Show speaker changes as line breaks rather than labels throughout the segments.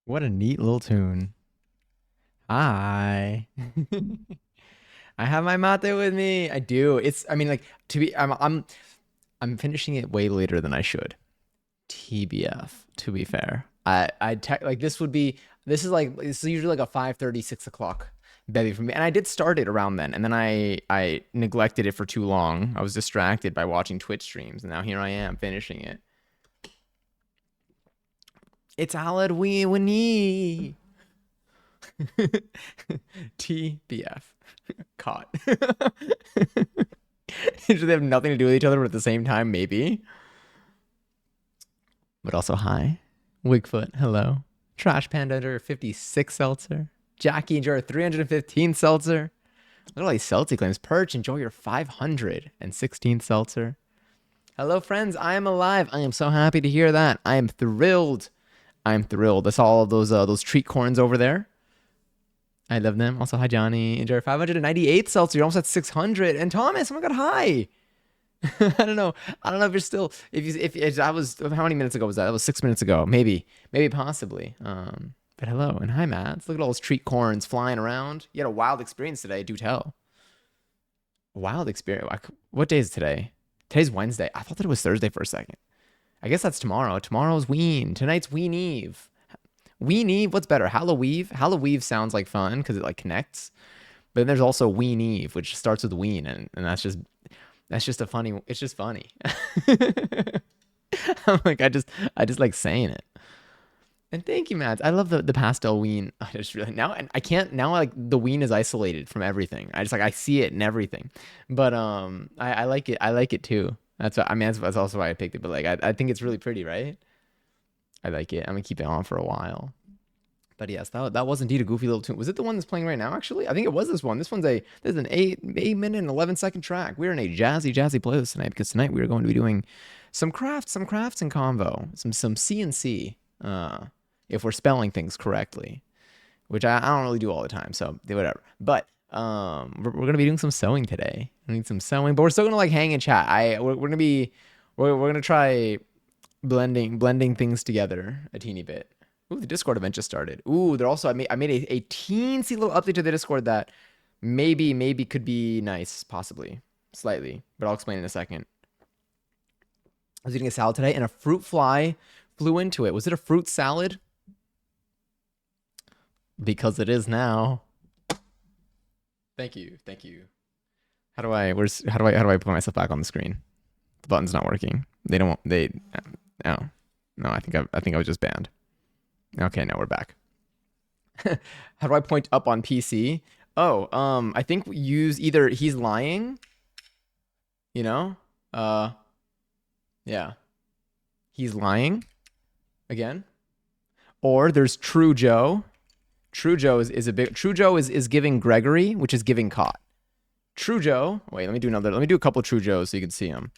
What a neat little tune. Hi. I have my mate with me. I do. I mean, like, to be, I'm finishing it way later than I should. TBF, to be fair. Like, this is usually like a 5:30, 6 o'clock bevy for me. And I did start it around then. And then I neglected it for too long. I was distracted by watching Twitch streams. And now here I am finishing it. It's Halloween. TBF. Caught. Do they have nothing to do with each other, but at the same time, maybe? But also, hi. Wigfoot, hello. Trash Panda under 56 seltzer. Jackie, enjoy your 315 seltzer. Look at all these seltzy claims. Perch, enjoy your 516 seltzer. Hello, friends. I am alive. I am so happy to hear that. I am thrilled. I'm thrilled. That's all of those treat corns over there. I love them. Also, hi, Johnny. Enjoy 598 seltzer. You're almost at 600. And Thomas, oh my God, hi. I don't know. I don't know if you're still, if that was, how many minutes ago was that? That was 6 minutes ago. Maybe, possibly. But hello. And hi, Matt. Look at all those treat corns flying around. You had a wild experience today. Do tell. Wild experience. What day is today? Today's Wednesday. I thought that it was Thursday for a second. I guess that's tomorrow. Tomorrow's Ween. Tonight's Ween Eve. Ween Eve, what's better? Halloween? Halloween sounds like fun because it like connects. But then there's also Ween Eve, which starts with Ween, and that's just a funny. It's just funny. I'm like I just like saying it. And thank you, Matt. I love the pastel Ween. I just really now, and I can't now, like the Ween is isolated from everything. I just like I see it in everything. But I like it. I like it too. That's what, I mean that's also why I picked it. But like I think it's really pretty, right? I like it. I'm gonna keep it on for a while. But yes, that was indeed a goofy little tune. Was it the one that's playing right now? Actually, I think it was this one. This is an 8 minute and 11 second track. We're in a jazzy playlist tonight because tonight we are going to be doing some crafts and convo, some CNC. If we're spelling things correctly, which I don't really do all the time, so whatever. But we're gonna be doing some sewing today. I need some sewing, but we're still gonna like hang and chat. We're gonna try blending things together a teeny bit. Ooh, the Discord event just started. Ooh, they're also I made a teensy little update to the Discord that maybe could be nice, possibly, slightly, but I'll explain in a second. I was eating a salad today and a fruit fly flew into it. Was it a fruit salad? Because it is now. Thank you. How do I put myself back on the screen? The button's not working. They don't. They. Oh, no. I think I was just banned. Okay, now we're back. How do I point up on PC? Oh, I think use either he's lying. You know? Yeah. He's lying again. Or there's True Joe. True Joe is a big. True Joe is giving Gregory, which is giving caught. True Joe. Wait, let me do a couple of True Joes so you can see them.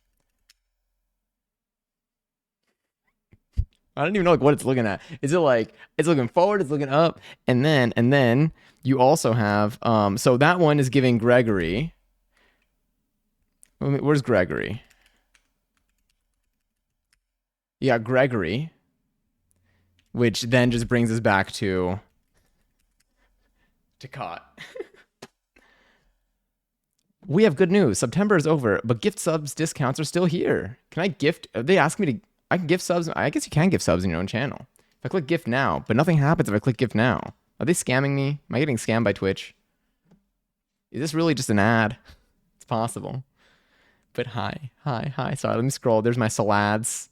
I don't even know like what it's looking at. Is it like it's looking forward, it's looking up, and then you also have so that one is giving Gregory. Where's Gregory? Yeah, Gregory, which then just brings us back to caught. We have good news. September is over, but gift subs discounts are still here. Can I gift? They ask me to. I can gift subs. I guess you can gift subs in your own channel. If I click gift now, but nothing happens if I click gift now. Are they scamming me? Am I getting scammed by Twitch? Is this really just an ad? It's possible. But hi. Sorry, let me scroll. There's my salads.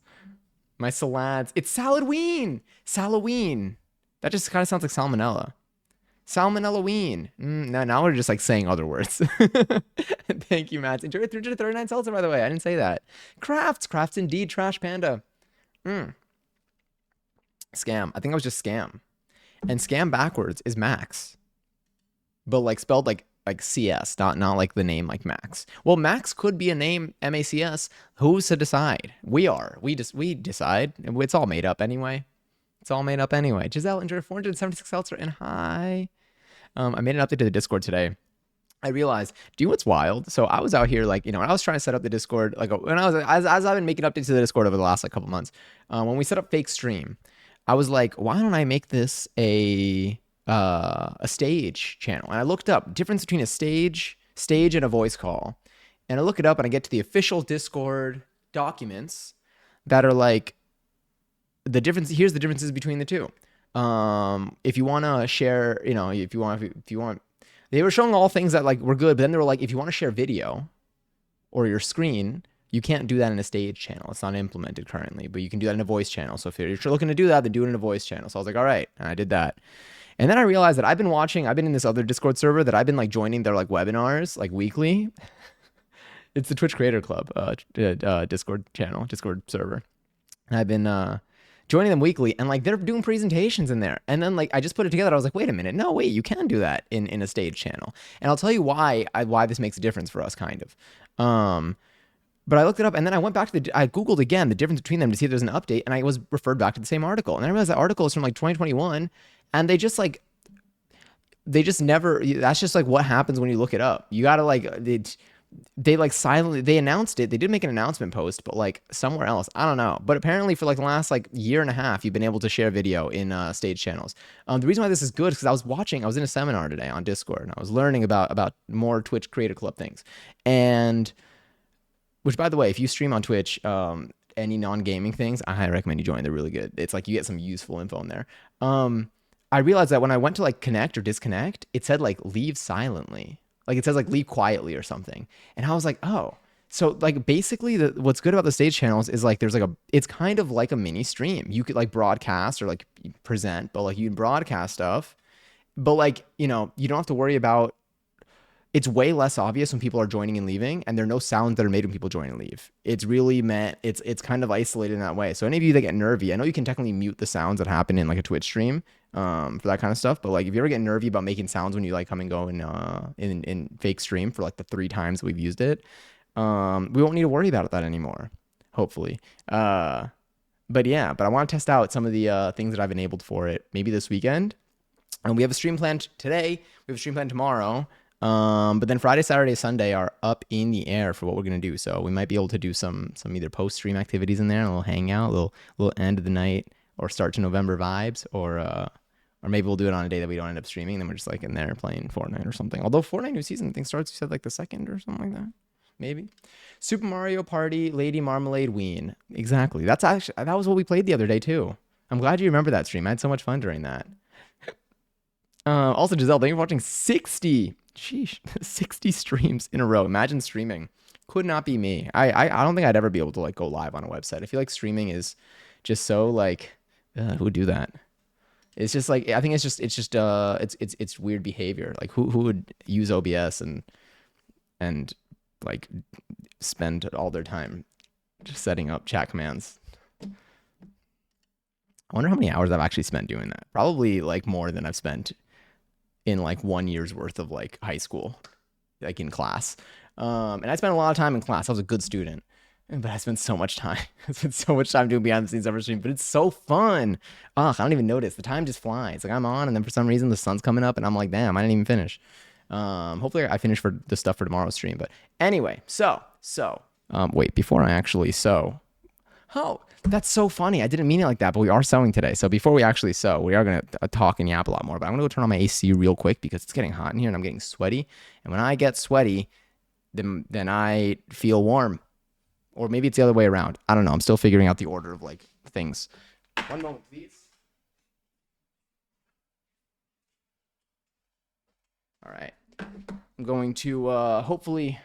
It's Salad-ween. Salad-ween. That just kind of sounds like salmonella. Salmonella-ween. Now we're just like saying other words. Thank you, Matt. Enjoy 339 seltzer, by the way. I didn't say that. Crafts indeed. Trash Panda. Scam. I think I was just scam. And scam backwards is Max, but like spelled like CS, not like the name like Max. Well, Max could be a name, MACS. Who's to decide? We decide. It's all made up anyway. Giselle, enjoy 476 seltzer and hi. I made an update to the Discord today. I realized, do you know what's wild? So I was out here, like, when I was trying to set up the Discord, like when I was, as I've been making updates to the Discord over the last like couple months, when we set up fake stream, I was like, why don't I make this a stage channel? And I looked up difference between a stage and a voice call. And I look it up and I get to the official Discord documents that are like the difference. Here's the differences between the two. If you want to share, if you want, they were showing all things that like were good, but then they were like, if you want to share video or your screen, you can't do that in a stage channel. It's not implemented currently, but you can do that in a voice channel. So if you're looking to do that, then do it in a voice channel. So I was like, all right, and I did that. And then I realized that I've been in this other Discord server that I've been like joining their like webinars like weekly. It's the Twitch Creator Club Discord channel, Discord server. And I've been joining them weekly, and like they're doing presentations in there. And then like I just put it together. I was like, wait a minute, no, wait, you can do that in a stage channel. And I'll tell you why this makes a difference for us, kind of. But I looked it up, and then I went back to I Googled again the difference between them to see if there's an update, and I was referred back to the same article. And I realized that article is from like 2021, and they just never, that's just like what happens when you look it up. You gotta like, they like silently, they announced it. They did make an announcement post, but like somewhere else, I don't know. But apparently for like the last like year and a half, you've been able to share video in stage channels. The reason why this is good is because I was in a seminar today on Discord, and I was learning about more Twitch Creator Club things. And which, by the way, if you stream on Twitch, any non-gaming things, I highly recommend you join. They're really good. It's like you get some useful info in there. I realized that when I went to like connect or disconnect, it said like leave silently. Like it says like leave quietly or something. And I was like, oh. So like basically what's good about the stage channels is like there's like it's kind of like a mini stream. You could like broadcast or like present, but like you broadcast stuff. But like, you don't have to worry about, it's way less obvious when people are joining and leaving, and there are no sounds that are made when people join and leave. It's really meant, it's kind of isolated in that way. So any of you that get nervy, I know you can technically mute the sounds that happen in like a Twitch stream for that kind of stuff. But like if you ever get nervy about making sounds when you like come and go in fake stream for like the 3 times that we've used it, we won't need to worry about that anymore, hopefully. But I want to test out some of the things that I've enabled for it maybe this weekend. And we have a stream planned today. We have a stream planned tomorrow. But then Friday, Saturday, Sunday are up in the air for what we're gonna do. So we might be able to do some either post stream activities in there, a little hangout, a little end of the night, or start to November vibes, or maybe we'll do it on a day that we don't end up streaming. Then we're just like in there playing Fortnite or something. Although Fortnite new season, I think starts, you said like the 2nd or something like that, maybe. Super Mario Party, Lady Marmalade, Ween. Exactly. That was what we played the other day too. I'm glad you remember that stream. I had so much fun during that. Also, Giselle, thank you for watching 60 streams in a row. Imagine streaming. Could not be me. I don't think I'd ever be able to like go live on a website. I feel like streaming is just so like, who would do that? It's just like, I think it's weird behavior. Like who would use OBS and like spend all their time just setting up chat commands? I wonder how many hours I've actually spent doing that. Probably like more than I've spent in like 1 year's worth of like high school, like in class. And I spent a lot of time in class. I was a good student, but I spent so much time. I spent so much time doing behind the scenes ever stream, but it's so fun. Ugh, I don't even notice. The time just flies. Like I'm on, and then for some reason the sun's coming up, and I'm like, damn, I didn't even finish. Hopefully I finish for the stuff for tomorrow's stream. But anyway, wait, before I actually oh, that's so funny. I didn't mean it like that, but we are sewing today. So before we actually sew, we are going to talk and yap a lot more. But I'm going to go turn on my AC real quick because it's getting hot in here and I'm getting sweaty. And when I get sweaty, then I feel warm. Or maybe it's the other way around. I don't know. I'm still figuring out the order of like things. One moment, please. All right. I'm going to hopefully...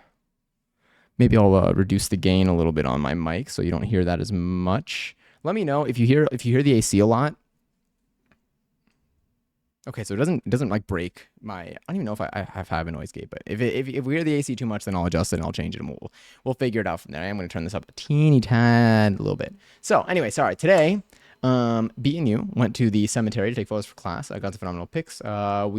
Maybe I'll reduce the gain a little bit on my mic so you don't hear that as much. Let me know if you hear the AC a lot. Okay, so it doesn't like break my. I don't even know if I have a noise gate, but if we hear the AC too much, then I'll adjust it and I'll change it and we'll figure it out from there. I am going to turn this up a teeny tad, a little bit. So anyway, sorry. Today, B and U went to the cemetery to take photos for class. I got some phenomenal pics. And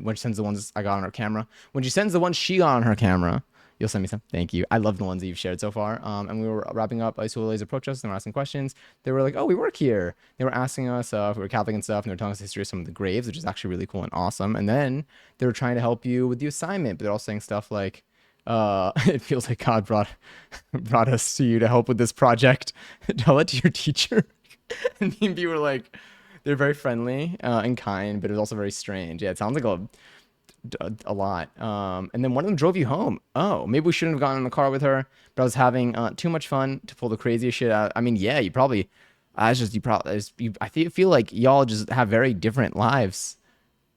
when she sends the ones I got on her camera, when she sends the ones she got on her camera. You'll send me some. Thank you. I love the ones that you've shared so far. And we were wrapping up. Isolés approached us and they were asking questions. They were like, oh, we work here. They were asking us if we were Catholic and stuff. And they were telling us the history of some of the graves, which is actually really cool and awesome. And then they were trying to help you with the assignment. But they're all saying stuff like, it feels like God brought us to you to help with this project. Tell it to your teacher. And me and B were like, they're very friendly and kind, but it was also very strange. Yeah, it sounds like a lot. And then one of them drove you home. Oh, maybe we shouldn't have gotten in the car with her, but I was having too much fun to pull the craziest shit out. I mean, yeah, you probably, I was just, you probably, I feel like y'all just have very different lives.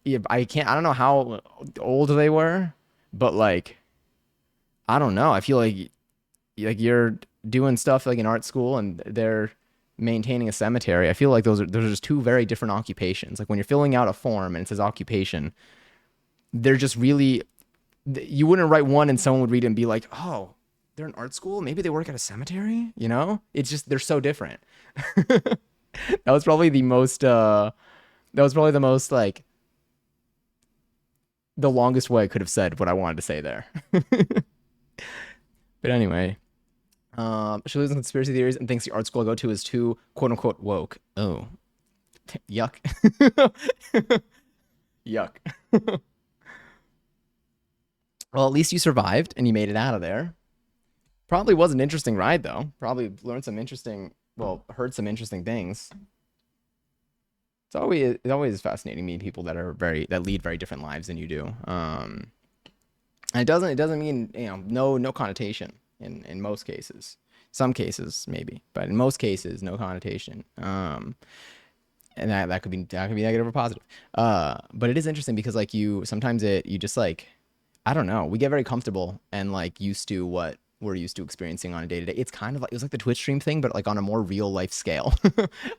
Yeah, I don't know how old they were, but like, I don't know. I feel like you're doing stuff like in art school and they're maintaining a cemetery. I feel like those are just two very different occupations. Like when you're filling out a form and it says occupation, they're just really you wouldn't write one and someone would read it and be like, "Oh, they're in art school? Maybe they work at a cemetery?" You know? It's just they're so different. That was probably the most like the longest way I could have said what I wanted to say there. But anyway, she lives in conspiracy theories and thinks the art school I go to is too quote unquote woke. Oh, yuck. Yuck. Well, at least you survived and you made it out of there. Probably was an interesting ride though. Probably learned some interesting, well, heard some interesting things. It's always fascinating meeting people that lead very different lives than you do. And it doesn't mean no connotation in most cases. Some cases maybe, but in most cases no connotation. And that could be negative or positive. But it is interesting because like you sometimes you just like I don't know. We get very comfortable and like used to what we're used to experiencing on a day to day. It's kind of like it was like the Twitch stream thing, but like on a more real life scale.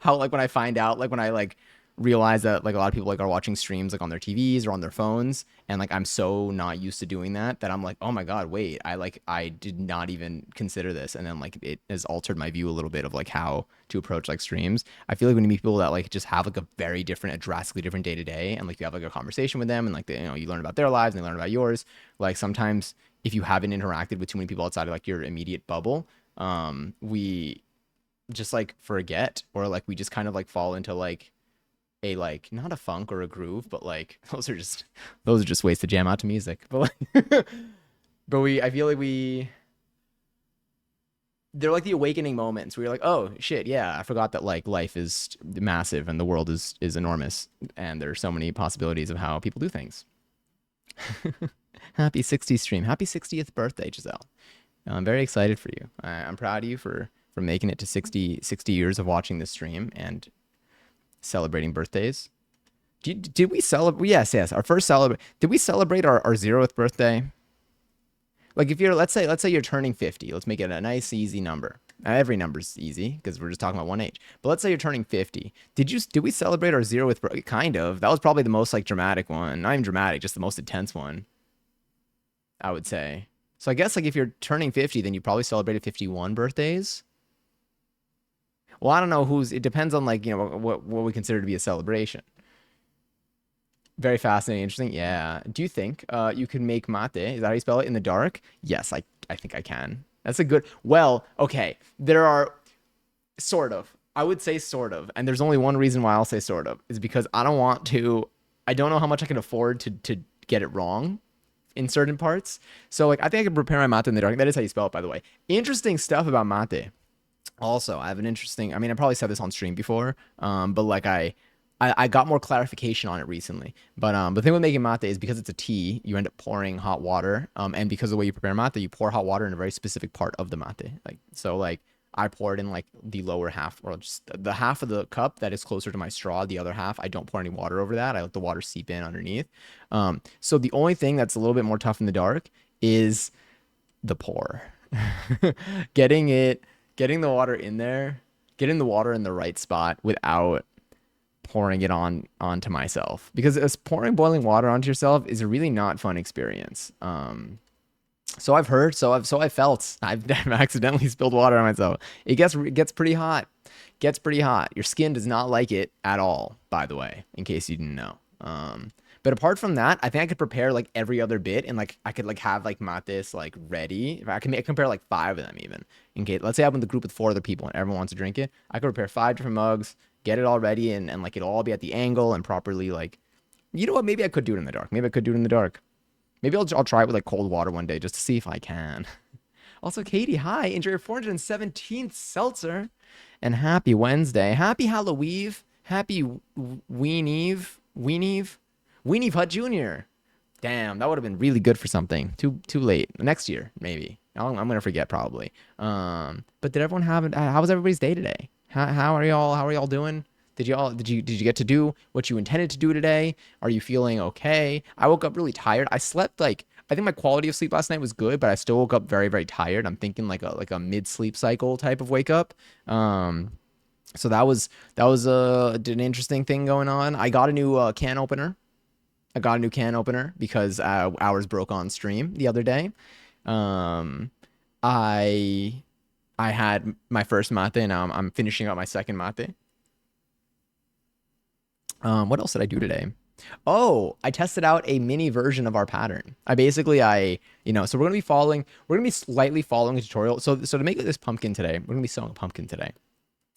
How like when I find out, like when I like realize that like a lot of people like are watching streams like on their TVs or on their phones, and like I'm so not used to doing that I'm like, oh my god, wait, I did not even consider this, and then like it has altered my view a little bit of like how to approach like streams. I feel like when you meet people that like just have like a very different, a drastically different day to day, and like you have like a conversation with them, and like you learn about their lives and they learn about yours. Like sometimes if you haven't interacted with too many people outside of like your immediate bubble, we just like forget, or like we just kind of like fall into like a like not a funk or a groove, but like those are just ways to jam out to music. But like, but I feel like they're like the awakening moments where you're like, oh shit, yeah, I forgot that like life is massive and the world is enormous and there's so many possibilities of how people do things. Happy 60th stream, happy 60th birthday, Giselle. I'm very excited for you. I'm proud of you for making it to 60 years of watching this stream and celebrating birthdays. Did we celebrate? Yes. Our first celebrate. Did we celebrate our 0th birthday? Like if you're, let's say you're turning 50. Let's make it a nice, easy number. Every number's easy because we're just talking about one age. But let's say you're turning 50. Did we celebrate our 0th birthday? Kind of. That was probably the most like dramatic one. Not even dramatic, just the most intense one, I would say. So I guess like if you're turning 50, then you probably celebrated 51 birthdays. Well, I don't know who's. It depends on like what we consider to be a celebration. Very fascinating, interesting. Yeah. Do you think you can make mate? Is that how you spell it? In the dark? Yes, I think I can. That's a good. Well, okay. There are sort of. I would say sort of, and there's only one reason why I'll say sort of is because I don't want to. I don't know how much I can afford to get it wrong in certain parts. So like I think I can prepare my mate in the dark. That is how you spell it, by the way. Interesting stuff about mate. Also, I have an interesting. I mean, I probably said this on stream before, but like I got more clarification on it recently. But the thing with making mate is because it's a tea, you end up pouring hot water. And because of the way you prepare mate, you pour hot water in a very specific part of the mate. Like so, like I pour it in like the lower half, or just the half of the cup that is closer to my straw. The other half, I don't pour any water over that. I let the water seep in underneath. So the only thing that's a little bit more tough in the dark is the pour. getting it, getting the water in there, getting the water in the right spot without pouring it onto myself, because pouring boiling water onto yourself is a really not fun experience. So I've heard, so I've felt, I've accidentally spilled water on myself. It gets pretty hot. Gets pretty hot. Your skin does not like it at all, by the way, in case you didn't know. But apart from that, I think I could prepare like every other bit, and like I could like have like mates like ready. If I can compare like 5 of them even. In case, let's say I'm in the group with 4 other people and everyone wants to drink it, I could prepare 5 different mugs, get it all ready, and like it'll all be at the angle and properly like. You know what? Maybe I could do it in the dark. Maybe I could do it in the dark. Maybe I'll try it with like cold water one day just to see if I can. Also, Katie, hi. Enjoy your 417th seltzer. And happy Wednesday. Happy Halloween. Happy Ween Eve. Ween Eve. Ween Eve Hut Jr. Damn, that would have been really good for something. Too late. Next year, maybe. I'm gonna forget probably. But did everyone have it? How was everybody's day today? How are y'all doing? Did you get to do what you intended to do today? Are you feeling okay? I woke up really tired. I slept like I think my quality of sleep last night was good, but I still woke up very, very tired. I'm thinking like a mid sleep cycle type of wake up. So that was an interesting thing going on. I got a new can opener. I got a new can opener because ours broke on stream the other day. Um, I I had my first mate, and now I'm finishing up my second mate. What else did I do today? Oh, I tested out a mini version of our pattern. So we're gonna be slightly following a tutorial. So to make this pumpkin today, we're gonna be sewing a pumpkin today.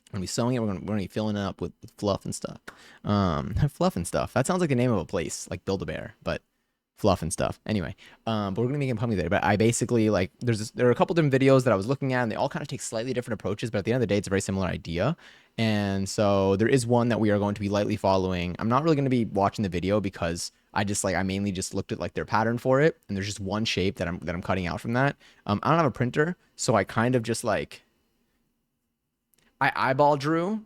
We're gonna be sewing it. We're gonna be filling it up with fluff and stuff. Fluff and stuff. That sounds like the name of a place, like Build a Bear, but fluff and stuff. Anyway, but we're gonna make a pumpkin today. But I basically like there are a couple different videos that I was looking at, and they all kind of take slightly different approaches. But at the end of the day, it's a very similar idea. And so there is one that we are going to be lightly following. I'm not really going to be watching the video because I mainly just looked at like their pattern for it, and there's just one shape that I'm cutting out from that. I don't have a printer, so I kind of just like I eyeball drew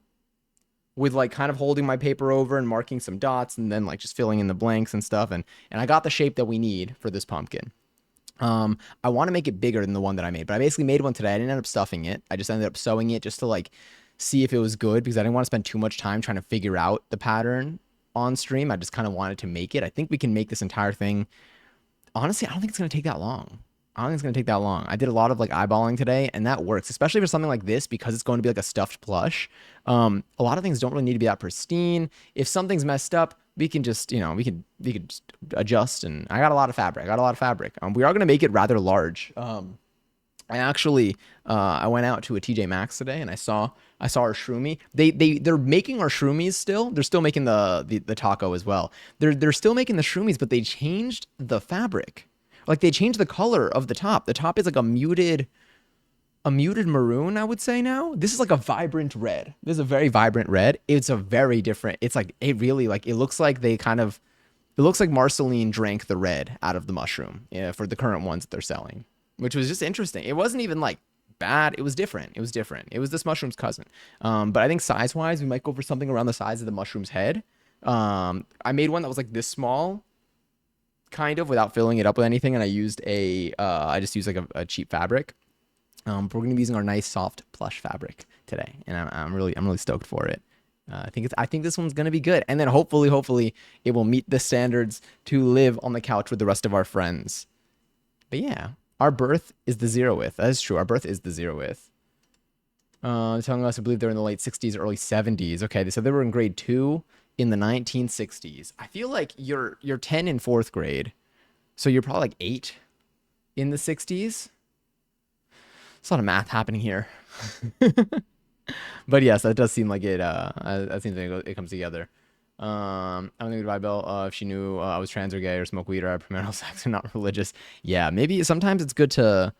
with like kind of holding my paper over and marking some dots and then like just filling in the blanks and stuff, and I got the shape that we need for this pumpkin. I want to make it bigger than the one that I made, but I basically made one today. I didn't end up stuffing it. I just ended up sewing it just to like see if it was good because I didn't want to spend too much time trying to figure out the pattern on stream. I just kind of wanted to make it. I think we can make this entire thing. Honestly, I don't think it's going to take that long. I don't think it's going to take that long. I did a lot of like eyeballing today, and that works, especially for something like this because it's going to be like a stuffed plush. A lot of things don't really need to be that pristine. If something's messed up, we can just, we could just adjust. And I got a lot of fabric. We are going to make it rather large. I went out to a TJ Maxx today, and I saw our shroomy. They're making our shroomies still. They're still making the taco as well. They're still making the shroomies, but they changed the fabric. Like they changed the color of the top. The top is like a muted maroon, I would say now. This is like a vibrant red. This is a very vibrant red. It's a very different. It's like it really like it looks like it looks like Marceline drank the red out of the mushroom, yeah, for the current ones that they're selling, which was just interesting. It wasn't even like bad. It was different. It was different. It was this mushroom's cousin. But I think size wise, we might go for something around the size of the mushroom's head. I made one that was like this small, kind of, without filling it up with anything, and I just used like a cheap fabric. But we're gonna be using our nice soft plush fabric today, and I'm really stoked for it. I think this one's gonna be good, and then hopefully it will meet the standards to live on the couch with the rest of our friends. But yeah, our birth is the 0th. That is true. Our birth is the 0th. Telling us I believe they're in the late 60s, early 70s. Okay, they said they were in grade 2 in the 1960s. I feel like you're 10 in 4th grade, so you're probably like 8 in the 60s. There's a lot of math happening here. But yes, that does seem like it. That seems like it comes together. I don't think goodbye, Bill. If she knew I was trans or gay or smoke weed or had premarital sex or not religious, yeah, maybe sometimes it's good to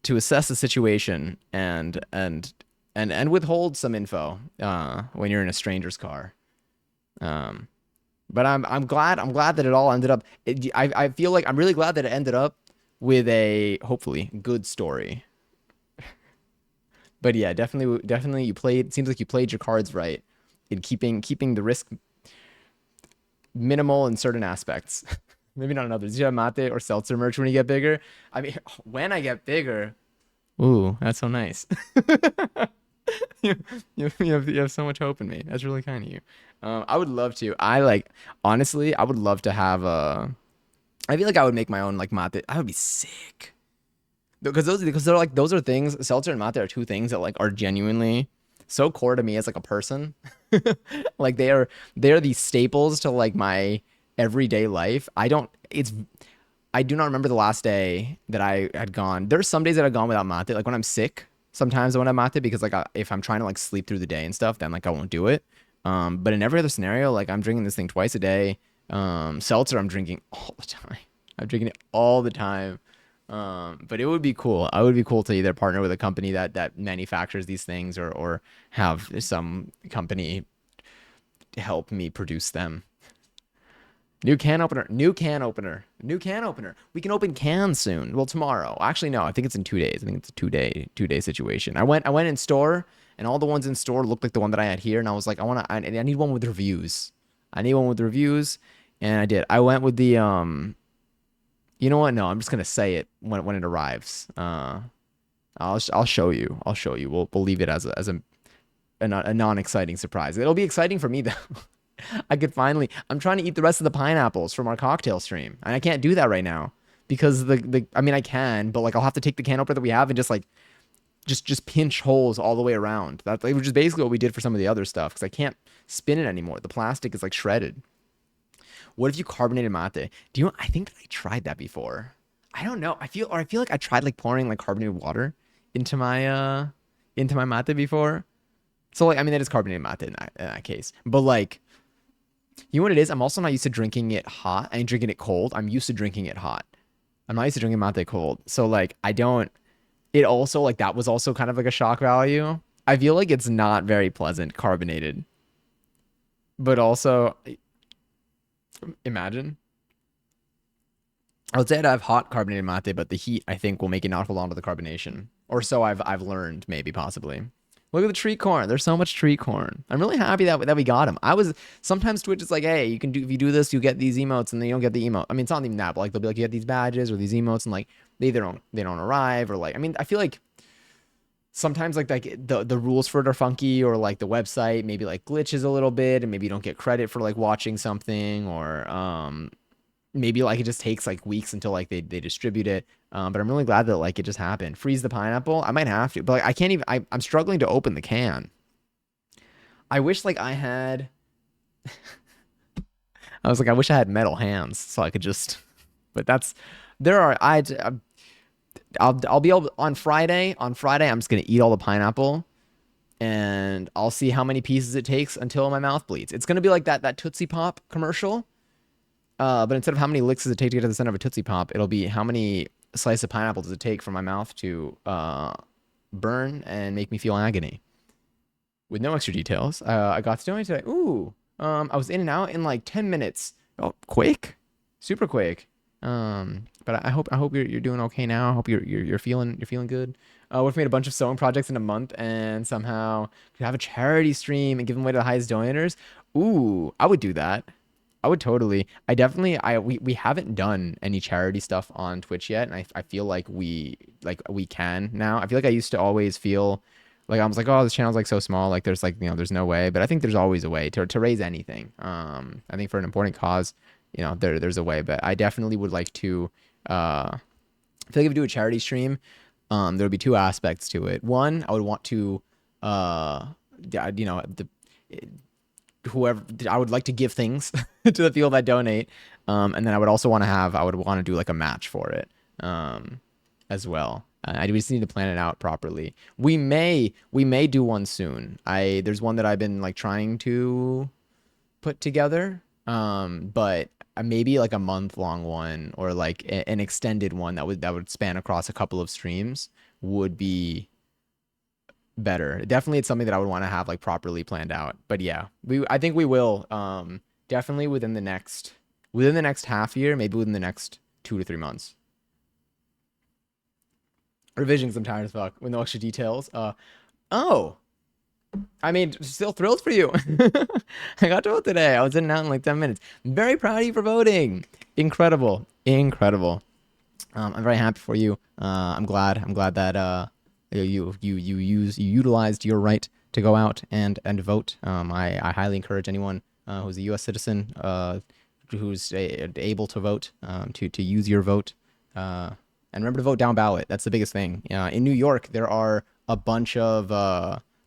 assess the situation and withhold some info when you're in a stranger's car. But I'm glad that it all ended up. I feel like I'm really glad that it ended up with a hopefully good story. But yeah, definitely you played. Seems like you played your cards right in keeping the risk minimal in certain aspects. Maybe not in others. Did you have mate or seltzer merch when you get bigger? I mean, when I get bigger. Ooh, that's so nice. You have so much hope in me. That's really kind of you. I would love to. Honestly, I would love to have a. I feel like I would make my own like mate. I would be sick. Because those are things. Seltzer and mate are two things that like are genuinely so core to me as like a person. Like they are these staples to like my everyday life. I do not remember the last day that I had gone. There's some days that I've gone without mate. Like when I'm sick, sometimes I won't have mate because like if I'm trying to like sleep through the day and stuff, then like I won't do it. But in every other scenario, like I'm drinking this thing twice a day. Seltzer I'm drinking all the time. I'm drinking it all the time. But it would be cool. I would be cool to either partner with a company that manufactures these things, or have some company help me produce them. New can opener, new can opener, new can opener. We can open cans soon. Well, tomorrow. Actually, no. I think it's in 2 days. I think it's a two day situation. I went in store, and all the ones in store looked like the one that I had here, and I was like, I need one with reviews. I need one with reviews, and I did. I went with the You know what? No, I'm just gonna say it when it arrives. I'll show you. I'll show you. We'll leave it as a non exciting surprise. It'll be exciting for me though. I could finally. I'm trying to eat the rest of the pineapples from our cocktail stream, and I can't do that right now because the. I mean, I can, but like I'll have to take the can opener that we have and just like just pinch holes all the way around. That which is basically what we did for some of the other stuff because I can't spin it anymore. The plastic is like shredded. What if you carbonated mate? Do you? I think that I tried that before. I don't know. I feel like I tried like pouring like carbonated water into my mate before. So like I mean that is carbonated mate in that case. But like you know what it is? I'm also not used to drinking it hot. I ain't drinking it cold. I'm used to drinking it hot. I'm not used to drinking mate cold. So like I don't it also like that was also kind of like a shock value. I feel like it's not very pleasant carbonated. But also imagine I would say I'd have hot carbonated mate, but the heat I think will make it not hold on to the carbonation. Or so I've learned, maybe possibly. Look at the tree corn. There's so much tree corn. I'm really happy that we got him. I was sometimes Twitch is like, hey, you can do if you do this, you get these emotes, and then you don't get the emote. I mean, it's not even that, but like they'll be like, you get these badges or these emotes, and like they don't arrive, or like I mean, I feel like sometimes like the rules for it are funky, or like the website maybe like glitches a little bit, and maybe you don't get credit for like watching something, or maybe like it just takes like weeks until like they distribute it. But I'm really glad that like it just happened. Freeze the pineapple. I might have to, but like I can't even. I'm struggling to open the can. I wish like I had. I was like, I wish I had metal hands so I could just. But that's there are I'll be able on Friday. On Friday, I'm just gonna eat all the pineapple, and I'll see how many pieces it takes until my mouth bleeds. It's gonna be like that Tootsie Pop commercial. But instead of how many licks does it take to get to the center of a Tootsie Pop, it'll be how many slices of pineapple does it take for my mouth to burn and make me feel agony. With no extra details. I got to do it today. Ooh. I was in and out in like 10 minutes. Oh, quick. Super quick. But I hope you're doing okay now. I hope you're feeling good. What if we made a bunch of sewing projects in a month and somehow could have a charity stream and give them away to the highest donors? Ooh, I would do that. I would totally. I definitely. We haven't done any charity stuff on Twitch yet, and I feel like we can now. I feel like I used to always feel like I was like, oh, this channel's like so small, like there's like there's no way. But I think there's always a way to raise anything. I think for an important cause, there's a way. But I definitely would like to. I feel like if we do a charity stream, there would be two aspects to it. One, I would want to, the whoever I would like to give things to the people that donate. And then I would also want to do like a match for it, as well. I just need to plan it out properly. We may do one soon. There's one that I've been like trying to put together. But maybe like a month long one, or like an extended one that would span across a couple of streams would be better. Definitely it's something that I would want to have like properly planned out. But yeah, I think we will definitely within the next half year, maybe within the next 2 to 3 months. Revisions, I'm tired as fuck with no extra details. Oh, I mean, still thrilled for you. I got to vote today. I was in and out in like 10 minutes. Very proud of you for voting. Incredible. Incredible. I'm very happy for you. I'm glad that you utilized your right to go out and vote. I highly encourage anyone who's a U.S. citizen who's able to vote to use your vote. And remember to vote down ballot. That's the biggest thing. In New York, there are a bunch of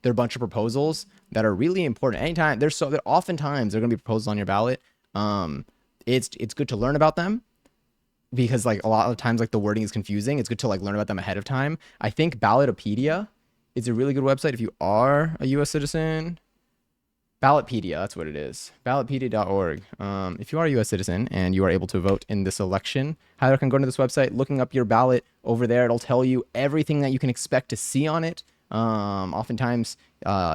proposals that are really important. Anytime oftentimes there are going to be proposals on your ballot. It's good to learn about them, because like a lot of times like the wording is confusing. It's good to like learn about them ahead of time. I think Ballotopedia is a really good website if you are a U.S. citizen. Ballotpedia, that's what it is. Ballotpedia.org. If you are a U.S. citizen and you are able to vote in this election, highly recommend going to this website, looking up your ballot over there. It'll tell you everything that you can expect to see on it. Oftentimes,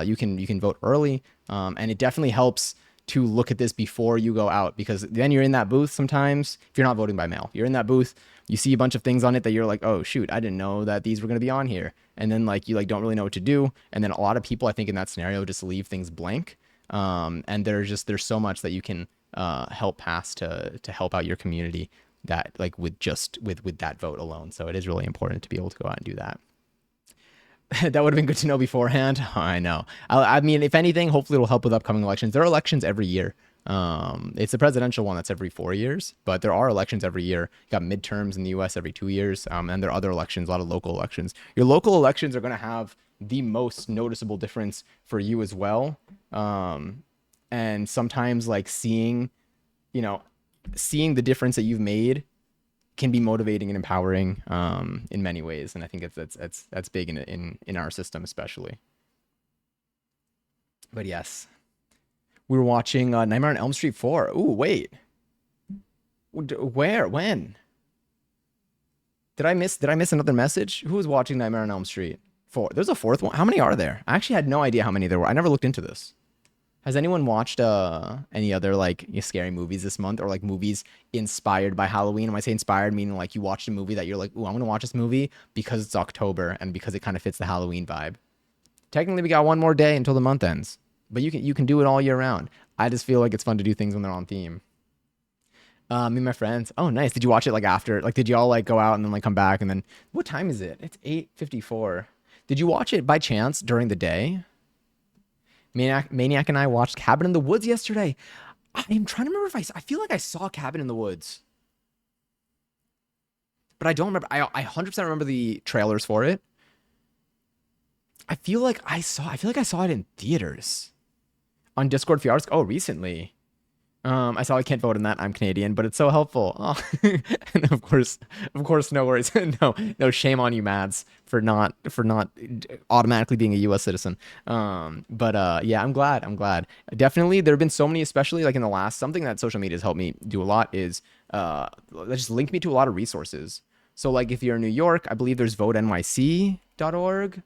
you can vote early, and it definitely helps to look at this before you go out, because then you're in that booth sometimes. If you're not voting by mail, you're in that booth, you see a bunch of things on it that you're like, oh shoot, I didn't know that these were going to be on here. And then like you like don't really know what to do. And then a lot of people, I think, in that scenario just leave things blank. And there's so much that you can help pass to help out your community, that like with that vote alone. So it is really important to be able to go out and do that. That would have been good to know beforehand. Oh, I know. I mean, if anything, hopefully it'll help with upcoming elections. There are elections every year. It's a presidential one that's every 4 years, but there are elections every year. You got midterms in the U.S. every 2 years, and there are other elections, a lot of local elections. Your local elections are going to have the most noticeable difference for you as well. And sometimes like seeing the difference that you've made can be motivating and empowering in many ways, and I think that's big in our system especially. But yes, we were watching Nightmare on Elm Street 4. Ooh, wait, where, when did I miss another message? Who was watching Nightmare on Elm Street 4? There's a fourth one. How many are there? I actually had no idea how many there were. I never looked into this. Has anyone watched any other like scary movies this month, or like movies inspired by Halloween? When I say inspired, meaning like you watched a movie that you're like, ooh, I'm gonna watch this movie because it's October and because it kind of fits the Halloween vibe. Technically, we got one more day until the month ends, but you can do it all year round. I just feel like it's fun to do things when they're on theme. Me and my friends. Oh, nice. Did you watch it like after? Like, did y'all like go out and then like come back and then what time is it? It's 8:54. Did you watch it by chance during the day? Maniac and I watched Cabin in the Woods yesterday. I'm trying to remember I feel like I saw Cabin in the Woods, but I don't remember. I 100% remember the trailers for it. I feel like I saw it in theaters on Discord for hours. Oh, recently. I saw I can't vote in that. I'm Canadian, but it's so helpful. Oh. And of course, no worries. No shame on you, Mads, for not automatically being a U.S. citizen. But yeah, I'm glad. Definitely, there have been so many, especially like in the last. Something that social media has helped me do a lot is just link me to a lot of resources. So like if you're in New York, I believe there's votenyc.org.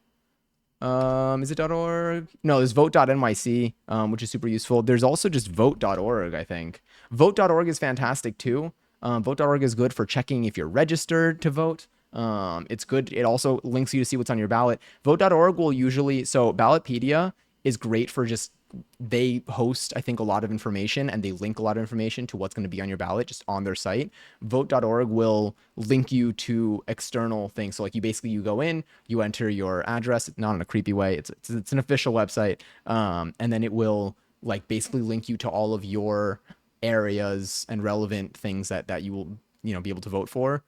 Is it .org? No, there's vote.nyc, which is super useful. There's also just vote.org, I think. Vote.org is fantastic too. Vote.org is good for checking if you're registered to vote. It's good. It also links you to see what's on your ballot. Vote.org will usually, so Ballotpedia is great for just, they host, I think, a lot of information and they link a lot of information to what's going to be on your ballot just on their site. Vote.org will link you to external things. So like you go in, you enter your address, not in a creepy way. It's an official website. And then it will like basically link you to all of your areas and relevant things that you will, be able to vote for.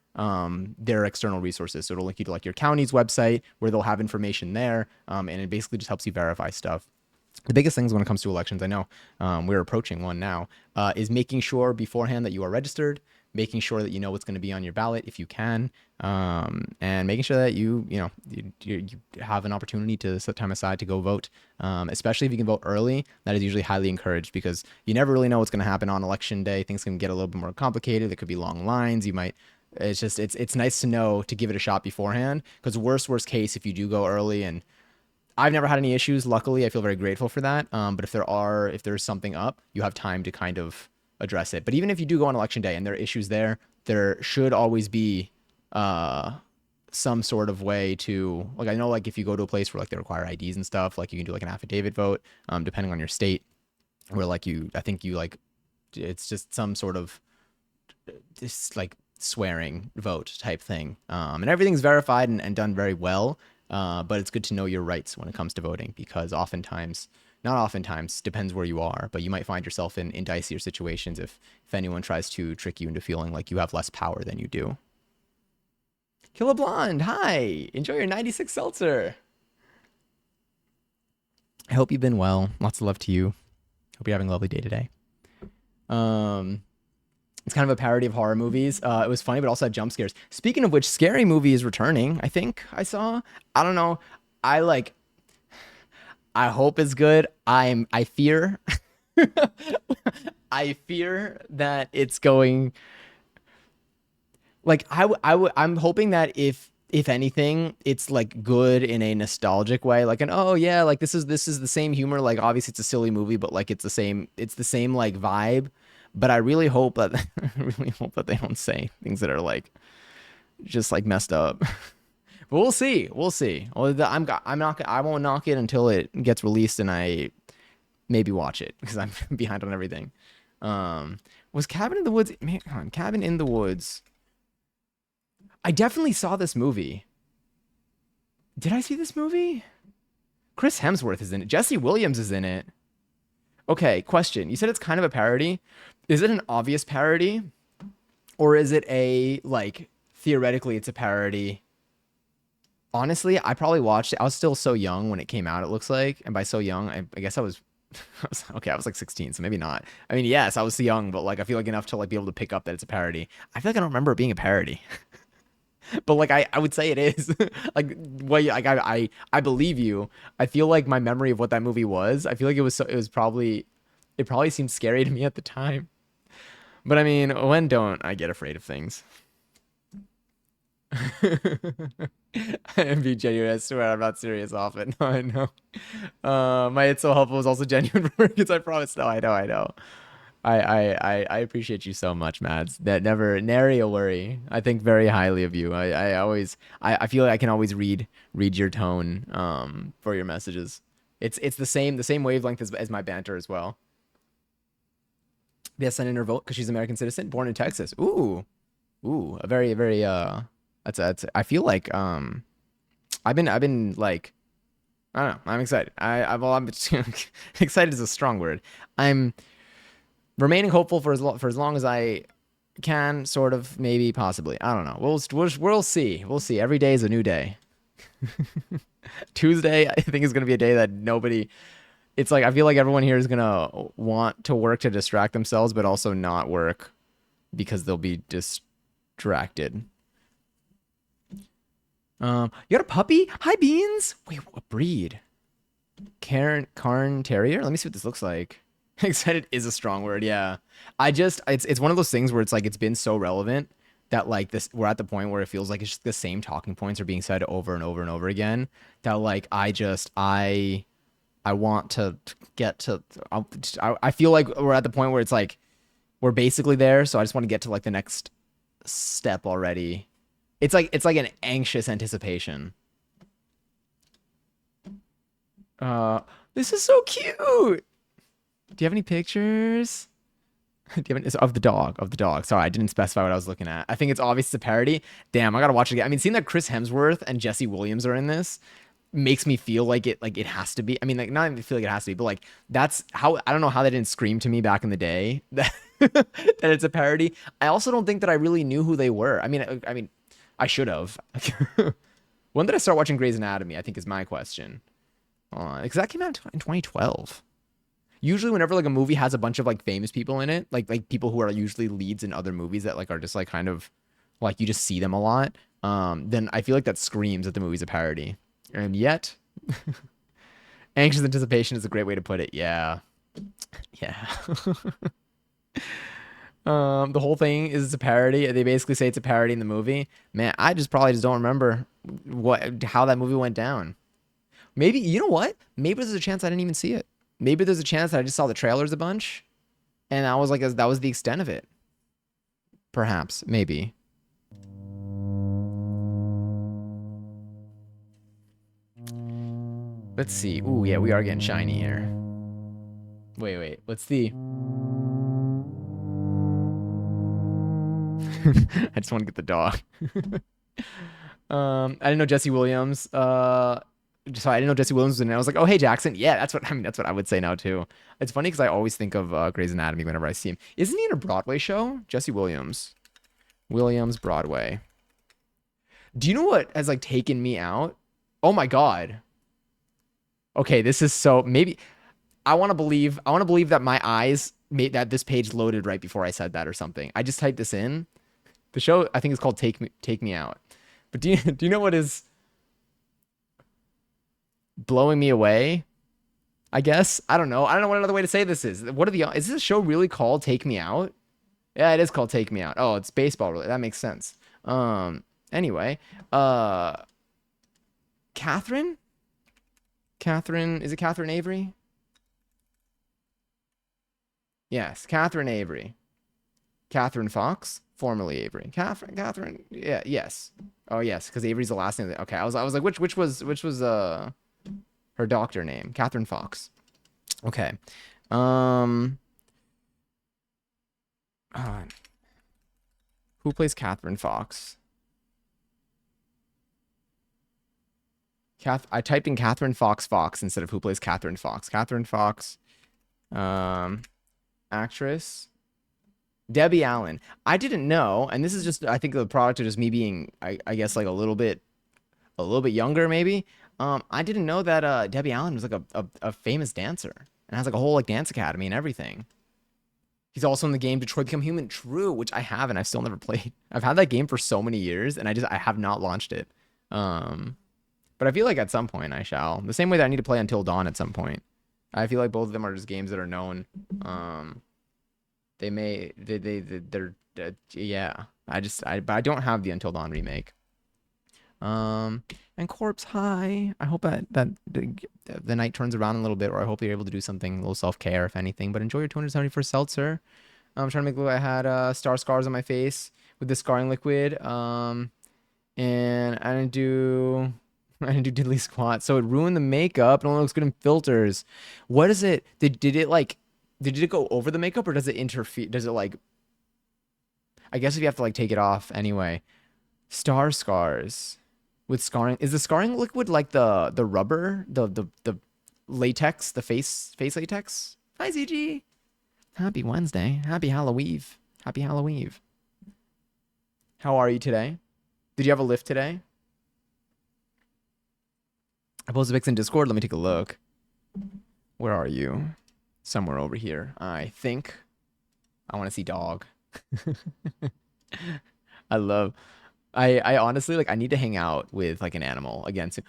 Their external resources. So it'll link you to like your county's website where they'll have information there. And it basically just helps you verify stuff. The biggest things when it comes to elections, I know we're approaching one now, is making sure beforehand that you are registered, making sure that you know what's going to be on your ballot if you can, and making sure that you have an opportunity to set time aside to go vote, especially if you can vote early. That is usually highly encouraged because you never really know what's going to happen on election day. Things can get a little bit more complicated. There could be long lines. It's nice to know to give it a shot beforehand, because worst case, if you do go early, and I've never had any issues. Luckily, I feel very grateful for that. But if there's something up, you have time to kind of address it. But even if you do go on election day and there are issues there should always be some sort of way to, like, I know like if you go to a place where like they require IDs and stuff, like you can do like an affidavit vote, depending on your state, where like it's just some sort of just like swearing vote type thing. And everything's verified and done very well. But it's good to know your rights when it comes to voting, because not oftentimes, depends where you are, but you might find yourself in dicier situations if anyone tries to trick you into feeling like you have less power than you do. Kill a Blonde, hi! Enjoy your 96 seltzer! I hope you've been well. Lots of love to you. Hope you're having a lovely day today. It's kind of a parody of horror movies. It was funny, but also had jump scares. Speaking of which, Scary Movie is returning. I think I saw. I don't know. I hope it's good. I fear I fear that it's going like I'm hoping that if anything, it's like good in a nostalgic way, like an oh yeah, like this is the same humor. Like obviously it's a silly movie, but like it's the same like vibe. But I really hope that I really hope that they don't say things that are like just like messed up. But we'll see. We'll see. Well, I'm not I won't knock it until it gets released and I maybe watch it because I'm behind on everything. Was Cabin in the Woods? Man, come on, Cabin in the Woods. I definitely saw this movie. Did I see this movie? Chris Hemsworth is in it. Jesse Williams is in it. Okay, question. You said it's kind of a parody. Is it an obvious parody? Or is it a, like, theoretically it's a parody? Honestly, I probably watched it. I was still so young when it came out, it looks like. And by so young, I guess okay, I was like 16, so maybe not. I mean, yes, I was young, but like I feel like enough to like be able to pick up that it's a parody. I feel like I don't remember it being a parody. But like I would say it is. Like well, like I believe you. I feel like my memory of what that movie was. I feel like it was probably it probably seemed scary to me at the time. But I mean, when don't I get afraid of things? I'm being genuine. I swear I'm not serious often. No, I know. My It's So Helpful was also genuine for because I promise. No, I know, I know. I appreciate you so much, Mads. That never nary a worry. I think very highly of you. I always I feel like I can always read your tone for your messages. It's the same wavelength as my banter as well. Yes, send in her vote because she's an American citizen, born in Texas. Ooh, a very that's I feel like I've been like I don't know. I'm excited. Well, I'm excited is a strong word. I'm remaining hopeful for as long as I can, sort of, maybe, possibly. I don't know. We'll see. We'll see. Every day is a new day. Tuesday, I think, is going to be a day that nobody. It's like I feel like everyone here is gonna want to work to distract themselves, but also not work because they'll be distracted. You got a puppy? Hi, Beans. Wait, what breed? Cairn Terrier. Let me see what this looks like. Excited is a strong word. Yeah. It's one of those things where it's like it's been so relevant that like this we're at the point where it feels like it's just the same talking points are being said over and over and over again that like I want to get to I feel like we're at the point where it's like we're basically there, so I just want to get to like the next step already. It's like an anxious anticipation. Uh this is so cute. Do you have any pictures? Do you have any, of the dog? Of the dog. Sorry, I didn't specify what I was looking at. I think it's obvious it's a parody. Damn, I gotta watch it again. I mean, seeing that Chris Hemsworth and Jesse Williams are in this makes me feel like it has to be. I mean, like not even feel like it has to be, but like that's how I don't know how that didn't scream to me back in the day that that it's a parody. I also don't think that I really knew who they were. I mean, I should have. When did I start watching Grey's Anatomy? I think is my question. Because that came out in 2012. Usually whenever like a movie has a bunch of like famous people in it, like people who are usually leads in other movies that like are just like kind of like you just see them a lot, then I feel like that screams that the movie's a parody. And yet anxious anticipation is a great way to put it. Yeah. Yeah. The whole thing is a parody. They basically say it's a parody in the movie. Man, I just probably just don't remember what how that movie went down. Maybe you know what? Maybe there's a chance I didn't even see it. Maybe there's a chance that I just saw the trailers a bunch, and I was like, that was the extent of it. Perhaps, maybe. Let's see. Ooh, yeah, we are getting shiny here. Wait. What's the? I just want to get the dog. I didn't know Jesse Williams. So I didn't know Jesse Williams was in it. I was like, oh hey Jackson. Yeah, that's what I would say now too. It's funny because I always think of Grey's Anatomy whenever I see him. Isn't he in a Broadway show? Jesse Williams. Williams Broadway. Do you know what has like taken me out? Oh my God. Okay, this is so maybe I want to believe that my eyes made that this page loaded right before I said that or something. I just typed this in. The show I think is called Take Me Out. But do you know what is blowing me away? I guess. I don't know. I don't know what another way to say this is. What are the is this show really called Take Me Out? Yeah, it is called Take Me Out. Oh, it's baseball really. That makes sense. Anyway, uh Catherine? Catherine, is it Catherine Avery? Yes, Catherine Avery. Catherine Fox, formerly Avery. Catherine, yeah, yes. Oh yes, because Avery's the last name. Okay, I was like, which was her doctor name? Catherine Fox. Okay. Um, uh, who plays Catherine Fox? I typed in Catherine Fox instead of who plays Catherine Fox. Catherine Fox, um, actress. Debbie Allen. I didn't know, and this is just I think the product of just me being I guess like a little bit younger maybe. I didn't know that Debbie Allen was like a famous dancer and has like a whole like dance academy and everything. He's also in the game Detroit Become Human. True, which I haven't. I've still never played. I've had that game for so many years, and I have not launched it. Um, but I feel like at some point I shall. The same way that I need to play Until Dawn at some point. I feel like both of them are just games that are known. They may they're yeah. But I don't have the Until Dawn remake. And Corpse High. I hope that the night turns around a little bit, or I hope you're able to do something a little self care, if anything. But enjoy your 271st seltzer. I'm trying to make look. I had star scars on my face with the scarring liquid. And I didn't do diddly squat, so it ruined the makeup. It only looks good in filters. What is it? Did it like? Did it go over the makeup, or does it interfere? Does it like? I guess if you have to like take it off anyway. Star scars with scarring. Is the scarring liquid like the rubber, the latex, the face latex? Hi ZG. Happy Wednesday. Happy Halloween. Happy Halloween. How are you today? Did you have a lift today? I posted pics in Discord. Let me take a look. Where are you? Somewhere over here. I think. I want to see dog. I love. I honestly like. I need to hang out with like an animal again soon.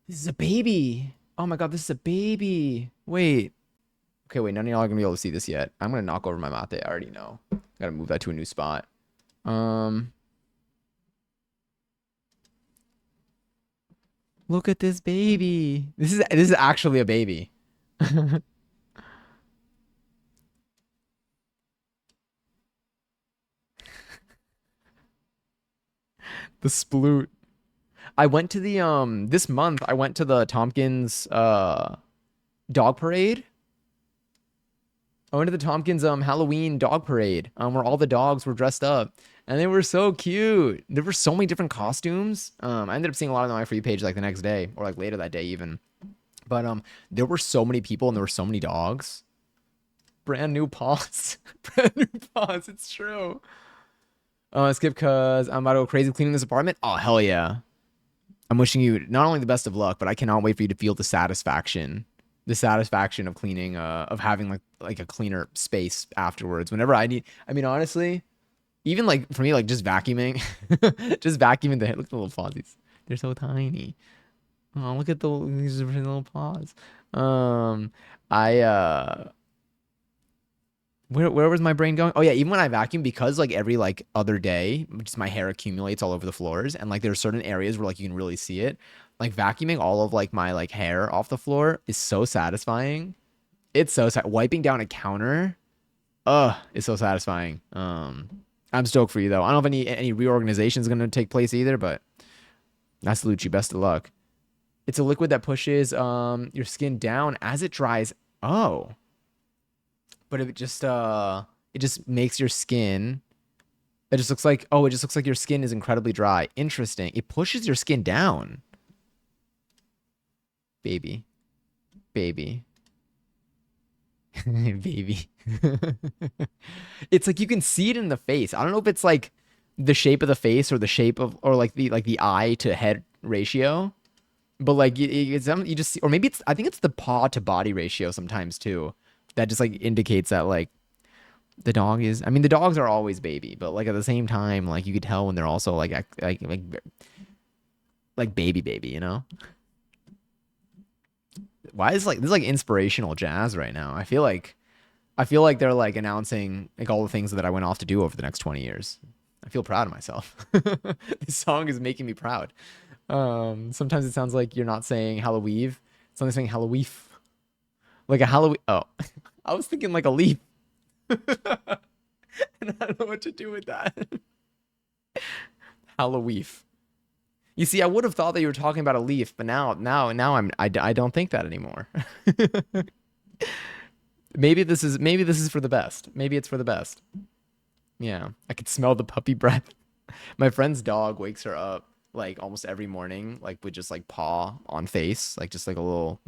This is a baby. Oh my god, this is a baby. Wait. Okay, wait. None of y'all are gonna be able to see this yet. I'm gonna knock over my mate. I already know. Gotta move that to a new spot. Look at this baby. This is actually a baby. The sploot. I went to the this month I went to the Tompkins dog parade. I went to the Tompkins Halloween dog parade where all the dogs were dressed up and they were so cute. There were so many different costumes. I ended up seeing a lot of them on my free page like the next day or like later that day even. But there were so many people and there were so many dogs. Brand new paws. Brand new paws. It's true. Skip cuz I'm about to go crazy cleaning this apartment. Oh hell yeah. I'm wishing you not only the best of luck, but I cannot wait for you to feel the satisfaction. The satisfaction of cleaning, of having like a cleaner space afterwards. Whenever I need, I mean, honestly, even like for me, like just vacuuming, just vacuuming the head. Look at the little paws. They're so tiny. Oh, look at these little paws. I where was my brain going? Oh yeah, even when I vacuum, because like every like other day, just my hair accumulates all over the floors, and like there are certain areas where like you can really see it. Like vacuuming all of like my like hair off the floor is so satisfying. It's so wiping down a counter, it's so satisfying. I'm stoked for you though. I don't know if any reorganization is gonna take place either, but I salute you. Best of luck. It's a liquid that pushes your skin down as it dries. Oh. But it just makes your skin, it just looks like, oh, it just looks like your skin is incredibly dry. Interesting. It pushes your skin down. Baby. Baby. Baby. It's like you can see it in the face. I don't know if it's like the shape of the face or the shape of, or like the eye to head ratio, but like you just see, or maybe I think it's the paw to body ratio sometimes too. That just like indicates that like the dog is, I mean, the dogs are always baby, but like at the same time, like you could tell when they're also like baby, you know? Why is like this is like inspirational jazz right now? I feel like they're like announcing like all the things that I went off to do over the next 20 years. I feel proud of myself. This song is making me proud. Sometimes it sounds like you're not saying Halloween. It's only saying Halloween. Like a Halloween. Oh, I was thinking like a leaf. And I don't know what to do with that. Halloween. You see, I would have thought that you were talking about a leaf, but now I don't think that anymore. Maybe this is for the best. Maybe it's for the best. Yeah, I could smell the puppy breath. My friend's dog wakes her up like almost every morning, like with just like paw on face, like just like a little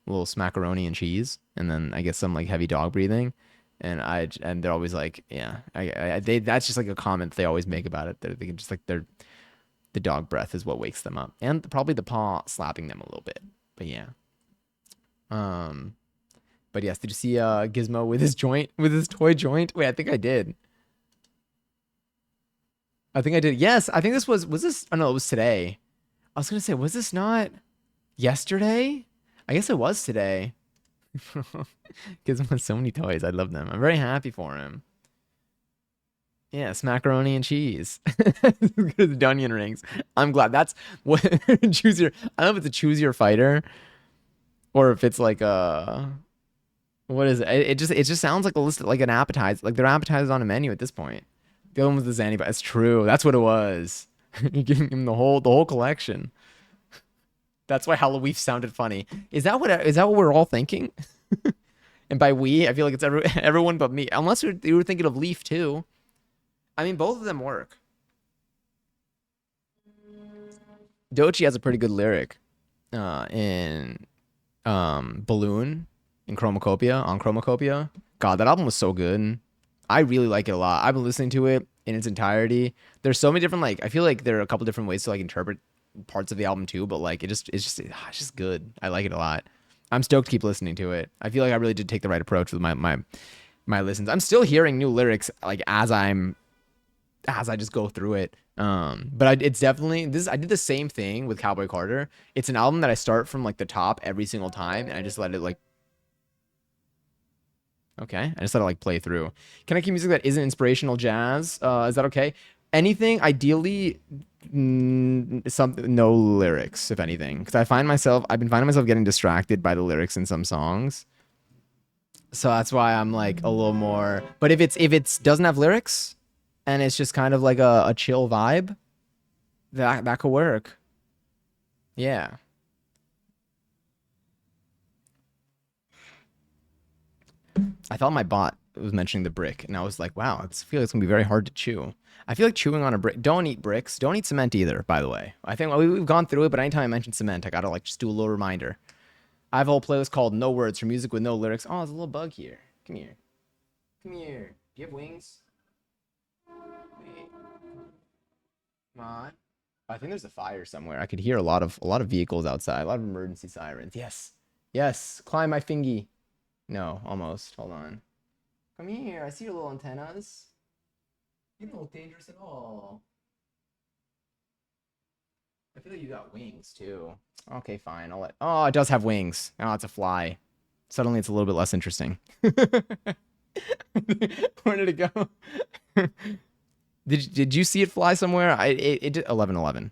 smackaroni and cheese, and then I get some like heavy dog breathing, and they're always like, yeah, they that's just like a comment they always make about it. They can just like the dog breath is what wakes them up, and probably the paw slapping them a little bit. But yeah, um, but yes, did you see Gizmo with his joint with his toy joint? Wait, I think I did. I think I did. Yes, I think this was this. Oh no, it was today. I was gonna say, was this not yesterday? I guess it was today. Gives him so many toys. I love them. I'm very happy for him. Yes, macaroni and cheese. As good as Dunyan rings. I'm glad. That's what choose your. I don't know if it's a choose your fighter or if it's like a what is it? It just sounds like a list like an appetizer. Like they're appetizers on a menu at this point. The other one was the Zanny, but it's true. That's what it was. You're giving him the whole collection. That's why Halloween sounded funny. Is that what we're all thinking? And by we, I feel like it's everyone but me. Unless you were thinking of Leaf too. I mean, both of them work. Dochi has a pretty good lyric in Balloon in Chromacopia on Chromacopia. God, that album was so good. I really like it a lot. I've been listening to it in its entirety. There's so many different like I feel like there are a couple different ways to like interpret parts of the album too, but like it's just good. I like it a lot. I'm stoked to keep listening to it. I feel like I really did take the right approach with my listens. I'm still hearing new lyrics like as I just go through it. But it's definitely this. I did the same thing with Cowboy Carter. It's an album that I start from like the top every single time, and I just let it like okay. I just let it like play through. Can I keep music that isn't inspirational jazz? Is that okay? Anything, ideally, something no lyrics, if anything, because I've been finding myself getting distracted by the lyrics in some songs. So that's why I'm like a little more. But if it's doesn't have lyrics and it's just kind of like a chill vibe, that could work. Yeah. I thought my bot was mentioning the brick, and I was like, wow, I feel like it's gonna be very hard to chew. I feel like chewing on a brick. Don't eat bricks. Don't eat cement either. By the way, I think we've gone through it, but anytime I mention cement, I gotta like just do a little reminder. I have a whole playlist called "No Words" for music with no lyrics. Oh, there's a little bug here. Come here. Come here. Do you have wings? Wait. Come on. I think there's a fire somewhere. I could hear a lot of vehicles outside. A lot of emergency sirens. Yes. Yes. Climb my fingy. No, almost. Hold on. Come here. I see your little antennas. You don't look dangerous at all. I feel like you got wings too. Okay, fine. I'll let. Oh, it does have wings. Oh, it's a fly. Suddenly, it's a little bit less interesting. Where did it go? Did you see it fly somewhere? It did 11:11.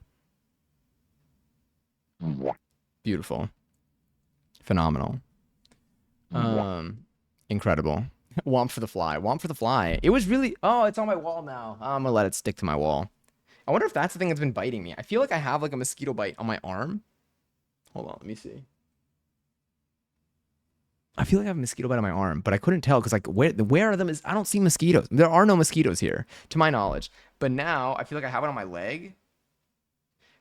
Beautiful, phenomenal, incredible. Womp for the fly. Womp for the fly. It was really. Oh, it's on my wall now. I'm gonna let it stick to my wall. I wonder if that's the thing that's been biting me. I feel like I have like a mosquito bite on my arm. Hold on, let me see. I feel like I have a mosquito bite on my arm, but I couldn't tell because like where are them? I don't see mosquitoes. There are no mosquitoes here, to my knowledge. But now I feel like I have it on my leg.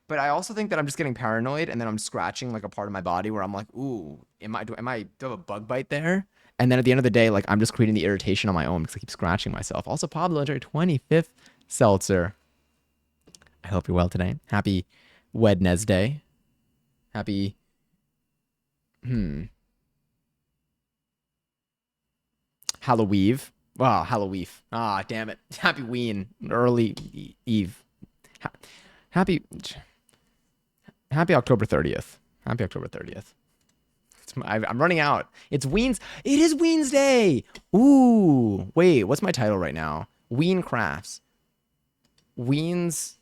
But I also think that I'm just getting paranoid, and then I'm scratching like a part of my body where I'm like, ooh, do I have a bug bite there? And then at the end of the day, like I'm just creating the irritation on my own because I keep scratching myself. Also, Pablo enjoy 25th seltzer. I hope you're well today. Happy Wednesday. Happy hmm Halloween. Wow, Halloween. Ah, damn it. Happy Ween. Early Eve. Ha- happy Happy October 30th. Happy October 30th. I'm running out. It's Weens. It is Weens Day. Ooh, wait, what's my title right now? Ween Crafts. Weens,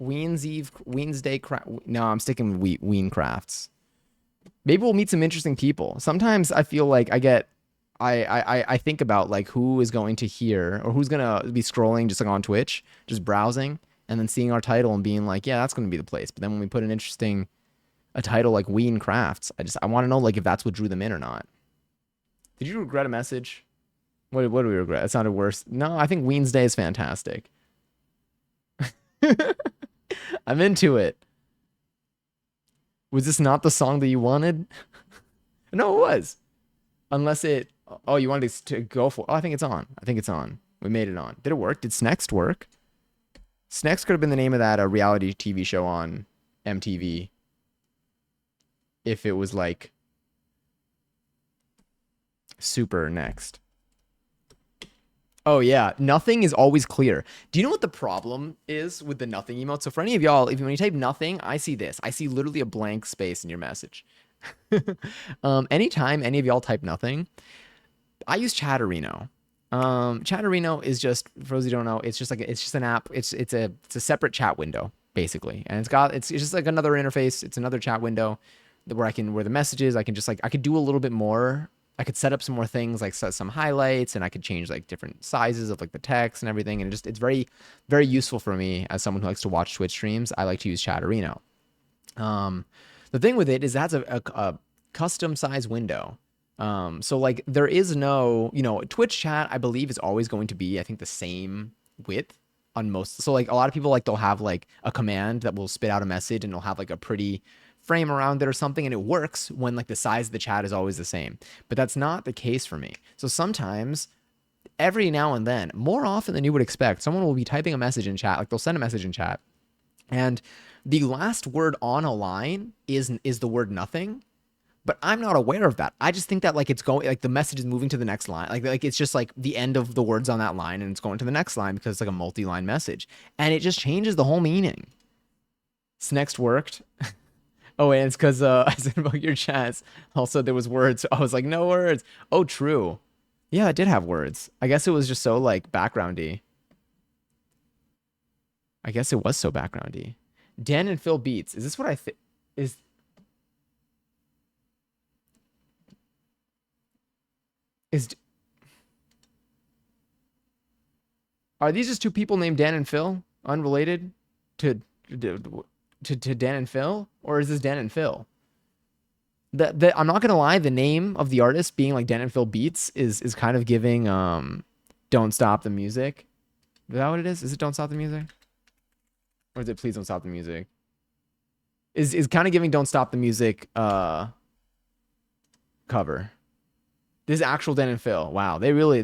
Weens Eve, Weens Day craft. No, I'm sticking with Ween Crafts. Maybe we'll meet some interesting people. Sometimes I feel like I think about like who is going to hear or who's gonna be scrolling just like on Twitch, just browsing, and then seeing our title and being like, yeah, that's gonna be the place. But then when we put a title like Ween Crafts, I want to know like if that's what drew them in or not. Did you regret a message? What do we regret? It sounded worse. No, I think Ween's Day is fantastic. I'm into it. Was this not the song that you wanted? No, it was. Unless it. Oh, you wanted to go for. Oh, I think it's on. I think it's on. We made it on. Did it work? Did Snext work? Snext could have been the name of that reality TV show on MTV. If it was like Super Next. Oh yeah, nothing is always clear. Do you know what the problem is with the nothing emote? So for any of y'all, when you type nothing, I see this. I see literally a blank space in your message. Anytime any of y'all type nothing, I use Chatterino. Chatterino is just, for those who don't know, it's just an app. It's a separate chat window basically, and it's just like another interface. It's another chat window where the messages I could do a little bit more. I could set up some more things like set some highlights, and I could change like different sizes of like the text and everything. And it's very, very useful for me as someone who likes to watch Twitch streams. I like to use Chatterino. The thing with it is that's a custom size window. So like there is no, Twitch chat, I believe is always going to be, I think, the same width on most. So like a lot of people, like they'll have like a command that will spit out a message and it'll have like a pretty frame around it or something, and it works when like the size of the chat is always the same. But that's not the case for me. So sometimes, every now and then, more often than you would expect, someone will be typing a message in chat, like they'll send a message in chat, and the last word on a line is the word nothing. But I'm not aware of that. I just think that like it's going, like the message is moving to the next line. Like it's just like the end of the words on that line and it's going to the next line because it's like a multi-line message. And it just changes the whole meaning. Next worked. Oh, and it's because I said about your chats. Also, there was words. I was like, no words. Oh, true. Yeah, it did have words. I guess it was just so like backgroundy. I guess it was so backgroundy. Dan and Phil Beats. Is this what I think? Is Are these just two people named Dan and Phil, unrelated to Dan and Phil, or is this Dan and Phil? I'm not gonna lie, the name of the artist being like Dan and Phil Beats is kind of giving Don't Stop the Music. Is that what it is? Is it Don't Stop the Music? Or is it Please Don't Stop the Music? Is kind of giving Don't Stop the Music cover. This is actual Dan and Phil. Wow, they really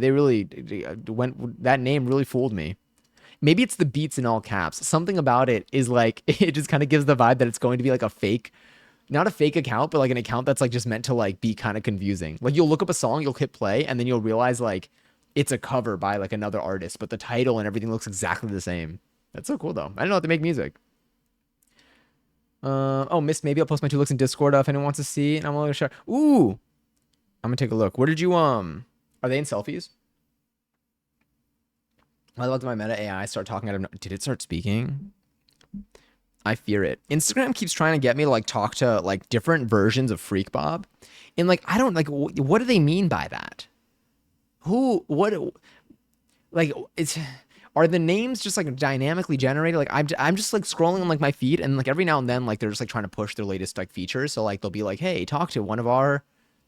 went. That name really fooled me. Maybe it's the beats in all caps. Something about it is like it just kind of gives the vibe that it's going to be like a fake, not a fake account, but like an account that's like just meant to like be kind of confusing. Like you'll look up a song, you'll hit play, and then you'll realize like it's a cover by like another artist, but the title and everything looks exactly the same. That's so cool though. I don't know how to make music. Oh, missed. Maybe I'll post my two looks in Discord if anyone wants to see. And I'm gonna share. Ooh, I'm gonna take a look. Where did you Are they in selfies? I loved my Meta AI start talking out of. Did it start speaking? I fear it. Instagram keeps trying to get me to like talk to like different versions of Freak Bob, and like I don't like. What do they mean by that? What? Like it's. Are the names just like dynamically generated? Like I'm just like scrolling on like my feed, and like every now and then like they're just like trying to push their latest like features. So like they'll be like, hey, talk to one of our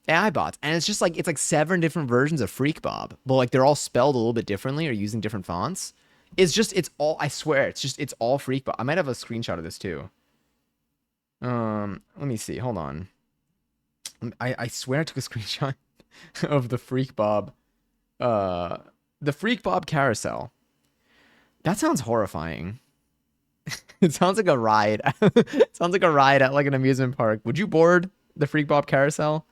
AI bots, and it's like 7 different versions of Freak Bob, but like they're all spelled a little bit differently or using different fonts. It's all, I swear, it's all Freak Bob. I might have a screenshot of this too. Let me see. Hold on. I swear I took a screenshot of the Freak Bob carousel. That sounds horrifying. It sounds like a ride. It sounds like a ride at like an amusement park. Would you board the Freak Bob carousel?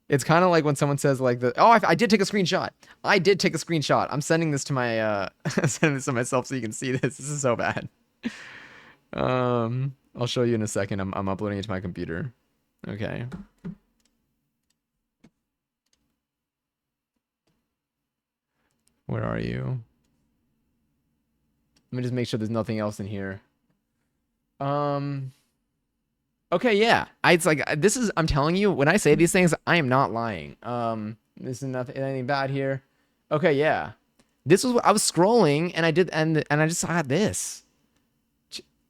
It's kind of like when someone says like I did take a screenshot. I did take a screenshot. I'm sending this to my I'm sending this to myself so you can see this. This is so bad. I'll show you in a second. I'm uploading it to my computer. Okay. Where are you? Let me just make sure there's nothing else in here. Um. Okay, yeah. It's like this is. I'm telling you, when I say these things, I am not lying. This is nothing anything bad here. Okay, yeah. This was what I was scrolling, and I did, and I just saw this.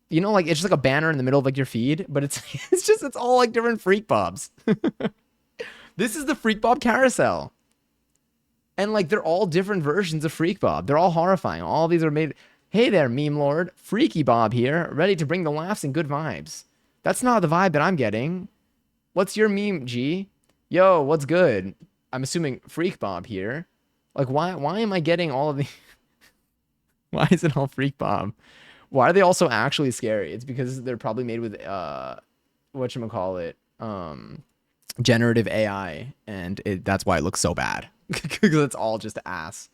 You know, like it's just like a banner in the middle of like your feed, but it's it's all like different freak bobs. This is the freak bob carousel. And like they're all different versions of Freak Bob. They're all horrifying. All of these are made. Hey there, meme lord. Freaky Bob here, ready to bring the laughs and good vibes. That's not the vibe that I'm getting. What's your meme, G? Yo, what's good? I'm assuming Freak Bob here. Like why am I getting all of the why is it all Freak Bob? Why are they also actually scary? It's because they're probably made with whatchamacallit, generative AI, and that's why it looks so bad. Because it's all just ass.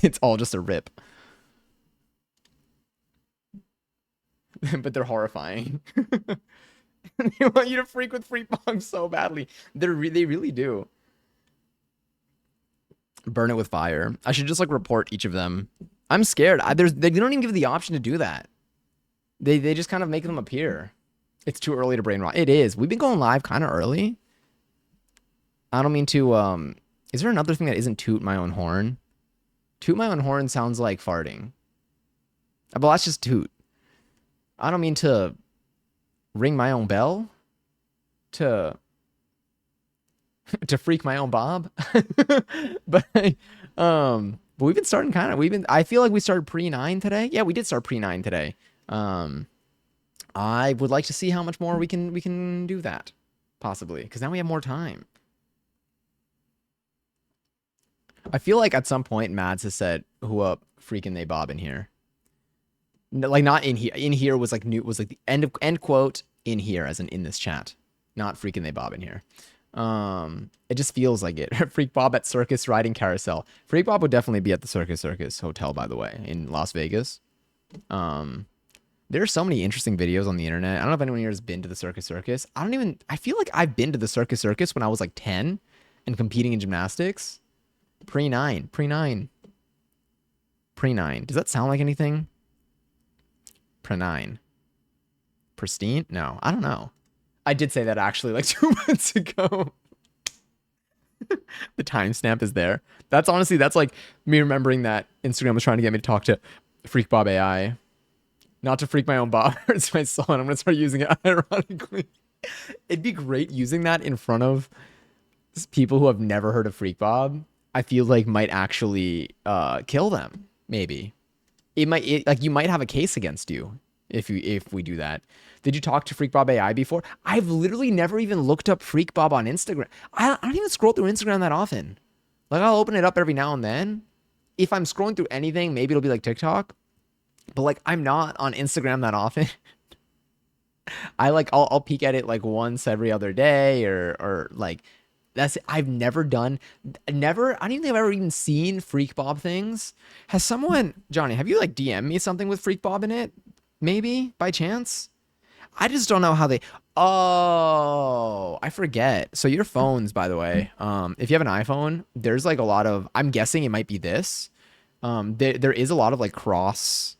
It's all just a rip. But they're horrifying. They want you to freak with freak bombs so badly. They really do. Burn it with fire. I should just like report each of them. I'm scared. They don't even give the option to do that. They just kind of make them appear. It's too early to brain rot. It is. We've been going live kind of early. I don't mean to is there another thing that isn't toot my own horn? Toot my own horn sounds like farting. Well, that's just toot. I don't mean to ring my own bell. To freak my own bob. but but we've been starting I feel like we started pre-9 today. Yeah, we did start pre-9 today. I would like to see how much more we can do that. Possibly. Because now we have more time. I feel like at some point Mads has said, "Who up, freaking they bob in here?" No, like not in here. In here was like the end quote in here as in this chat, not freaking they bob in here. It just feels like it. Freak Bob at circus riding carousel. Freak Bob would definitely be at the Circus Hotel, by the way, in Las Vegas. There are so many interesting videos on the internet. I don't know if anyone here has been to the Circus. I feel like I've been to the Circus when I was like 10 and competing in gymnastics. Pre-9. Does that sound like anything? Pre-9. Pristine? No, I don't know. I did say that actually like 2 months ago. The timestamp is there. That's like me remembering that Instagram was trying to get me to talk to Freak Bob AI. Not to freak my own Bob. It's my soul, and I'm going to start using it ironically. It'd be great using that in front of people who have never heard of Freak Bob. I feel like might actually kill them. Maybe like you might have a case against you if we do that. Did you talk to Freak Bob AI before? I've literally never even looked up Freak Bob on Instagram. I don't even scroll through Instagram that often. Like I'll open it up every now and then. If I'm scrolling through anything, maybe it'll be like TikTok. But like I'm not on Instagram that often. I'll peek at it like once every other day or like that's it. I've never done I don't even think I've ever even seen Freak Bob things. Has someone, Johnny, have you like DM me something with Freak Bob in it? Maybe by chance? I just don't know how they Oh, I forget. So your phones, by the way, if you have an iPhone, there's like a lot of I'm guessing it might be this. There is a lot of like cross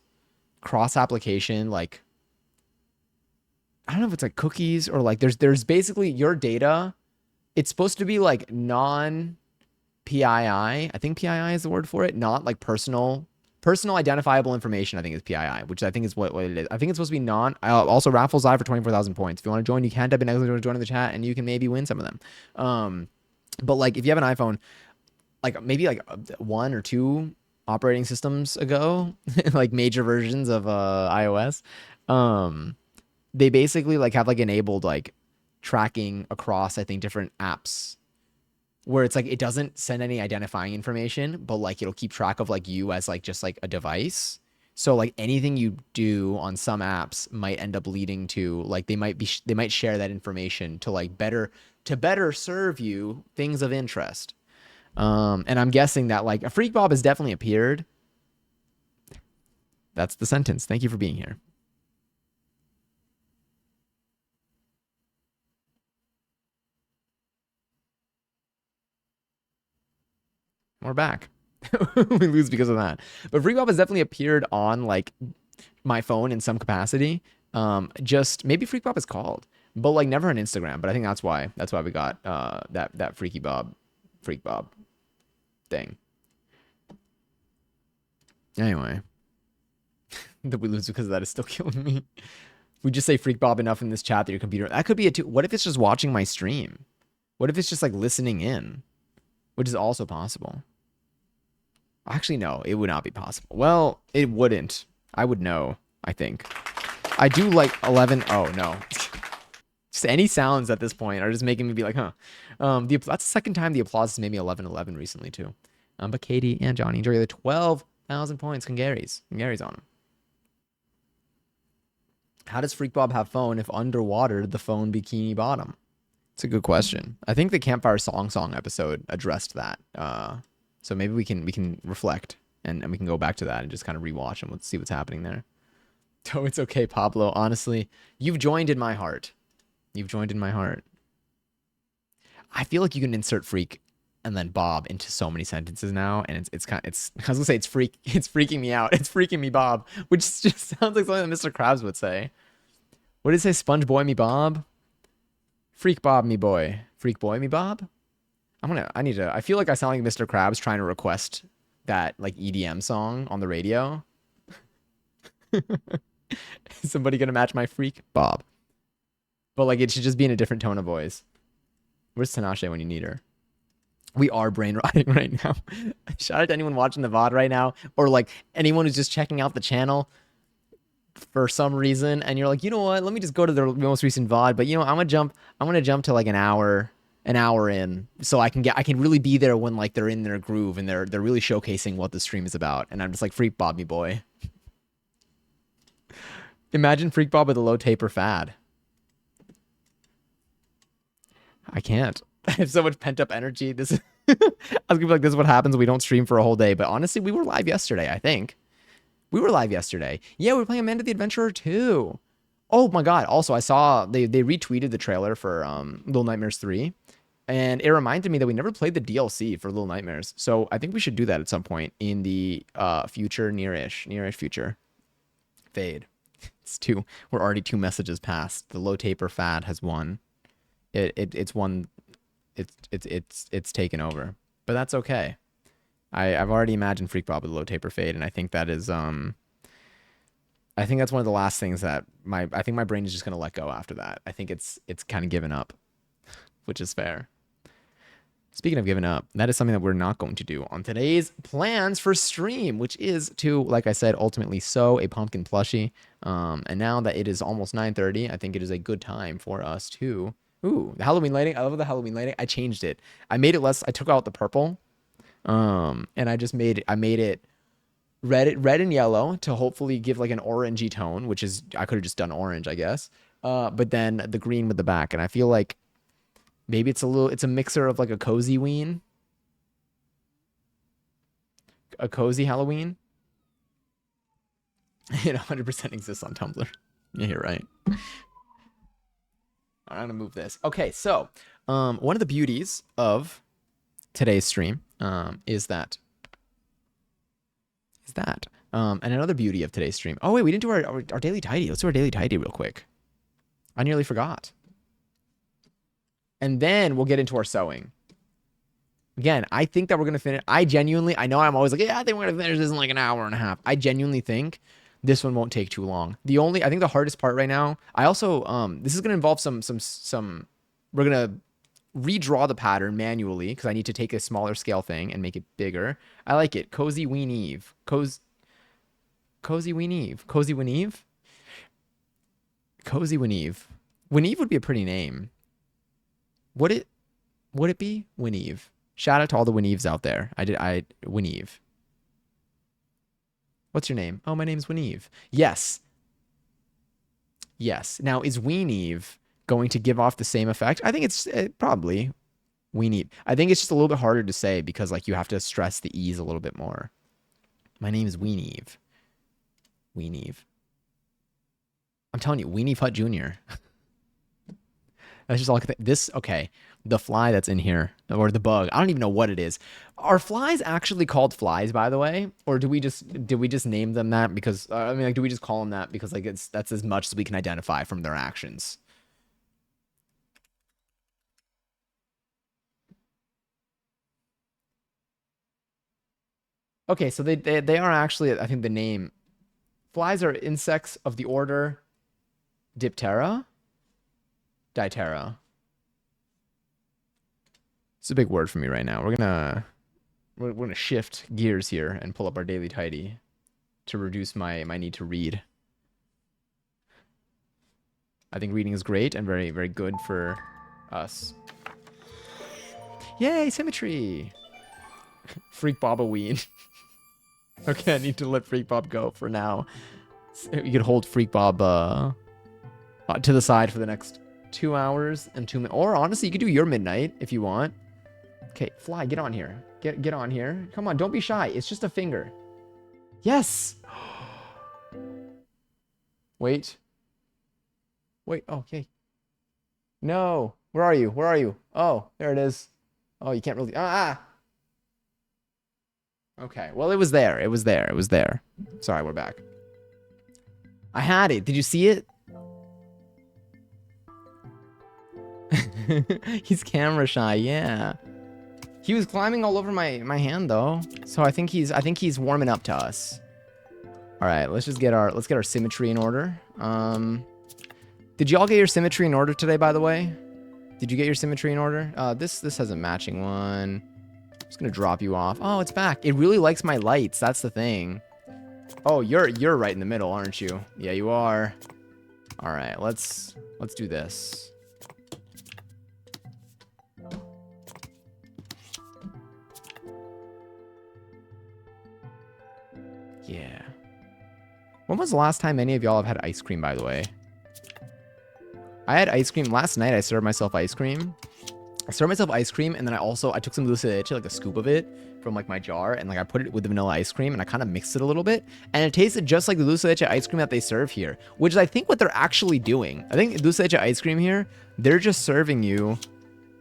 application, like I don't know if it's like cookies or like there's basically your data. It's supposed to be like non PII. I think PII is the word for it. Not like personal identifiable information. I think is PII, which I think is what it is. I think it's supposed to be non. Also, raffles live for 24,000 points. If you want to join, you can type in to join in the chat, and you can maybe win some of them. But like if you have an iPhone, like maybe like 1 or 2 operating systems ago, like major versions of iOS, they basically like have like enabled like tracking across I think different apps where it's like it doesn't send any identifying information, but like it'll keep track of like you as like just like a device. So like anything you do on some apps might end up leading to like they might share that information to like better serve you things of interest. And I'm guessing that like a Freak Bob has definitely appeared. That's the sentence. Thank you for being here. We're back. We lose because of that. But Freak Bob has definitely appeared on like my phone in some capacity. Just maybe Freak Bob is called, but like never on Instagram. But I think that's why. That's why we got that Freaky Bob, Freak Bob thing. Anyway, that we lose because of that is still killing me. We just say Freak Bob enough in this chat that your computer. That could be it too. What if it's just watching my stream? What if it's just like listening in, which is also possible. Actually, no, it would not be possible. Well, it wouldn't. I would know, I think. I do like 11. Oh, no. Just any sounds at this point are just making me be like, huh. That's the second time the applause has made me 11-11 recently, too. But Katie and Johnny enjoy the 12,000 points. Congary's on them. How does Freak Bob have phone if underwater the phone bikini bottom? It's a good question. I think the Campfire Song episode addressed that. So maybe we can reflect and we can go back to that and just kind of rewatch and let's see what's happening there. Oh, it's okay, Pablo. Honestly, you've joined in my heart. You've joined in my heart. I feel like you can insert freak and then Bob into so many sentences now, and it's kind of, I was gonna say it's freaking me out. It's freaking me Bob, which just sounds like something that Mr. Krabs would say. What did it say? Sponge boy me Bob? Freak Bob me boy. Freak boy me Bob? I feel like I sound like Mr. Krabs trying to request that like EDM song on the radio. Is somebody gonna match my freak Bob? But like it should just be in a different tone of voice. Where's Tinashe when you need her? We are brain rotting right now. Shout out to anyone watching the VOD right now, or like anyone who's just checking out the channel for some reason, and you're like, you know what? Let me just go to the most recent VOD. But you know, I'm gonna jump to like an hour in, so I can really be there when like they're in their groove and they're really showcasing what the stream is about. And I'm just like, freak Bob me boy. Imagine Freak Bob with a low taper fad. I can't. I have so much pent up energy. This is I was gonna be like, this is what happens when we don't stream for a whole day. But honestly, we were live yesterday, I think. We were live yesterday. Yeah, we were playing Amanda the Adventurer too. Oh my god. Also, I saw they retweeted the trailer for Little Nightmares 3. And it reminded me that we never played the DLC for Little Nightmares. So I think we should do that at some point in the future, nearish future. Fade. It's two. We're already 2 messages past. The low taper fad has won. It's won. It's taken over. But that's okay. I've already imagined Freak Bob with a low taper fade, and I think that is I think that's one of the last things that I think my brain is just gonna let go after that. I think it's kind of given up, which is fair. Speaking of giving up, that is something that we're not going to do on today's plans for stream, which is to, like I said, ultimately sew a pumpkin plushie. And now that it is almost 9:30, I think it is a good time for us to... Ooh, the Halloween lighting. I love the Halloween lighting. I changed it. I made it less... I took out the purple. And I just made it red and yellow to hopefully give like an orangey tone, which is... I could have just done orange, I guess. But then the green with the back. And I feel like maybe it's a mixer of like a cozy ween. A cozy Halloween. It 100% exists on Tumblr. Yeah, you're right. I'm gonna move this. Okay, so one of the beauties of today's stream is that. And another beauty of today's stream. Oh wait, we didn't do our daily tidy. Let's do our daily tidy real quick. I nearly forgot. And then we'll get into our sewing. Again, I think that we're going to finish. I know I'm always like, yeah, I think we're going to finish this in like an hour and a half. I genuinely think this one won't take too long. I think the hardest part right now, I also, this is going to involve we're going to redraw the pattern manually because I need to take a smaller scale thing and make it bigger. I like it. Cozy Ween Eve. Cozy Ween Eve. Cozy Ween Eve? Cozy Ween Eve. Ween Eve would be a pretty name. Would it be Wineve? Shout out to all the Wineves out there. Wineve. What's your name? Oh, my name's Wineve. Yes. Now, is Wineve going to give off the same effect? I think it's probably Wineve. I think it's just a little bit harder to say because like you have to stress the E's a little bit more. My name is Wineve. I'm telling you, Weenie Hut Jr. That's just all I can think. This, okay, the fly that's in here, or the bug. I don't even know what it is. Are flies actually called flies, by the way, or do we just name them that because I mean, like, do we just call them that because like that's as much as we can identify from their actions? Okay, so they are actually, I think the name flies are insects of the order Diptera, Diptera. It's a big word for me right now. We're gonna shift gears here and pull up our daily tidy to reduce my need to read. I think reading is great and very, very good for us. Yay, symmetry! Freak Bob a ween. Okay, I need to let Freak Bob go for now. You could hold Freak Bob to the side for the next 2 hours and 2 minutes. Or honestly, you could do your midnight if you want. Okay, fly, get on here. Get on here. Come on, don't be shy. It's just a finger. Yes! Wait. Wait, okay. No. Where are you? Where are you? Oh, there it is. Oh, you can't really. Okay. Well, it was there. It was there. It was there. Sorry, we're back. I had it. Did you see it? He's camera shy. Yeah. He was climbing all over my hand though. So I think he's warming up to us. All right, let's get our symmetry in order. Did y'all get your symmetry in order today, by the way? Did you get your symmetry in order? This has a matching one. I'm just gonna drop you off. Oh, it's back. It really likes my lights. That's the thing. Oh, you're right in the middle, aren't you? Yeah, you are. All right, let's do this. Yeah. When was the last time any of y'all have had ice cream, by the way? I had ice cream last night. I served myself ice cream. And then I took some dulce de leche, like a scoop of it from like my jar, and like I put it with the vanilla ice cream, and I kind of mixed it a little bit, and it tasted just like the dulce de leche ice cream that they serve here, which is I think what they're actually doing. I think dulce de leche ice cream here, they're just serving you.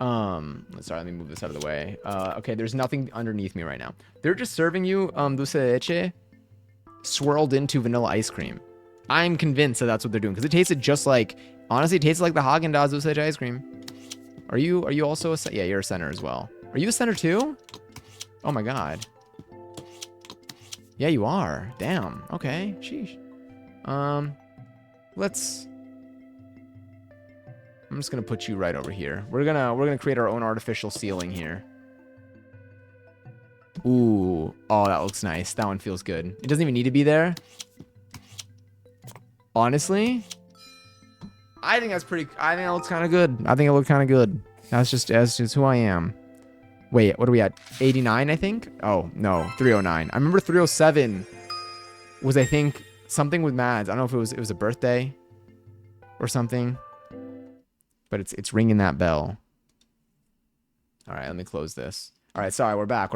Sorry, let me move this out of the way. Okay, there's nothing underneath me right now. They're just serving you dulce de leche swirled into vanilla ice cream. I'm convinced that that's what they're doing because it tasted just like, honestly, it tasted like the Haagen-Dazs dulce de leche ice cream. Are you also a center? Yeah, you're a center as well. Are you a center too? Oh my god. Yeah, you are. Damn. Okay. Sheesh. Let's. I'm just gonna put you right over here. We're gonna create our own artificial ceiling here. Ooh. Oh, that looks nice. That one feels good. It doesn't even need to be there. Honestly, I think that's pretty. I think that looks kind of good. I think it looks kind of good. That's just who I am. Wait, what are we at? 89, I think. Oh no, 309. I remember 307 was, I think, something with Mads. I don't know if it was a birthday or something, but it's ringing that bell. All right, let me close this. All right, sorry, we're back.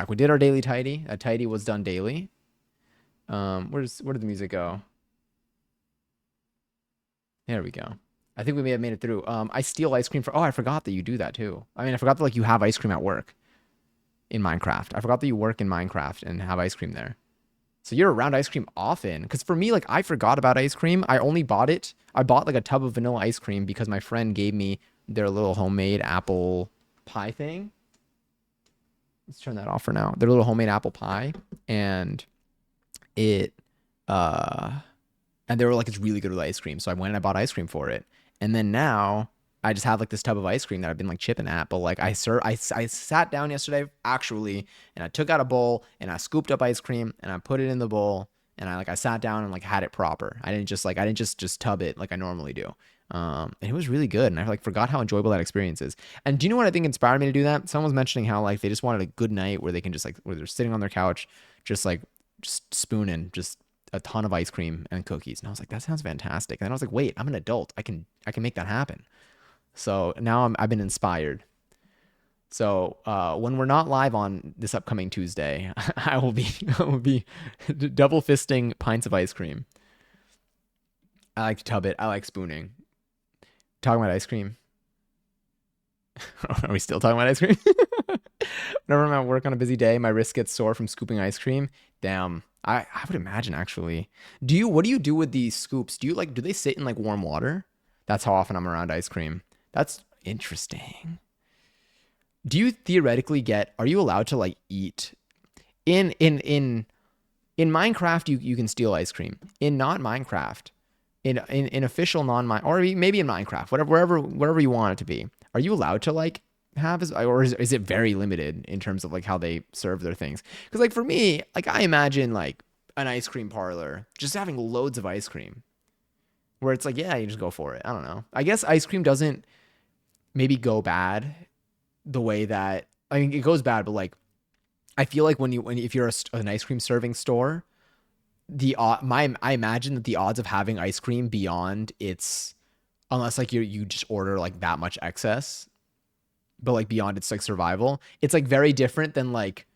We did our daily tidy. That tidy was done daily. Where did the music go? There we go. I think we may have made it through. I steal ice cream for. Oh, I forgot that you do that too. I mean, I forgot that like you have ice cream at work in Minecraft. I forgot that you work in Minecraft and have ice cream there. So you're around ice cream often. Because for me, like I forgot about ice cream. I only bought it. I bought like a tub of vanilla ice cream because my friend gave me their little homemade apple pie thing. Let's turn that off for now. Their little homemade apple pie, and it and they were like, it's really good with ice cream. So I went and I bought ice cream for it. And then now I just have like this tub of ice cream that I've been like chipping at. But like I sat down yesterday actually, and I took out a bowl and I scooped up ice cream and I put it in the bowl, and I sat down and like had it proper. I didn't just tub it like I normally do. And it was really good, and I like forgot how enjoyable that experience is. And do you know what I think inspired me to do that? Someone was mentioning how like they just wanted a good night where they can just like, where they're sitting on their couch, just spooning just a ton of ice cream and cookies. And I was like, that sounds fantastic. And then I was like, wait, I'm an adult. I can make that happen. So now I've been inspired. So when we're not live on this upcoming Tuesday, I will be double fisting pints of ice cream. I like to tub it. I like spooning. Talking about ice cream. Are we still talking about ice cream? Whenever I'm at work on a busy day, my wrist gets sore from scooping ice cream. Damn. I would imagine actually. What do you do with these scoops? Do they sit in like warm water? That's how often I'm around ice cream. That's interesting. Do you theoretically are you allowed to like eat in Minecraft you can steal ice cream. In not Minecraft, in official non-Mine or maybe in Minecraft, wherever you want it to be. Are you allowed to like or is it very limited in terms of like how they serve their things? Because like for me, like I imagine like an ice cream parlor just having loads of ice cream where it's like, yeah, you just go for it. I don't know. I guess ice cream doesn't maybe go bad the way that I mean it goes bad, but like I feel like when if you're an ice cream serving store, I imagine that the odds of having ice cream beyond its unless like you just order like that much excess, but like beyond its like survival, it's like very different than like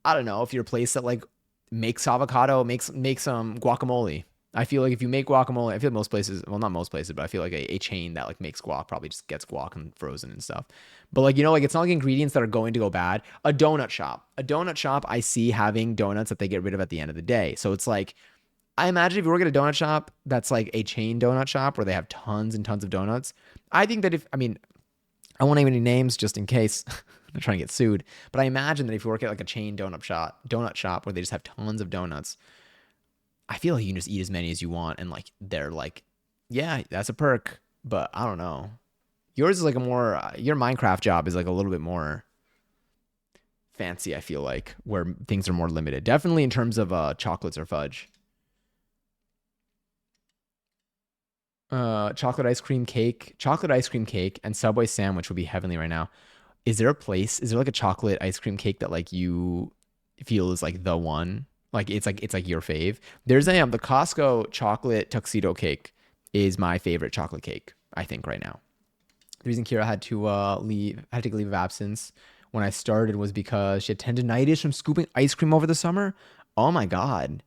I don't know if you're a place that like makes guacamole. I feel like if you make guacamole, I feel most places, well, not most places, but I feel like a chain that like makes guac probably just gets guac and frozen and stuff. But like, like it's not like ingredients that are going to go bad. A donut shop, I see having donuts that they get rid of at the end of the day. So it's like, I imagine if you work at a donut shop that's like a chain donut shop where they have tons and tons of donuts, I think that I mean, I won't name any names just in case I'm trying to get sued, but I imagine that if you work at like a chain donut shop where they just have tons of donuts, I feel like you can just eat as many as you want and like they're like, yeah, that's a perk, but I don't know. Yours is like a more your Minecraft job is like a little bit more fancy, I feel like, where things are more limited. Definitely in terms of chocolates or fudge. Chocolate ice cream cake, and Subway sandwich would be heavenly right now. Is there like a chocolate ice cream cake that like you feel is like the one? Like it's like your fave. There's the Costco chocolate tuxedo cake is my favorite chocolate cake, I think, right now. The reason Kira had to take leave of absence when I started was because she had tendonitis from scooping ice cream over the summer. Oh my God.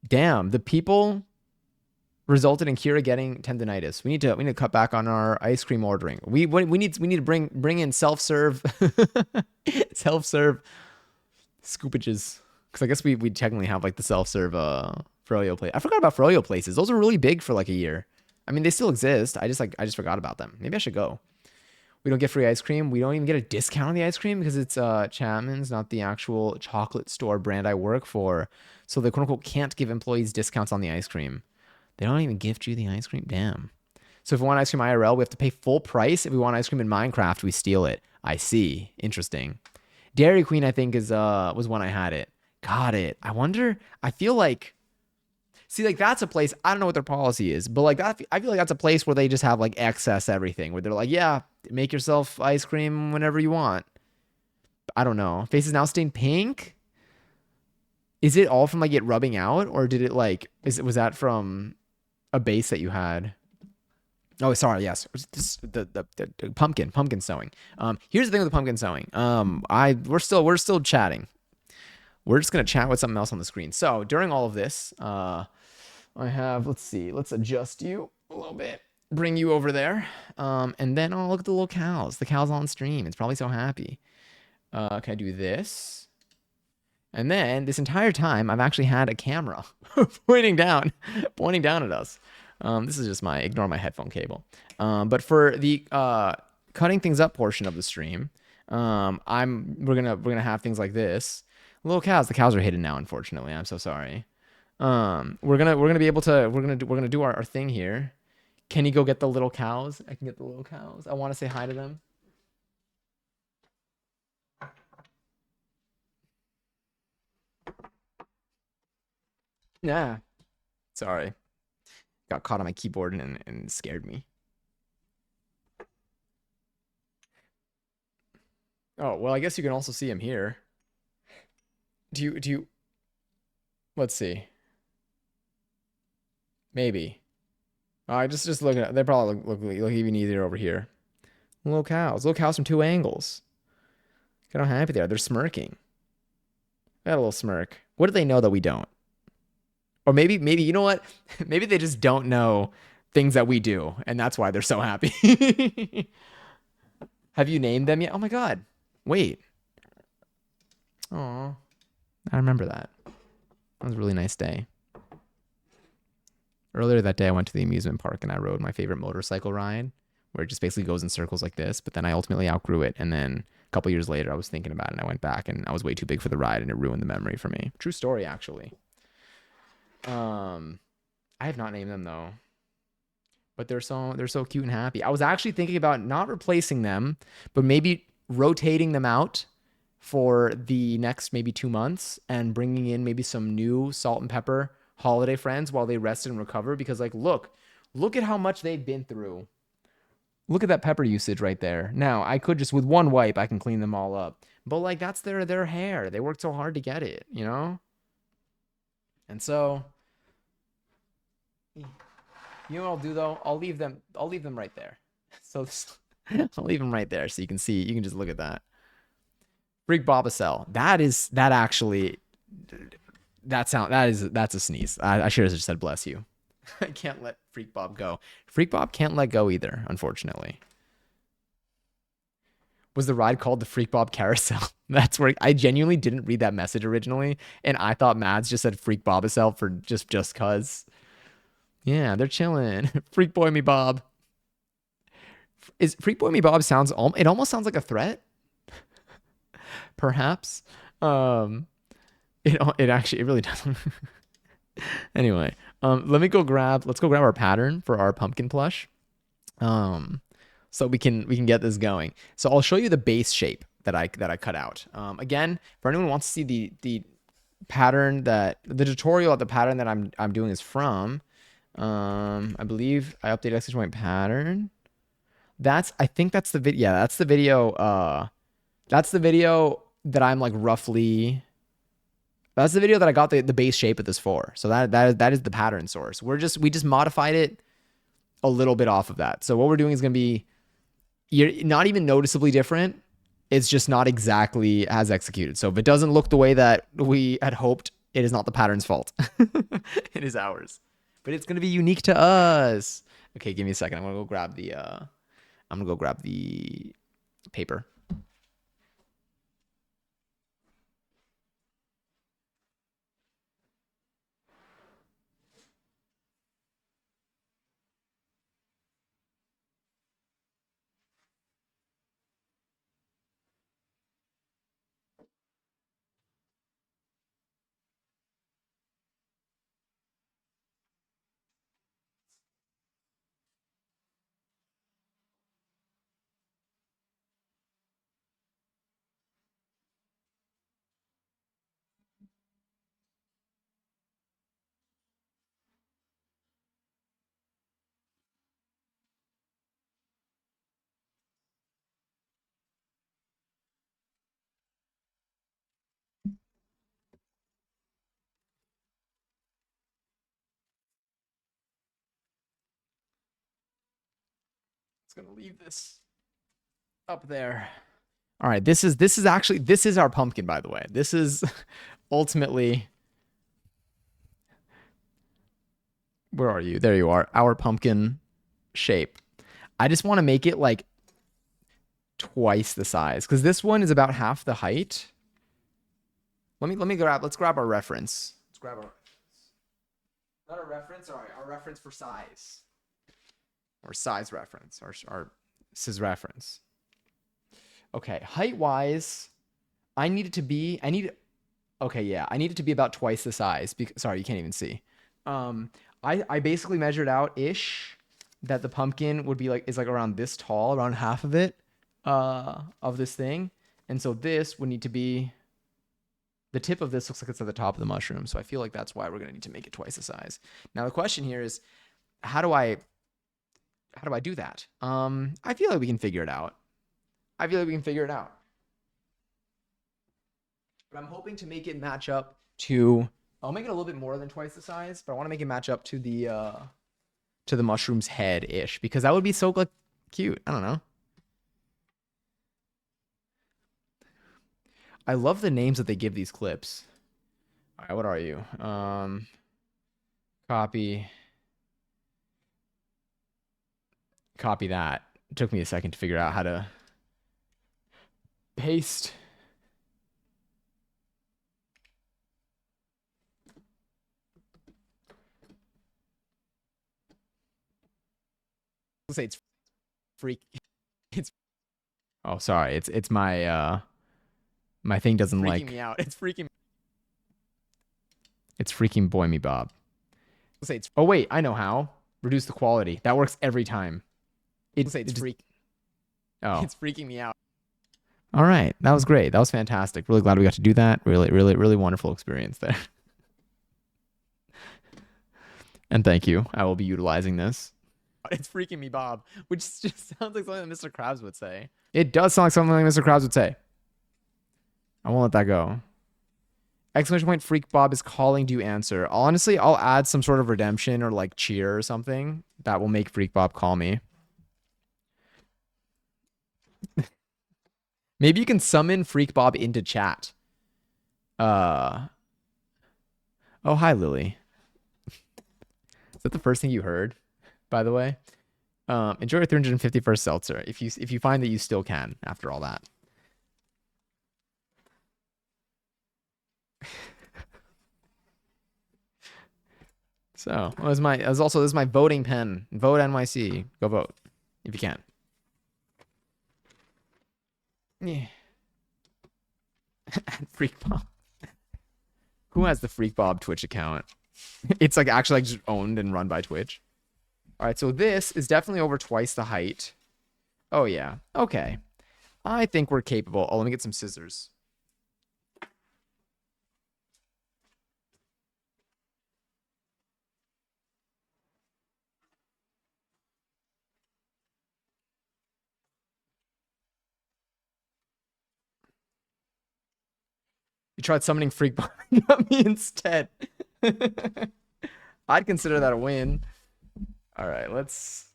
Damn, the people resulted in Kira getting tendonitis. We need to cut back on our ice cream ordering. We need to bring in self-serve self-serve scoopages because I guess we technically have like the self-serve froyo place. I forgot about froyo places. Those are really big for like a year. I mean, they still exist. I just forgot about them. Maybe I should go. We don't get free ice cream. We don't even get a discount on the ice cream because it's Chapman's, not the actual chocolate store brand I work for. So they quote unquote can't give employees discounts on the ice cream. They don't even gift you the ice cream. Damn. So if we want ice cream IRL, we have to pay full price. If we want ice cream in Minecraft, we steal it. I see. Interesting. Dairy Queen, I think, is was when I had it. Got it. I wonder. I feel like. See, like that's a place. I don't know what their policy is, but like that, I feel like that's a place where they just have like excess everything. Where they're like, yeah, make yourself ice cream whenever you want. I don't know. Face is now stained pink. Is it all from like it rubbing out, or did it like? Was that from a base that you had? Oh, sorry. Yes, the pumpkin sewing. Here's the thing with the pumpkin sewing. We're still chatting. We're just gonna chat with something else on the screen. So during all of this, I have. Let's see. Let's adjust you a little bit. Bring you over there. And then look at the little cows. The cows on stream. It's probably so happy. Can I do this? And then this entire time, I've actually had a camera pointing down at us. This is just ignore my headphone cable. But for the cutting things up portion of the stream, we're gonna have things like this. Little cows. The cows are hidden now, unfortunately. I'm so sorry. We're gonna be able to we're gonna do our thing here. Can you go get the little cows? I can get the little cows. I want to say hi to them. Yeah. Sorry. Got caught on my keyboard and scared me. Oh, well, I guess you can also see him here. Do you let's see. Maybe. I just looking at they probably look even easier over here. Little cows from two angles. Look how happy they are. They're smirking. Got a little smirk. What do they know that we don't? Or maybe you know what? Maybe they just don't know things that we do, and that's why they're so happy. Have you named them yet? Oh my God. Wait. Oh, I remember that. That was a really nice day. Earlier that day, I went to the amusement park and I rode my favorite motorcycle ride, where it just basically goes in circles like this. But then I ultimately outgrew it. And then a couple years later, I was thinking about it and I went back and I was way too big for the ride and it ruined the memory for me. True story, actually. Um, I have not named them though, but they're so cute and happy. I was actually thinking about not replacing them, but maybe rotating them out for the next maybe 2 months and bringing in maybe some new salt and pepper holiday friends while they rested and recover. Because like, look at how much they've been through. Look at that pepper usage right there. Now I could just with one wipe I can clean them all up, but like that's their hair. They worked so hard to get it, you know. And so you know what I'll do though? I'll leave them. I'll leave them right there. So I'll leave them right there so you can see. You can just look at that. Freak Bobicel. That actually that's a sneeze. I should have just said bless you. I can't let Freak Bob go. Freak Bob can't let go either, unfortunately. Was the ride called the Freak Bob Carousel? That's where I genuinely didn't read that message originally, and I thought Mads just said Freak Bobicel for just cuz. Yeah, they're chilling. Freak Boy Me Bob. Is Freak Boy Me Bob sounds it almost sounds like a threat, perhaps. Um it really doesn't. Anyway, let's go grab our pattern for our pumpkin plush. Um, so we can get this going. So I'll show you the base shape that I cut out. Again, for anyone who wants to see the pattern that the tutorial of the pattern that I'm doing is from, I believe I updated exclamation point pattern. I think that's the video. Yeah, that's the video. That's the video that I'm like roughly. That's the video that I got the base shape of this for. So that is the pattern source. We just modified it a little bit off of that. So what we're doing is going to be you're not even noticeably different. It's just not exactly as executed. So if it doesn't look the way that we had hoped, it is not the pattern's fault. It is ours. But it's going to be unique to us. Okay, give me a second. I'm going to go grab the paper. It's going to leave this up there. All right, this is our pumpkin, by the way. This is ultimately, where are you? There you are. Our pumpkin shape. I just want to make it like twice the size because this one is about half the height. Let's grab our reference. Let's grab our not a reference, all right, our reference for size. Or size reference. Or this is reference. Okay, height wise, I need okay, yeah, I need it to be about twice the size. Sorry, you can't even see. I basically measured out ish that the pumpkin would be like is like around this tall, around half of it, of this thing, and so this would need to be the tip of this looks like it's at the top of the mushroom. So I feel like that's why we're gonna need to make it twice the size. Now the question here is, how do I do that? I feel like we can figure it out. I feel like we can figure it out. But I'm hoping to make it match up to. I'll make it a little bit more than twice the size, but I want to make it match up to the mushroom's head ish because that would be so like cute. I don't know. I love the names that they give these clips. All right, what are you? Copy, copy that. It took me a second to figure out how to Paste. Let's say it's freak. It's oh sorry. It's my my thing doesn't like me out. It's freaking boy me Bob. Let's say it's oh wait, I know how. Reduce the quality. That works every time. Let's say it's freak. Oh. It's freaking me out. All right. That was great. That was fantastic. Really glad we got to do that. Really wonderful experience there. And thank you. I will be utilizing this. It's freaking me, Bob, which just sounds like something that Mr. Krabs would say. It does sound like something like Mr. Krabs would say. I won't let that go. Exclamation point, freak Bob is calling. Do you answer? Honestly, I'll add some sort of redemption or like cheer or something that will make freak Bob call me. Maybe you can summon freak Bob into chat. Oh, hi, Lily. Is that the first thing you heard, by the way? Enjoy your 351st seltzer if you find that you still can after all that. So this is my voting pen. Vote NYC. Go vote if you can. Yeah. Freak Bob. Who has the Freak Bob Twitch account? It's like actually like just owned and run by Twitch. All right, so this is definitely over twice the height. Oh yeah. Okay. I think we're capable. Oh, let me get some scissors. You tried summoning Freak Bob and got me instead. I'd consider that a win. All right, let's.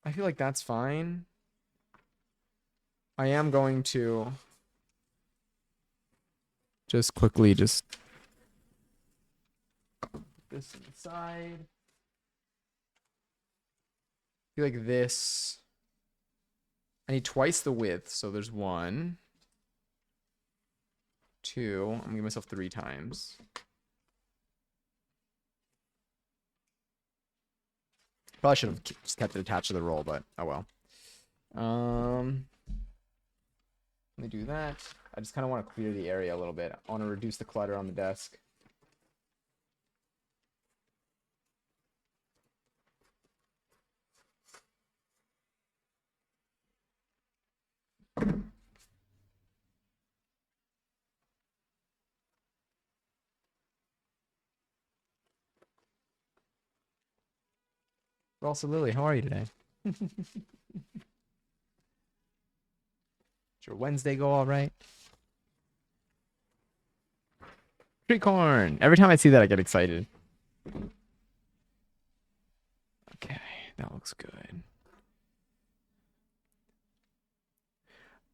I feel like that's fine. I am going to just quickly just put this inside. I feel like this. I need twice the width, so there's 1, 2. I'm gonna give myself 3 times. Probably should have just kept it attached to the roll, but oh well. Let me do that. I just kind of want to clear the area a little bit. I want to reduce the clutter on the desk. But also, Lily, how are you today? Did your Wednesday go all right? Treat corn. Every time I see that, I get excited. Okay, that looks good.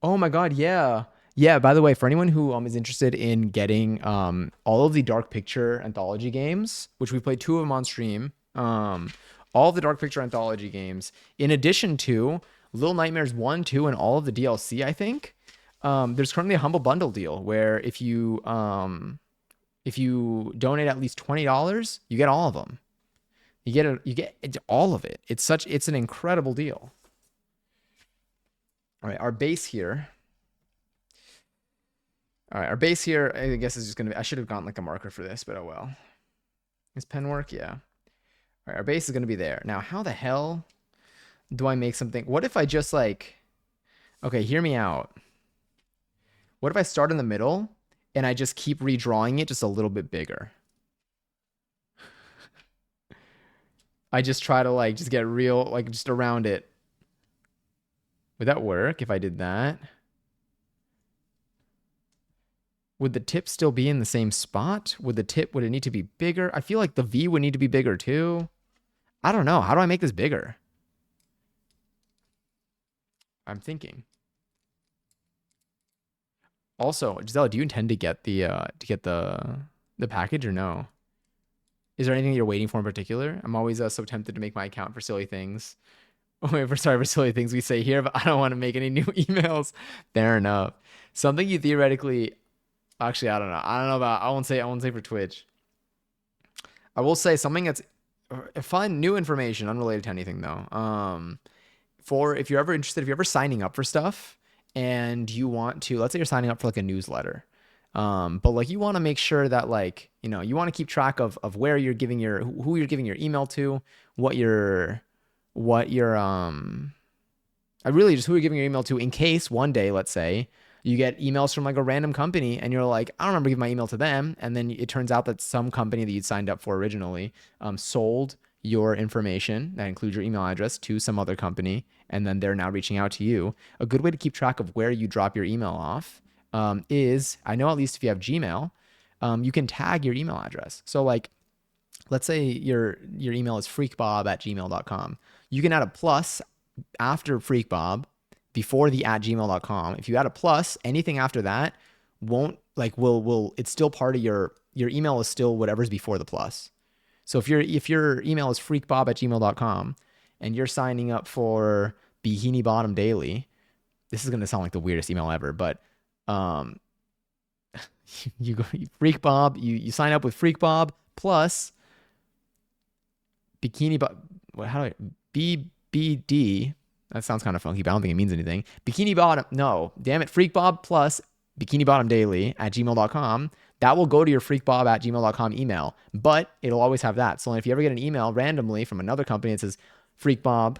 Oh my God, yeah. Yeah, by the way, for anyone who is interested in getting all of the Dark Picture anthology games, which we played 2 of them on stream, all of the Dark Picture anthology games, in addition to Little Nightmares 1, 2, and all of the DLC, I think, there's currently a Humble Bundle deal where if you donate at least $20, you get all of them. You get all of it. It's an incredible deal. All right, our base here. All right, our base here, I guess is just gonna be, I should have gotten like a marker for this, but oh well. Does pen work? Yeah. All right, our base is gonna be there. Now, how the hell do I make something? What if I just like, okay, hear me out. What if I start in the middle and I just keep redrawing it just a little bit bigger? I just try to like just get real, like just around it. Would that work if I did that? Would the tip still be in the same spot? Would it need to be bigger? I feel like the V would need to be bigger too. I don't know. How do I make this bigger? I'm thinking. Also, Gisela, do you intend to get the package or no? Is there anything you're waiting for in particular? I'm always so tempted to make my account for silly things. Wait, for silly things we say here, but I don't want to make any new emails. Fair enough. Something you theoretically, actually, I don't know. I don't know about. I won't say for Twitch. I will say something that's fun, new information, unrelated to anything though. For if you're ever interested, if you're ever signing up for stuff and you want to, let's say you're signing up for like a newsletter, but like you want to make sure that like you want to keep track of where you're giving your who you're giving your email to, what your I really just who you're giving your email to in case one day, let's say, you get emails from like a random company and you're like, I don't remember giving my email to them. And then it turns out that some company that you'd signed up for originally sold your information that includes your email address to some other company. And then they're now reaching out to you. A good way to keep track of where you drop your email off is, I know at least if you have Gmail, you can tag your email address. So like, let's say your email is freakbob@gmail.com. You can add a plus after freakbob before the @gmail.com. If you add a plus, anything after that won't like will it's still part of your email is still whatever's before the plus. So if your email is freakbob@gmail.com and you're signing up for Bikini Bottom Daily, this is gonna sound like the weirdest email ever, but um you go freakbob, you sign up with freakbob plus Bikini Bob. How do I BBD? That sounds kind of funky, but I don't think it means anything. Bikini Bottom. No, damn it. Freak Bob plus Bikini Bottom Daily @gmail.com. That will go to your freakbob@gmail.com email, but it'll always have that. So if you ever get an email randomly from another company that says freakbob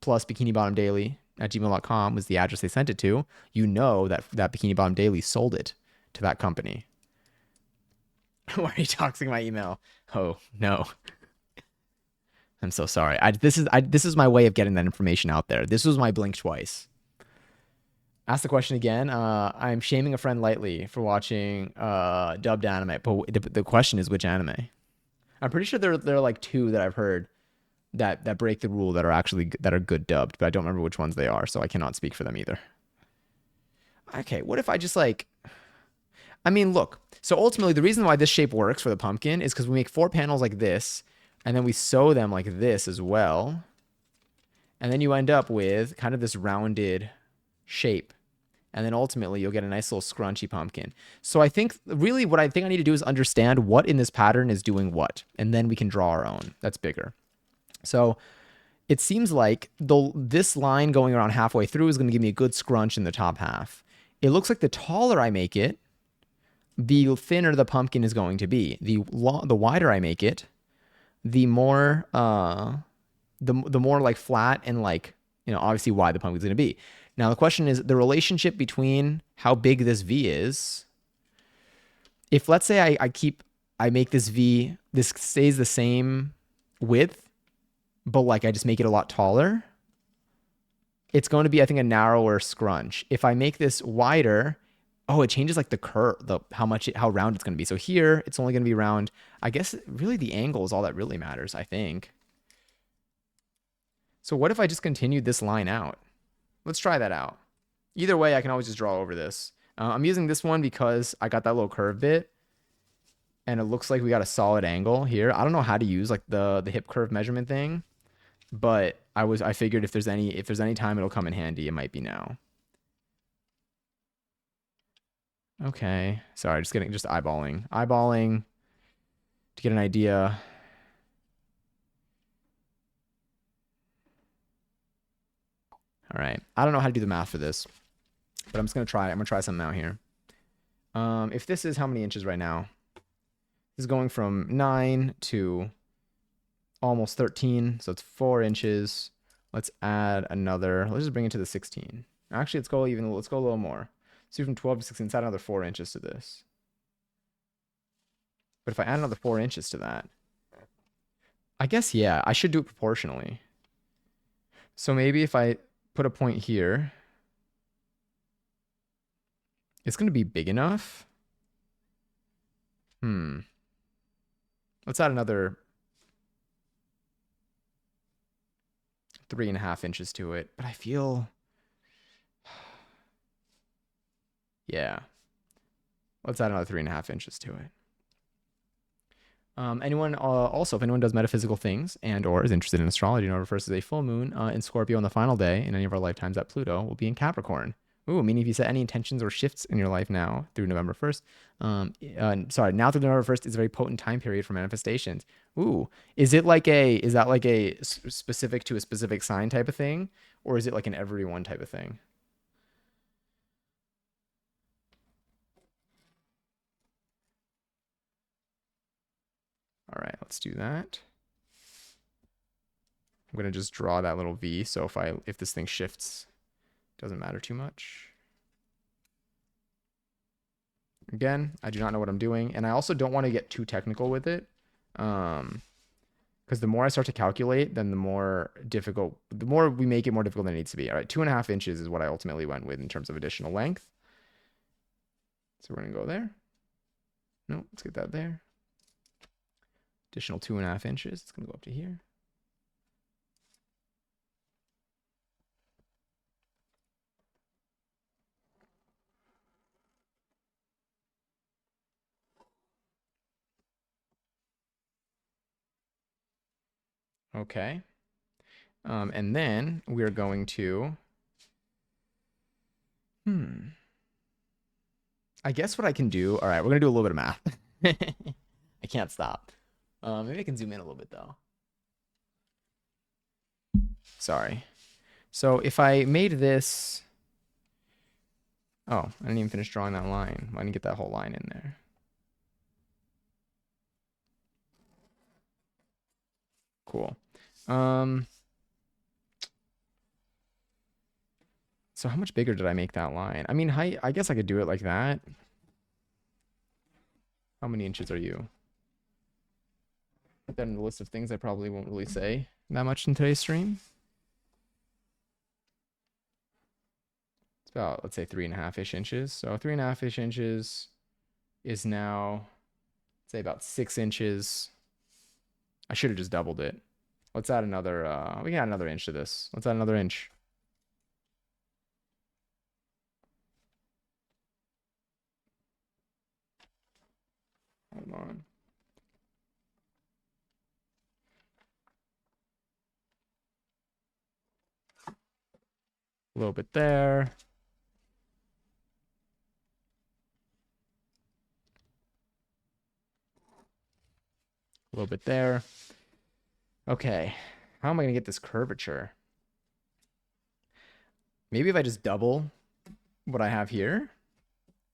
plus Bikini Bottom Daily @gmail.com was the address they sent it to, you know that Bikini Bottom Daily sold it to that company. Why are you doxing my email? Oh no. I'm so sorry. This is my way of getting that information out there. This was my blink twice. Ask the question again. I'm shaming a friend lightly for watching dubbed anime, but the question is which anime? I'm pretty sure there are like two that I've heard that break the rule that are actually that are good dubbed, but I don't remember which ones they are, so I cannot speak for them either. Okay, what if I just like I mean, look. So ultimately, the reason why this shape works for the pumpkin is because we make 4 panels like this, and then we sew them like this as well. And then you end up with kind of this rounded shape. And then ultimately, you'll get a nice little scrunchy pumpkin. So I think really what I think I need to do is understand what in this pattern is doing what. And then we can draw our own. That's bigger. So it seems like this line going around halfway through is going to give me a good scrunch in the top half. It looks like the taller I make it, the thinner the pumpkin is going to be. The wider I make it, the more the more like flat and like obviously wide the pumpkin's going to be. Now the question is the relationship between how big this V is. If let's say I make this V, this stays the same width, but like I just make it a lot taller, it's going to be I think a narrower scrunch. If I make this wider, oh, it changes like the curve, how round it's going to be. So here, it's only going to be round. I guess really the angle is all that really matters, I think. So what if I just continued this line out? Let's try that out. Either way, I can always just draw over this. I'm using this one because I got that little curve bit, and it looks like we got a solid angle here. I don't know how to use like the hip curve measurement thing, but I figured if there's any time it'll come in handy, it might be now. Okay. Sorry, just eyeballing to get an idea. All right. I don't know how to do the math for this, but I'm just gonna try. I'm gonna try something out here. If this is how many inches right now? This is going from 9 to almost 13, so it's 4 inches. Let's add another. Let's just bring it to the 16. Actually, let's go a little more. So from 12 to 16, let's add another 4 inches to this. But if I add another 4 inches to that, I guess, yeah, I should do it proportionally. So maybe if I put a point here, it's going to be big enough. Let's add another 3.5 inches to it. But I feel, yeah, let's add another 3.5 inches to it. Anyone also, if anyone does metaphysical things and or is interested in astrology, November 1st is a full moon in Scorpio on the final day in any of our lifetimes that Pluto will be in Capricorn. Ooh, meaning if you set any intentions or shifts in your life now through November 1st, now through November 1st is a very potent time period for manifestations. Ooh, is that like a specific to a specific sign type of thing? Or is it like an everyone type of thing? All right, let's do that. I'm gonna just draw that little V. So if this thing shifts, it doesn't matter too much. Again, I do not know what I'm doing, and I also don't want to get too technical with it, because the more I start to calculate, then the more we make it more difficult than it needs to be. All right, 2.5 inches is what I ultimately went with in terms of additional length. So we're gonna go there. No, let's get that there. Additional 2.5 inches. It's gonna go up to here. Okay. And then we're going to, I guess what I can do, all right, we're going to do a little bit of math. I can't stop. Maybe I can zoom in a little bit though. Sorry. So if I made this, oh, I didn't even finish drawing that line. I didn't get that whole line in there. Cool. So how much bigger did I make that line? I mean, I guess I could do it like that. How many inches are you? Put that in the list of things I probably won't really say that much in today's stream. It's about, let's say 3.5-ish inches. So 3.5-ish inches is now, say about 6 inches. I should have just doubled it. Let's add another, we can add another inch to this. Let's add another inch. Hold on. A little bit there. A little bit there. Okay. How am I going to get this curvature? Maybe if I just double what I have here.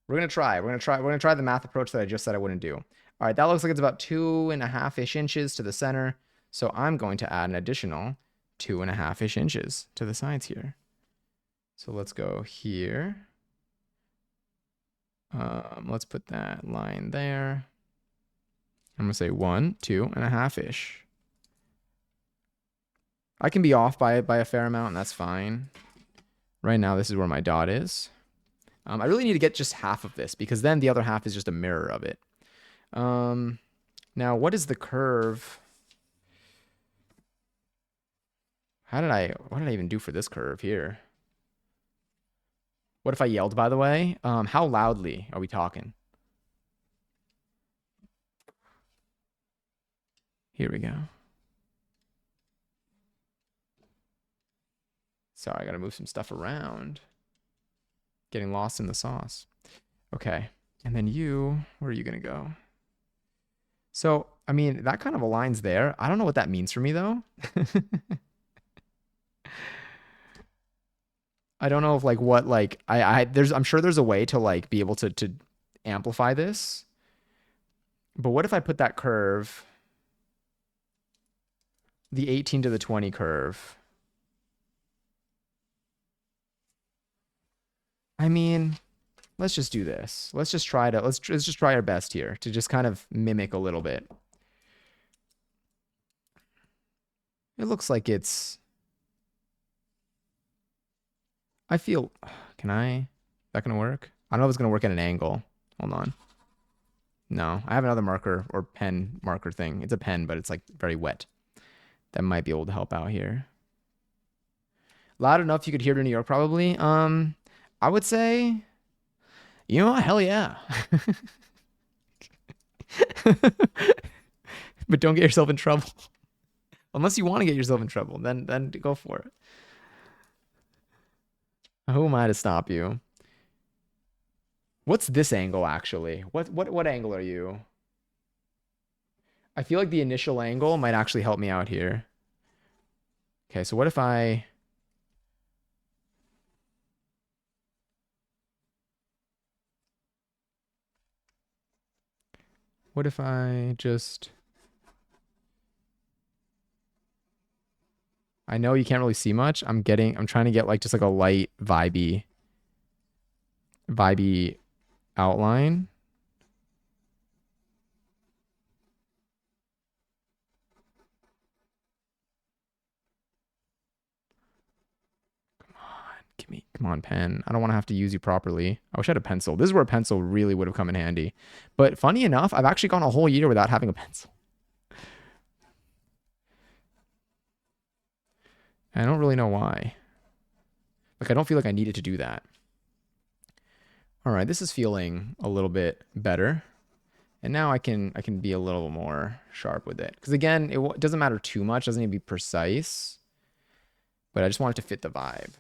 We're going to try. We're going to try the math approach that I just said I wouldn't do. All right, that looks like it's about 2.5-ish inches to the center. So I'm going to add an additional 2.5-ish inches to the sides here. So let's go here. Let's put that line there. I'm going to say 1, 2.5-ish. I can be off by a fair amount, and that's fine. Right now, this is where my dot is. I really need to get just half of this, because then the other half is just a mirror of it. Now, what is the curve? What did I even do for this curve here? What if I yelled, by the way? How loudly are we talking? Here we go. Sorry, I gotta move some stuff around. Getting lost in the sauce. Okay. And then where are you gonna go? So, I mean, that kind of aligns there. I don't know what that means for me though. I don't know if like what like I'm sure there's a way to like be able to amplify this. But what if I put that curve, the 18 to the 20 curve? I mean, let's just do this. Let's just try our best here to just kind of mimic a little bit. It looks like I feel, is that gonna work? I don't know if it's gonna work at an angle. Hold on. No, I have another marker or pen marker thing. It's a pen, but it's like very wet. That might be able to help out here. Loud enough you could hear it in New York probably. I would say, hell yeah. but don't get yourself in trouble. Unless you want to get yourself in trouble, then go for it. Who am I to stop you? What's this angle actually? What angle are you? I feel like the initial angle might actually help me out here. Okay, so what if I just I know you can't really see much. I'm trying to get like just like a light vibey outline. Come on, pen. I don't want to have to use you properly. I wish I had a pencil. This is where a pencil really would have come in handy. But funny enough, I've actually gone a whole year without having a pencil. And I don't really know why. Like, I don't feel like I needed to do that. All right, this is feeling a little bit better. And now I can be a little more sharp with it. Because again, it doesn't matter too much. It doesn't need to be precise. But I just want it to fit the vibe.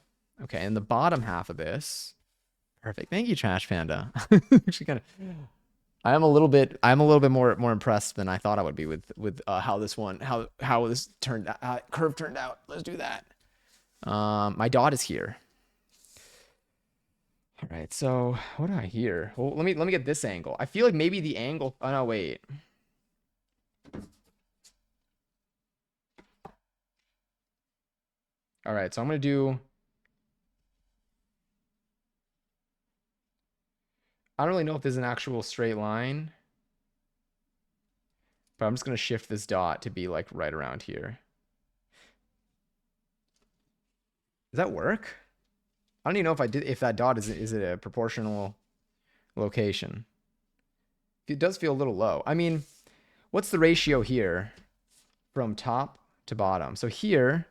Okay, and the bottom half of this. Perfect. Thank you, Trash Panda. Actually, kind of. I'm a little bit more impressed than I thought I would be with how this curve turned out. Let's do that. My dot is here. All right. So what do I hear? Well, let me get this angle. I feel like maybe the angle. Oh no, wait. All right. So I'm gonna do. I don't really know if there's an actual straight line, but I'm just gonna shift this dot to be like right around here. Does that work? I don't even know if that dot is it a proportional location. It does feel a little low. I mean, what's the ratio here from top to bottom? So here,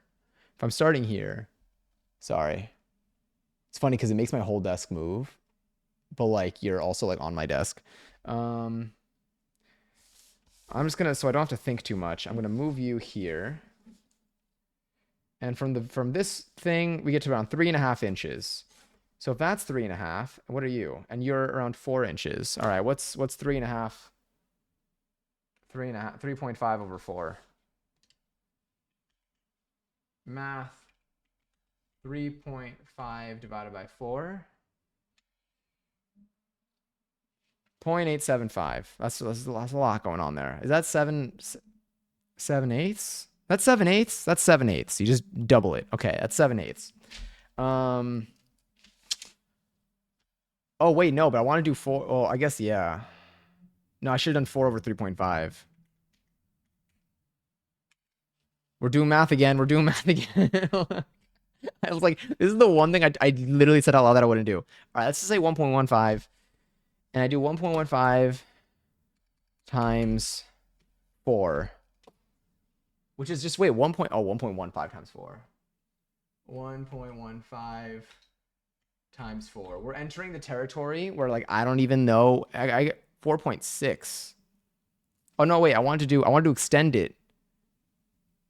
if I'm starting here, sorry. It's funny because it makes my whole desk move, but like you're also like on my desk. I'm just gonna, so I don't have to think too much. I'm gonna move you here. And from this thing, we get to around 3.5 inches. So if that's 3.5, what are you? And you're around 4 inches. All right, what's 3.5? 3.5, 3.5 over 4. Math. 3.5 divided by 4. 0.875. That's a lot going on there. Is that 7/8? That's 7/8. That's 7/8. You just double it. Okay, that's 7/8. Oh wait, no, but I want to do 4. Oh, I guess yeah. No, I should have done 4 over 3.5. We're doing math again. We're doing math again. I was like, this is the one thing I literally said out loud that I wouldn't do. All right, let's just say 1.15. And I do 1.15 times 4. Which is just, wait, 1.15 times 4. 1.15 times 4. We're entering the territory where, like, I don't even know. I get 4.6. Oh, no, wait, I wanted to extend it.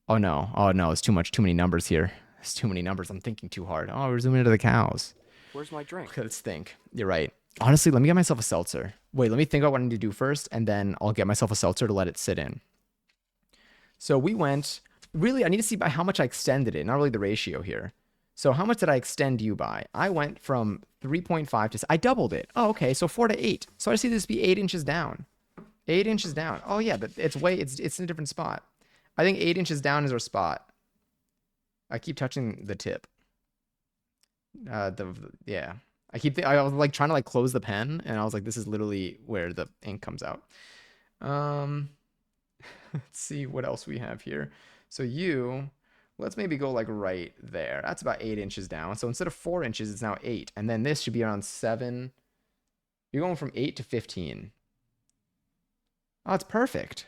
Oh, no. Oh, no, it's too many numbers here. There's too many numbers. I'm thinking too hard. Oh, we're zooming into the cows.
Where's my drink?
Okay, let's think. You're right. Honestly, let me get myself a seltzer. Wait, let me think about what I need to do first, and then I'll get myself a seltzer to let it sit in. So we went, really, I need to see by how much I extended it, not really the ratio here. So how much did I extend you by? I went from 3.5 to, I doubled it. Oh, okay, so 4 to 8. So I see this be 8 inches down. 8 inches down. Oh yeah, but it's in a different spot. I think 8 inches down is our spot. I keep touching the tip. Yeah. I was like trying to like close the pen, and I was like, this is literally where the ink comes out. Let's see what else we have here. So let's maybe go like right there. That's about 8 inches down. So instead of 4 inches, it's now 8. And then this should be around 7. You're going from 8 to 15. Oh, it's perfect.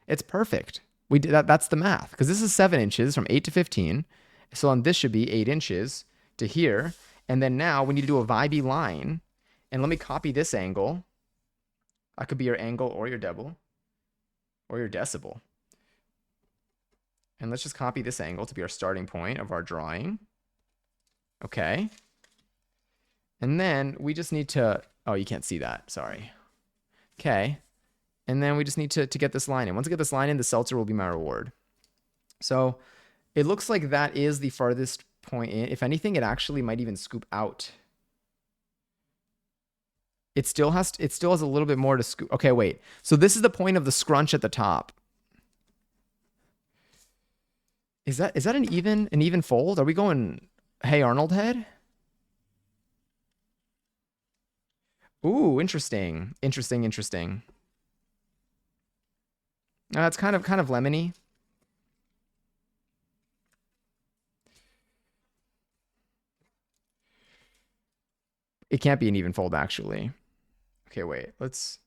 It's perfect. We did that. That's the math, because this is 7 inches from 8 to 15. So on this should be 8 inches to here. And then now we need to do a vibey line. And let me copy this angle. That could be your angle or your double. or your decibel. And let's just copy this angle to be our starting point of our drawing. Okay. And then we just need to, oh, you can't see that. Sorry. Okay. And then we just need to get this line in. Once I get this line in, the seltzer will be my reward. So it looks like that is the farthest point in. If anything, it actually might even scoop out. It still has a little bit more to scoop. Okay, wait. So this is the point of the scrunch at the top. Is that an even fold? Are we going Hey Arnold head? Ooh, interesting. Interesting. It's kind of lemony. It can't be an even fold, actually. Okay, wait. Let's...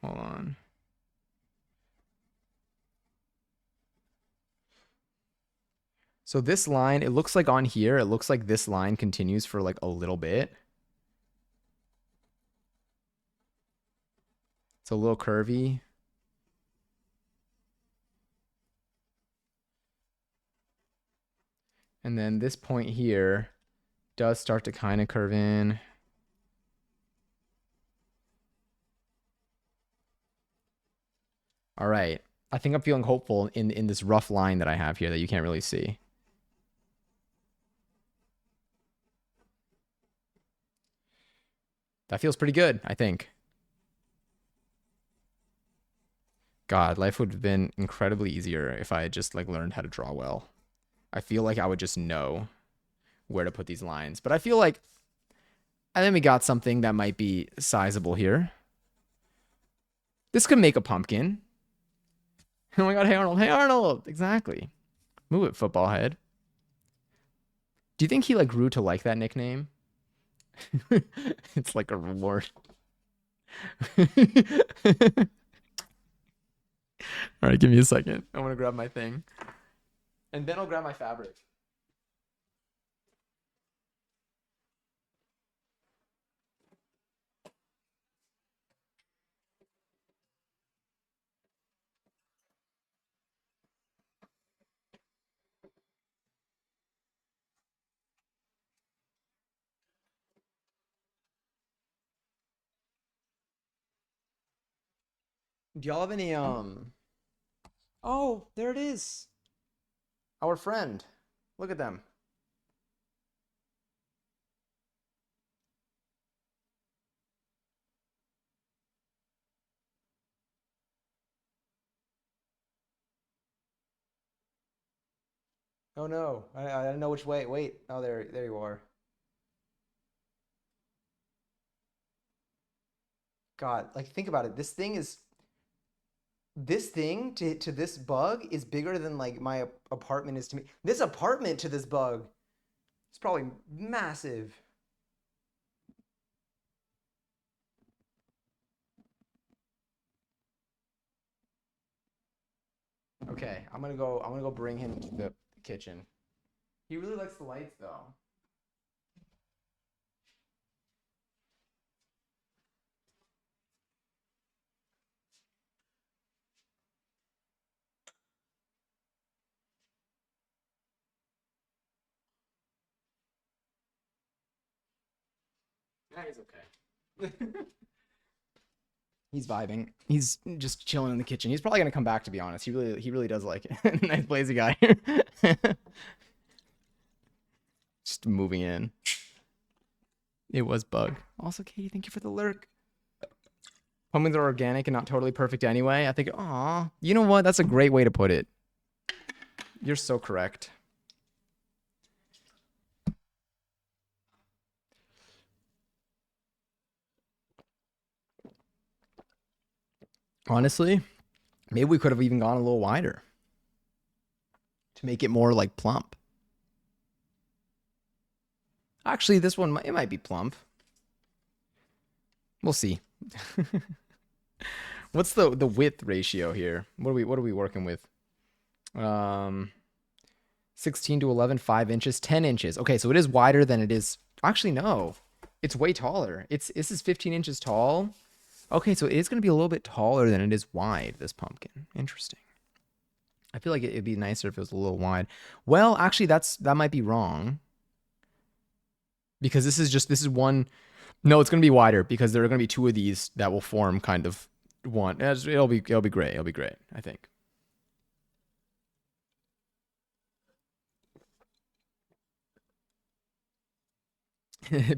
Hold on. So this line, it looks like on here, it looks like this line continues for like a little bit. It's a little curvy. And then this point here does start to kind of curve in. All right. I think I'm feeling hopeful in this rough line that I have here that you can't really see. That feels pretty good, I think. God, life would have been incredibly easier if I had just like learned how to draw well. I feel like I would just know where to put these lines. But I feel like and then we got something that might be sizable here. This could make a pumpkin. Oh my God, hey Arnold, hey Arnold. Exactly. Move it, football head. Do you think he like grew to like that nickname? It's like a reward. All right, give me a second. I want to grab my thing. And then I'll grab my fabric. Do y'all have any Oh, there it is. Our friend. Look at them. Oh no. I don't know which way. Wait. Oh, there you are. God, like think about it. This thing to this bug is bigger than like my apartment is to me. This apartment to this bug is probably massive. Okay, I'm gonna go bring him to the kitchen. He really likes the lights though. Yeah, he's okay. He's vibing. He's just chilling in the kitchen. He's probably gonna come back to be honest. He really does like it. Nice blazy guy. Just moving in. It was bug. Also, Katie, thank you for the lurk. Pumpkins are organic and not totally perfect anyway. I think, aw, you know what? That's a great way to put it. You're so correct. Honestly, maybe we could have even gone a little wider to make it more like plump. Actually, this one it might be plump. We'll see. What's the width ratio here? What are we working with? 16 to 11, 5 inches, 10 inches. Okay, so it is wider than it is. Actually, no. It's way taller. This is 15 inches tall. Okay, so it is going to be a little bit taller than it is wide, this pumpkin. Interesting. I feel like it'd be nicer if it was a little wide. Well, actually, that might be wrong. Because this is one. No, it's going to be wider because there are going to be two of these that will form kind of one. It'll be great. It'll be great, I think.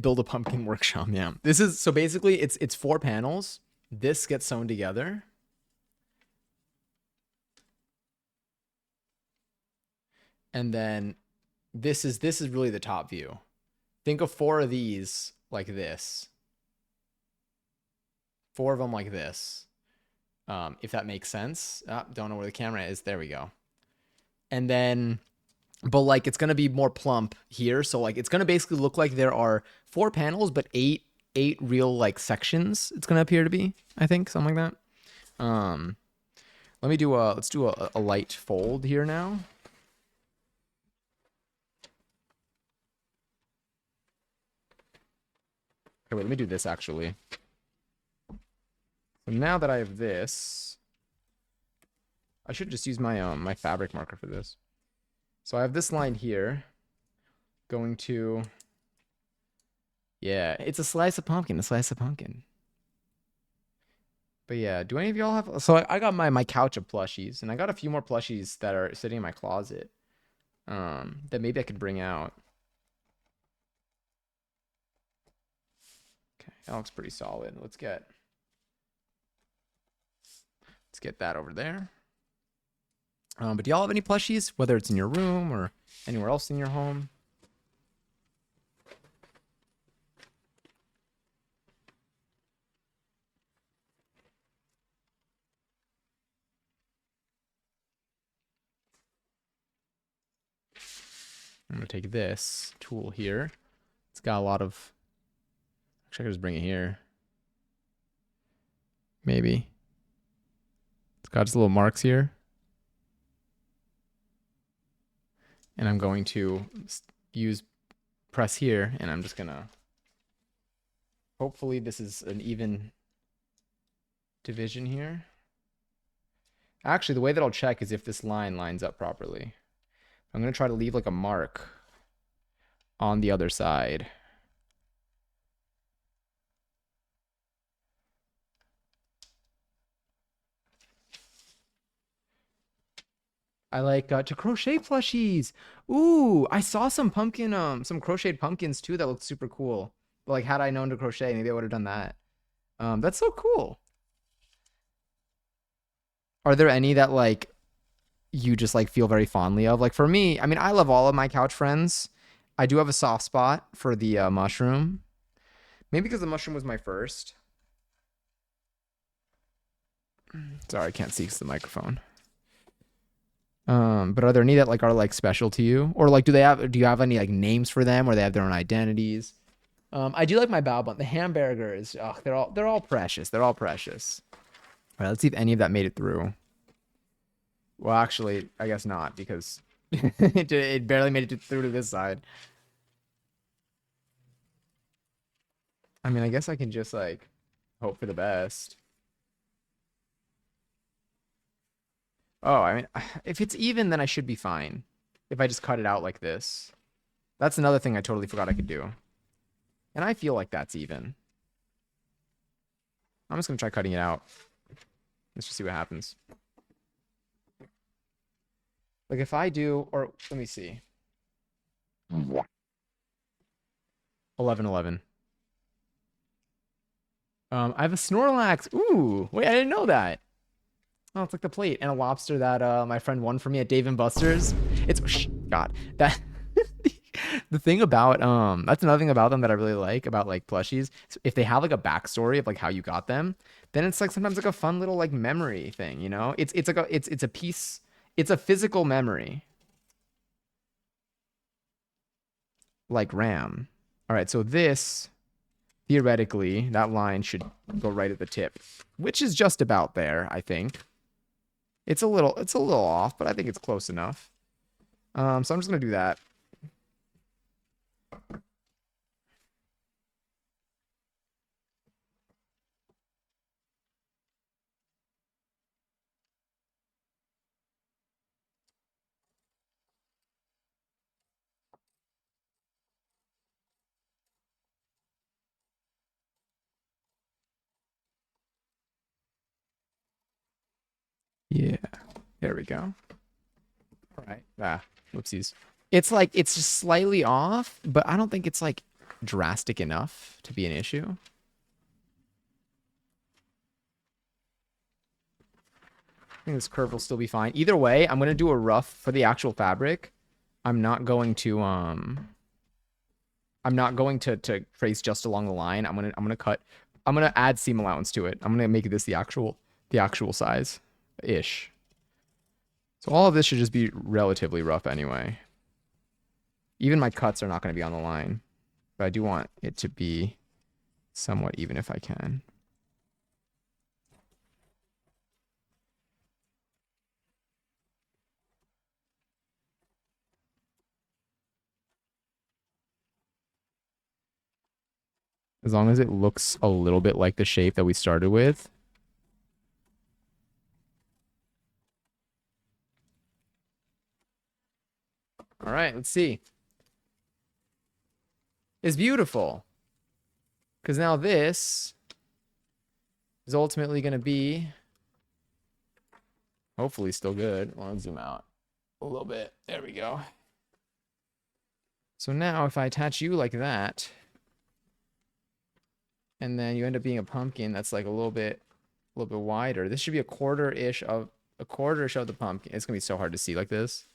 Build a pumpkin workshop. Yeah. This is so basically it's 4 panels. This gets sewn together. And then this is really the top view. Think of 4 of these like this. 4 of them like this. If that makes sense. Don't know where the camera is. There we go. And then, but like it's gonna be more plump here. So like it's gonna basically look like there are 4 panels, but eight real like sections. It's gonna appear to be, I think, something like that. Let's do a light fold here now. Okay, wait, let me do this actually. So now that I have this, I should just use my my fabric marker for this. So I have this line here going to, yeah, it's a slice of pumpkin, But yeah, do any of y'all have, so I got my couch of plushies, and I got a few more plushies that are sitting in my closet that maybe I could bring out. Okay, that looks pretty solid. Let's get that over there. But do y'all have any plushies, whether it's in your room or anywhere else in your home? I'm going to take this tool here. It's got a lot of, actually I could just bring it here. Maybe. It's got just little marks here. And I'm going to press here, and I'm just going to, hopefully this is an even division here. Actually, the way that I'll check is if this line lines up properly. I'm going to try to leave like a mark on the other side. I like to crochet plushies. Ooh, I saw some pumpkin, some crocheted pumpkins too that looked super cool. But like, had I known to crochet, maybe I would have done that. That's so cool. Are there any that like you just like feel very fondly of? Like for me, I mean, I love all of my couch friends. I do have a soft spot for the mushroom. Maybe because the mushroom was my first. Sorry, I can't see because the microphone. But are there any that like are like special to you, or like do you have any like names for them, or they have their own identities? I do like my bao bun. The hamburgers, oh, they're all precious. They're all precious. All right, let's see if any of that made it through. Well, actually, I guess not because it barely made it through to this side. I mean, I guess I can just like hope for the best. Oh, I mean, if it's even, then I should be fine. If I just cut it out like this. That's another thing I totally forgot I could do. And I feel like that's even. I'm just going to try cutting it out. Let's just see what happens. Like if I do, or let me see. 11, 11. I have a Snorlax. Ooh, wait, I didn't know that. Oh, it's like the plate and a lobster that my friend won for me at Dave and Buster's. It's God, that the thing about that's another thing about them that I really like about like plushies. If they have like a backstory of like how you got them, then it's like sometimes like a fun little like memory thing, you know? It's like it's a piece, it's a physical memory. Like RAM. All right, so this theoretically that line should go right at the tip, which is just about there, I think. It's a little off, but I think it's close enough. So I'm just gonna do that. Yeah, there we go. All right. Ah, whoopsies. It's like it's just slightly off, but I don't think it's like drastic enough to be an issue. I think this curve will still be fine. Either way, I'm gonna do a rough for the actual fabric. I'm not going to I'm not going to trace just along the line. I'm gonna add seam allowance to it. I'm gonna make this the actual size ish. So all of this should just be relatively rough anyway. Even my cuts are not going to be on the line, but I do want it to be somewhat even if I can. As long as it looks a little bit like the shape that we started with. All right, let's see. It's beautiful. Because now this is ultimately going to be hopefully still good. Well, let's zoom out a little bit. There we go. So now if I attach you like that, and then you end up being a pumpkin that's like a little bit wider. This should be a quarter-ish of the pumpkin. It's gonna be so hard to see like this.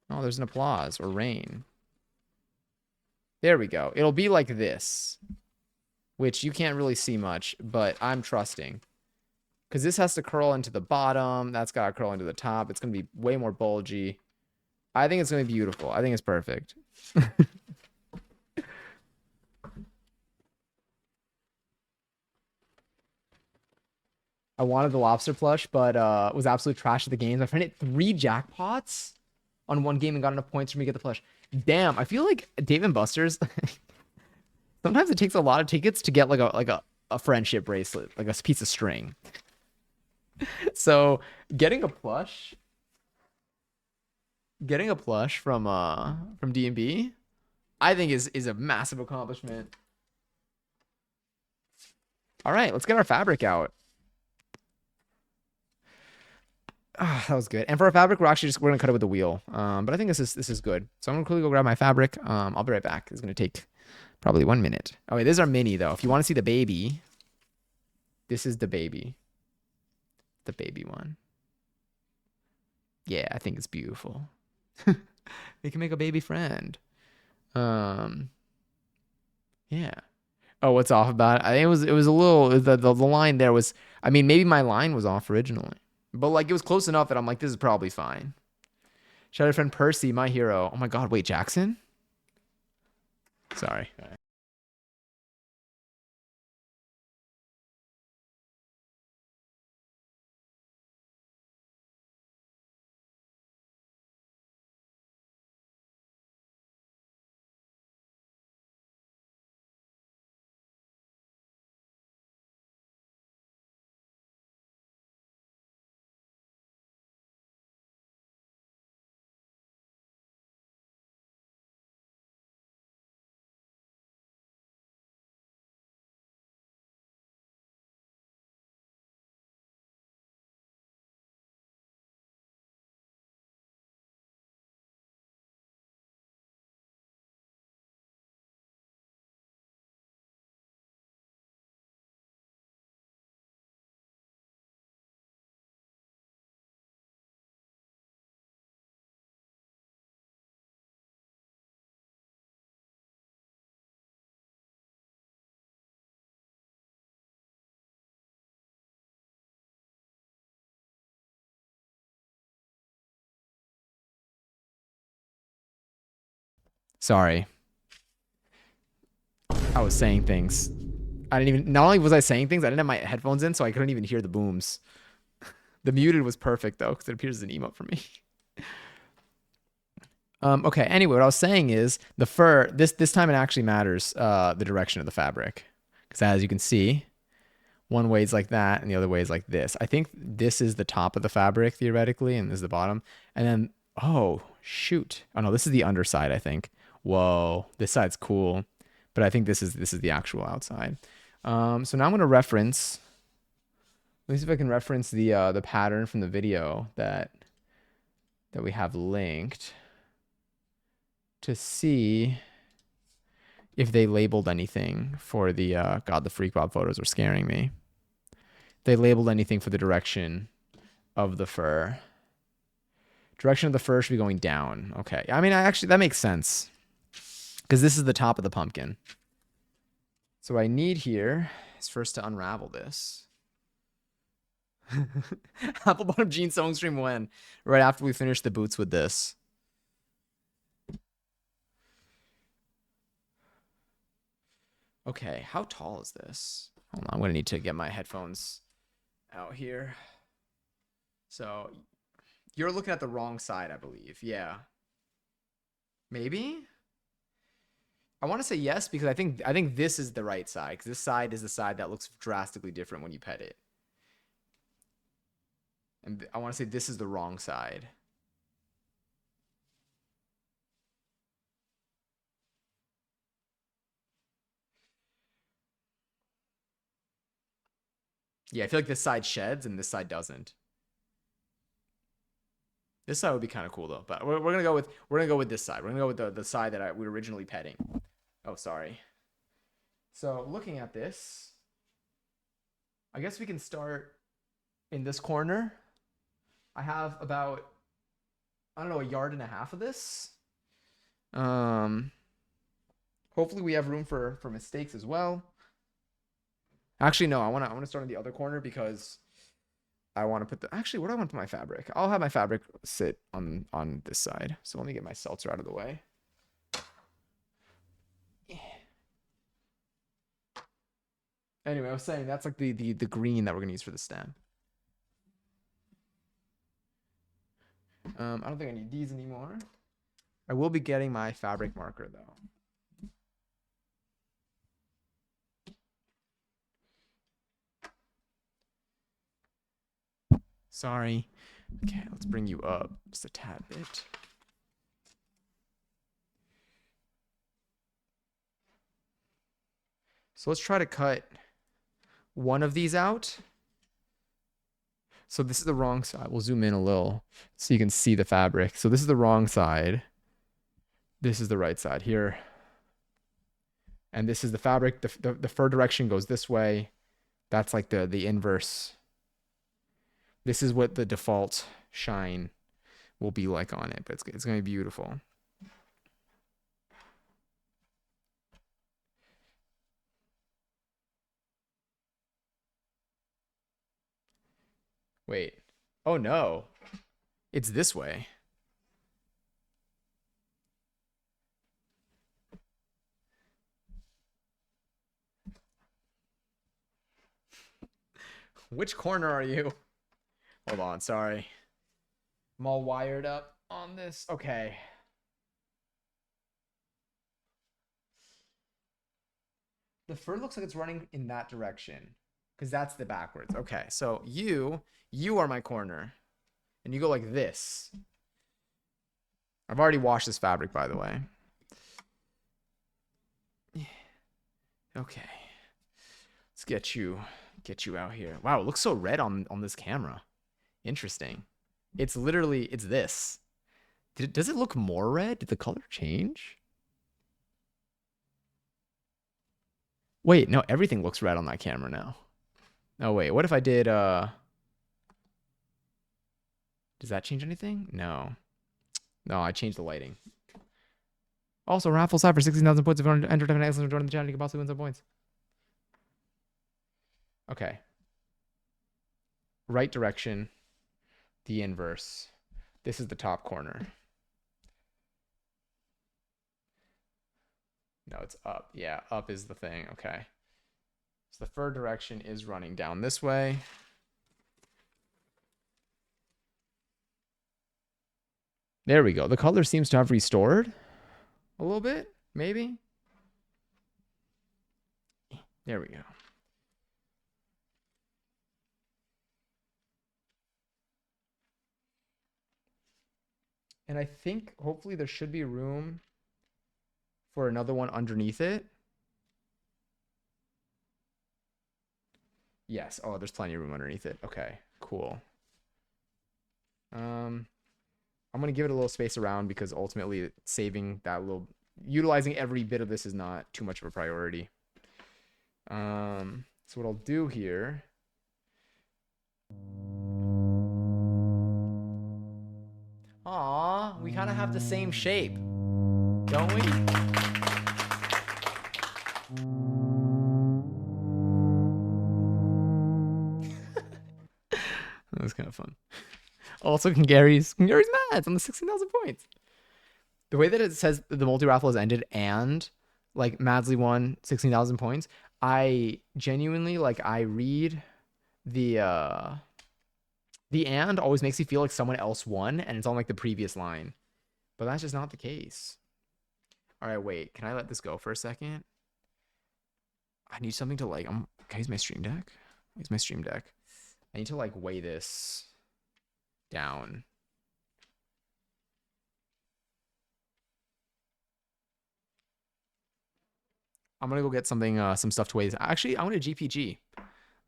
Oh, there's an applause or rain. There we go. It'll be like this, which you can't really see much, but I'm trusting. Because this has to curl into the bottom. That's got to curl into the top. It's going to be way more bulgy. I think it's going to be beautiful. I think it's perfect. I wanted the lobster plush, but was absolute trash at the games. My friend hit 3 jackpots on one game and got enough points for me to get the plush. Damn, I feel like Dave and Buster's. Sometimes it takes a lot of tickets to get like a friendship bracelet, like a piece of string. So getting a plush, from D&B, I think is a massive accomplishment. All right, let's get our fabric out. Ah, that was good. And for our fabric, we're gonna cut it with the wheel. But I think this is good. So I'm gonna quickly go grab my fabric. I'll be right back. It's gonna take probably 1 minute. Oh wait, this is our mini though. If you want to see the baby, this is the baby. The baby one. Yeah, I think it's beautiful. We can make a baby friend. Um, yeah. Oh, what's off about it? I think it was a little the line there was. I mean, maybe my line was off originally, but like it was close enough that I'm like, this is probably fine. Shout out friend Percy, my hero. Oh my God, wait, Jackson? Sorry. Sorry. I was saying things. I didn't even. Not only was I saying things, I didn't have my headphones in, so I couldn't even hear the booms. The muted was perfect though, because it appears as an emote for me. Okay. Anyway, what I was saying is the fur. This time it actually matters. The direction of the fabric, because as you can see, one way is like that, and the other way is like this. I think this is the top of the fabric theoretically, and this is the bottom. And then, oh shoot, oh no, this is the underside. I think. Whoa, this side's cool, but I think this is the actual outside. So now I'm gonna reference. Let me see if I can reference the pattern from the video that we have linked to see if they labeled anything for the God, the Freak Bob photos are scaring me. They labeled anything for the direction of the fur. Direction of the fur should be going down. Okay. I mean, actually that makes sense because this is the top of the pumpkin. So what I need here is first to unravel this. Apple bottom jean sewing stream when? Right after we finish the boots with this. Okay, how tall is this? Hold on, I'm gonna need to get my headphones out here. So you're looking at the wrong side, I believe. Yeah. Maybe? I want to say yes because I think this is the right side because this side is the side that looks drastically different when you pet it. And I want to say this is the wrong side. Yeah, I feel like this side sheds and this side doesn't. This side would be kind of cool though, but we're gonna go with this side. We're gonna go with the side that we were originally petting. Oh, sorry. So looking at this, I guess we can start in this corner. I have about, I don't know, a yard and a half of this. Um, hopefully we have room for mistakes as well. Actually, no, I wanna start on the other corner because I want to put the actually where do I want to put my fabric? I'll have my fabric sit on this side. So let me get my seltzer out of the way. Anyway, I was saying that's like the green that we're gonna use for the stem. I don't think I need these anymore. I will be getting my fabric marker though. Sorry. Okay, let's bring you up just a tad bit. So let's try to cut one of these out. So this is the wrong side. We'll zoom in a little so you can see the fabric. So this is the wrong side. This is the right side here. And this is the fabric. The fur direction goes this way. That's like the inverse. This is what the default shine will be like on it, but it's going to be beautiful. Wait. Oh no. It's this way. Which corner are you? Hold on, sorry. I'm all wired up on this. Okay. The fur looks like it's running in that direction because that's the backwards. Okay, so you are my corner and you go like this. I've already washed this fabric, by the way. Okay. Let's get you out here. Wow, it looks so red on this camera. Interesting. It's literally it's this. Does it look more red? Did the color change? Wait, no, everything looks red on that camera now. Oh wait, what if I did does that change anything? No. No, I changed the lighting. Also, raffle side for 16,000 points. If you want to enter an excellent join the channel, you can possibly win some points. Okay. Right direction, the inverse. This is the top corner. No, it's up. Yeah, up is the thing. Okay. So the fur direction is running down this way. There we go. The color seems to have restored a little bit, maybe. There we go. And I think hopefully there should be room for another one underneath it. Yes. Oh, there's plenty of room underneath it. Okay, cool. I'm gonna give it a little space around because ultimately saving that little, utilizing every bit of this is not too much of a priority. So what I'll do here. Aw, we kind of have the same shape, don't we? That was kind of fun. Also, Gary's mad on the 16,000 points. The way that it says the multi raffle has ended and like Madsley won 16,000 points, I genuinely like I read the and always makes me feel like someone else won and it's on like the previous line. But that's just not the case. All right, wait. Can I let this go for a second? I need something to like can I use my stream deck? Use my stream deck. I need to like weigh this down. I'm gonna go get something, some stuff to weigh this. Actually, I want a GPG.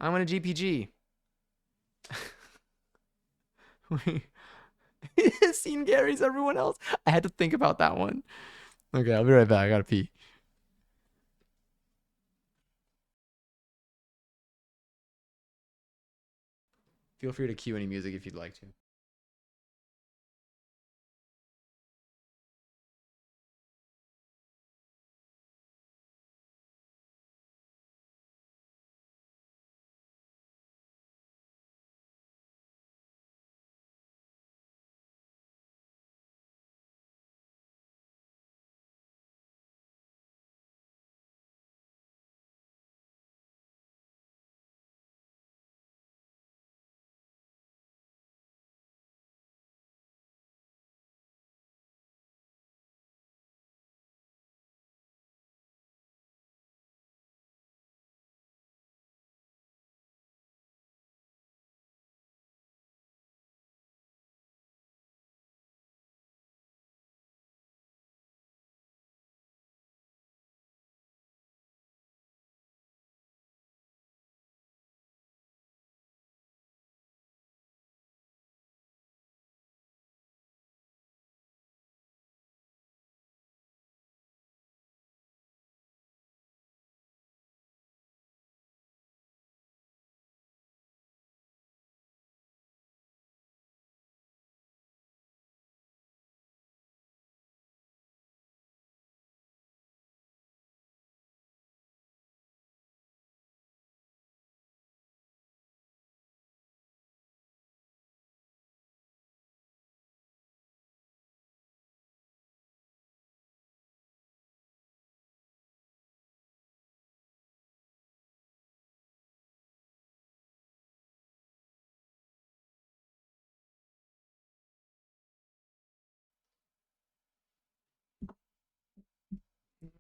I want a GPG. Seen Gary's everyone else. I had to think about that one. Okay, I'll be right back. I gotta pee. Feel free to cue any music if you'd like to.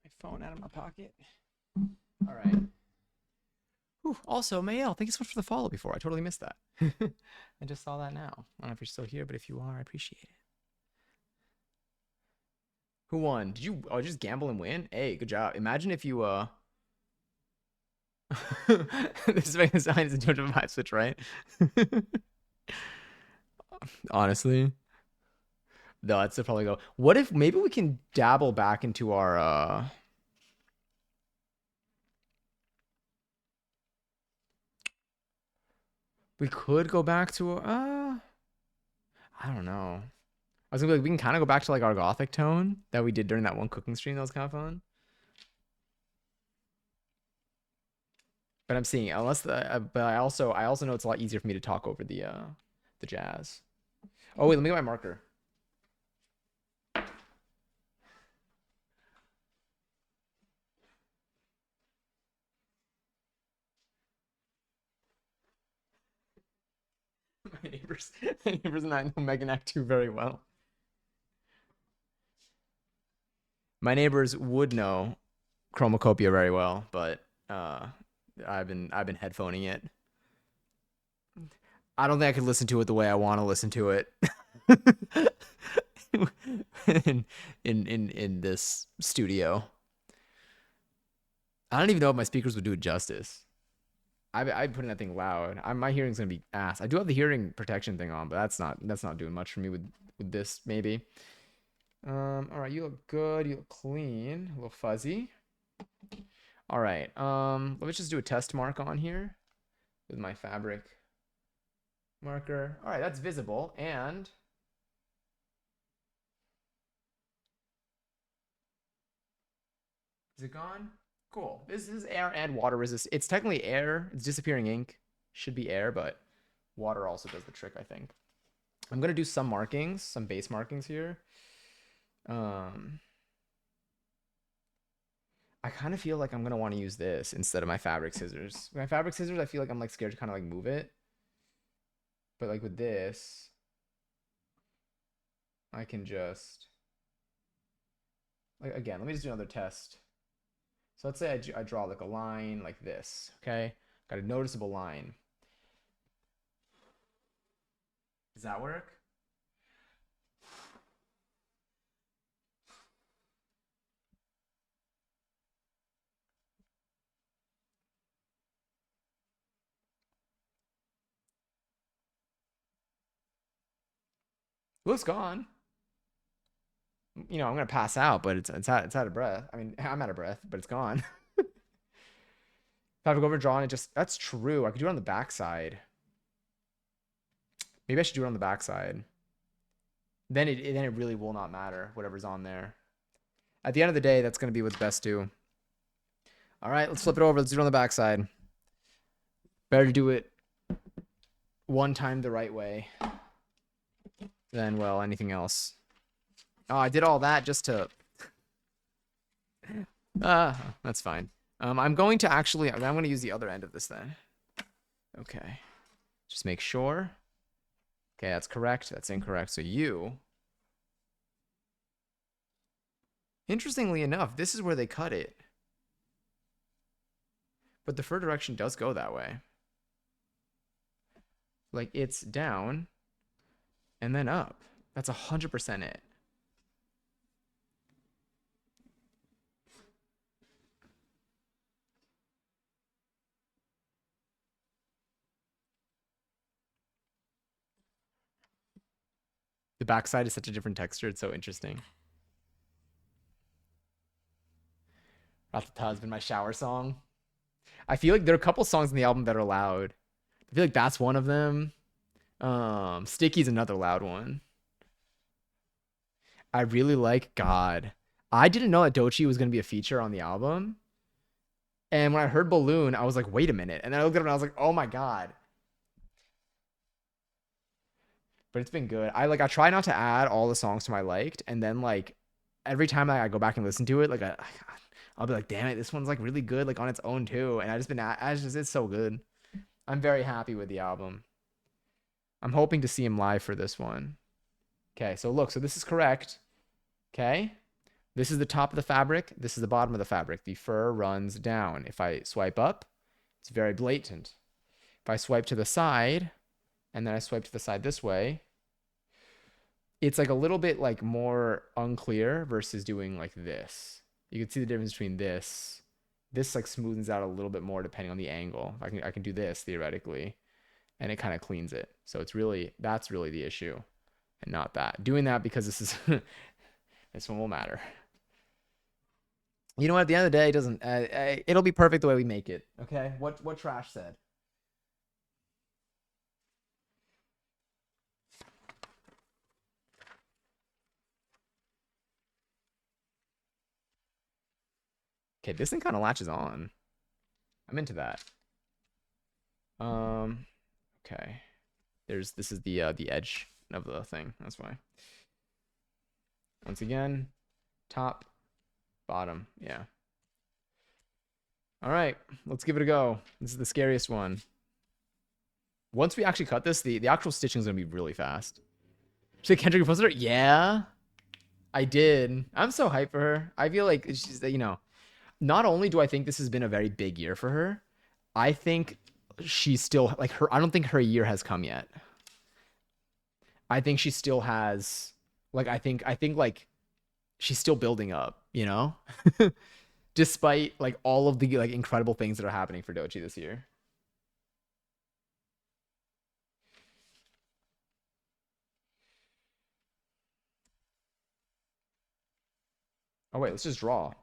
My phone out of my pocket. All right. Whew. Also, Mayel, thank you so much for the follow before. I totally missed that. I just saw that now. I don't know if you're still here, but if you are, I appreciate it. Who won? Did you just gamble and win? Hey, good job. Imagine if you this is making the signs in terms of vibe switch, right? Honestly. No, that's probably go. What if maybe we can dabble back into our we could go back to I don't know. I was gonna be like, we can kind of go back to like our gothic tone that we did during that one cooking stream that was kind of fun. But I'm seeing unless but I also know it's a lot easier for me to talk over the jazz. Oh wait, let me get my marker. My neighbors and I know Megan Act 2 very well. My neighbors would know chromacopia very well, but I've been headphoning it. I don't think I could listen to it the way I want to listen to it in this studio. I don't even know if my speakers would do it justice. I put in that thing loud. My hearing's gonna be ass. I do have the hearing protection thing on, but that's not doing much for me with this maybe. All right, you look good. You look clean. A little fuzzy. All right. Let me just do a test mark on here with my fabric marker. All right, that's visible. And is it gone? Cool. This is air and water resist. It's technically air. It's disappearing ink. Should be air, but water also does the trick, I think. I'm gonna do some markings, some base markings here. I kind of feel like I'm gonna want to use this instead of my fabric scissors. My fabric scissors, I feel like I'm like scared to kind of like move it. But like with this, I can just like again. Let me just do another test. So let's say I draw like a line like this. Okay, got a noticeable line. Does that work? Looks gone. You know, I'm gonna pass out, but it's out of breath. I mean, I'm out of breath, but it's gone. If I have to go over drawing it, just that's true. I could do it on the backside. Maybe I should do it on the backside. Then it really will not matter whatever's on there. At the end of the day, that's gonna be what's best too. All right, let's flip it over. Let's do it on the backside. Better to do it one time the right way than, well, anything else. Oh, I did all that just to... that's fine. I'm going to actually... I'm going to use the other end of this then. Okay. Just make sure. Okay, that's correct. That's incorrect. So you... Interestingly enough, this is where they cut it. But the fur direction does go that way. Like, it's down and then up. That's 100% it. The backside is such a different texture. It's so interesting. Ratata has been my shower song. I feel like there are a couple songs in the album that are loud. I feel like that's one of them. Sticky's another loud one. I really like God. I didn't know that Doechii was going to be a feature on the album. And when I heard Balloon, I was like, wait a minute. And then I looked at it and I was like, oh my God. But it's been good. I try not to add all the songs to my liked. And then like every time I go back and listen to it, like I'll be like, damn it, this one's like really good, like on its own too. And it's so good. I'm very happy with the album. I'm hoping to see him live for this one. Okay, so look, so this is correct. Okay, this is the top of the fabric. This is the bottom of the fabric. The fur runs down. If I swipe up, it's very blatant. If I swipe to the side, and then I swipe to the side this way, it's like a little bit like more unclear versus doing like this. You can see the difference between this. This like smoothens out a little bit more depending on the angle. I can do this theoretically, and it kind of cleans it. So that's really the issue, and not that. Doing that because this is this one will matter. You know what? At the end of the day, it doesn't. It'll be perfect the way we make it. Okay. What Trash said. Okay, this thing kind of latches on. I'm into that. Okay. This is the edge of the thing. That's why. Once again, top, bottom. Yeah. All right, let's give it a go. This is the scariest one. Once we actually cut this, the actual stitching is gonna be really fast. Should Kendrick composer? Yeah. I did. I'm so hyped for her. I feel like she's, not only do I think this has been a very big year for her, I think she's still like her. I don't think her year has come yet. I think she still has, like, I think like she's still building up, despite like all of the like incredible things that are happening for Dochi this year. Oh wait, let's just draw.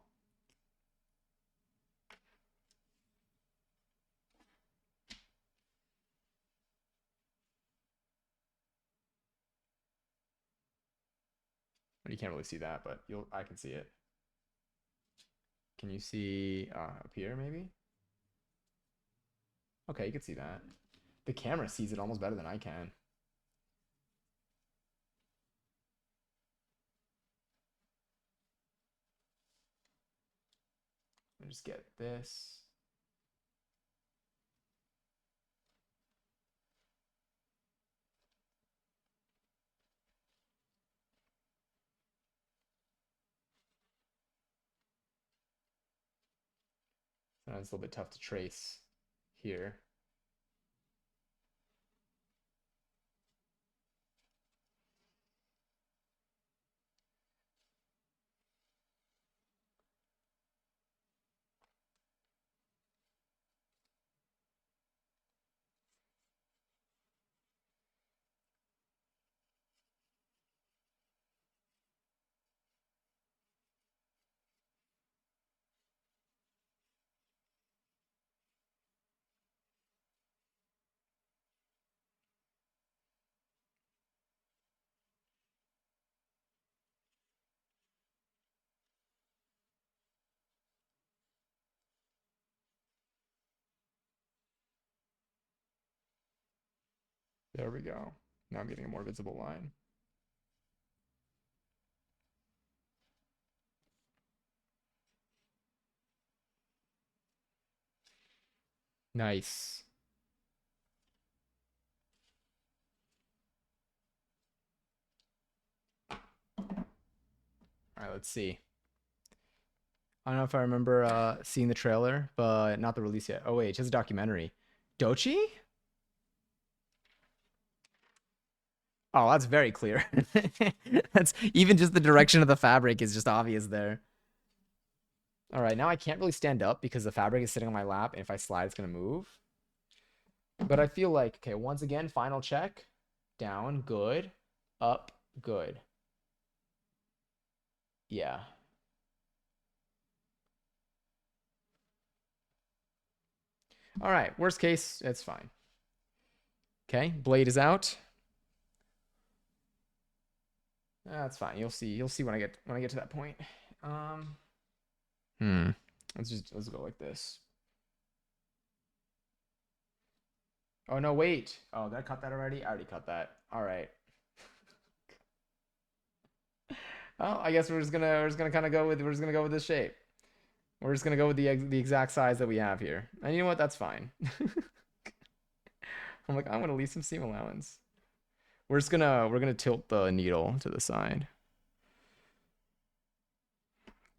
You can't really see that, but I can see it. Can you see up here maybe? Okay, you can see that. The camera sees it almost better than I can. Let me just get this. It's a little bit tough to trace here. There we go. Now I'm getting a more visible line. Nice. All right, let's see. I don't know if I remember seeing the trailer, but not the release yet. Oh wait, it's just a documentary. Dochi? Oh, that's very clear. That's even just the direction of the fabric is just obvious there. All right, now I can't really stand up because the fabric is sitting on my lap, and if I slide, it's gonna move. But I feel like, okay, once again, final check. Down, good. Up, good. Yeah. All right, worst case, it's fine. Okay, blade is out. That's fine. You'll see when I get to that point. Um, hmm. Let's go like this. Oh no, wait. Oh, did I cut that already? I already cut that. All right. Oh, I guess we're just gonna kind of go with we're just gonna go with this shape. We're just gonna go with the exact size that we have here. And you know what? That's fine. I'm like, I'm gonna leave some seam allowance. We're gonna tilt the needle to the side.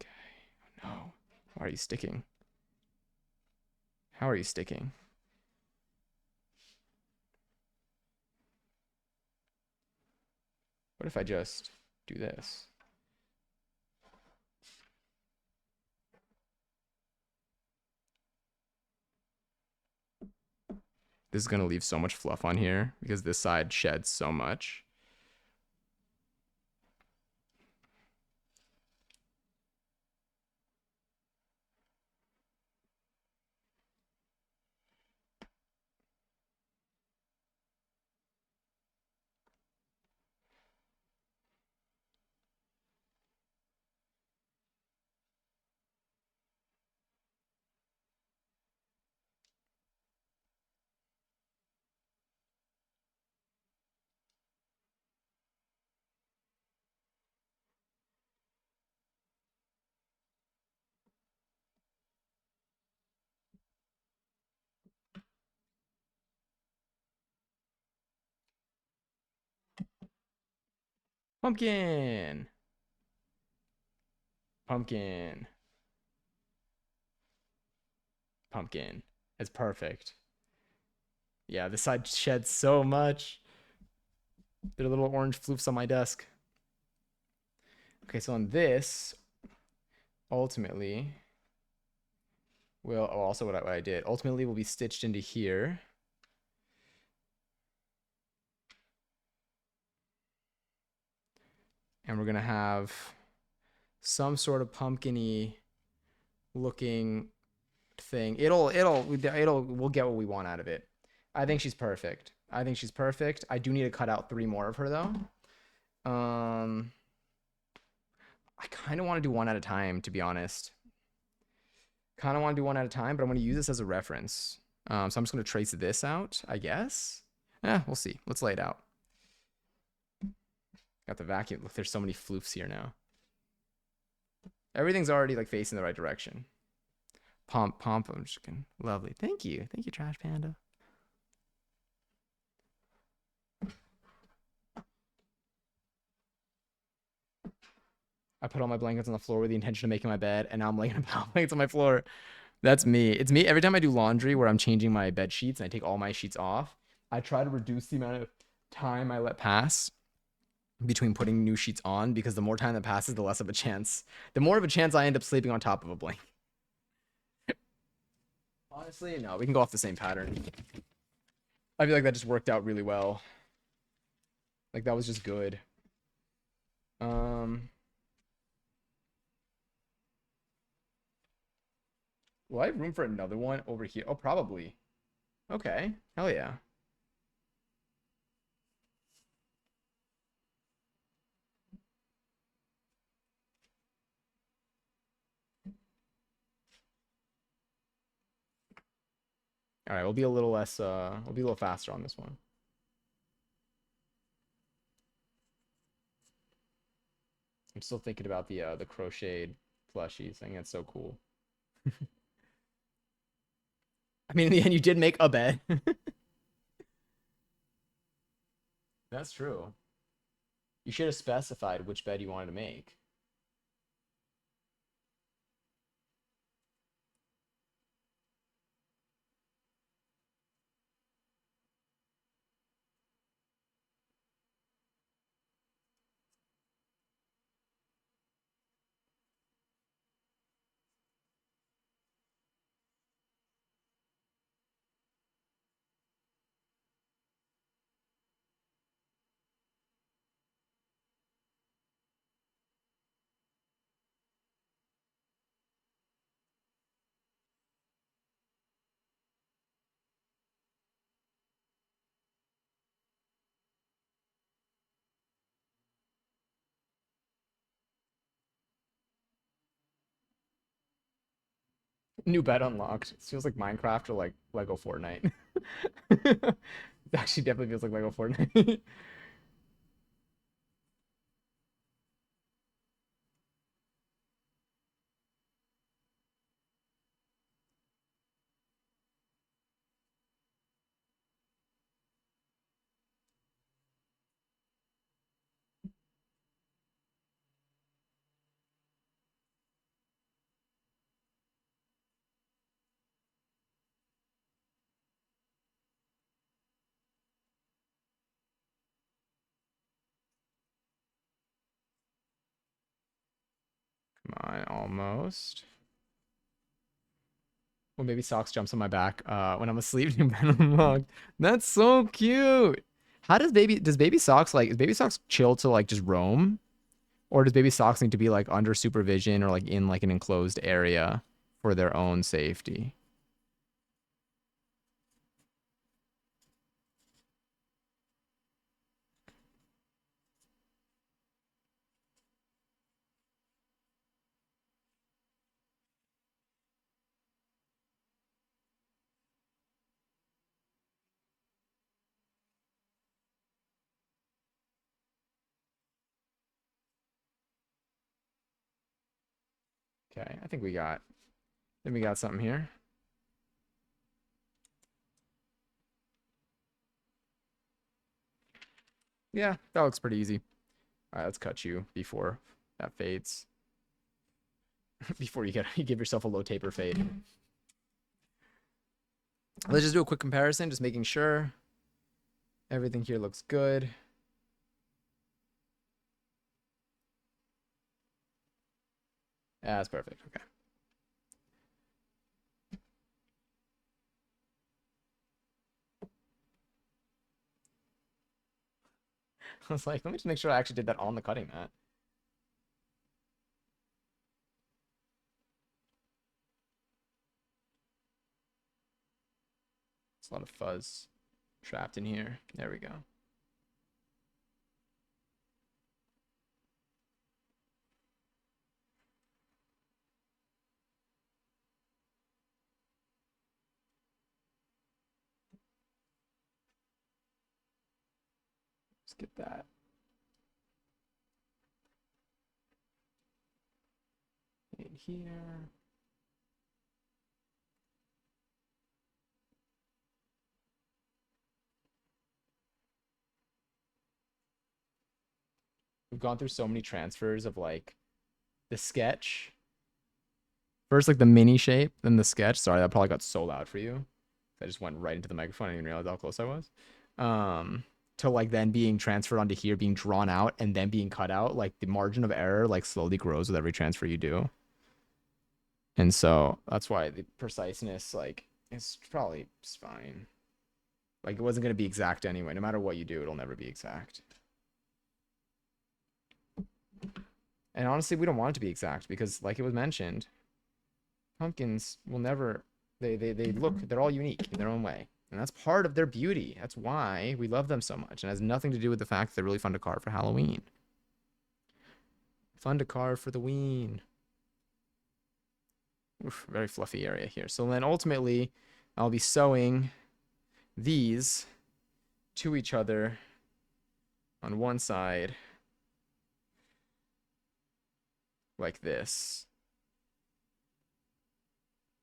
Okay. No. Why are you sticking? How are you sticking? What if I just do this? This is gonna leave so much fluff on here because this side sheds so much. Pumpkin. Pumpkin. Pumpkin. It's perfect. Yeah, this side sheds so much. There are little orange floofs on my desk. Okay, so on this, ultimately, will also what I did. Ultimately will be stitched into here. And we're gonna have some sort of pumpkin-y looking thing. We'll get what we want out of it. I think she's perfect. I think she's perfect. I do need to cut out 3 more of her though. I kind of want to do one at a time, to be honest. Kind of want to do one at a time, but I'm going to use this as a reference. So I'm just going to trace this out, I guess. We'll see. Let's lay it out. Got the vacuum. Look, there's so many floofs here now. Everything's already like facing the right direction. Pomp. I'm just kidding. Lovely. Thank you, Trash Panda. I put all my blankets on the floor with the intention of making my bed, and now I'm laying blankets on my floor. That's me. It's me every time I do laundry where I'm changing my bed sheets and I take all my sheets off. I try to reduce the amount of time I let pass between putting new sheets on, because the more time that passes, the more of a chance I end up sleeping on top of a blanket. Honestly, no, we can go off the same pattern. I feel like that just worked out really well. Like that was just good. Will I have room for another one over here? Oh, probably. Okay. Hell yeah. All right, we'll be a little less we'll be a little faster on this one. I'm still thinking about the crocheted plushies. I think that's so cool. I mean, in the end, you did make a bed. That's true. You should have specified which bed you wanted to make. New bed unlocked. It feels like Minecraft or like Lego Fortnite. It actually definitely feels like Lego Fortnite. Come on, almost. Well, maybe Socks jumps on my back when I'm asleep. New bed unlocked. That's so cute. How does baby Socks like is baby Socks chill to like just roam? Or does baby Socks need to be like under supervision or like in like an enclosed area for their own safety? Okay, then we got something here. Yeah, that looks pretty easy. All right, let's cut you before that fades. before you give yourself a low taper fade. Let's just do a quick comparison, just making sure everything here looks good. Yeah, that's perfect. Okay. I was like, let me just make sure I actually did that on the cutting mat. It's a lot of fuzz trapped in here. There we go. Let's get that. In here. We've gone through so many transfers of like the sketch. First, like the mini shape, then the sketch. Sorry, that probably got so loud for you. I just went right into the microphone. I didn't even realize how close I was. To like then being transferred onto here, being drawn out, and then being cut out. Like the margin of error like slowly grows with every transfer you do. And so that's why the preciseness like is probably fine. Like it wasn't gonna be exact anyway. No matter what you do, it'll never be exact. And honestly, we don't want it to be exact because, like it was mentioned, pumpkins will never. They look. They're all unique in their own way, and that's part of their beauty. That's why we love them so much, and it has nothing to do with the fact that they're really fun to carve for Halloween. Fun to carve for the ween. Oof, very fluffy area here. So then ultimately, I'll be sewing these to each other on one side like this.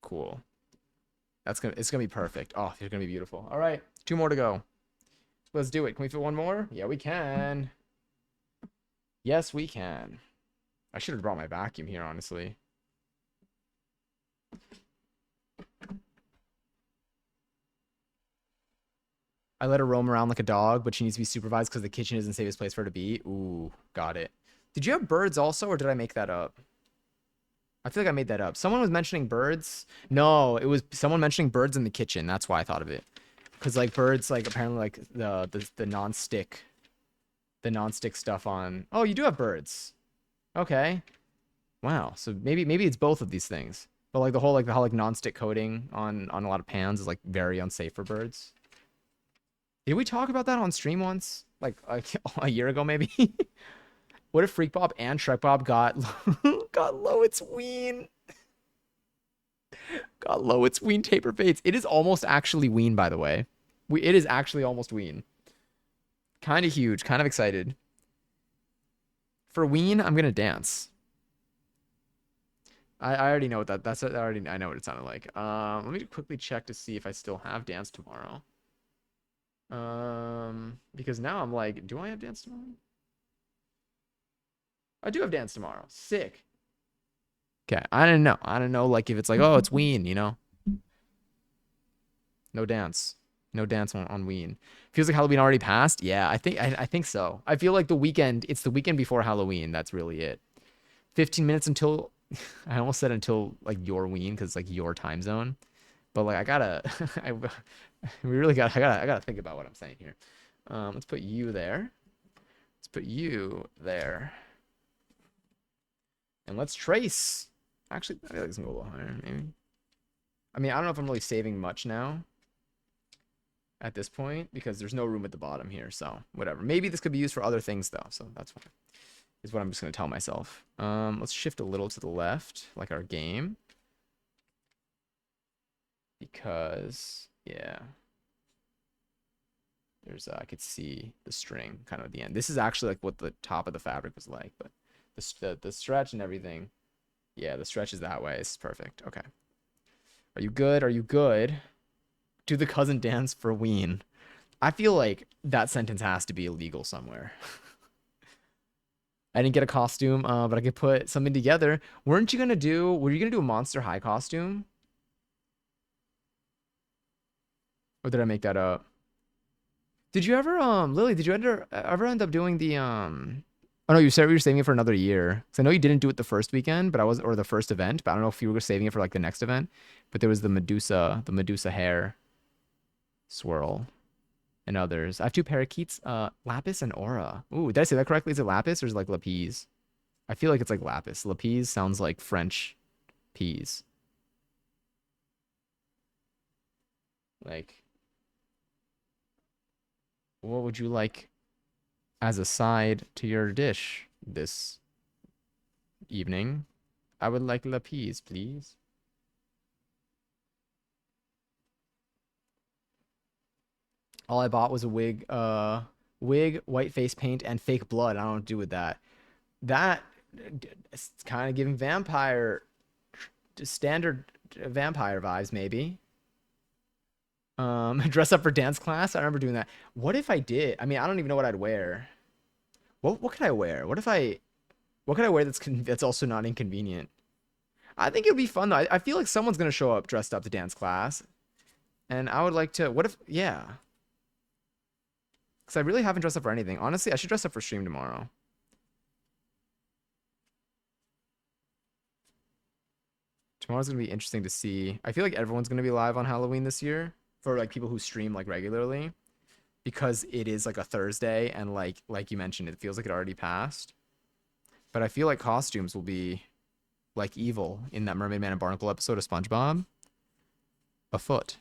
Cool. It's gonna be perfect. Oh, it's gonna be beautiful. All right, 2 more to go. Let's do it. Can we fit one more? Yeah, we can. Yes, we can. I should have brought my vacuum here, honestly. I let her roam around like a dog, but she needs to be supervised because the kitchen isn't the safest place for her to be. Ooh, got it. Did you have birds also, or did I make that up? I feel like I made that up. Someone was mentioning birds. No, it was someone mentioning birds in the kitchen. That's why I thought of it. Because like birds, like apparently like the non-stick stuff on. Oh, you do have birds. Okay. Wow. So maybe it's both of these things. But like the whole like the whole like non-stick coating on a lot of pans is like very unsafe for birds. Did we talk about that on stream once? Like a year ago maybe? What if Freak Bob and Shrek Bob got got low its ween? Got low its ween taper fades. It is almost actually ween, by the way. It is actually almost ween. Kind of huge. Kind of excited. For ween, I'm gonna dance. I already know what I know what it sounded like. Let me quickly check to see if I still have dance tomorrow. Because now I'm like, do I have dance tomorrow? I do have dance tomorrow. Sick. Okay, I don't know. I don't know, like if it's like, oh, it's ween, you know? No dance. No dance on ween. Feels like Halloween already passed. Yeah, I think so. I feel like it's the weekend before Halloween. That's really it. 15 minutes until I almost said until like your ween because like your time zone. But like I gotta we really got I gotta think about what I'm saying here. Let's put you there. Let's put you there. And let's trace. Actually, I feel like it's gonna go a little higher, maybe. I mean, I don't know if I'm really saving much now at this point because there's no room at the bottom here, so whatever. Maybe this could be used for other things though, so that's fine. Is what I'm just gonna tell myself. Let's shift a little to the left, like our game. Because yeah. There's I could see the string kind of at the end. This is actually like what the top of the fabric was like, but the stretch and everything. Yeah, the stretch is that way. It's perfect. Okay. Are you good? Are you good? Do the cousin dance for ween. I feel like that sentence has to be illegal somewhere. I didn't get a costume, but I could put something together. Were you gonna do a Monster High costume? Or did I make that up? Did you ever, Lily, did you ever end up doing the, oh no, you said you were saving it for another year. Because I know you didn't do it the first weekend, but I was, or the first event, but I don't know if you were saving it for like the next event. But there was the Medusa hair swirl and others. I have two parakeets, Lapis and Aura. Ooh, did I say that correctly? Is it Lapis or is it like Lapis? I feel like it's like Lapis. Lapis sounds like French peas. Like, what would you like as a side to your dish this evening? I would like lapis, please. All I bought was a wig, white face paint, and fake blood. I don't know what to do with that. That it's kind of giving standard vampire vibes, maybe. Dress up for dance class. I remember doing that. What if I did? I mean, I don't even know what I'd wear. What could I wear? What could I wear that's also not inconvenient? I think it'd be fun though. I feel like someone's gonna show up dressed up to dance class, and I would like to. What if? Yeah, because I really haven't dressed up for anything. Honestly, I should dress up for stream tomorrow. Tomorrow's gonna be interesting to see. I feel like everyone's gonna be live on Halloween this year for like people who stream like regularly because it is like a Thursday and like you mentioned, it feels like it already passed. But I feel like costumes will be like evil in that Mermaid Man and Barnacle episode of SpongeBob. A foot.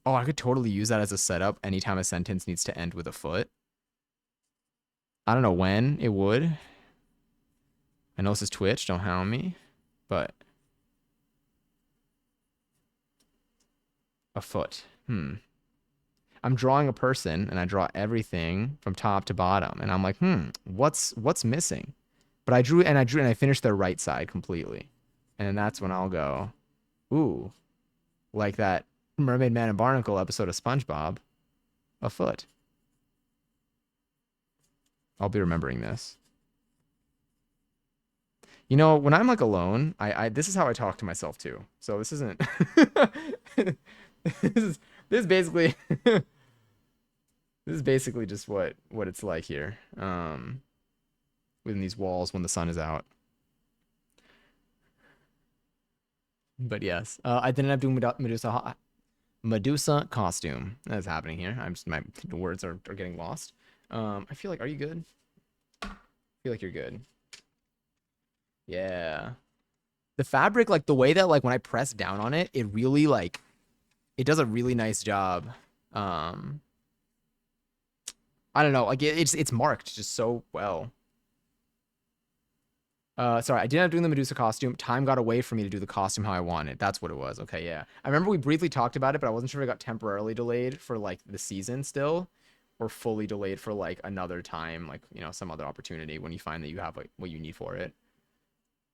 Oh, I could totally use that as a setup anytime a sentence needs to end with a foot. I don't know when it would. I know this is Twitch, don't hound me. But a foot. I'm drawing a person and I draw everything from top to bottom. And I'm like, what's missing? But I finished their right side completely. And that's when I'll go, ooh, like that Mermaid Man and Barnacle episode of SpongeBob, a foot. I'll be remembering this. You know, when I'm like alone, I this is how I talk to myself too. So this isn't this is basically this is basically just what it's like here. Within these walls when the sun is out. But yes, I didn't have to do Medusa costume. That's happening here. I'm just my words are getting lost. I feel like, are you good? I feel like you're good. Yeah. The fabric, like the way that like when I press down on it, it really like it does a really nice job. Um, I don't know, like it's marked just so well. Sorry, I didn't have to do the Medusa costume. Time got away from me to do the costume how I wanted. That's what it was. Okay, yeah. I remember we briefly talked about it, but I wasn't sure if it got temporarily delayed for like the season still, or fully delayed for like another time, like you know, some other opportunity when you find that you have like what you need for it.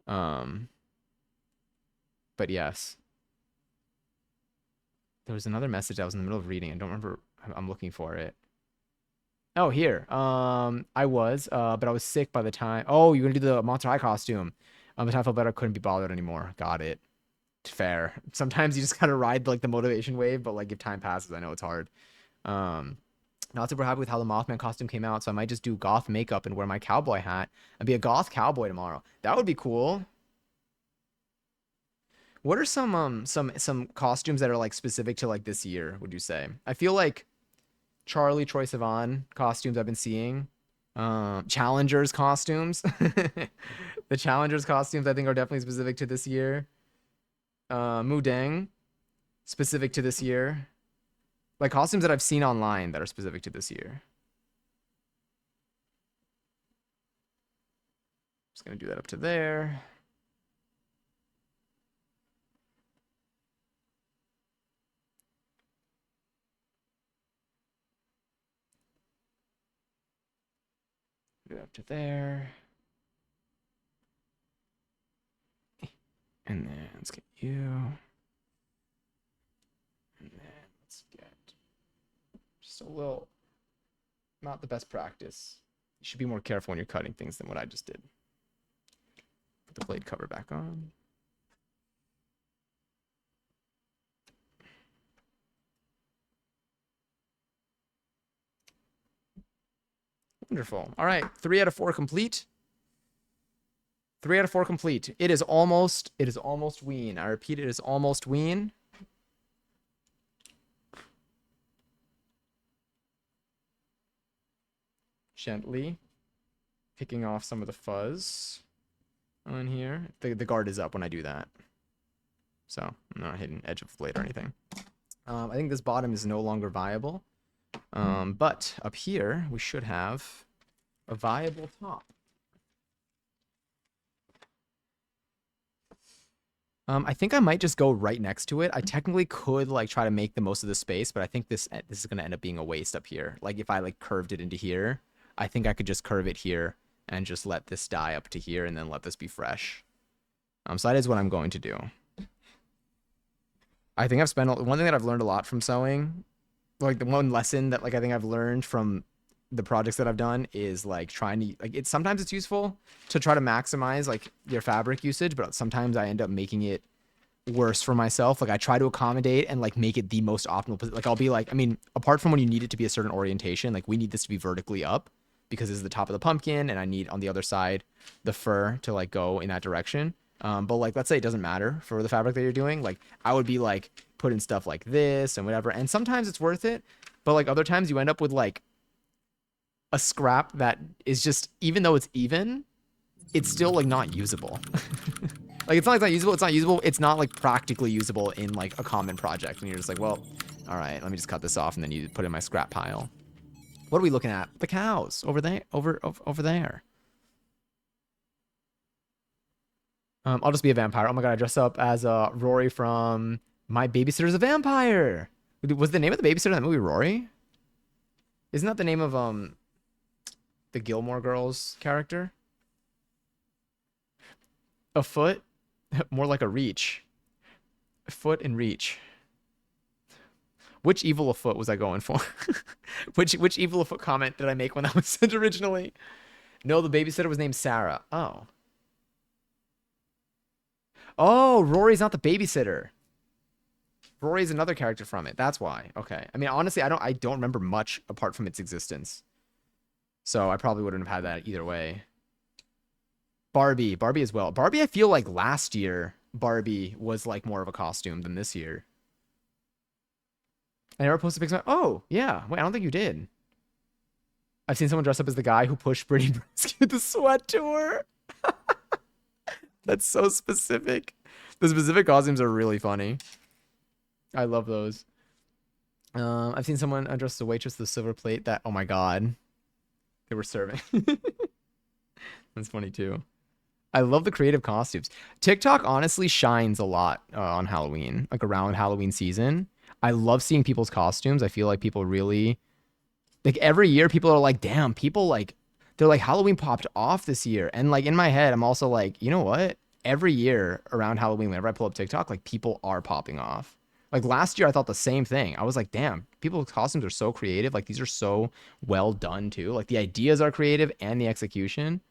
Um, but yes, there was another message I was in the middle of reading. I don't remember. I'm looking for it. Oh, here. I was, but I was sick by the time. Oh, you're gonna do the Monster High costume. By the time I felt better, I couldn't be bothered anymore. Got it. Fair. Sometimes you just gotta ride like the motivation wave, but like if time passes, I know it's hard. Um, Not super happy with how the Mothman costume came out, so I might just do goth makeup and wear my cowboy hat and be a goth cowboy tomorrow. That would be cool. What are some costumes that are like specific to like this year, would you say? I feel like Charlie Troy Sivan costumes I've been seeing. Challengers costumes. The Challengers costumes I think are definitely specific to this year. Mudang, specific to this year. Like costumes that I've seen online that are specific to this year. Just gonna do that up to there. Do that up to there. And then let's get you. And then let's get just a little, not the best practice. You should be more careful when you're cutting things than what I just did. Put the blade cover back on. Wonderful. All right, 3 out of 4 complete. 3 out of 4 complete. It is almost ween. I repeat, it is almost ween. Gently picking off some of the fuzz on here. The guard is up when I do that. So I'm not hitting edge of the blade or anything. I think this bottom is no longer viable. But up here, we should have a viable top. I think I might just go right next to it. I technically could like try to make the most of the space, but I think this is gonna end up being a waste up here. Like if I like curved it into here, I think I could just curve it here and just let this die up to here and then let this be fresh. So that is what I'm going to do. I think I've spent one thing that I've learned a lot from sewing, like the one lesson that like I think I've learned from the projects that I've done is like trying to like it sometimes it's useful to try to maximize like your fabric usage, but sometimes I end up making it worse for myself. Like I try to accommodate and like make it the most optimal. Like I'll be like, I mean, apart from when you need it to be a certain orientation, like we need this to be vertically up because this is the top of the pumpkin and I need on the other side the fur to like go in that direction. But like let's say it doesn't matter for the fabric that you're doing, like I would be like putting stuff like this and whatever, and sometimes it's worth it, but like other times you end up with like a scrap that is just, even though it's even, it's still like not usable. Like it's not like it's not usable, it's not usable, it's not like practically usable in like a common project. And you're just like, well, all right, let me just cut this off, and then you put it in my scrap pile. What are we looking at? The cows over there, over there. I'll just be a vampire. Oh my god, I dress up as Rory from My Babysitter's a Vampire. Was the name of the babysitter in that movie Rory? Isn't that the name of the Gilmore Girls character? A foot? More like a reach. A foot and reach. Which evil a foot was I going for? which evil a foot comment did I make when that was sent originally? No, the babysitter was named Sarah. Oh. Oh, Rory's not the babysitter. Rory's another character from it. That's why. Okay. I mean, honestly, I don't remember much apart from its existence. So I probably wouldn't have had that either way. Barbie as well. Barbie, I feel like last year Barbie was like more of a costume than this year. I never posted pics of oh, yeah. Wait, I don't think you did. I've seen someone dress up as the guy who pushed Brittany Brisky the sweat tour. That's so specific. The specific costumes are really funny. I love those. I've seen someone dress as a waitress with a silver plate that, oh my god, they were serving. That's funny too. I love the creative costumes. TikTok honestly shines a lot on Halloween, like around Halloween season. I love seeing people's costumes. I feel like people really, like every year people are like, damn, people like, they're like, Halloween popped off this year. And like in my head, I'm also like, you know what? Every year around Halloween, whenever I pull up TikTok, like people are popping off. Like last year, I thought the same thing. I was like, damn, people's costumes are so creative. Like these are so well done too. Like the ideas are creative and the execution.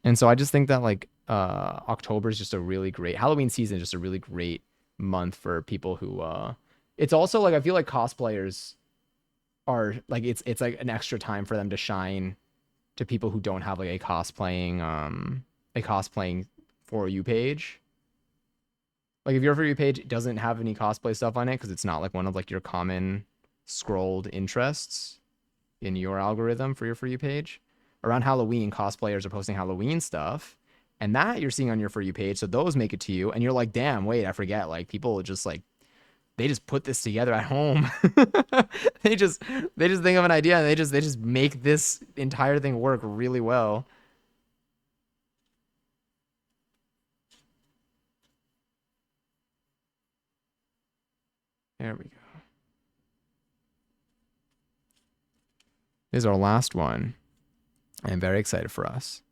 And so I just think that like October is just a really great Halloween season, is just a really great month for people who it's also like I feel like cosplayers are like it's like an extra time for them to shine to people who don't have like a cosplaying for you page. Like if your for you page doesn't have any cosplay stuff on it because it's not like one of like your common scrolled interests in your algorithm for your for you page. Around Halloween, cosplayers are posting Halloween stuff, and that you're seeing on your for you page. So those make it to you, and you're like, damn, wait, I forget. Like people just like they just put this together at home. they just think of an idea and they just make this entire thing work really well. There we go. This is our last one. I'm very excited for us.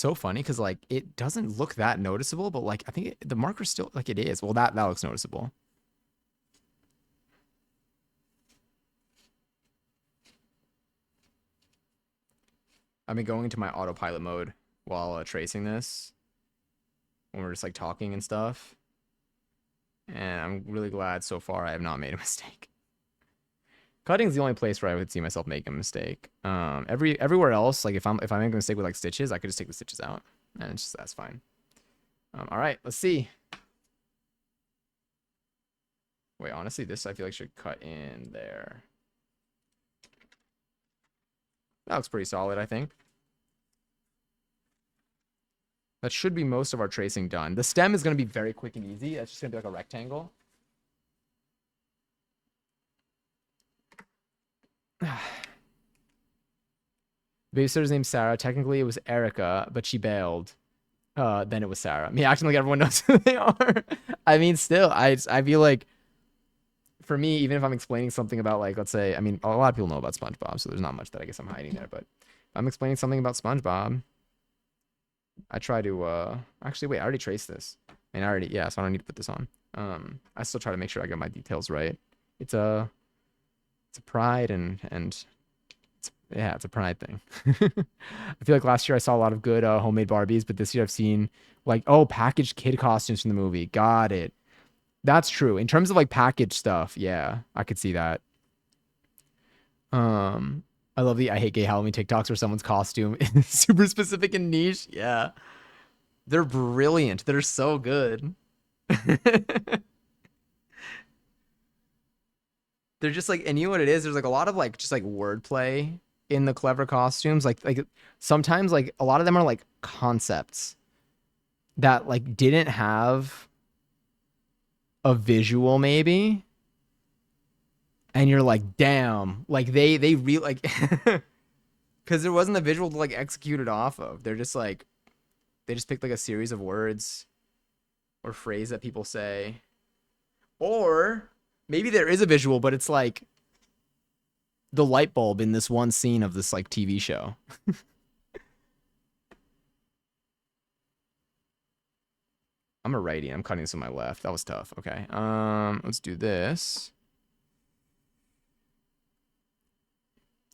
so funny because like it doesn't look that noticeable, but like I think the marker still like it is. Well, that looks noticeable. I've been going into my autopilot mode while tracing this when we're just like talking and stuff, and I'm really glad so far I have not made a mistake. Cutting is the only place where I would see myself making a mistake. Everywhere else, like if I make a mistake with like stitches, I could just take the stitches out, and it's just that's fine. All right, let's see. Wait, honestly, this I feel like should cut in there. That looks pretty solid, I think. That should be most of our tracing done. The stem is going to be very quick and easy. That's just going to be like a rectangle. Babysitter's name's Sarah. Technically, it was Erica, but she bailed. Then it was Sarah. Me acting like everyone knows who they are. I mean, still, I feel like for me, even if I'm explaining something about like, let's say, I mean, a lot of people know about SpongeBob, so there's not much that I guess I'm hiding there. But if I'm explaining something about SpongeBob, I try to actually wait. I already traced this, and I already so I don't need to put this on. I still try to make sure I get my details right. It's a pride and it's a pride thing. I feel like last year I saw a lot of good homemade Barbies, but this year I've seen like packaged kid costumes from the movie. Got it. That's true. In terms of like packaged stuff, yeah, I could see that. I love the I hate gay Halloween TikToks where someone's costume is super specific and niche. Yeah. They're brilliant. They're so good. They're just like, and you know what it is? There's like a lot of like just like wordplay in the clever costumes. Like sometimes like a lot of them are like concepts that like didn't have a visual maybe. And you're like, damn, like they really like because there wasn't a visual to like execute it off of. They're just like they just picked like a series of words or phrase that people say. Or maybe there is a visual, but it's like the light bulb in this one scene of this like TV show. I'm a righty. I'm cutting this with my left. That was tough. Okay. Let's do this.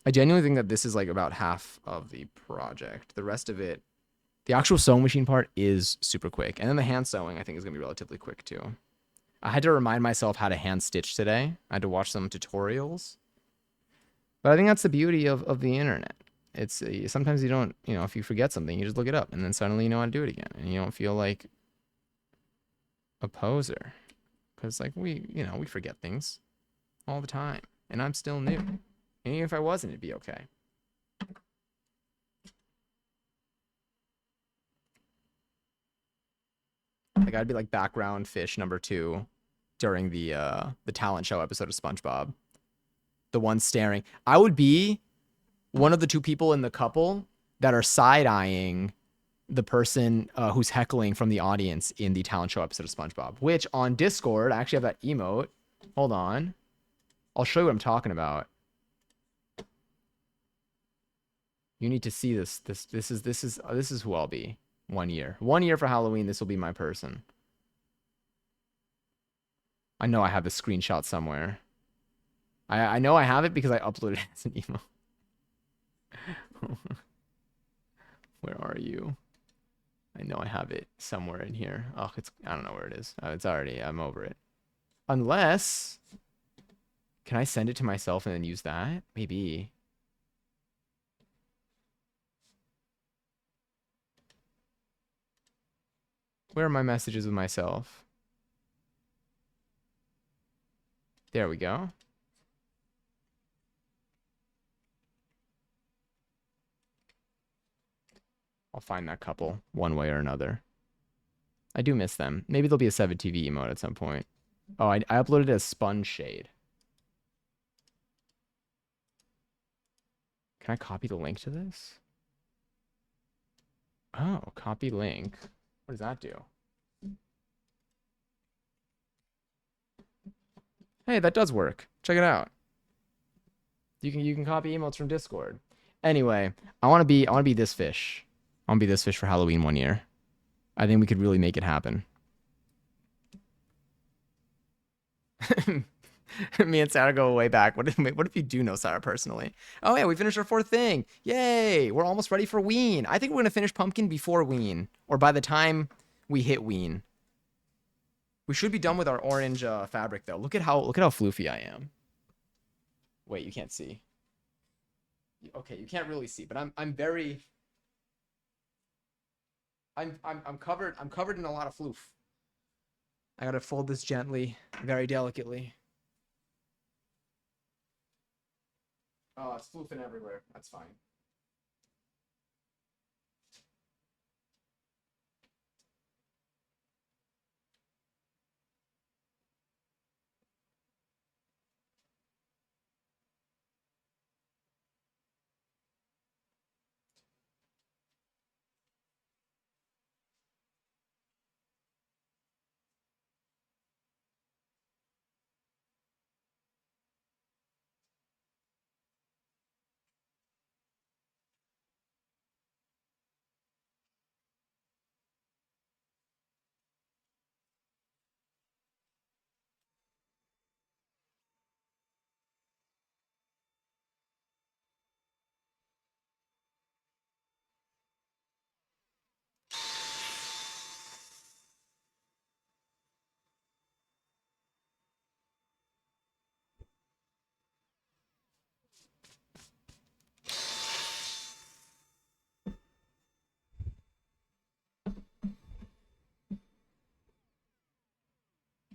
I genuinely think that this is like about half of the project. The rest of it, the actual sewing machine part is super quick. And then the hand sewing, I think, is going to be relatively quick too. I had to remind myself how to hand stitch today. I had to watch some tutorials. But I think that's the beauty of the internet. It's sometimes you don't, if you forget something, you just look it up and then suddenly you know how to do it again. And you don't feel like a poser. Because like we forget things all the time. And I'm still new. And even if I wasn't, it'd be okay. Like I'd be like background fish number 2 during the talent show episode of SpongeBob. The one staring. I would be one of the 2 people in the couple that are side-eyeing the person who's heckling from the audience in the talent show episode of SpongeBob. Which on Discord, I actually have that emote. Hold on. I'll show you what I'm talking about. You need to see this. This is who I'll be. 1 year. 1 year for Halloween. This will be my person. I know I have the screenshot somewhere. I know I have it because I uploaded it as an email. Where are you? I know I have it somewhere in here. Oh, I don't know where it is. I'm over it. Unless, can I send it to myself and then use that? Maybe. Where are my messages with myself? There we go. I'll find that couple one way or another. I do miss them. Maybe there'll be a 7TV emote at some point. Oh, I uploaded a sponge shade. Can I copy the link to this? Oh, copy link. What does that do? Hey, that does work. Check it out. You can copy emotes from Discord. Anyway, I want to be this fish. I'll be this fish for Halloween one year. I think we could really make it happen. Me and Sarah go way back. What if you do know Sarah personally? Oh yeah, we finished our fourth thing. Yay! We're almost ready for Ween. I think we're gonna finish pumpkin before Ween, or by the time we hit Ween. We should be done with our orange fabric though. Look at how floofy I am. Wait, you can't see. Okay, you can't really see, but I'm very I'm covered in a lot of floof. I gotta fold this gently, very delicately. Oh, it's floofing everywhere. That's fine.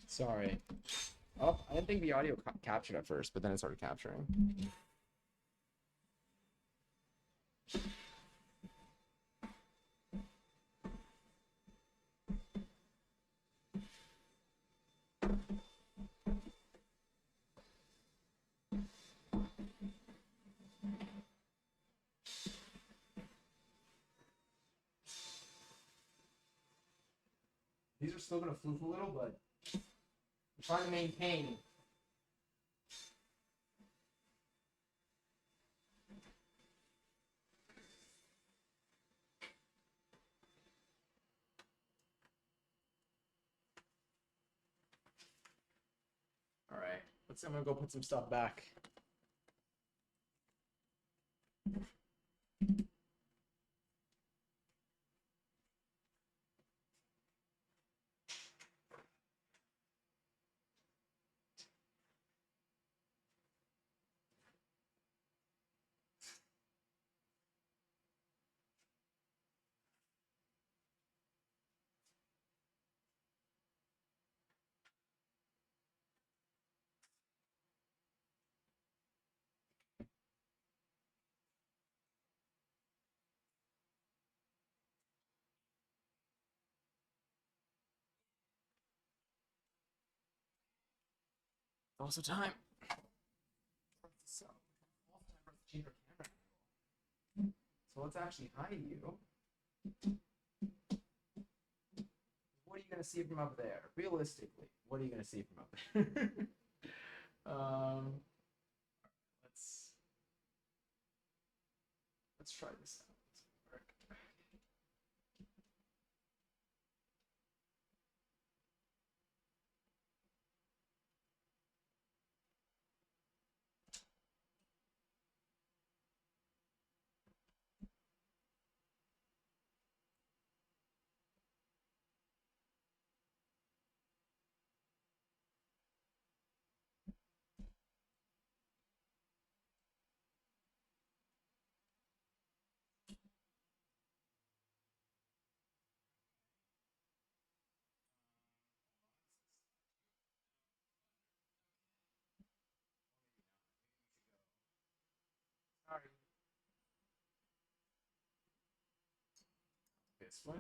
Sorry. Oh, I didn't think the audio captured at first, but then it started capturing. These are still gonna floof a little, but I'm trying to maintain. All right, I'm gonna go put some stuff back. Also time. So let's actually hide you. What are you gonna see from up there? Realistically, what are you gonna see from up there? um, let's try this out. Sorry. This way.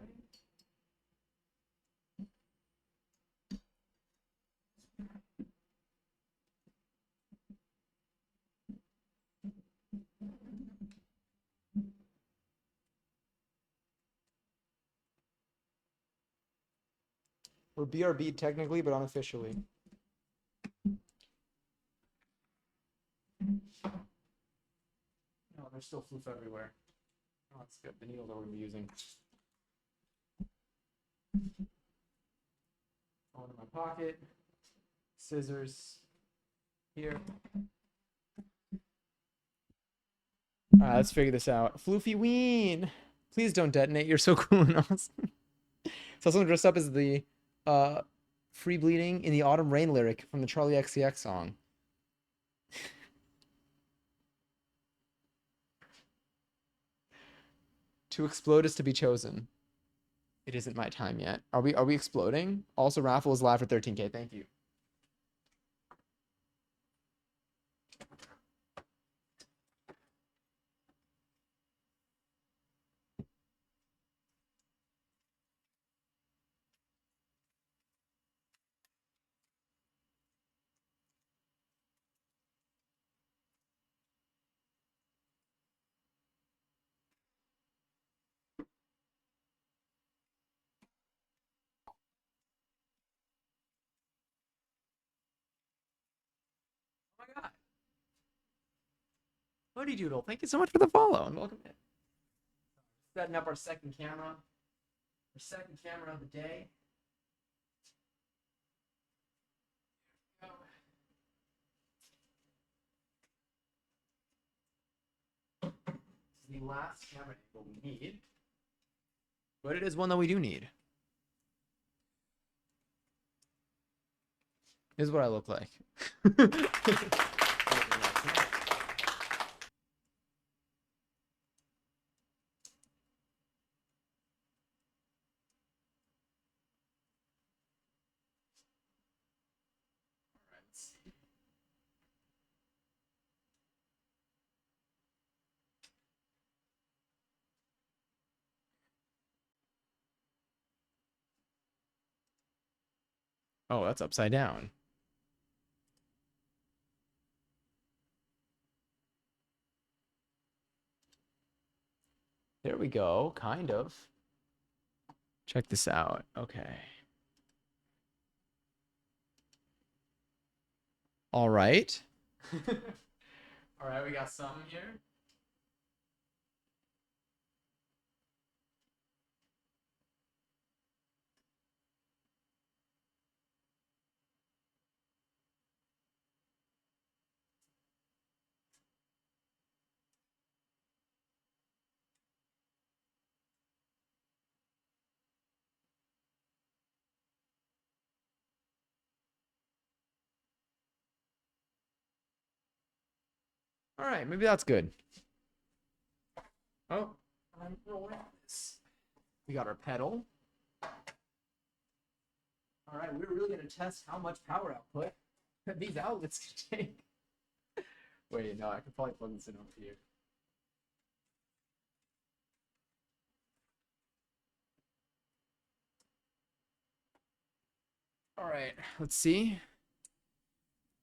We're BRB technically, but unofficially. No, there's still floof everywhere. Oh, that's good. The needles that we're gonna be using. Phone in my pocket. Scissors here. All right, let's figure this out. Floofy Ween. Please don't detonate. You're so cool and awesome. So someone dressed up as the uh, Free Bleeding in the Autumn Rain lyric from the Charlie XCX song. To explode is to be chosen. It isn't my time yet. Are we exploding? Also, Raffle is live for 13K. Thank you. Oh my god. Hoodie Doodle, thank you so much for the follow and welcome in. Setting up our second camera. Our second camera of the day. This is the last camera angle we need. But it is one that we do need. This is what I look like. Oh, that's upside down. There we go, kind of. Check this out. Okay. All right. All right, we got some here. All right, maybe that's good. Oh, I'm rolling this. We got our pedal. All right, we're really gonna test how much power output these outlets can take. Wait, no, I could probably plug this in over here. All right, let's see.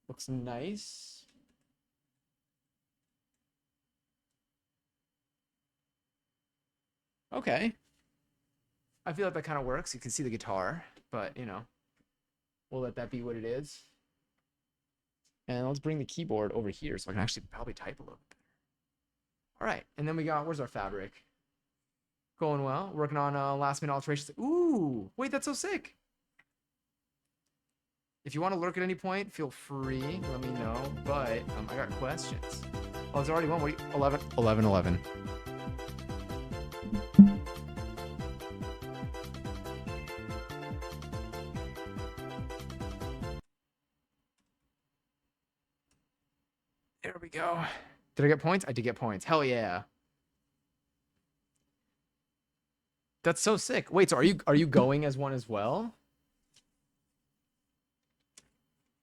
Looks nice. Okay. I feel like that kind of works. You can see the guitar, but you know, we'll let that be what it is. And let's bring the keyboard over here so I can actually probably type a little bit better. All right, and then we got, where's our fabric? Going well. Working on last minute alterations. Ooh, wait, that's so sick. If you want to lurk at any point, feel free. Let me know. But I got questions. Oh, there's already one. What do you, 11, 11, 11. There we go. Did I get points? I did get points. Hell yeah. That's so sick. Wait, so are you going as one as well?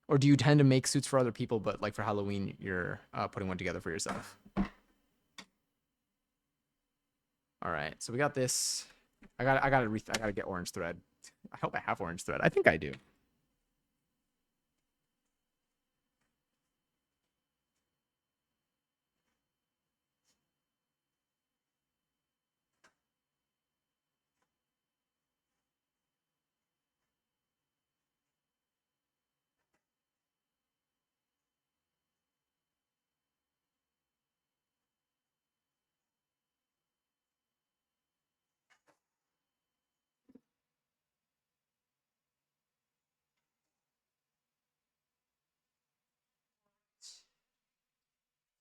Or do you tend to make suits for other people, but like for Halloween, you're putting one together for yourself? All right, so we got this. I gotta get orange thread. I hope I have orange thread. I think I do.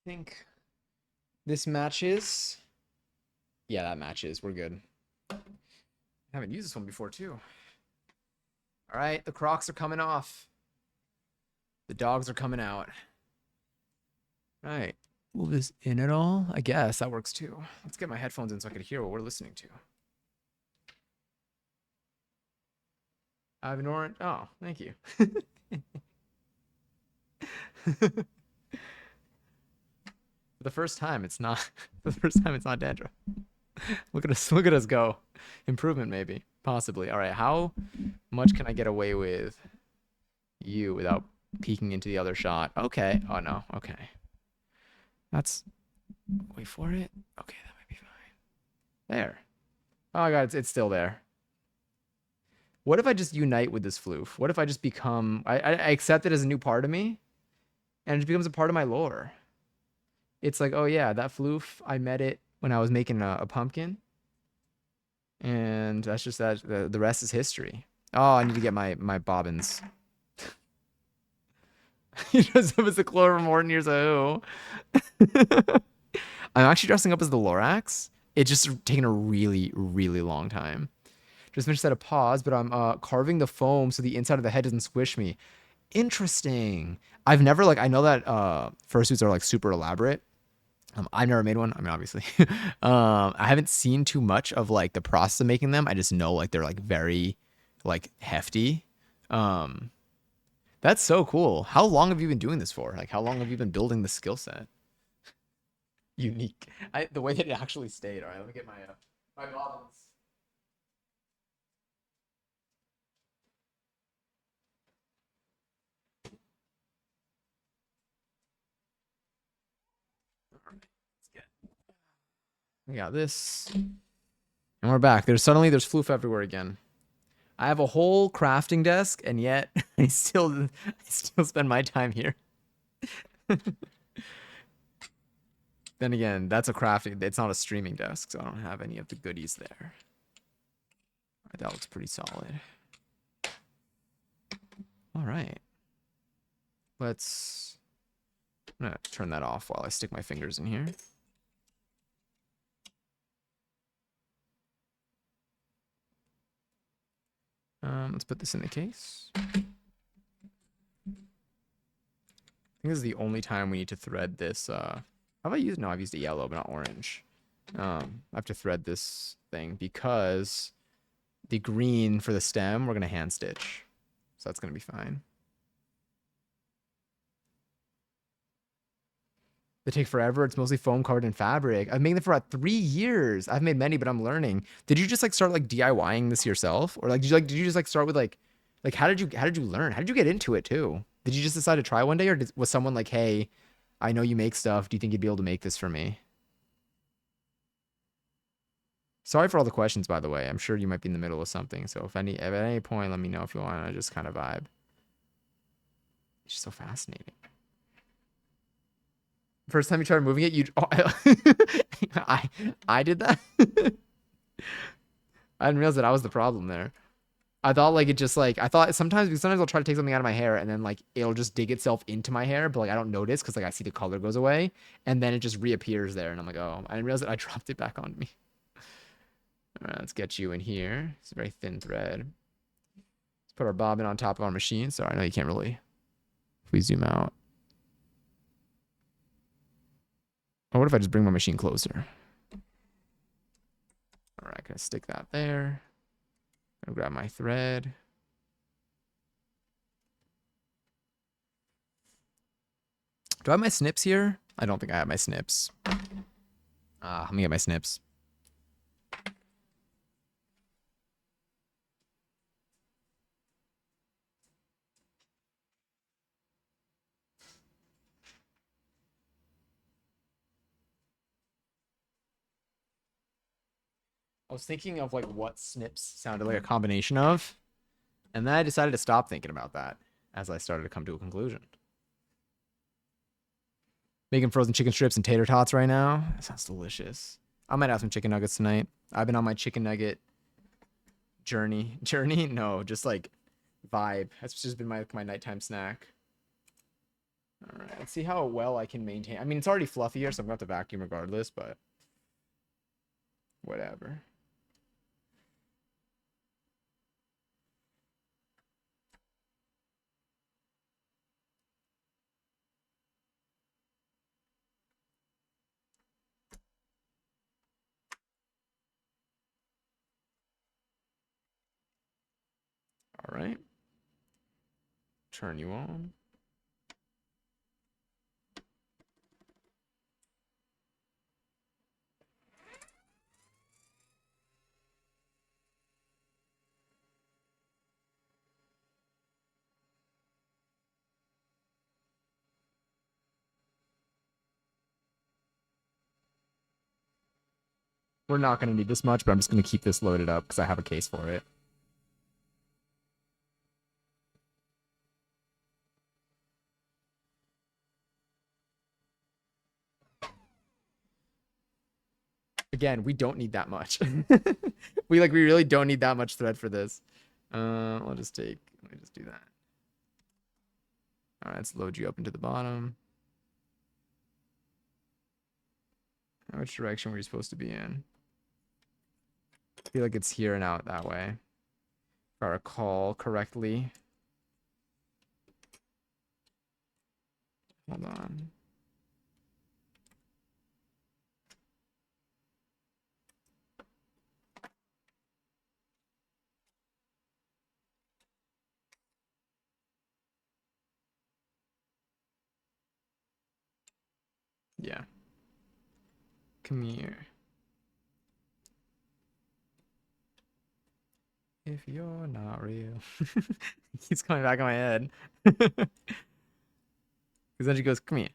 think this matches. Yeah, that matches. We're good. I haven't used this one before, too. All right, the Crocs are coming off. The dogs are coming out. All right. Move this in at all? I guess that works too. Let's get my headphones in so I can hear what we're listening to. I have an orange. Oh, thank you. For the first time, it's not. For the first time, it's not dandruff. Look at us. Look at us go. Improvement, maybe, possibly. All right. How much can I get away with you without peeking into the other shot? Okay. Oh no. Okay. That's. Wait for it. Okay, that might be fine. There. Oh my god, it's still there. What if I just unite with this floof? What if I just become I accept it as a new part of me and it just becomes a part of my lore? It's like, oh yeah, that floof, I met it when I was making a pumpkin. And that's just that the rest is history. Oh, I need to get my bobbins. He dressed up as the Clover Morton years ago. I'm actually dressing up as the Lorax. It's just taking a really, really long time. Just finished at a pause, but I'm carving the foam so the inside of the head doesn't squish me. Interesting. I've never like I know that fursuits are like super elaborate. I've never made one. I mean, obviously, I haven't seen too much of like the process of making them. I just know like they're like very like hefty. Um, that's so cool. How long have you been doing this for? Like, how long have you been building the skill set? Unique. The way that it actually stayed. All right, let me get my bobbins. All right, let's get. We got this, and we're back. There's floof everywhere again. I have a whole crafting desk, and yet I still spend my time here. Then again, that's a crafting. It's not a streaming desk, so I don't have any of the goodies there. All right, that looks pretty solid. All right, let's. I'm gonna turn that off while I stick my fingers in here. Let's put this in the case. I think this is the only time we need to thread this. Have I used? No, I've used a yellow, but not orange. I have to thread this thing because the green for the stem, we're going to hand stitch. So that's going to be fine. They take forever. It's mostly foam covered in fabric. I've made them for about 3 years. I've made many, but I'm learning. Did you just like start like DIYing this yourself? Or like did you just like start with like how did you learn? How did you get into it too? Did you just decide to try one day or was someone like, "Hey, I know you make stuff. Do you think you'd be able to make this for me?" Sorry for all the questions, by the way. I'm sure you might be in the middle of something. So if at any point, let me know if you want to just kind of vibe. It's just so fascinating. First time you tried moving it, you I did that. I didn't realize that I was the problem there. I thought like it just like I thought sometimes I'll try to take something out of my hair and then like it'll just dig itself into my hair, but like I don't notice because like I see the color goes away and then it just reappears there and I'm like, oh, I didn't realize that I dropped it back on me. All right, let's get you in here. It's a very thin thread. Let's put our bobbin on top of our machine. Sorry, I know you can't really. If we zoom out. Oh, what if I just bring my machine closer? All right, gonna stick that there. Gonna grab my thread. Do I have my snips here? I don't think I have my snips. Let me get my snips. I was thinking of like what snips sounded like a combination of, and then I decided to stop thinking about that as I started to come to a conclusion. Making frozen chicken strips and tater tots right now. That sounds delicious. I might have some chicken nuggets tonight. I've been on my chicken nugget journey. Journey? No, just like vibe. That's just been my nighttime snack. All right, let's see how well I can maintain. I mean, it's already fluffier, so I'm going to have to vacuum regardless, but whatever. All right. Turn you on. We're not going to need this much, but I'm just going to keep this loaded up because I have a case for it. Again, we don't need that much. we really don't need that much thread for this. Let me just do that. All right, let's load you up into the bottom. Which direction were you supposed to be in? I feel like it's here and out that way. If I recall correctly. Hold on. Yeah. Come here. If you're not real. He's coming back in my head. Because then she goes, come here.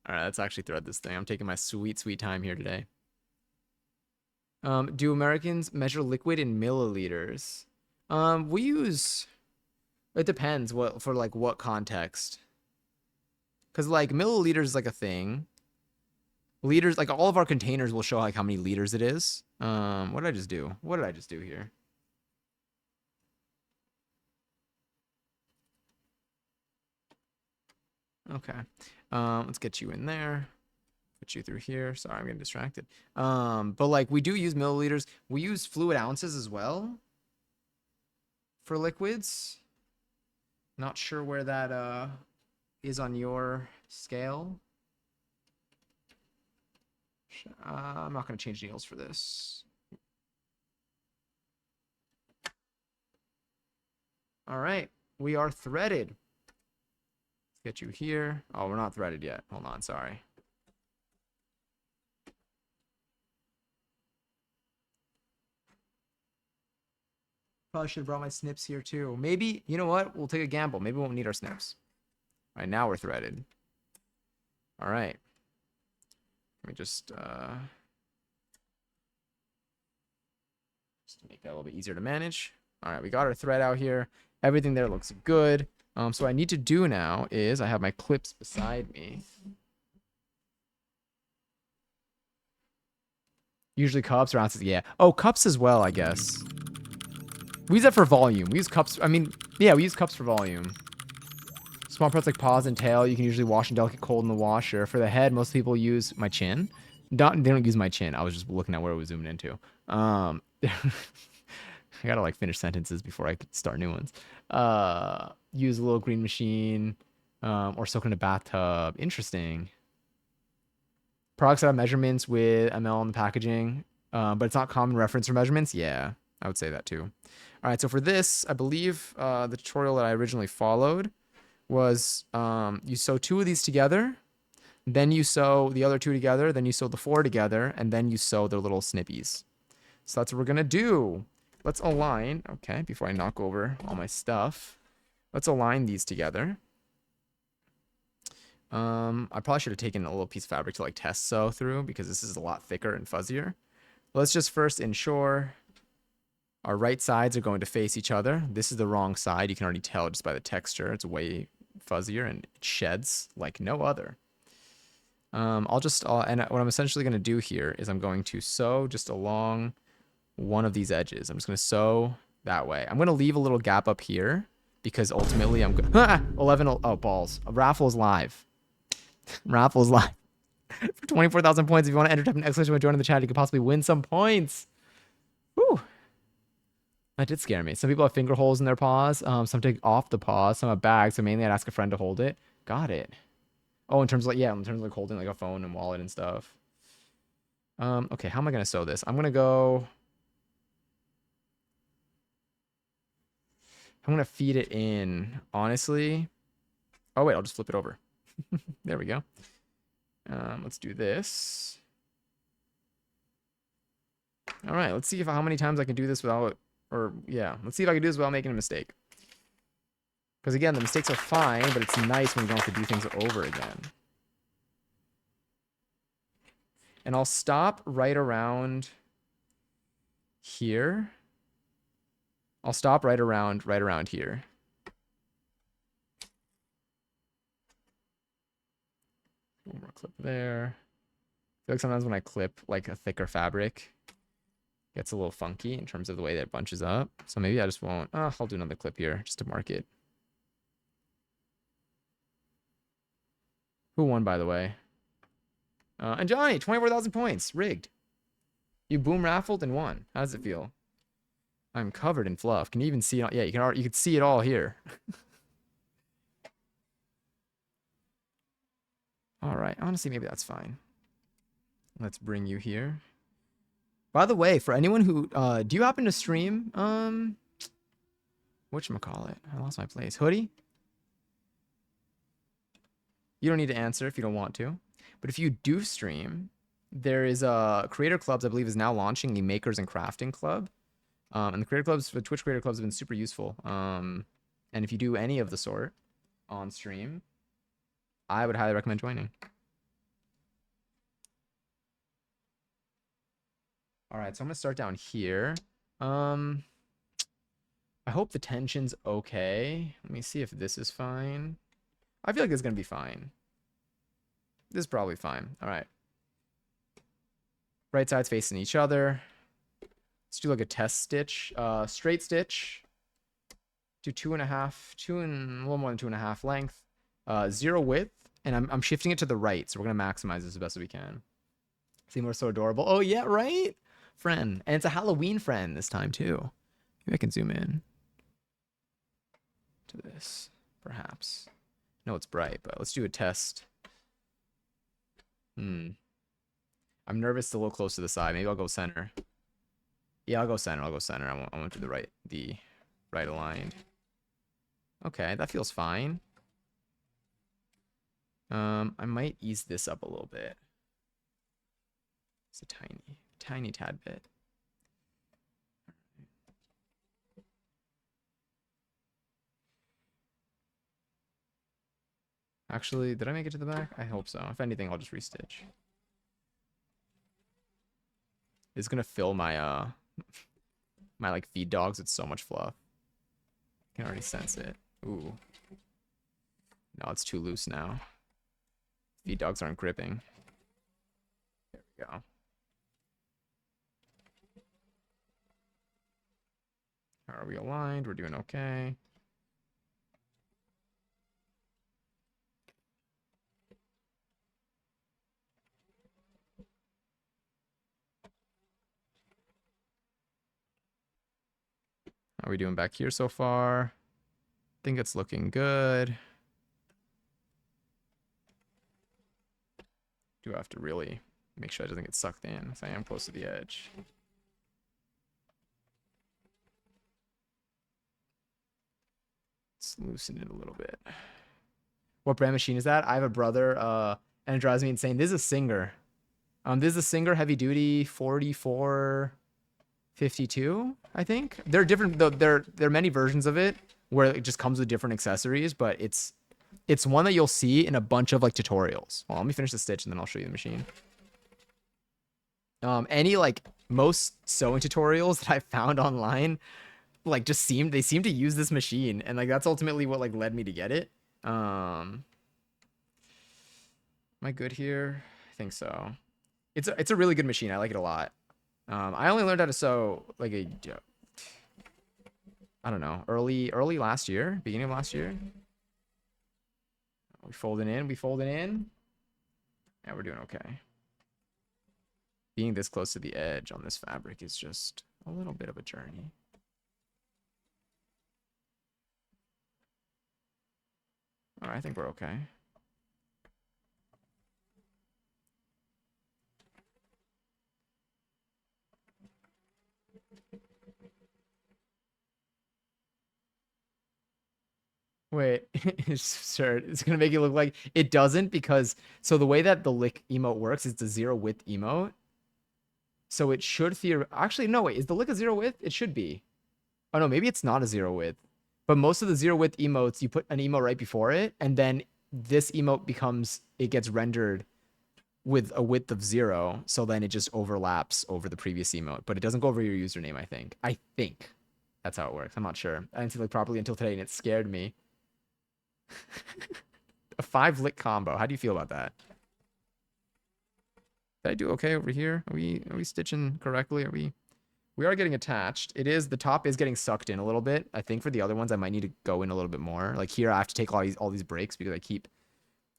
All right, let's actually thread this thing. I'm taking my sweet, sweet time here today. Do Americans measure liquid in milliliters? We use. It depends what for like what context. Because like milliliters is like a thing. Liters, like all of our containers will show like how many liters it is. What did I just do? What did I just do here? Okay. Let's get you in there. Put you through here. Sorry, I'm getting distracted. But like we do use milliliters. We use fluid ounces as well for liquids. Not sure where that is on your scale. I'm not going to change needles for this. All right, we are threaded. Let's get you here. Oh, we're not threaded yet. Hold on, sorry. Probably should have brought my snips here too. Maybe, you know what? We'll take a gamble. Maybe we won't need our snips. All right, now we're threaded. All right. Let me just make that a little bit easier to manage. All right, we got our thread out here. Everything there looks good. So what I need to do now is I have my clips beside me. Usually cups or ounces. Yeah. Oh, cups as well, I guess. We use that for volume. We use cups. I mean, yeah, we use cups for volume. Small parts like paws and tail, you can usually wash in delicate cold in the washer. For the head, most people use my chin. They don't use my chin. I was just looking at where it was zooming into. I gotta like finish sentences before I could start new ones. Use a little green machine, or soak in a bathtub. Interesting. Products that have measurements with ml on the packaging, but it's not common reference for measurements. Yeah, I would say that too. All right, so for this, I believe the tutorial that I originally followed was you sew two of these together, then you sew the other two together, then you sew the four together, and then you sew their little snippies. So that's what we're gonna do. Let's align. Okay, before I knock over all my stuff, let's align these together. I probably should have taken a little piece of fabric to like test sew through because this is a lot thicker and fuzzier. Let's just first ensure our right sides are going to face each other. This is the wrong side. You can already tell just by the texture. It's way fuzzier and it sheds like no other. And what I'm essentially going to do here is I'm going to sew just along one of these edges. I'm just going to sew that way. I'm going to leave a little gap up here because ultimately I'm good. 11. Oh, balls. Raffle's live. Raffle's live. For 24,000 points. If you want to enter, type an exclamation point, join in the chat. You could possibly win some points. Whew. That did scare me. Some people have finger holes in their paws. Some take off the paws. Some have bags. So mainly I'd ask a friend to hold it. Got it. Oh, in terms of like, yeah, in terms of like holding like a phone and wallet and stuff. Okay, how am I going to sew this? I'm going to feed it in, honestly. Oh, wait, I'll just flip it over. There we go. Let's do this. All right, let's see if how many times I can do this without, let's see if I can do this without making a mistake. Because again, the mistakes are fine, but it's nice when you don't have to do things over again. And I'll stop right around here. I'll stop right around here. One more clip there. I feel like sometimes when I clip like a thicker fabric, it gets a little funky in terms of the way that it bunches up. So maybe I just won't. I'll do another clip here just to mark it. Who won, by the way? And Johnny, 24,000 points. Rigged. You boom raffled and won. How does it feel? I'm covered in fluff. Can you even see it? Yeah, you can see it all here. All right. Honestly, maybe that's fine. Let's bring you here. By the way, for anyone who do you happen to stream whatchamacallit? I lost my place. Hoodie? You don't need to answer if you don't want to. But if you do stream, there is a Creator Clubs, I believe, is now launching the Makers and Crafting Club. And the Creator Clubs, the Twitch Creator Clubs have been super useful. And if you do any of the sort on stream, I would highly recommend joining. All right, so I'm gonna start down here. I hope the tension's okay. Let me see if this is fine. I feel like it's gonna be fine. This is probably fine. All right. Right sides facing each other. Let's do like a test stitch. Straight stitch. Do 2.5, a little more than 2.5 length. 0 width, and I'm shifting it to the right, so we're gonna maximize this as best as we can. Seymour's so adorable. Oh yeah, right? Friend. And it's a Halloween friend this time too. Maybe I can zoom in to this, perhaps. No, it's bright, but let's do a test. I'm nervous it's a little close to the side. Maybe I'll go center. Yeah, I'll go center. I won't do the right aligned. Okay, that feels fine. I might ease this up a little bit. It's a tiny tad bit. Actually, did I make it to the back? I hope so. If anything, I'll just restitch. It's gonna fill my my like feed dogs with so much fluff. I can already sense it. Ooh. No, it's too loose now. Feed dogs aren't gripping. There we go. How are we aligned? We're doing okay. How are we doing back here so far? I think it's looking good. Do have to really make sure it doesn't get sucked in, because I am close to the edge. Let's loosen it a little bit. What brand machine is that? I have a brother, and it drives me insane. This is a Singer. This is a Singer heavy duty 4452, I think. There are different, there are many versions of it where it just comes with different accessories, but it's one that you'll see in a bunch of like tutorials. Well, let me finish the stitch and then I'll show you the machine. Any like most sewing tutorials that I found online, like just seem to use this machine, and like that's ultimately what like led me to get it. Am I good here? I think so. It's a really good machine. I like it a lot. I only learned how to sew like I don't know, early last year, beginning of last year. We folding in, we folding in. Yeah, we're doing okay. Being this close to the edge on this fabric is just a little bit of a journey. All right, I think we're okay. Wait, sure. It's gonna make it look like it doesn't because so the way that the lick emote works is the zero width emote. So it should actually no wait, is the lick a zero width? It should be. Oh no, maybe it's not a zero width. But most of the zero width emotes, you put an emote right before it, and then this emote it gets rendered with a width of 0, so then it just overlaps over the previous emote, but it doesn't go over your username, I think. I think that's how it works. I'm not sure. I didn't see it properly until today, and it scared me. A 5 lick combo. How do you feel about that? Did I do okay over here? Are we stitching correctly? We are getting attached. The top is getting sucked in a little bit. I think for the other ones I might need to go in a little bit more. Like here I have to take all these breaks because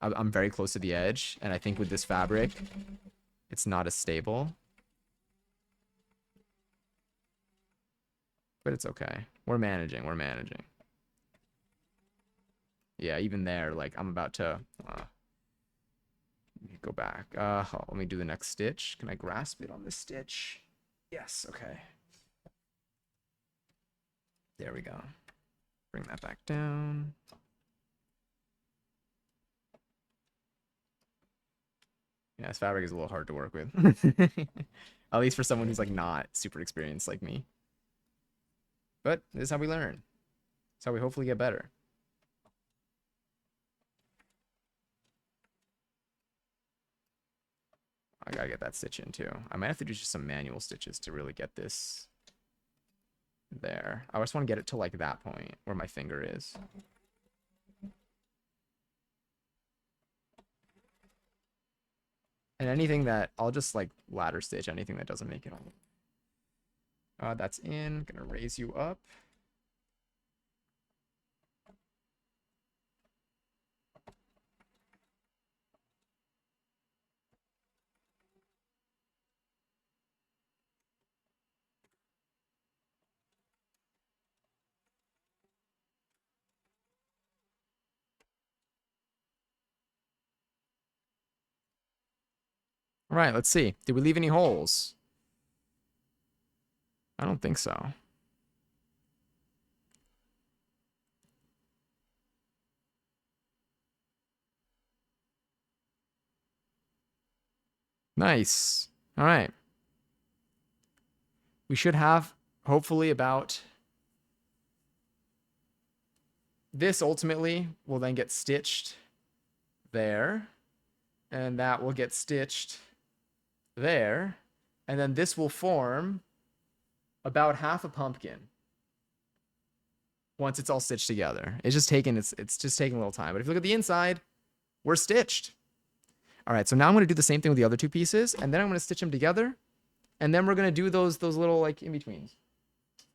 I'm very close to the edge, and I think with this fabric it's not as stable. But it's okay. We're managing. We're managing. Yeah, even there, like I'm about to go back. Let me do the next stitch. Can I grasp it on this stitch? Yes, okay. There we go. Bring that back down. Yeah, this fabric is a little hard to work with. At least for someone who's like not super experienced like me. But this is how we learn. It's how we hopefully get better. I gotta get that stitch in too. I might have to do just some manual stitches to really get this there. I just want to get it to like that point where my finger is. And anything that I'll just like ladder stitch anything that doesn't make it all. That's in. Gonna raise you up. All right, let's see. Did we leave any holes? I don't think so. Nice. All right. We should have hopefully about this ultimately will then get stitched there, and that will get stitched there, and then this will form about half a pumpkin once it's all stitched together. It's just taking a little time. But if you look at the inside, we're stitched. All right, so now I'm going to do the same thing with the other two pieces, and then I'm going to stitch them together, and then we're going to do those little like in betweens.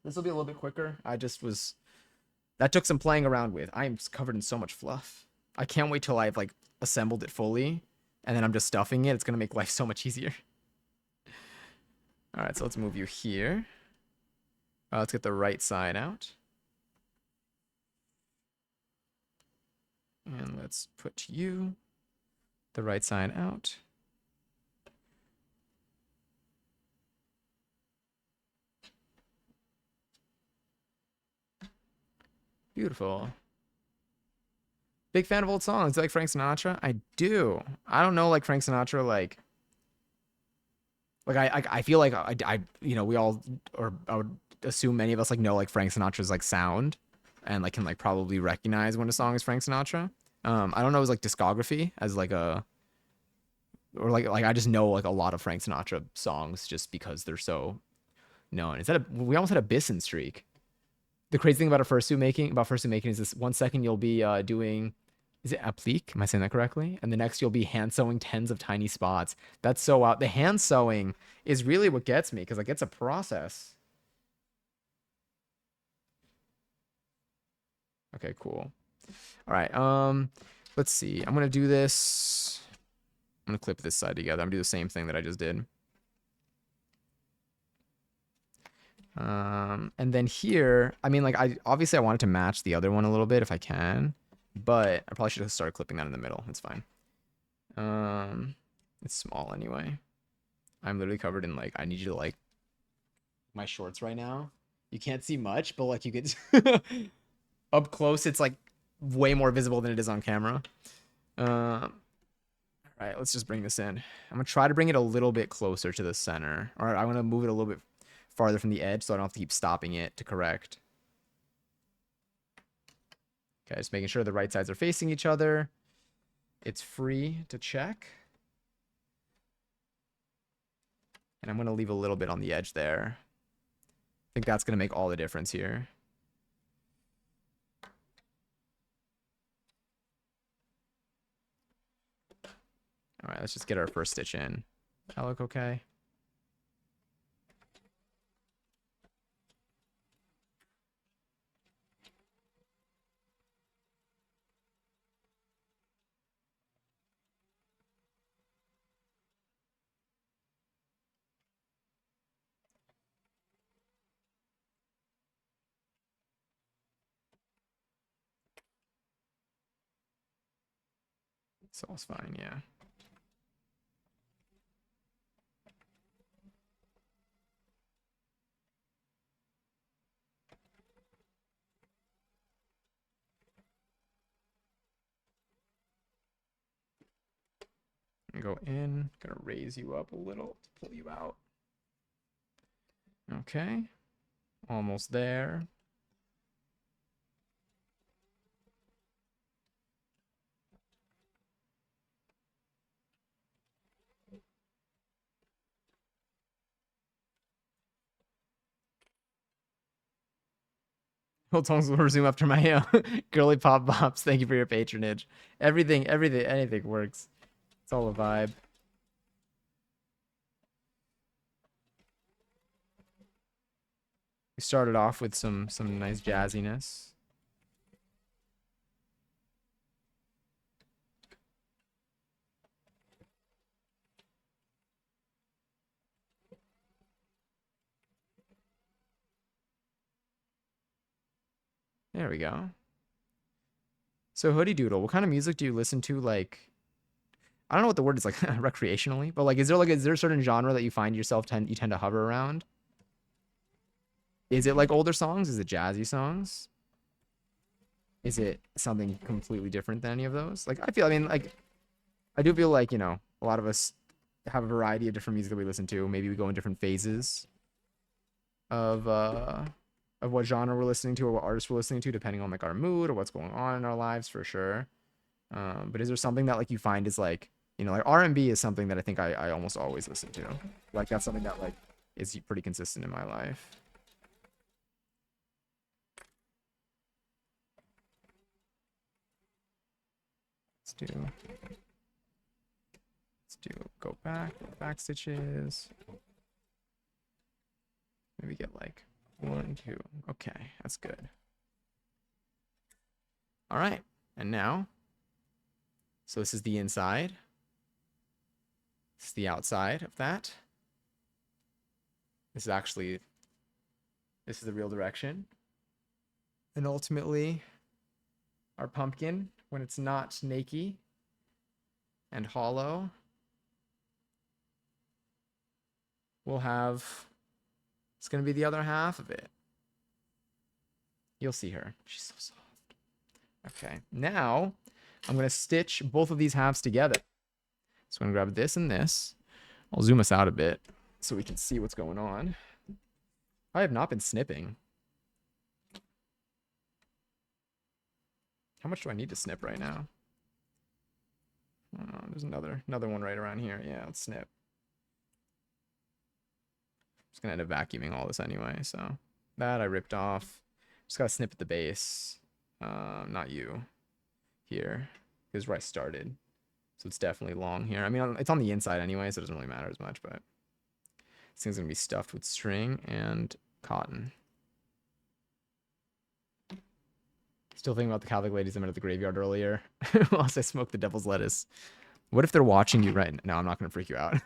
This will be a little bit quicker. That took some playing around with. I'm covered in so much fluff. I can't wait till I've like assembled it fully, and then I'm just stuffing it. It's going to make life so much easier. All right, so let's move you here. Let's get the right side out. And let's put you the right side out. Beautiful. Big fan of old songs. Do you like Frank Sinatra? I do. I don't know like Frank Sinatra like I feel like I we all, or I would assume many of us like know like Frank Sinatra's like sound and like can like probably recognize when a song is Frank Sinatra. I don't know his like discography as like a, or like I just know like a lot of Frank Sinatra songs just because they're so known. We almost had a Bisson streak. The crazy thing about fursuit making is this 1 second you'll be doing, is it applique? Am I saying that correctly? And the next you'll be hand sewing tens of tiny spots. That's so out. The hand sewing is really what gets me because like it's a process. Okay, cool. All right. Let's see. I'm gonna do this. I'm gonna clip this side together. I'm gonna do the same thing that I just did. And then here, I mean, like, I obviously I want it to match the other one a little bit if I can, but I probably should have started clipping that in the middle. It's fine. It's small anyway. I'm literally covered in like, I need you to like my shorts right now. You can't see much, but like you could up close, it's like way more visible than it is on camera. All right, let's just bring this in. I'm gonna try to bring it a little bit closer to the center. All right, I'm gonna move it a little bit farther from the edge so I don't have to keep stopping it to correct. Okay, just making sure the right sides are facing each other. It's free to check. And I'm gonna leave a little bit on the edge there. I think that's gonna make all the difference here. All right, let's just get our first stitch in. That look okay? It's all's fine, yeah. Go in, gonna raise you up a little to pull you out. Okay, almost there. Whole tongues will resume after my girly pop bops. Thank you for your patronage. Anything works. It's all a vibe. We started off with some nice jazziness. There we go. So Hoodie Doodle, what kind of music do you listen to? Like, I don't know what the word is, like recreationally, but like, is there a certain genre that you find yourself you tend to hover around? Is it like older songs? Is it jazzy songs? Is it something completely different than any of those? Like, I mean, like, I do feel like, a lot of us have a variety of different music that we listen to. Maybe we go in different phases of what genre we're listening to or what artist we're listening to, depending on like our mood or what's going on in our lives for sure. But is there something that like you find is like, like R&B is something that I think I almost always listen to. Like that's something that like is pretty consistent in my life. Let's do go back stitches. Maybe get like 1, 2. Okay, that's good. All right, and now, so this is the inside. This is the outside of that. This is the real direction. And ultimately, our pumpkin, when it's not snaky and hollow, we'll have, it's going to be the other half of it. You'll see her. She's so soft. Okay, now I'm going to stitch both of these halves together. So I'm going to grab this and this. I'll zoom us out a bit so we can see what's going on. I have not been snipping. How much do I need to snip right now? Oh, there's another one right around here. Yeah, let's snip. Just gonna end up vacuuming all this anyway, so that I ripped off. Just gotta snip at the base. Not you. Here. Here's where I started. So it's definitely long here. I mean, it's on the inside anyway, so it doesn't really matter as much, but this thing's gonna be stuffed with string and cotton. Still thinking about the Catholic ladies I met at the graveyard earlier. Whilst I smoke the devil's lettuce. What if they're watching you right now? No, I'm not going to freak you out.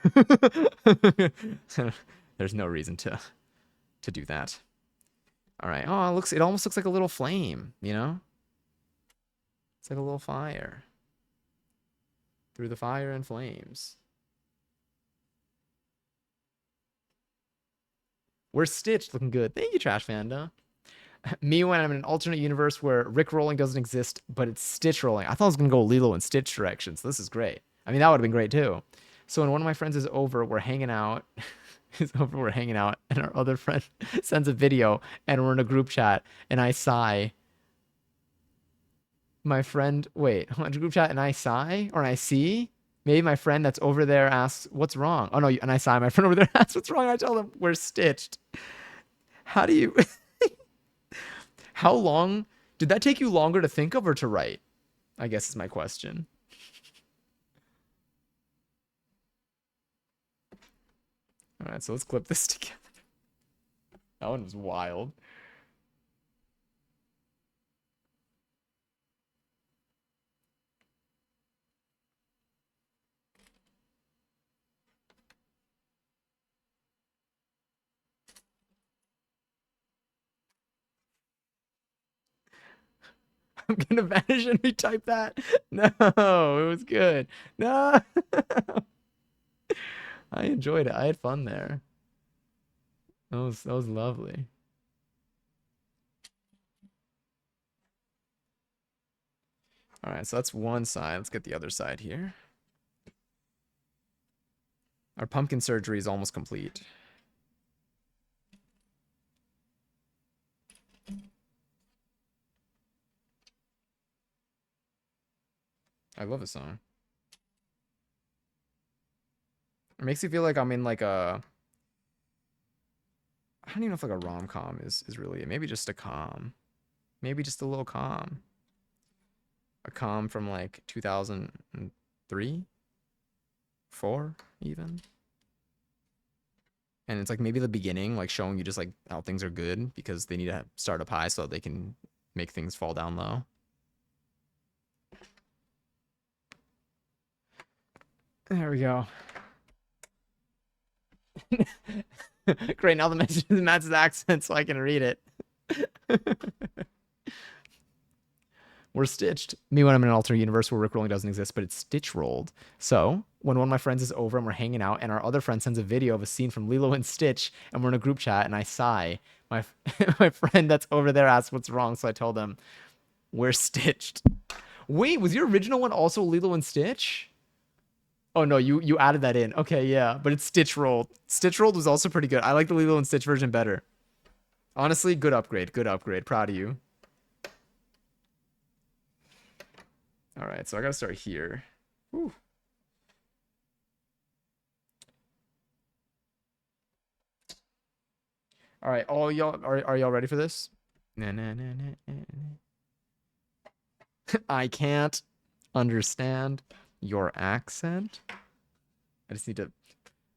There's no reason to do that. All right. Oh, it almost looks like a little flame, you know? It's like a little fire. Through the fire and flames. We're stitched, looking good. Thank you, Trash Panda. Me when I'm in an alternate universe where Rick rolling doesn't exist, but it's Stitch rolling. I thought I was gonna go Lilo and Stitch direction, so this is great. I mean, that would have been great too. So when one of my friends is over, we're hanging out. We're hanging out, and our other friend sends a video, and we're in a group chat, and I sigh. My friend, wait, I'm in a group chat, and I sigh, or I see. Maybe my friend that's over there asks, "What's wrong?" Oh no, and I sigh. My friend over there asks, "What's wrong?" I tell them we're stitched. How do you? How long did that take you longer to think of or to write? I guess is my question. All right, so let's clip this together. That one was wild. I'm gonna vanish and retype that. No, it was good. No, I enjoyed it. I had fun there. That was lovely. All right, so that's one side. Let's get the other side here. Our pumpkin surgery is almost complete. I love this song. It makes me feel like I'm in like a, I don't even know if like a rom-com is really it. Maybe just a com. Maybe just a little com. A com from like 2003, 4 even. And it's like maybe the beginning, like showing you just like how things are good because they need to start up high so that they can make things fall down low. There we go. Great, now the message is Matt's accent so I can read it. We're stitched. Me when I'm in an alternate universe where Rick rolling doesn't exist, but it's stitch rolled. So when one of my friends is over and we're hanging out, and our other friend sends a video of a scene from Lilo and Stitch, and we're in a group chat, and I sigh. My my friend that's over there asks what's wrong, so I tell them we're stitched. Wait, was your original one also Lilo and Stitch? Oh no, you added that in. Okay, yeah, but it's stitch rolled. Stitch rolled was also pretty good. I like the Lilo and Stitch version better. Honestly, good upgrade. Good upgrade. Proud of you. All right, so I gotta start here. Whew. All right, all y'all are y'all ready for this? Nah, nah, nah, nah, nah. I can't understand your accent. I just need to.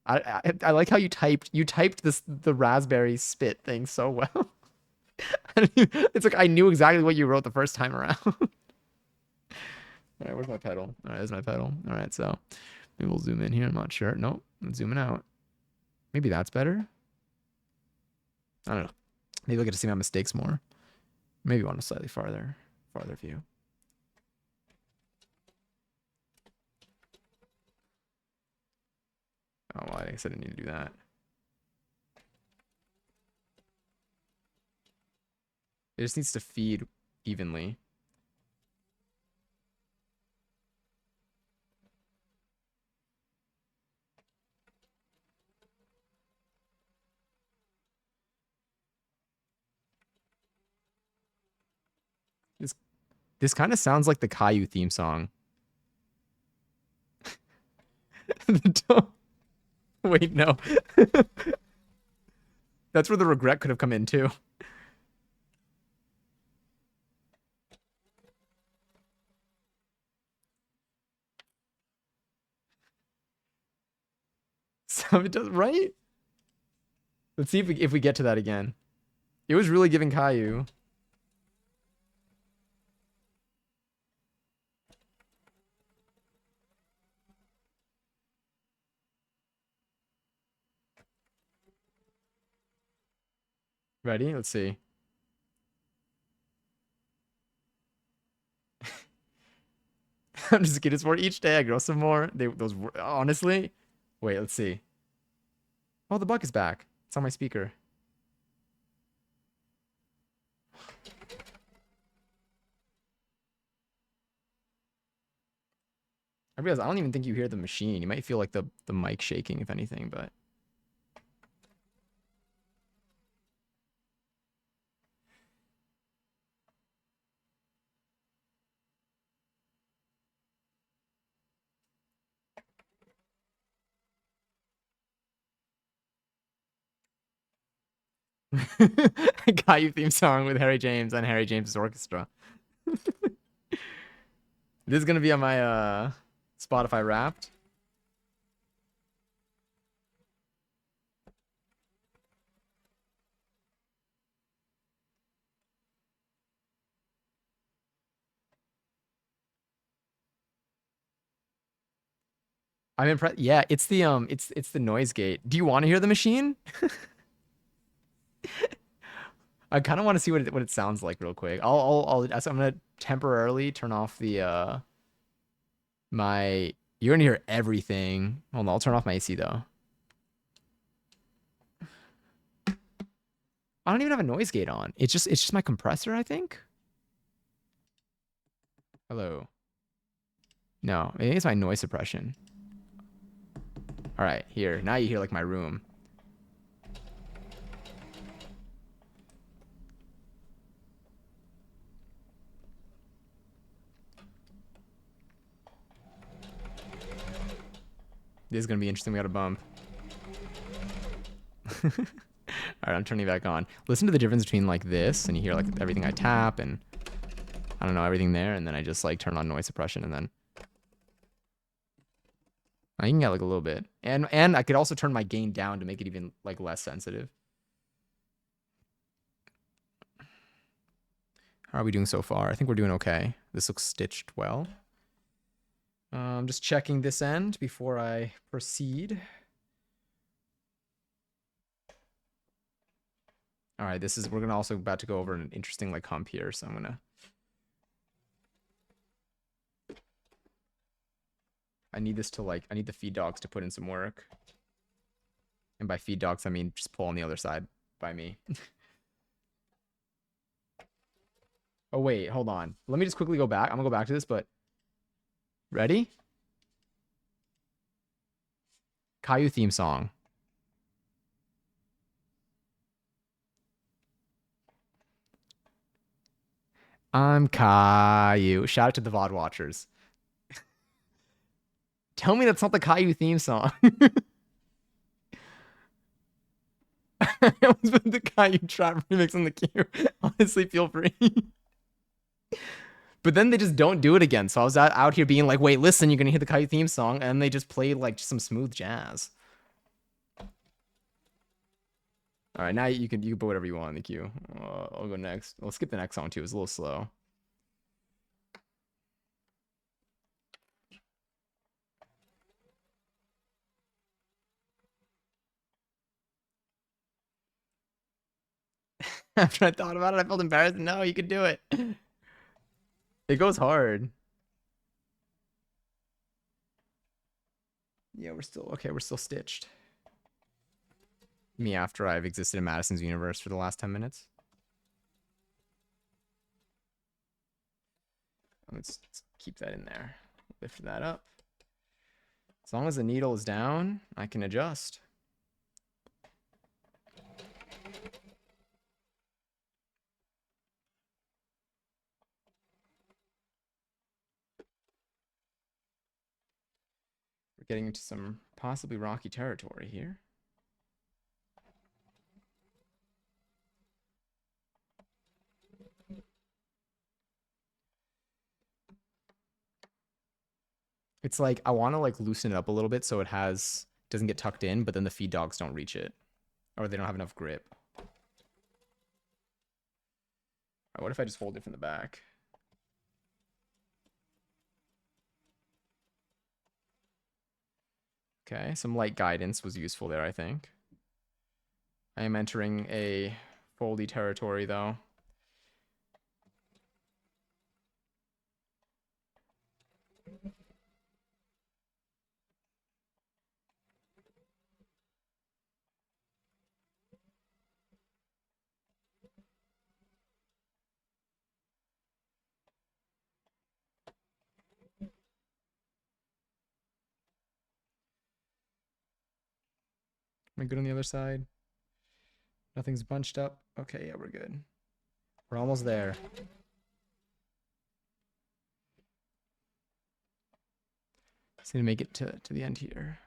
I like how you typed this the raspberry spit thing so well. It's like I knew exactly what you wrote the first time around. All right, where's my pedal? All right, there's my pedal. All right, so maybe we'll zoom in here. I'm not sure. Nope, I'm zooming out. Maybe that's better. I don't know. Maybe I'll get to see my mistakes more. Maybe want a slightly farther view. Oh, well, I guess I didn't need to do that. It just needs to feed evenly. This kind of sounds like the Caillou theme song. Wait, no. That's where the regret could have come in too. So it does, right? Let's see if we get to that again. It was really giving Caillou. Ready? Let's see. I'm just getting more each day. I grow some more. Those honestly. Wait, let's see. Oh, the bug is back. It's on my speaker. I realize I don't even think you hear the machine. You might feel like the mic shaking, if anything, but I got you theme song with Harry James and Harry James' orchestra. This is gonna be on my Spotify Wrapped. I'm impressed. Yeah, it's the noise gate. Do you want to hear the machine? I kind of want to see what it sounds like real quick. So I'm gonna temporarily turn off the my. You're gonna hear everything. Hold on, I'll turn off my AC though. I don't even have a noise gate on. It's just my compressor, I think. Hello. No, I think it's my noise suppression. All right, here. Now you hear like my room. This is gonna be interesting. We got a bump. All right, I'm turning it back on. Listen to the difference between like this, and you hear like everything I tap, and I don't know everything there, and then I just like turn on noise suppression, and then I can get like a little bit, and I could also turn my gain down to make it even like less sensitive. How are we doing so far? I think we're doing okay. This looks stitched well. Just checking this end before I proceed. All right, we're gonna also about to go over an interesting like hump here, so I'm gonna. I need this to like, I need the feed dogs to put in some work. And by feed dogs, I mean just pull on the other side by me. Oh, wait, hold on. Let me just quickly go back. I'm gonna go back to this, but ready? Caillou theme song. I'm Caillou. Shout out to the VOD watchers. Tell me that's not the Caillou theme song. I almost put the Caillou trap remix in the queue. Honestly, feel free. But then they just don't do it again. So I was out here being like, wait, listen, you're gonna hear the Caillou theme song, and they just played like some smooth jazz. All right, now you can put whatever you want in the queue. I'll go next. We'll skip the next song too. It's a little slow. After I thought about it, I felt embarrassed. No, you could do it. It goes hard. Yeah, we're still okay. We're still stitched. Me after I've existed in Madison's universe for the last 10 minutes. Let's keep that in there. Lift that up. As long as the needle is down, I can adjust. We're getting into some possibly rocky territory here. It's like I want to like loosen it up a little bit so it doesn't get tucked in, but then the feed dogs don't reach it, or they don't have enough grip. What if I just hold it from the back? Okay, some light guidance was useful there, I think. I am entering a foldy territory though. Am I good on the other side? Nothing's bunched up. Okay, yeah, we're good. We're almost there. Just need to make it to the end here.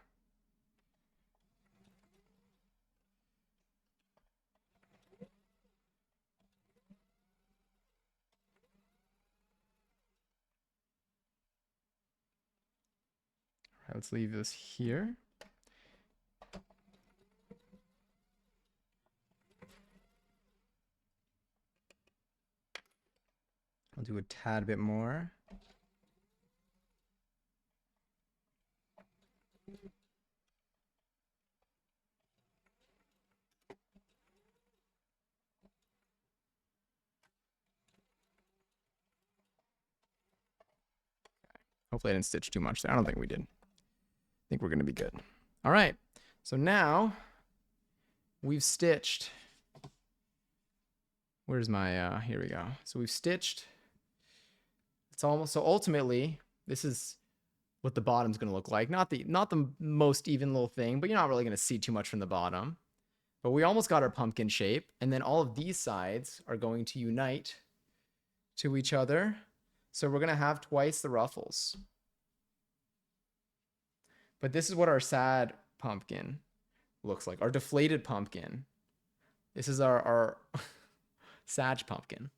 All right, let's leave this here. I'll do a tad bit more. Hopefully I didn't stitch too much there. I don't think we did. I think we're going to be good. All right. So now we've stitched. Where's my, here we go. So we've stitched. It's almost, so ultimately, this is what the bottom's going to look like. Not the most even little thing, but you're not really going to see too much from the bottom. But we almost got our pumpkin shape. And then all of these sides are going to unite to each other. So we're going to have twice the ruffles. But this is what our sad pumpkin looks like. Our deflated pumpkin. This is our Sag pumpkin.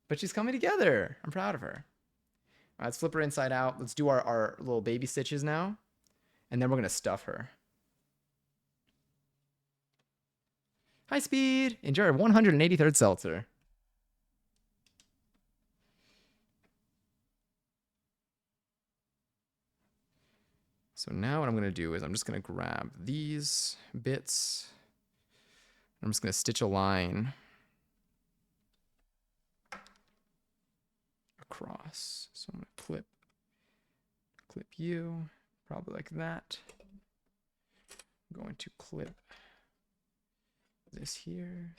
But she's coming together. I'm proud of her. All right, let's flip her inside out. Let's do our little baby stitches now. And then we're going to stuff her. Hi, Speed. Enjoy our 183rd seltzer. So now what I'm going to do is I'm just going to grab these bits. I'm just going to stitch a line across. So I'm going to clip you, probably like that. I'm going to clip this here.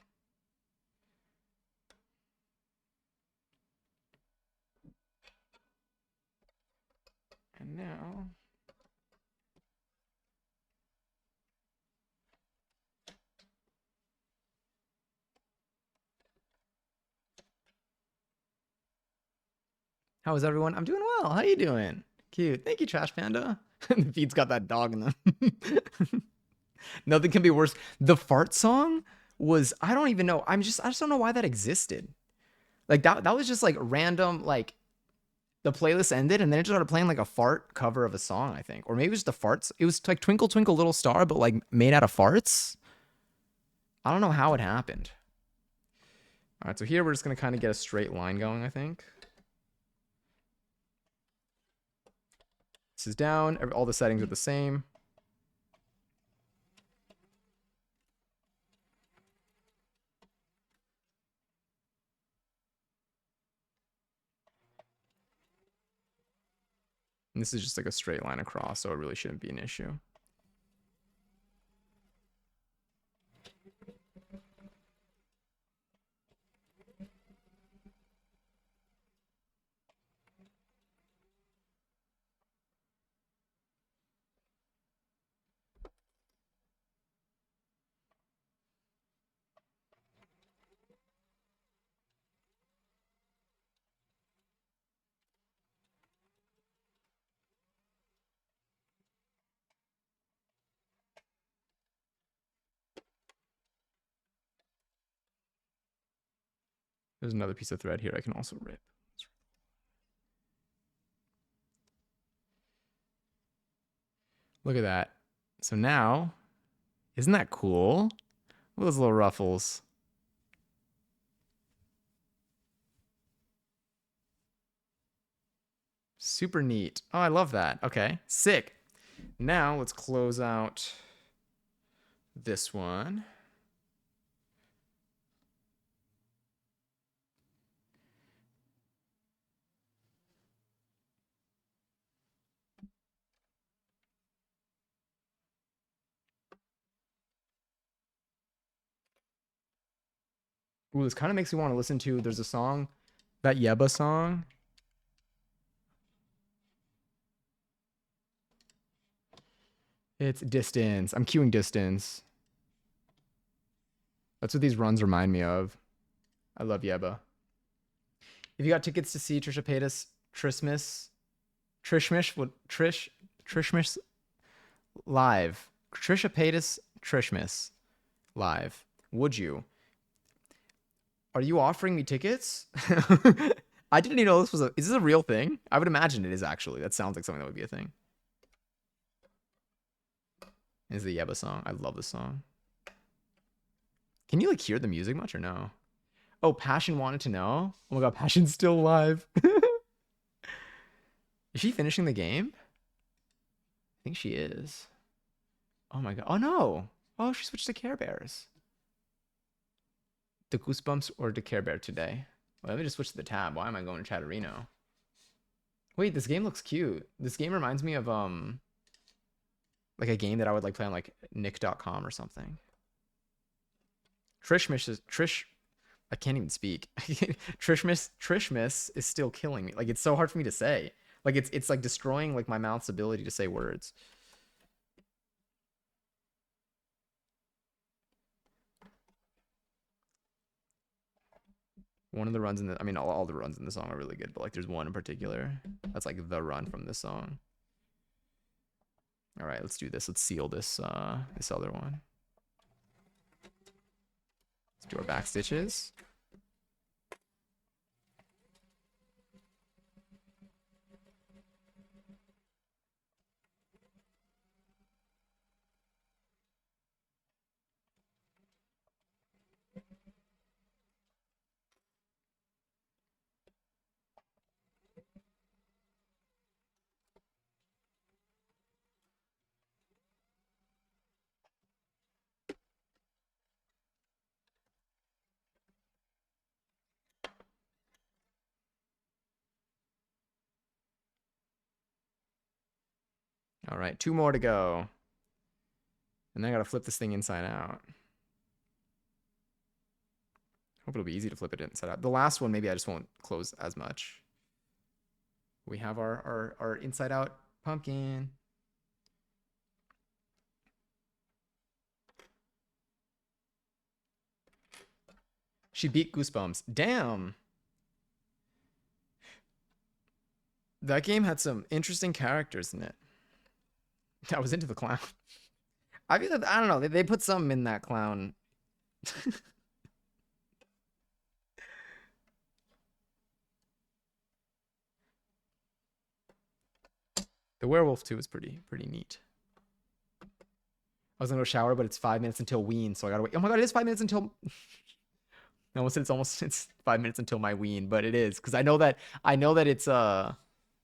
And now how is everyone? I'm doing well. How you doing? Cute. Thank you, Trash Panda. The feed's got that dog in them. Nothing can be worse. The fart song was, I don't even know. I just don't know why that existed. Like that was just like random, like the playlist ended and then it just started playing like a fart cover of a song, I think. Or maybe it was the farts. It was like Twinkle Twinkle Little Star, but like made out of farts. I don't know how it happened. All right, so here we're just gonna kind of get a straight line going, I think. This is down. All the settings are the same. And this is just like a straight line across, so it really shouldn't be an issue. There's another piece of thread here I can also rip. Look at that. So now, isn't that cool? Look at those little ruffles. Super neat. Oh, I love that. Okay, sick. Now let's close out this one. Ooh, this kind of makes me want to listen to. There's a song, that Yeba song. It's Distance. I'm queuing Distance. That's what these runs remind me of. I love Yeba. If you got tickets to see Trisha Paytas, Trishmish live, Trisha Paytas, Trishmiss live, would you? Are you offering me tickets? I didn't even know this was a. Is this a real thing? I would imagine it is actually. That sounds like something that would be a thing. Is the Yeba song? I love this song. Can you like hear the music much or no? Oh, Passion wanted to know. Oh my god, Passion's still alive. Is she finishing the game? I think she is. Oh my god. Oh no. Oh, she switched to Care Bears. The Goosebumps or the Care Bear today? Well, let me just switch to the tab. Why am I going to Chatterino? Wait, this game looks cute. This game reminds me of like a game that I would like play on like nick.com or something. Trish, I can't even speak. Trishmiss is still killing me. Like it's so hard for me to say. Like it's like destroying like my mouth's ability to say words. One of the runs in the, I mean, all the runs in the song are really good, but like there's one in particular that's like the run from this song. All right, let's do this. Let's seal this this other one. Let's do our back stitches. All right, 2 more to go. And then I gotta flip this thing inside out. Hope it'll be easy to flip it inside out. The last one, maybe I just won't close as much. We have our inside out pumpkin. She beat Goosebumps. Damn. That game had some interesting characters in it. I was into the clown. I don't know. They put something in that clown. The werewolf too is pretty neat. I was gonna go shower, but it's 5 minutes until ween, so I gotta wait. Oh my god, it is 5 minutes until. I almost said it's 5 minutes until my ween, but it is because I know that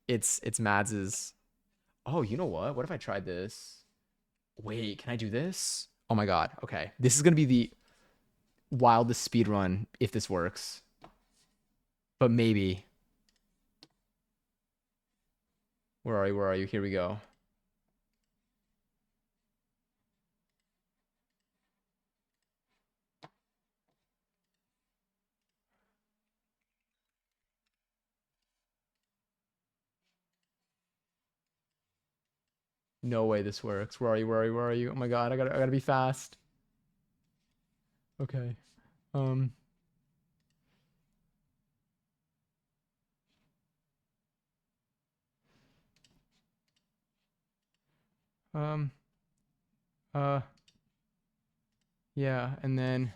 it's Mads's. Oh, you know what? What if I tried this? Wait, can I do this? Oh my god. Okay, this is gonna be the wildest speed run if this works. But maybe. Where are you? Where are you? Here we go. No way this works. Where are you? Where are you? Where are you? Oh my god, I gotta be fast. Okay. Um um uh yeah, and then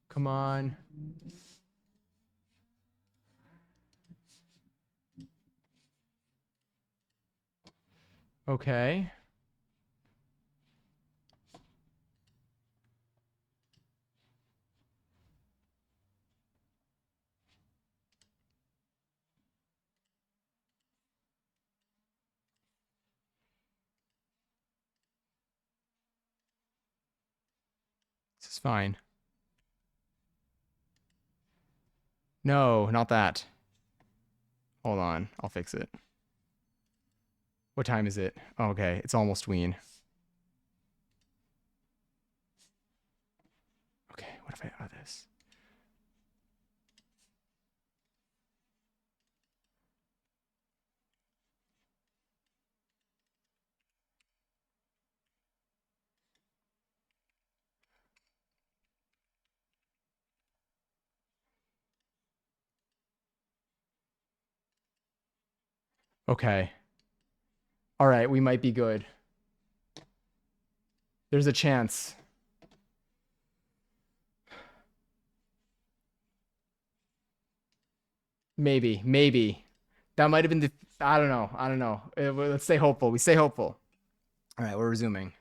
come on. Okay. This is fine. No, not that. Hold on. I'll fix it. What time is it? Oh, okay. It's almost ween. Okay, what if I add this? Okay. All right, we might be good. There's a chance. Maybe, maybe. That might have been the. I don't know. I don't know. Let's stay hopeful. We stay hopeful. All right, we're resuming.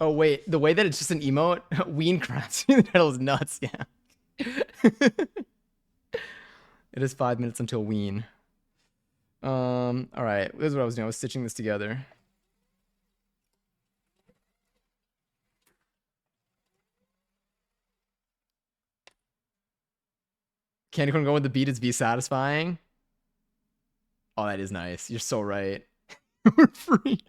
Oh wait, the way that it's just an emote, Ween crafts. The title is nuts. Yeah. It is 5 minutes until Ween. All right. This is what I was doing. I was stitching this together. Candy corn going with the beat is be satisfying. Oh, that is nice. You're so right. We're free.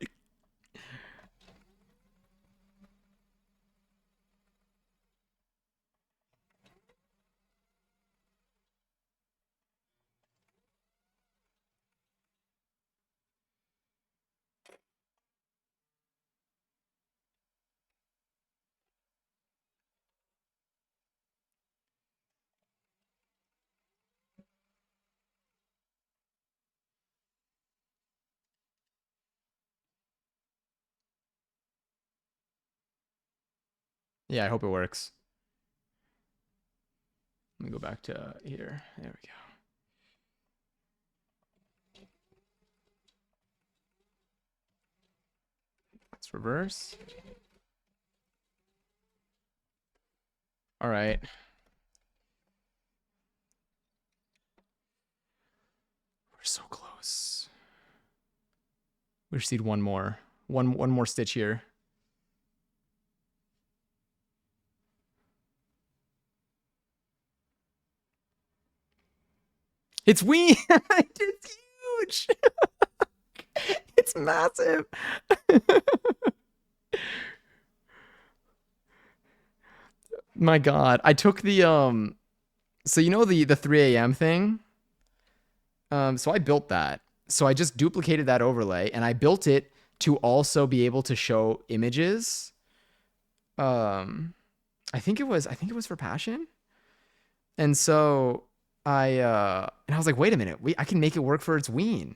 Yeah, I hope it works. Let me go back to here. There we go. Let's reverse. All right. We're so close. We just need one more. One more stitch here. It's Ween. It's huge. It's massive. My God. I took the so you know the 3 a.m. thing? So I built that. So I just duplicated that overlay and I built it to also be able to show images. Um I think it was for passion. And so I was like, wait a minute, I can make it work for its Ween.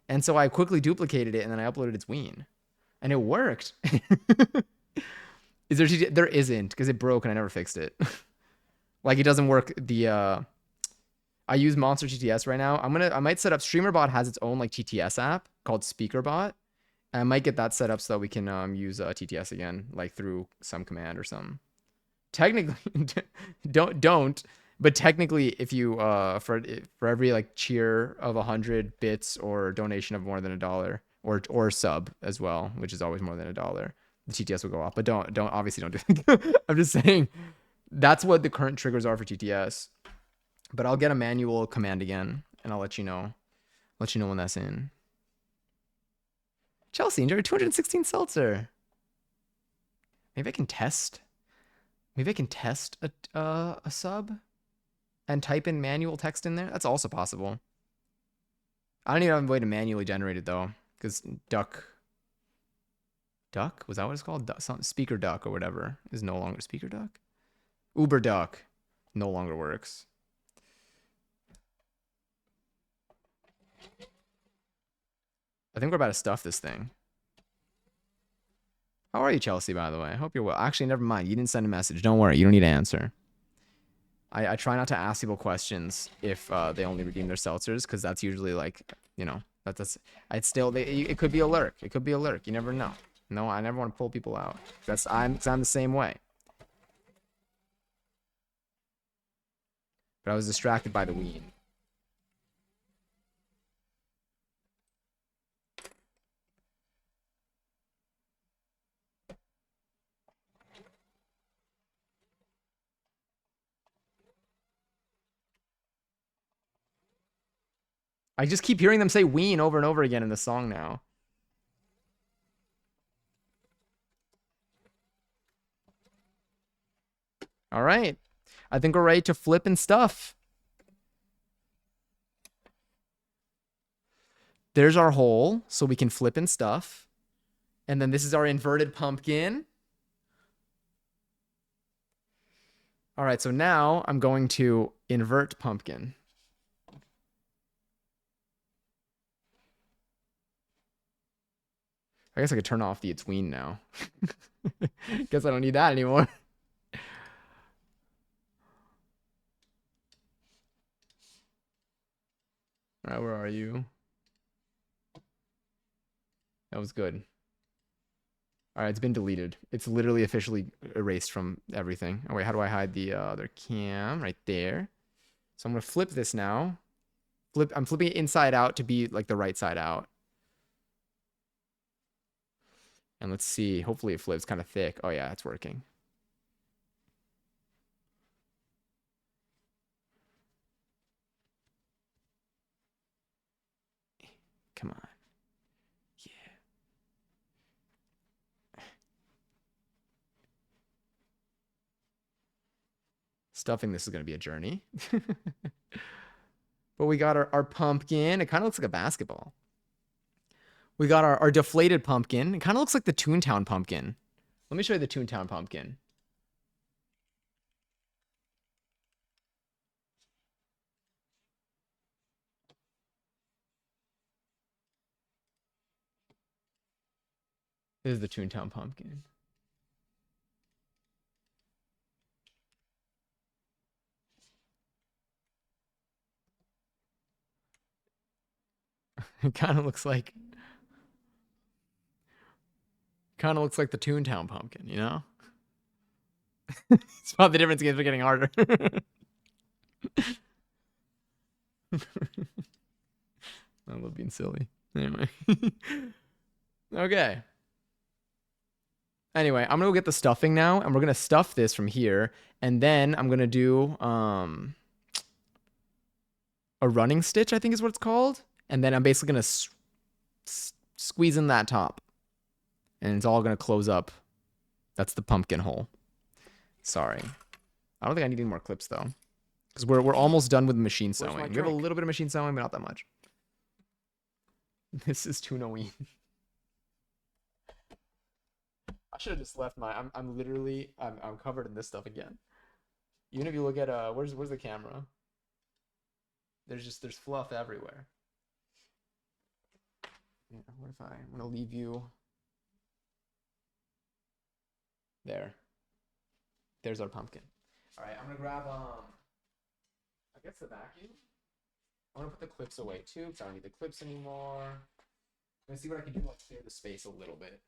And so I quickly duplicated it and then I uploaded its Ween. And it worked. Is there there isn't because it broke and I never fixed it. Like it doesn't work I use Monster TTS right now. I might set up StreamerBot has its own like TTS app called SpeakerBot. I might get that set up so that we can use TTS again, like through some command or something. Technically, don't. But technically, if you for every like cheer of 100 bits or donation of more than $1 or sub as well, which is always more than $1, the TTS will go off. But don't obviously don't do that. I'm just saying that's what the current triggers are for TTS. But I'll get a manual command again, and I'll let you know. Let you know when that's in. Chelsea enjoyed 216 seltzer. Maybe I can test. Maybe I can test a sub and type in manual text in there. That's also possible. I don't even have a way to manually generate it though, because duck was that what it's called? Speaker duck or whatever is no longer speaker duck. Uber duck no longer works. I think we're about to stuff this thing. How are you, Chelsea, by the way? I hope you're well. Actually, never mind. You didn't send a message. Don't worry. You don't need to answer. I try not to ask people questions if they only redeem their seltzers, because that's usually like, you know, that's I'd still it could be a lurk. It could be a lurk. You never know. No, I never want to pull people out. I'm the same way. But I was distracted by the Ween. I just keep hearing them say Ween over and over again in the song now. All right. I think we're ready to flip and stuff. There's our hole, so we can flip and stuff. And then this is our inverted pumpkin. All right, so now I'm going to invert pumpkin. I guess I could turn off the it's ween now. Guess I don't need that anymore. All right, where are you? That was good. All right, it's been deleted. It's literally officially erased from everything. Oh wait, how do I hide the other cam? Right there. So I'm gonna flip this now. I'm flipping it inside out to be like the right side out. And let's see. Hopefully it flips kind of thick. Oh yeah, it's working. Come on. Yeah. Stuffing this is gonna be a journey. But we got our pumpkin. It kind of looks like a basketball. We got our deflated pumpkin. It kind of looks like the Toontown pumpkin. Let me show you the Toontown pumpkin. This is the Toontown pumpkin. It kind of looks like the Toontown pumpkin, you know? It's about the difference games are getting harder. I love being silly. Anyway. Okay. Anyway, I'm gonna go get the stuffing now, and we're gonna stuff this from here, and then I'm gonna do a running stitch, I think is what it's called, and then I'm basically gonna squeeze in that top, and it's all gonna close up. That's the pumpkin hole. Sorry, I don't think I need any more clips though, because we're almost done with machine sewing. We have a little bit of machine sewing, but not that much. This is Tunoween. I should have just left my. I'm literally I'm covered in this stuff again. Even if you look at where's the camera? There's fluff everywhere. Yeah, what if I'm gonna leave you there? There's our pumpkin. All right, I'm gonna grab I guess the vacuum. I'm gonna put the clips away too, because I don't need the clips anymore. I'm gonna see what I can do to like clear the space a little bit.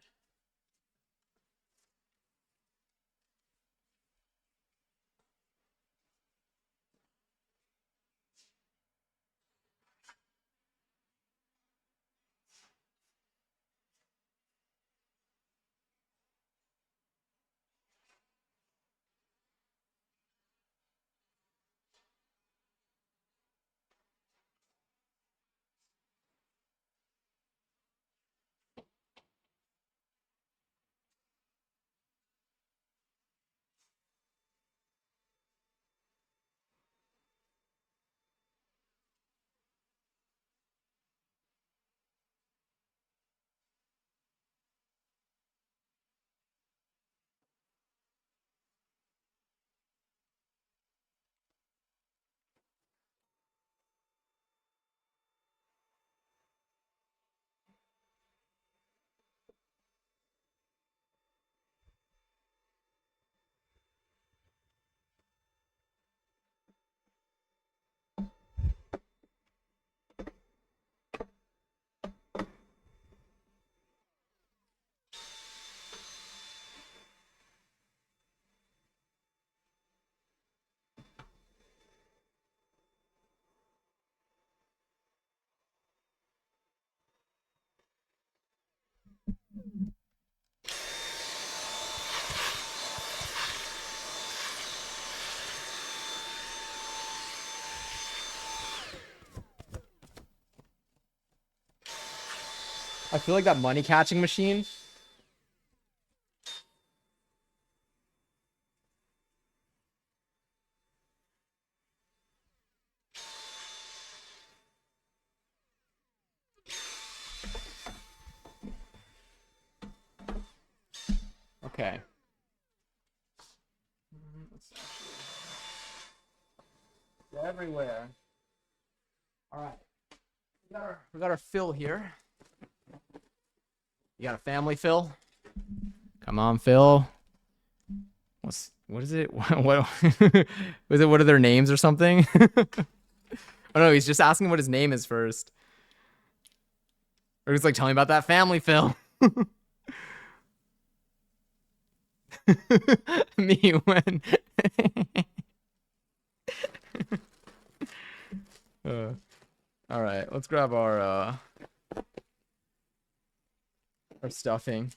I feel like that money catching machine. Okay. Let's actually... They're everywhere. All right. We got our fill here. You got a family, Phil? Come on, Phil. What is it? What was it? What are their names or something? Oh no, he's just asking what his name is first. Or he's like, tell me about that family, Phil. Me when. uh, all right, let's grab our stuffing.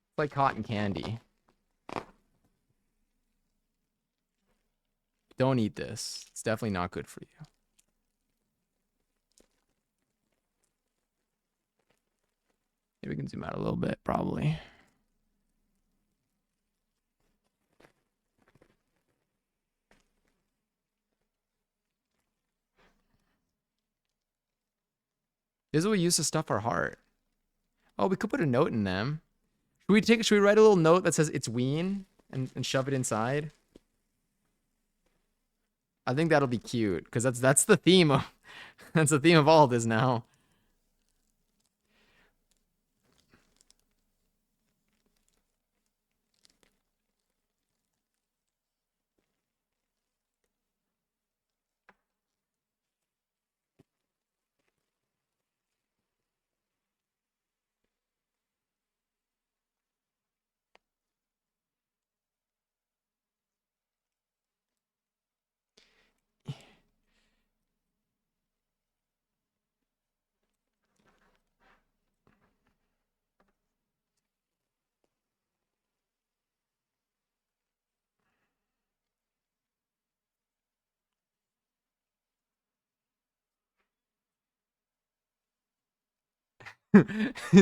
It's like cotton candy. Don't eat this. It's definitely not good for you. Maybe we can zoom out a little bit, probably. This is what we use to stuff our heart. Oh, we could put a note in them. Should we write a little note that says it's ween and shove it inside? I think that'll be cute because that's the theme of that's the theme of all of this now.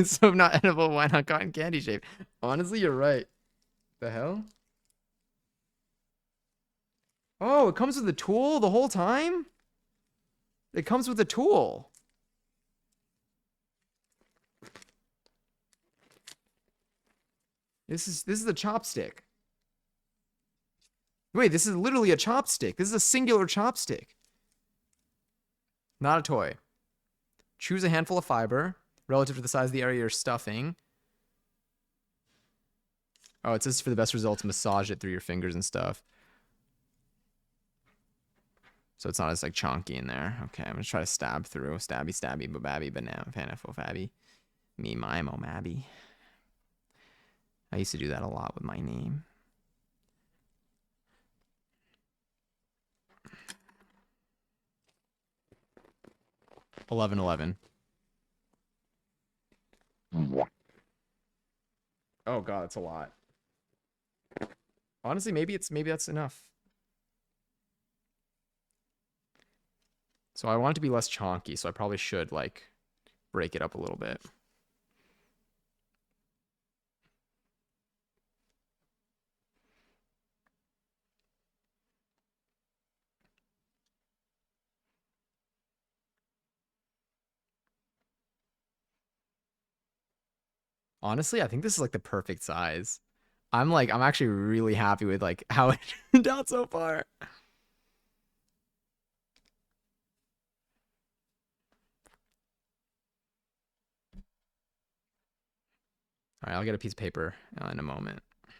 So not edible, why not cotton candy shape? Honestly, you're right. The hell? Oh, it comes with a tool the whole time? It comes with a tool. This is a chopstick. Wait, this is literally a chopstick. This is a singular chopstick. Not a toy. Choose a handful of fiber relative to the size of the area you're stuffing. Oh, it says for the best results, massage it through your fingers and stuff. So it's not as like chonky in there. Okay, I'm gonna try to stab through. Stabby, stabby, bababby, banana, fanafo, fabby. Me, mime, oh, mabby. I used to do that a lot with my name. $11.11. Oh god, that's a lot. Honestly, maybe that's enough. So I want it to be less chonky, so I probably should like break it up a little bit. Honestly, I think this is like the perfect size. I'm actually really happy with like how it turned out so far. All right, I'll get a piece of paper in a moment. All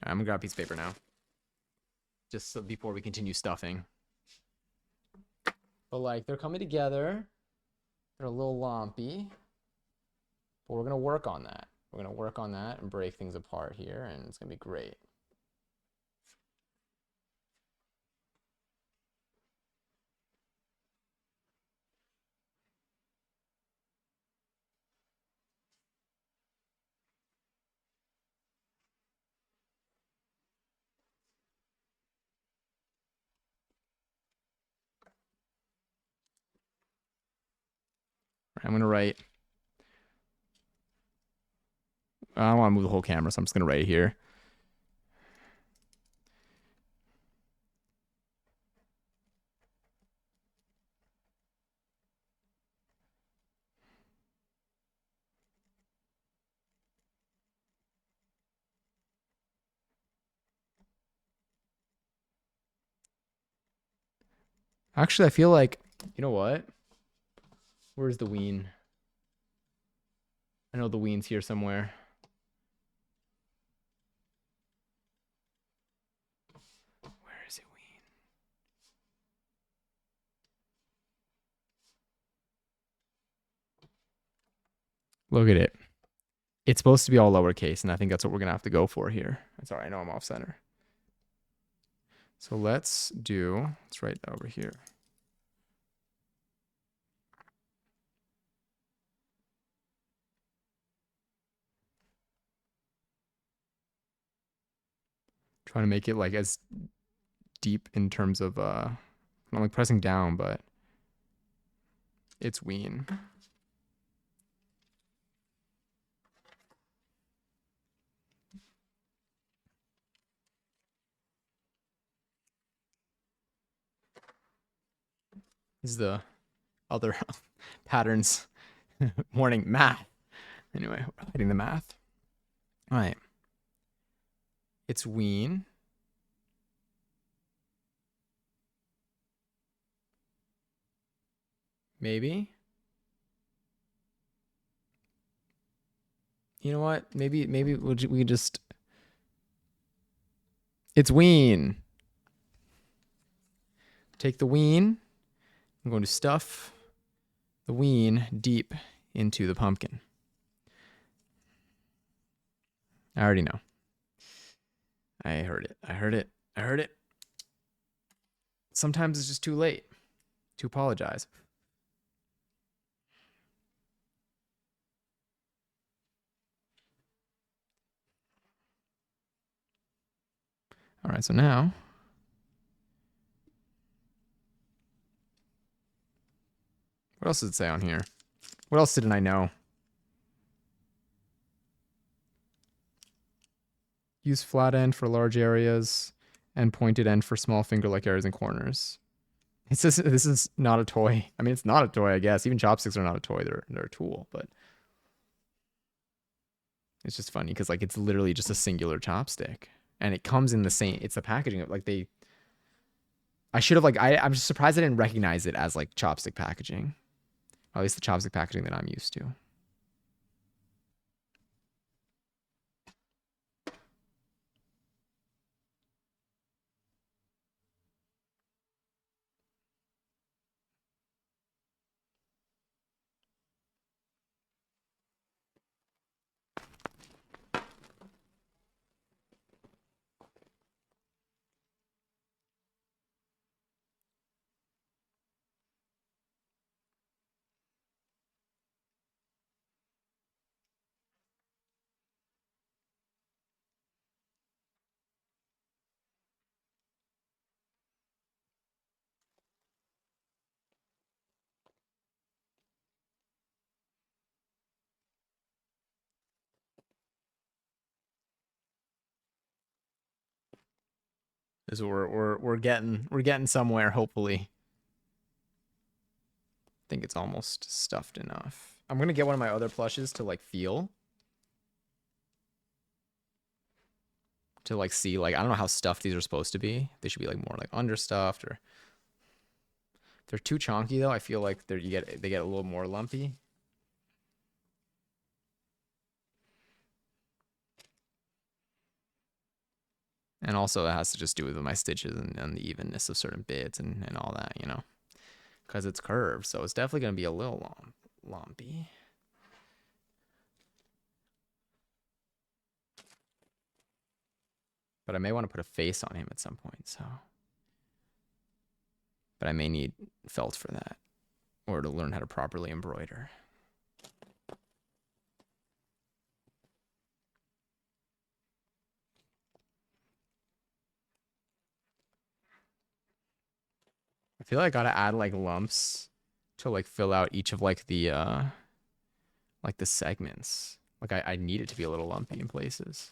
right, I'm gonna grab a piece of paper now. Just so before we continue stuffing. But like they're coming together. They're a little lumpy. But we're gonna work on that. We're gonna work on that and break things apart here, and it's gonna be great. I'm gonna write. I don't want to move the whole camera, so I'm just gonna write it here. Actually, I feel like, you know what? Where's the ween? I know the ween's here somewhere. Where is it, ween? Look at it. It's supposed to be all lowercase, and I think that's what we're going to have to go for here. That's all right. I know I'm off center. So let's write that over here. Trying to make it like as deep in terms of, I'm like pressing down, but it's ween. This is the other patterns warning math. Anyway, we're hiding the math. All right. It's ween. Maybe. You know what? Maybe we just. It's ween. Take the ween. I'm going to stuff the ween deep into the pumpkin. I already know. I heard it. Sometimes it's just too late to apologize. All right, so now what else does it say on here? What else didn't I know? Use flat end for large areas and pointed end for small finger-like areas and corners. It says this is not a toy. I mean, it's not a toy, I guess. Even chopsticks are not a toy. They're a tool, but it's just funny because like it's literally just a singular chopstick. And it comes in the same, it's the packaging of like I should have like I'm just surprised I didn't recognize it as like chopstick packaging. Or at least the chopstick packaging that I'm used to. This is we're getting somewhere, hopefully. I think it's almost stuffed enough. I'm gonna get one of my other plushes to like feel. To like see, like I don't know how stuffed these are supposed to be. They should be like more like understuffed, or if they're too chonky though, I feel like they get a little more lumpy. And also it has to just do with my stitches and the evenness of certain bits and all that, you know. Because it's curved, so it's definitely gonna be a little lumpy. But I may want to put a face on him at some point, so. But I may need felt for that, or to learn how to properly embroider. I feel like I gotta add like lumps to like fill out each of like the segments. Like I need it to be a little lumpy in places.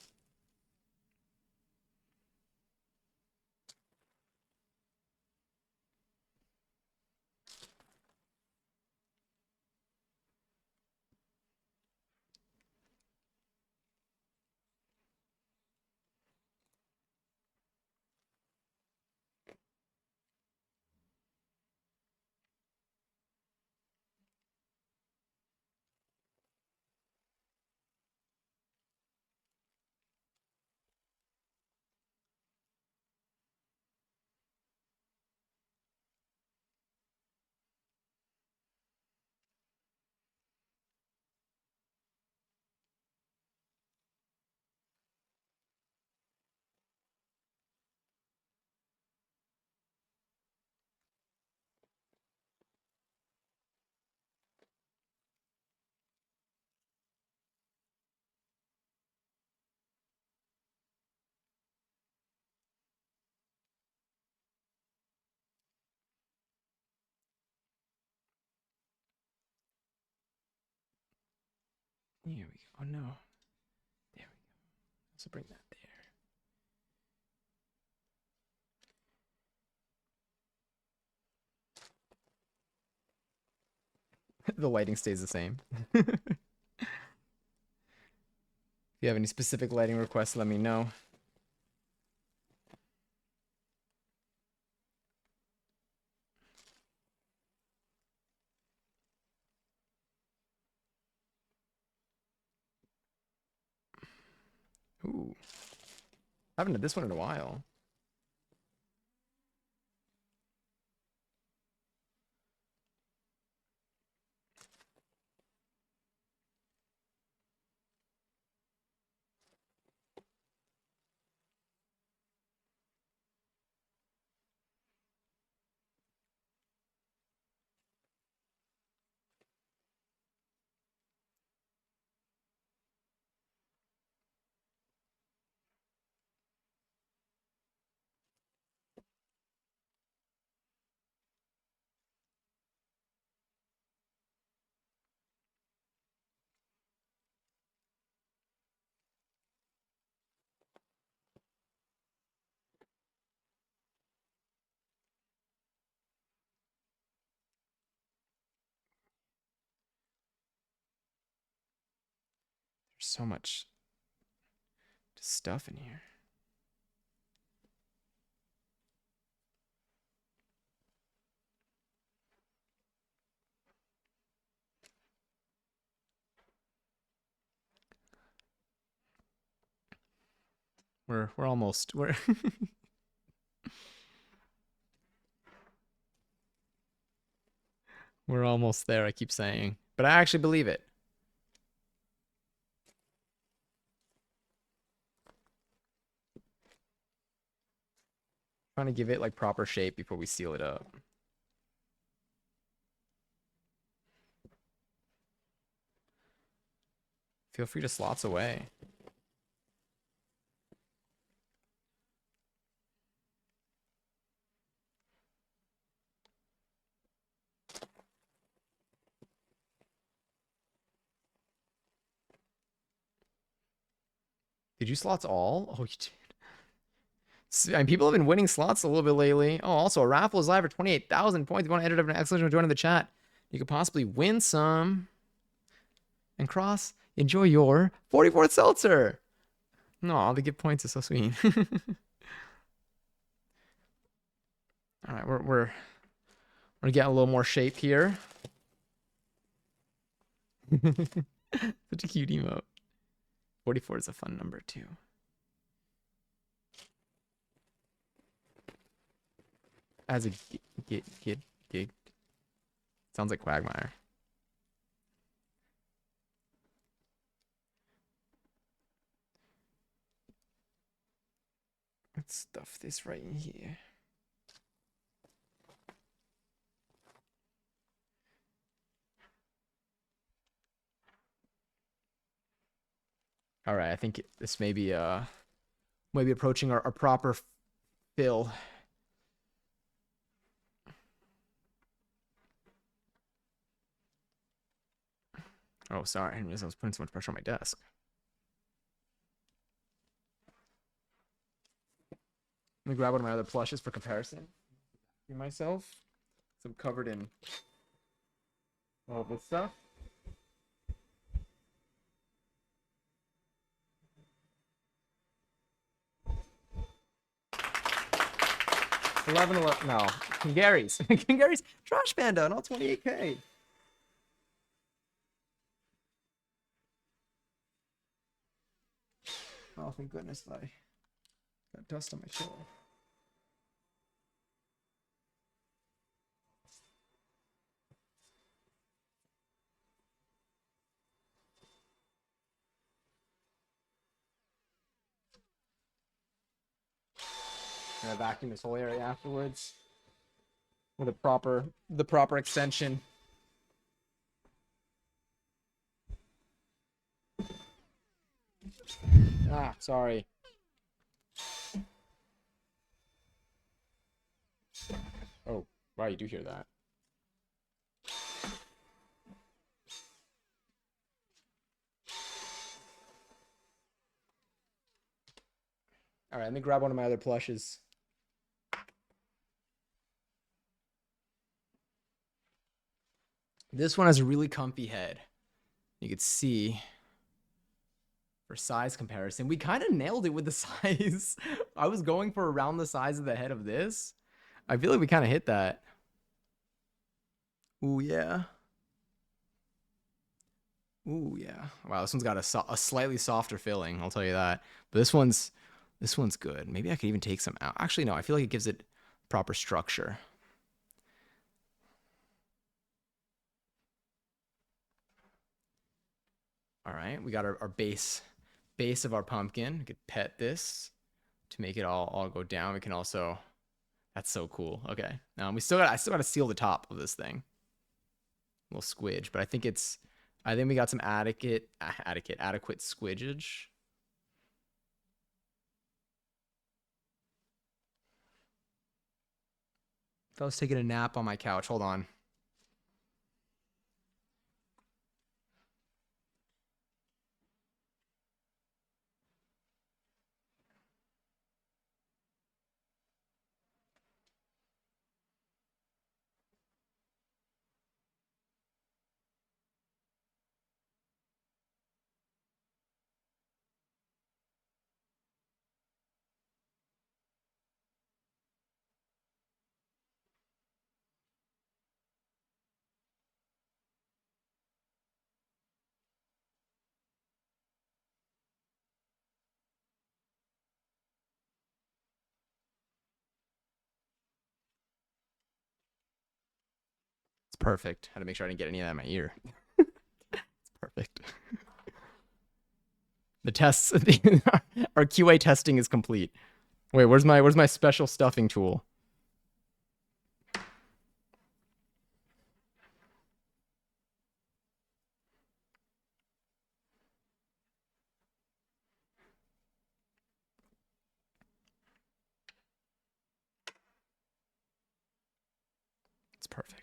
Here we go. Oh no. There we go. So bring that there. The lighting stays the same. If you have any specific lighting requests, let me know. Ooh. I haven't had this one in a while. There's so much stuff in here. We're almost we're almost there, I keep saying. But I actually believe it. Trying to give it like proper shape before we seal it up. Feel free to slots away. Did you slots all? Oh, you did. And people have been winning slots a little bit lately. Oh, also, a raffle is live for 28,000 points. If you want to enter an excellent join in the chat, you could possibly win some. And Cross, enjoy your 44th seltzer. No, the give points is so sweet. All right, we're getting a little more shape here. Such a cute emote. 44 is a fun number too. As a gig. Sounds like Quagmire. Let's stuff this right in here. All right, I think this may be approaching our proper fill. Oh, sorry, I didn't realize I was putting so much pressure on my desk. Let me grab one of my other plushes for comparison. Myself, so I'm covered in all this stuff. 11, no. Kingary's. Kingary's Trash Panda on all 28K. Oh, thank goodness I got dust on my shoulder. I'm gonna vacuum this whole area afterwards with the proper extension. Ah, sorry. Oh, wow, you do hear that. All right, let me grab one of my other plushes. This one has a really comfy head. You could see for size comparison, we kind of nailed it with the size. I was going for around the size of the head of this. I feel like we kind of hit that. Ooh, yeah. Ooh, yeah. Wow, this one's got a slightly softer filling, I'll tell you that. But this one's good. Maybe I could even take some out. Actually, no, I feel like it gives it proper structure. All right, we got our base of our pumpkin. We could pet this to make it all go down. We can also that's so cool. Okay. I still got to seal the top of this thing. A little squidge, but I think we got some adequate squidgage. If I was taking a nap on my couch, hold on. It's perfect. Had to make sure I didn't get any of that in my ear. It's perfect. The tests, our QA testing is complete. Wait, where's my special stuffing tool? It's perfect.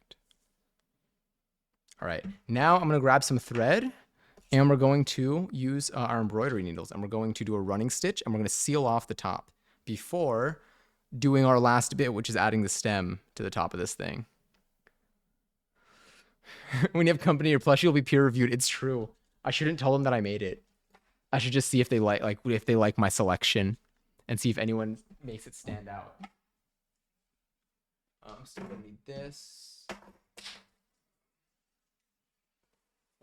All right, now I'm gonna grab some thread and we're going to use our embroidery needles and we're going to do a running stitch and we're going to seal off the top before doing our last bit, which is adding the stem to the top of this thing. When you have company, your plushie will be peer reviewed. It's true. I shouldn't tell them that I made it. I should just see if they like if they like my selection and see if anyone makes it stand out. I'm still gonna need this.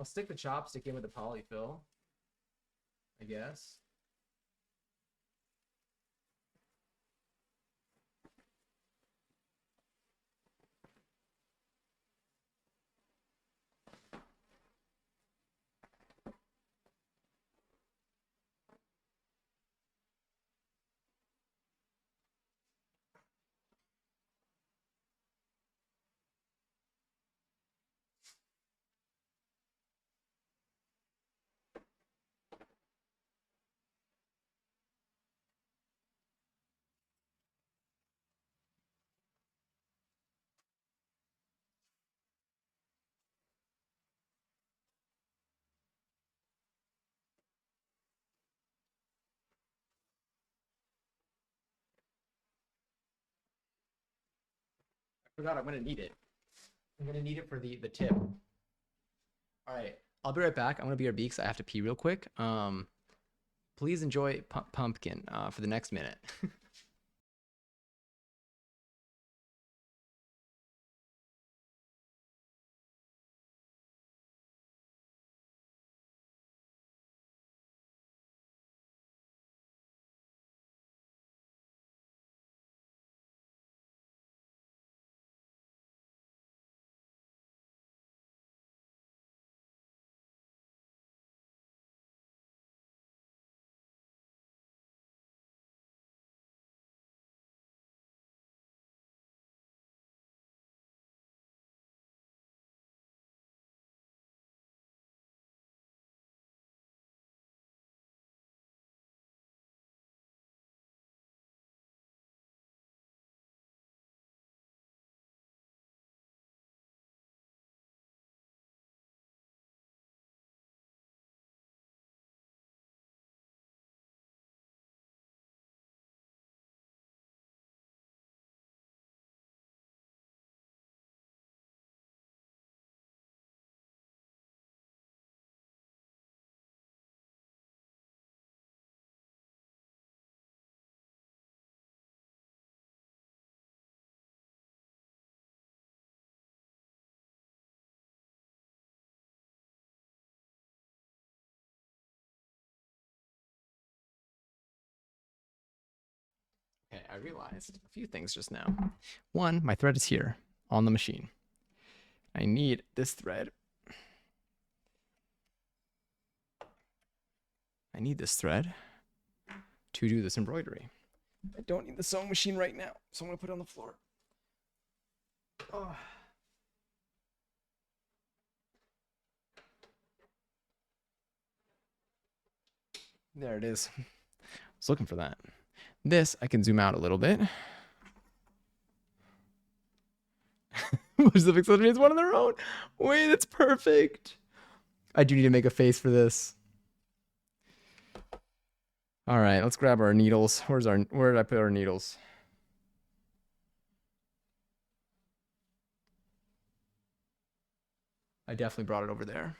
I'll stick the chopstick in with the polyfill, I guess. I forgot I'm gonna need it. I'm gonna need it for the tip. All right, I'll be right back. I'm gonna be RB because I have to pee real quick. Please enjoy pumpkin for the next minute. I realized a few things just now. One, my thread is here on the machine. I need this thread. I need this thread to do this embroidery. I don't need the sewing machine right now, so I'm gonna put it on the floor. Oh. There it is. I was looking for that. This, I can zoom out a little bit. Pacific Symphony is one of their own. Wait, that's perfect. I do need to make a face for this. All right, let's grab our needles. Where did I put our needles? I definitely brought it over there.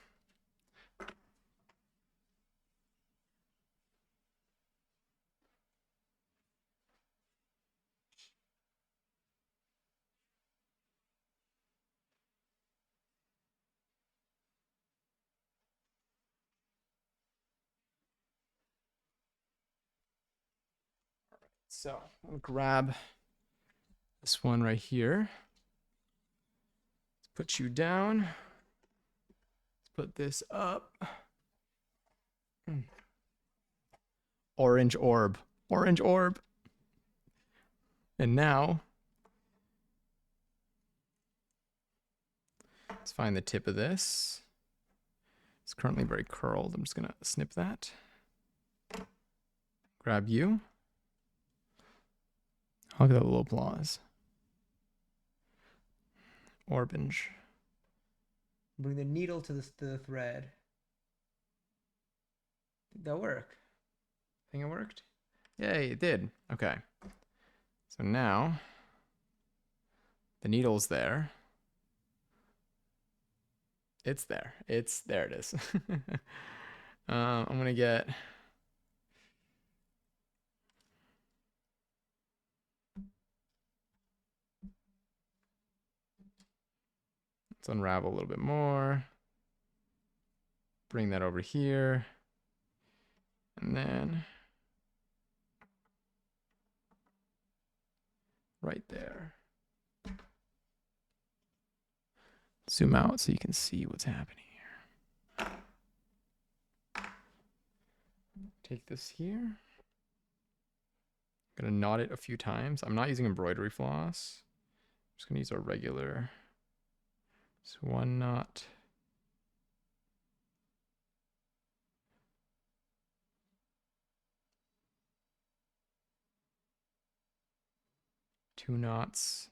So I'm gonna grab this one right here. Let's put you down. Let's put this up. Orange orb. Orange orb. And now, let's find the tip of this. It's currently very curled. I'm just gonna snip that. Grab you. Look at that little applause. Orange. Bring the needle to the thread. Did that work? Think it worked? Yay, it did. Okay. So now the needle's there. It's there. There it is. I'm gonna get let's unravel a little bit more. Bring that over here. And then right there. Zoom out so you can see what's happening here. Take this here. I'm gonna knot it a few times. I'm not using embroidery floss. I'm just gonna use our regular. So one knot. Two knots.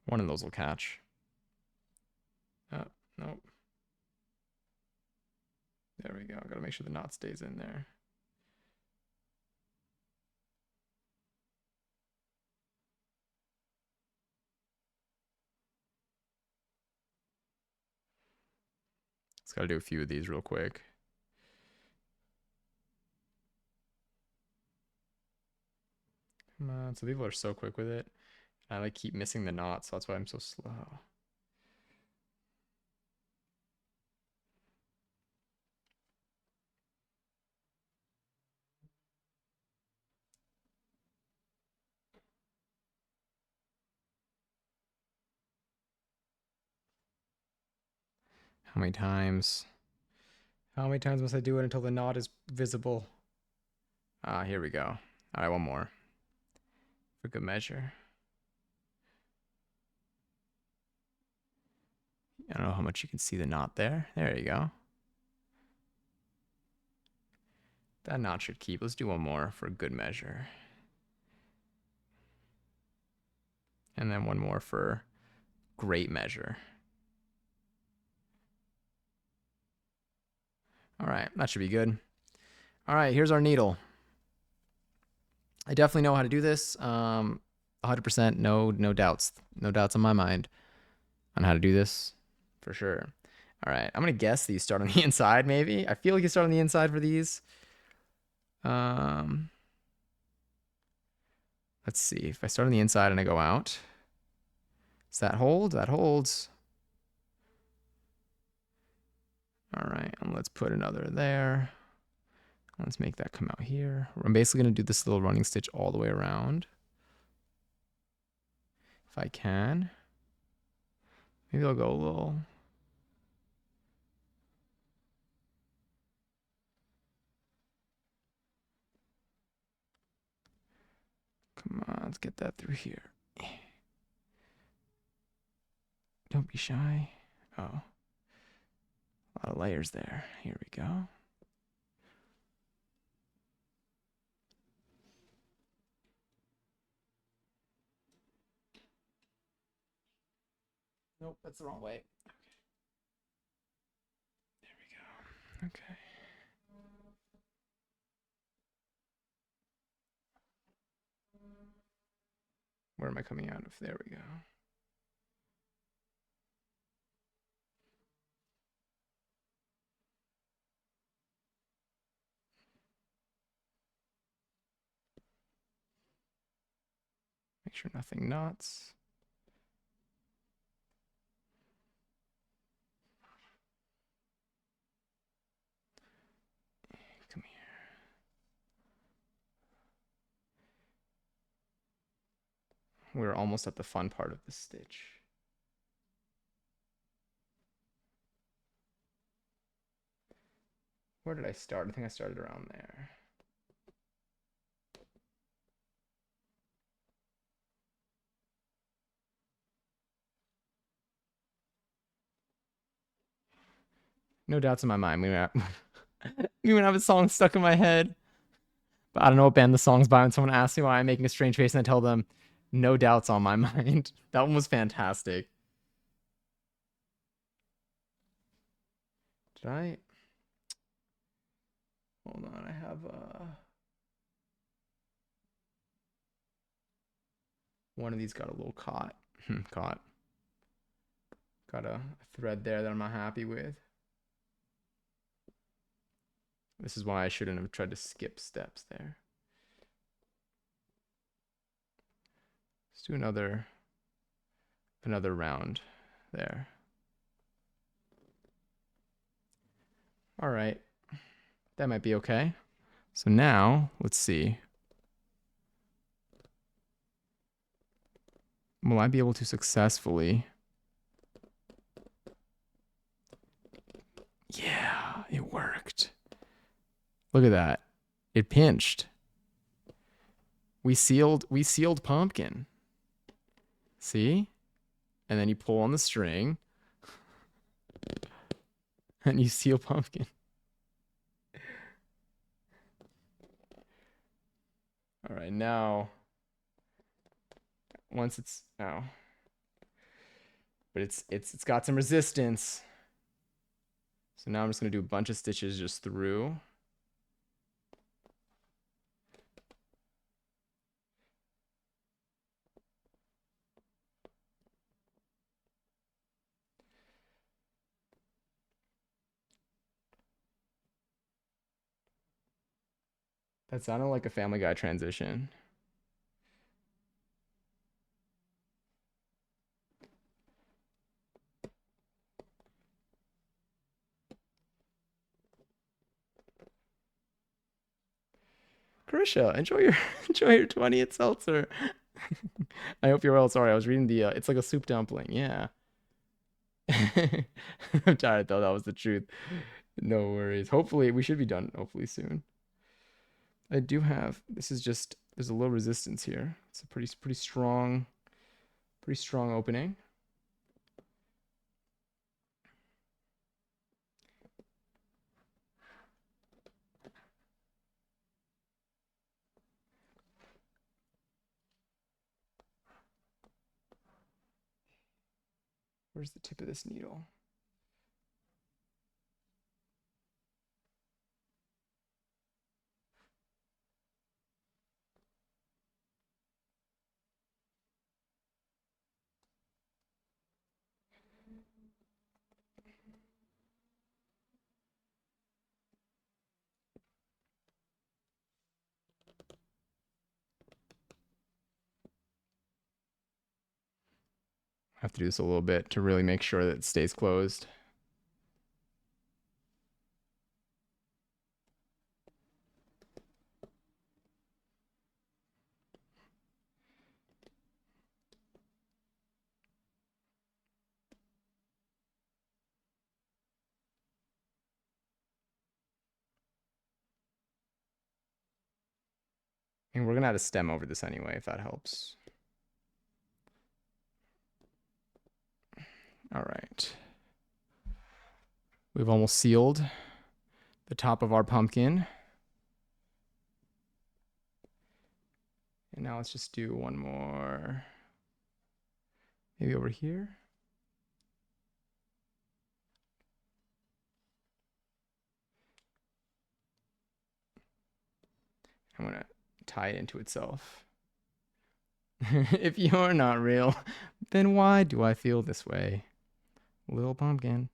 One of those will catch. Oh, nope. There we go. Gotta make sure the knot stays in there. Just gotta do a few of these real quick. Come on. So people are so quick with it. I like keep missing the knot, so that's why I'm so slow. How many times? How many times must I do it until the knot is visible? Here we go. All right, one more. For good measure. I don't know how much you can see the knot there. There you go. That knot should keep. Let's do one more for good measure. And then one more for great measure. All right, that should be good. All right, here's our needle. I definitely know how to do this. 100%, no doubts. No doubts in my mind on how to do this, for sure. All right, I'm gonna guess that you start on the inside, maybe. I feel like you start on the inside for these. Let's see. If I start on the inside and I go out, does that hold? That holds. All right, and let's put another there. Let's make that come out here. I'm basically going to do this little running stitch all the way around. If I can. Maybe I'll go a little. Come on, let's get that through here. Don't be shy. Oh. A lot of layers there. Here we go. Nope, that's the wrong way. Okay. There we go. Okay. Where am I coming out of? There we go. Make sure nothing knots. Come here. We're almost at the fun part of the stitch. Where did I start? I think I started around there. No doubts in my mind. We would have a song stuck in my head, but I don't know what band the song's by. When someone asks me why I'm making a strange face, and I tell them, no doubts on my mind. That one was fantastic. Did I? Hold on, I have one of these got a little caught. Caught. Got a thread there that I'm not happy with. This is why I shouldn't have tried to skip steps there. Let's do another round there. All right. That might be okay. So now, let's see. Will I be able to successfully? Yeah, it worked. Look at that. It pinched. We sealed pumpkin. See? And then you pull on the string and you seal pumpkin. All right, now once it's but it's got some resistance. So now I'm just going to do a bunch of stitches just through. That sounded like a Family Guy transition. Carisha, enjoy your 20th seltzer. I hope you're well. Sorry, I was reading the it's like a soup dumpling. Yeah. I'm tired though. That was the truth. No worries. Hopefully we should be done hopefully soon. I do have this is just there's a little resistance here. It's a pretty strong opening. Where's the tip of this needle? I have to do this a little bit to really make sure that it stays closed.
And we're gonna add a stem over this anyway, if that helps. All right. We've almost sealed the top of our pumpkin. And now let's just do one more. Maybe over here. I'm gonna tie it into itself. If you're not real, then why do I feel this way? Little pumpkin.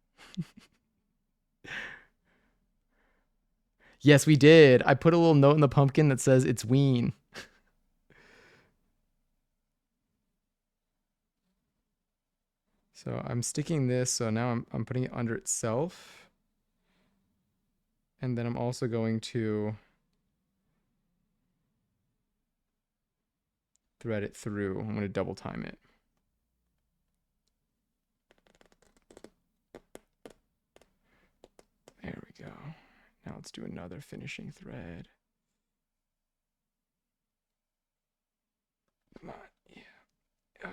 Yes, we did. I put a little note in the pumpkin that says it's ween. So I'm sticking this, so now I'm putting it under itself. And then I'm also going to thread it through. I'm going to double time it. There we go. Now let's do another finishing thread. Come on. Yeah.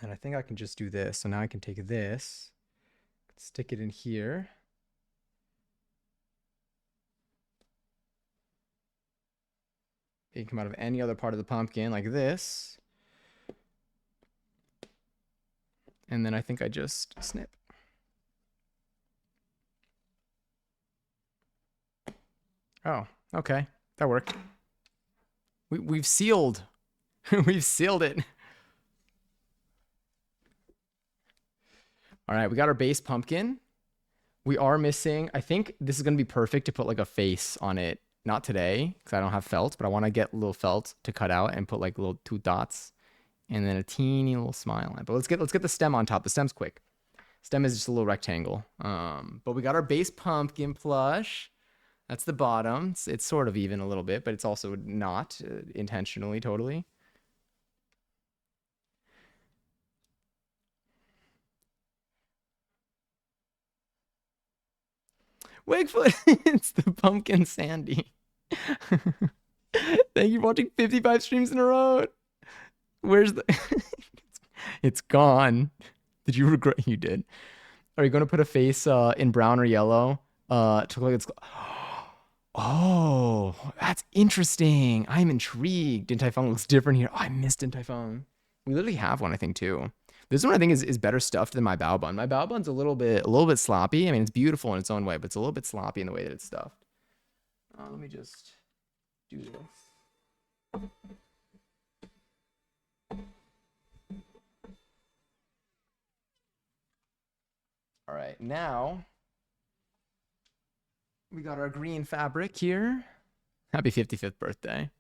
And I think I can just do this. So now I can take this, stick it in here. It can come out of any other part of the pumpkin like this. And then I think I just snip. Oh, okay. That worked. We've sealed. We've sealed it. All right, we got our base pumpkin. We are missing, I think this is going to be perfect to put like a face on it. Not today, because I don't have felt, but I want to get a little felt to cut out and put like little 2 dots and then a teeny little smile on it. But let's get the stem on top. The stem's quick. Stem is just a little rectangle. But we got our base pumpkin plush. That's the bottom. It's sort of even a little bit, but it's also not intentionally totally. Wakefoot, it's the pumpkin Sandy. Thank you for watching 55 streams in a row. Where's the... It's gone. Did you regret you did? Are you going to put a face in brown or yellow? To look like it's... Oh, that's interesting. I'm intrigued. Din Tai Fung looks different here. Oh, I missed Din Tai Fung. We literally have one, I think, too. This one I think is better stuffed than my bao bun. My bao bun's a little bit sloppy. I mean, it's beautiful in its own way, but it's a little bit sloppy in the way that it's stuffed. Let me just do this. All right, now we got our green fabric here. Happy 55th birthday.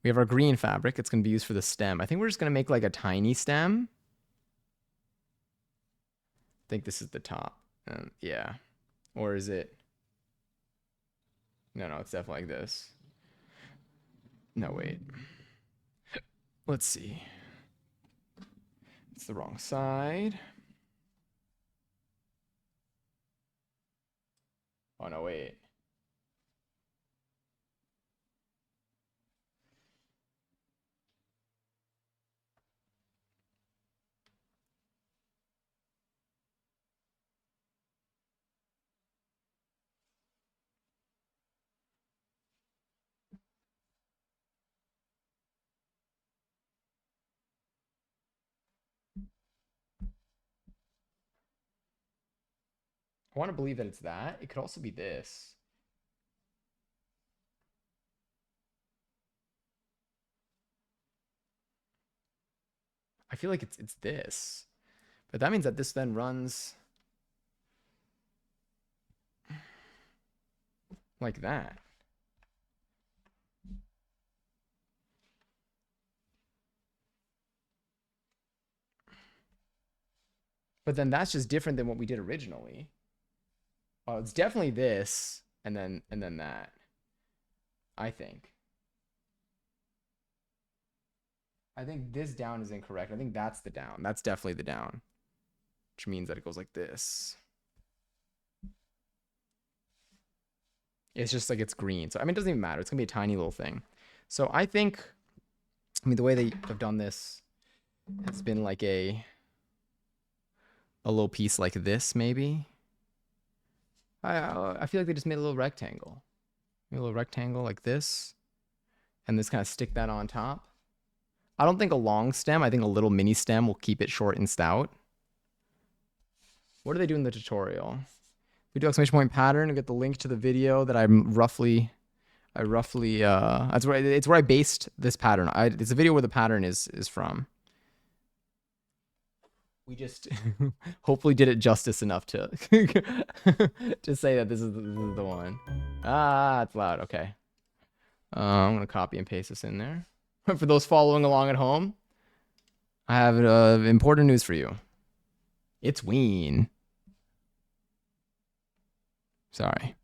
We have our green fabric. It's going to be used for the stem. I think we're just going to make like a tiny stem. I think this is the top. Yeah. Or is it? No, it's definitely like this. No, wait. Let's see. It's the wrong side. Oh, no, wait. I want to believe that it's that. It could also be this. I feel like it's this. But that means that this then runs like that. But then that's just different than what we did originally. Oh, it's definitely this and then that, I think. I think this down is incorrect. I think that's the down. That's definitely the down, which means that it goes like this. It's just like it's green. So, I mean, it doesn't even matter. It's going to be a tiny little thing. So, I think, I mean, the way they have done this, it's been like a little piece like this, maybe. I feel like they just made a little rectangle. Made a little rectangle like this. And just kind of stick that on top. I don't think a long stem. I think a little mini stem will keep it short and stout. What do they do in the tutorial? We do exclamation point pattern. We get the link to the video that I roughly that's where it's where I based this pattern. It's a video where the pattern is from. We just hopefully did it justice enough to to say that this is the one. Ah, it's loud. Okay. I'm gonna copy and paste this in there. For those following along at home, I have important news for you. It's Ween. Sorry.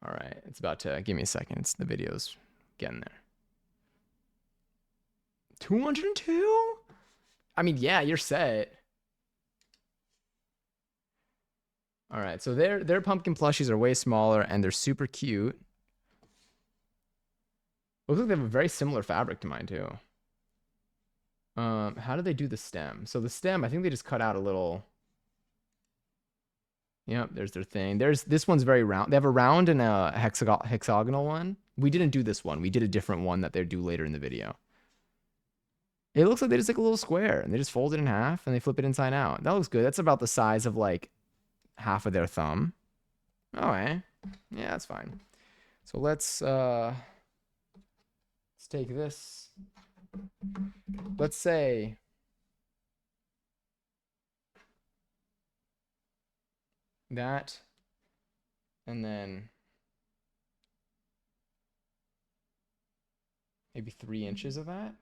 All right, it's about to give me a second. The video's getting there. 202? I mean, yeah, you're set. All right, so their pumpkin plushies are way smaller and they're super cute. Looks like they have a very similar fabric to mine too. How do they do the stem? So the stem, I think they just cut out a little. Yep, there's their thing. There's this one's very round. They have a round and a hexagonal one. We didn't do this one. We did a different one that they do later in the video. It looks like they just take a little square and they just fold it in half and they flip it inside out. That looks good. That's about the size of like half of their thumb. Oh, eh? Yeah, that's fine. So let's take this. Let's say that, and then maybe 3 inches of that,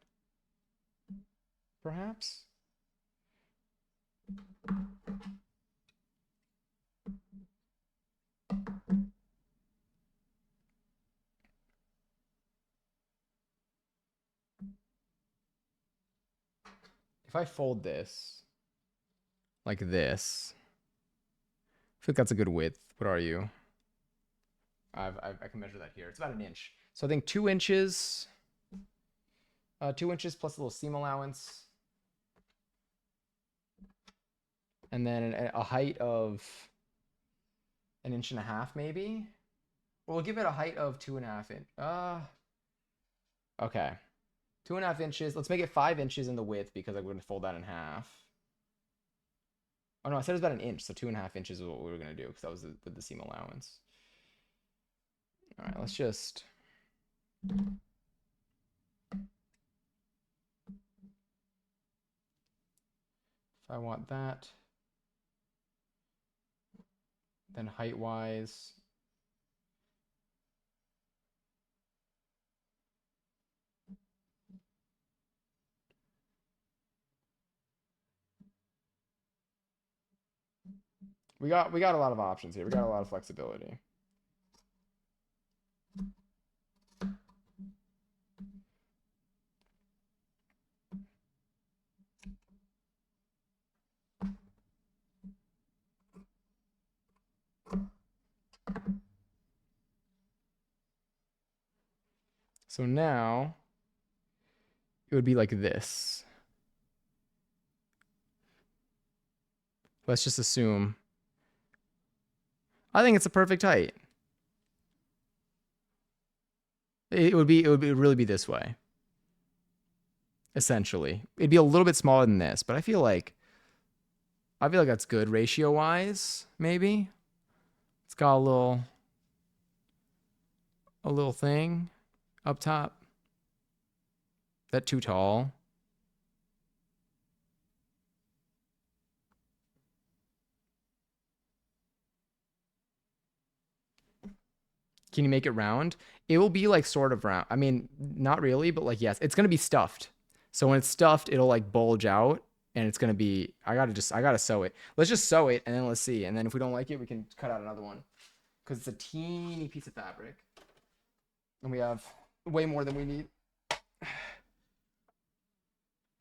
perhaps. If I fold this like this, I feel like that's a good width. What are you? I can measure that here. It's about 1 inch. So I think 2 inches, 2 inches plus a little seam allowance. And then a height of 1.5 inches, maybe. We'll give it a height of 2.5 inch. Okay. 2.5 inches. Let's make it 5 inches in the width because I'm going to fold that in half. Oh no, I said it was about 1 inch, so 2.5 inches is what we were going to do because that was with the seam allowance. All right, let's just. If I want that, then height wise. We got a lot of options here. We got a lot of flexibility. So now it would be like this. Let's just assume. I think it's a perfect height. It would really be this way. Essentially. It'd be a little bit smaller than this, but I feel like that's good ratio wise, maybe. It's got a little thing up top. That too tall? Can you make it round? It will be like sort of round. I mean, not really, but like yes, it's gonna be stuffed. So when it's stuffed, it'll like bulge out, and it's gonna be. I gotta sew it. Let's just sew it, and then let's see. And then if we don't like it, we can cut out another one because it's a teeny piece of fabric, and we have way more than we need.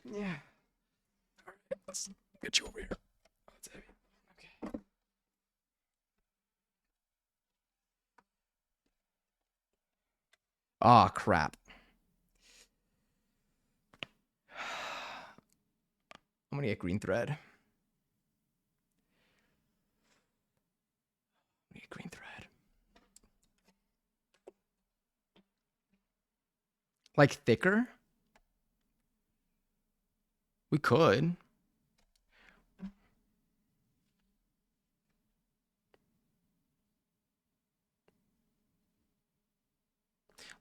Yeah. All right, let's get you over here. Oh, it's heavy. Okay. Ah, crap. I'm gonna get green thread. I'm gonna get green thread. Like thicker? We could.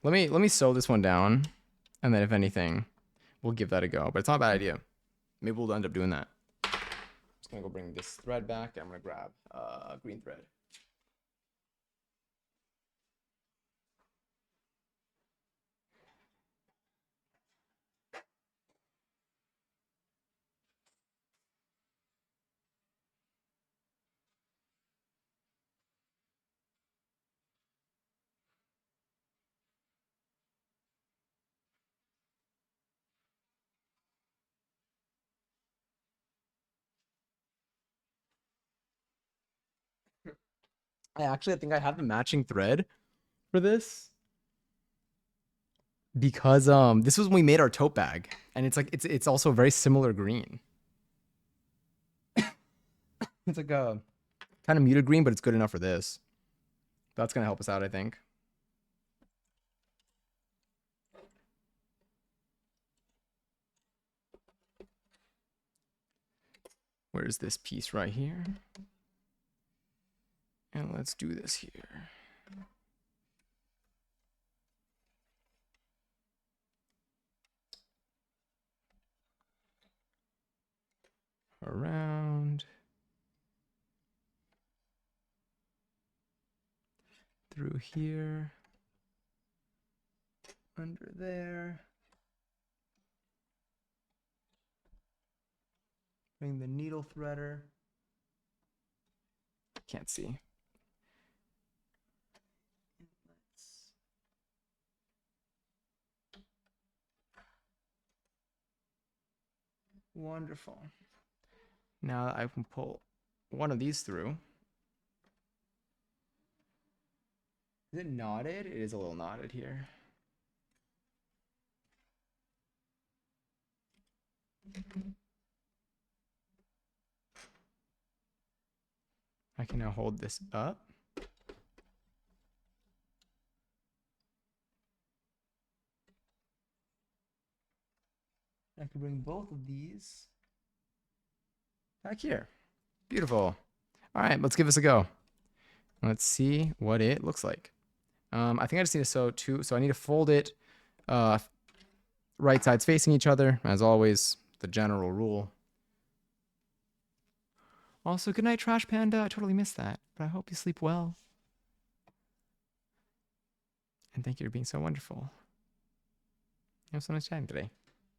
Let me sew this one down, and then if anything, we'll give that a go. But it's not a bad idea. Maybe we'll end up doing that. Just gonna go bring this thread back. I'm gonna grab green thread. I think I have the matching thread for this because this was when we made our tote bag, and it's like it's also a very similar green. It's like a kind of muted green, but it's good enough for this. That's gonna help us out, I think. Where's this piece right here? And let's do this here. Around. Through here. Under there. Bring the needle threader. Can't see. Wonderful. Now I can pull one of these through. Is it knotted? It is a little knotted here. I can now hold this up. I can bring both of these back here. Beautiful. All right, let's give this a go. Let's see what it looks like. I think I just need to sew two. So I need to fold it right sides facing each other, as always, the general rule. Also, good night, Trash Panda. I totally missed that, but I hope you sleep well. And thank you for being so wonderful. You have so nice chatting today.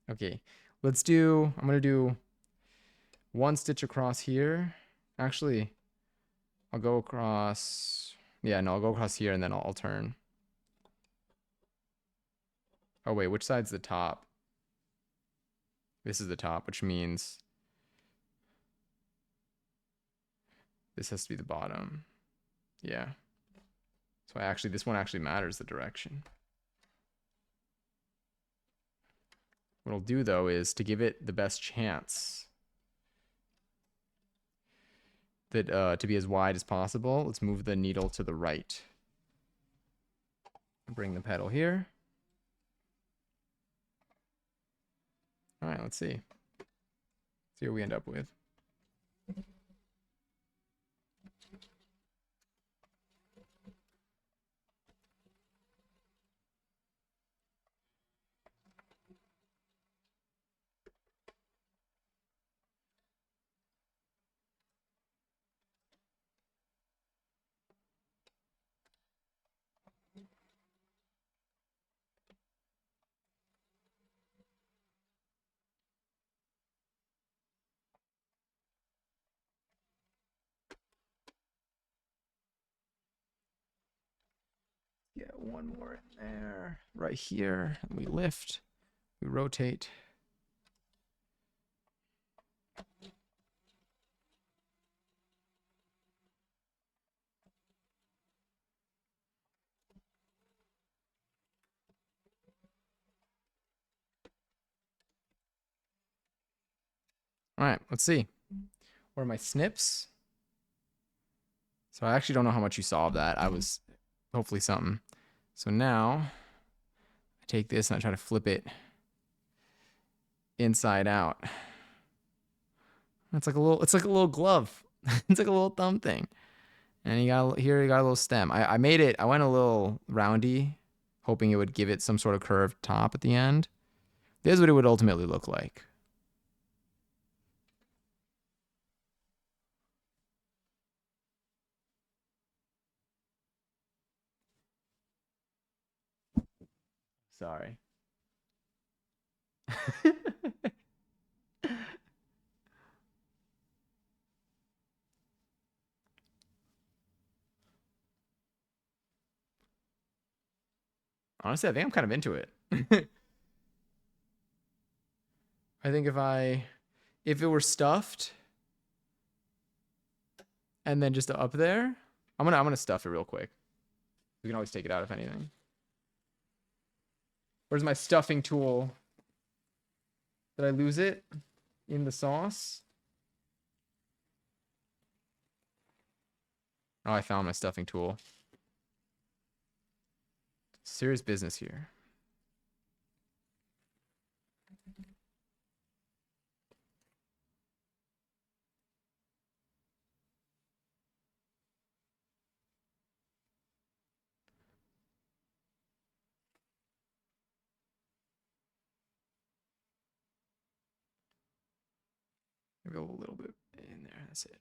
Okay, I'm going to do one stitch across here. Actually, I'll go across. Yeah, no, I'll go across here and then I'll turn. Oh, wait, which side's the top? This is the top, which means this has to be the bottom. Yeah. So this one actually matters, the direction. What I'll do, though, is to give it the best chance that to be as wide as possible, let's move the needle to the right. Bring the pedal here. All right, let's see. See what we end up with. one more in there. Right here. We lift. We rotate. All right, let's see. What are my snips? So I actually don't know how much you saw of that. I was hopefully something. So now I take this and I try to flip it inside out. It's like a little glove. It's like a little thumb thing. And you got a little stem. I made it. I went a little roundy, hoping it would give it some sort of curved top at the end. This is what it would ultimately look like. Sorry. Honestly, I think I'm kind of into it. I think if it were stuffed and then just up there, I'm gonna stuff it real quick. We can always take it out if anything. Where's my stuffing tool? Did I lose it in the sauce? Oh, I found my stuffing tool. Serious business here. Maybe a little bit in there. That's it.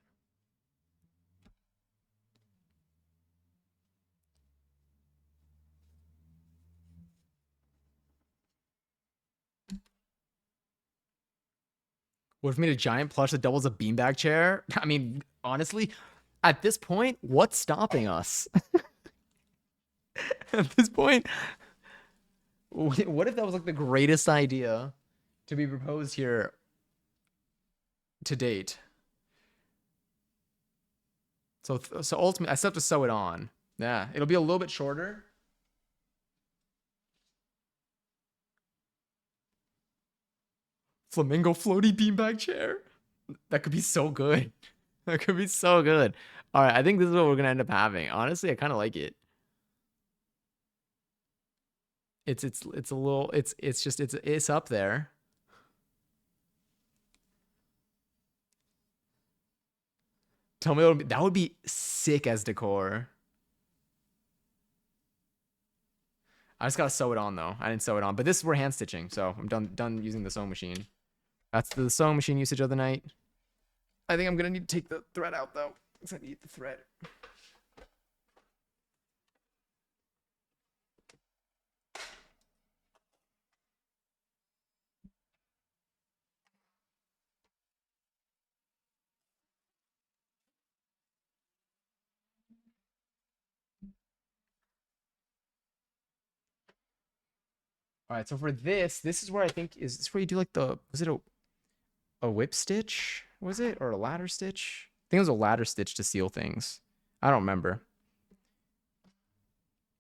What if we made a giant plush that doubles a beanbag chair? I mean, honestly, at this point, what's stopping us? At this point, what if that was like the greatest idea to be proposed here to date? So ultimately, I still have to sew it on. Yeah, it'll be a little bit shorter. Flamingo floaty beanbag chair. That could be so good. That could be so good. All right, I think this is what we're gonna end up having. Honestly, I kind of like it. It's a little it's up there. Tell me that would be sick as decor. I just gotta sew it on though. I didn't sew it on, but this we're hand stitching, so I'm done using the sewing machine. That's the sewing machine usage of the night. I think I'm gonna need to take the thread out though, because I need the thread. All right, so for this is where I think is this where you do like was it a whip stitch? Was it or a ladder stitch? I think it was a ladder stitch to seal things. I don't remember,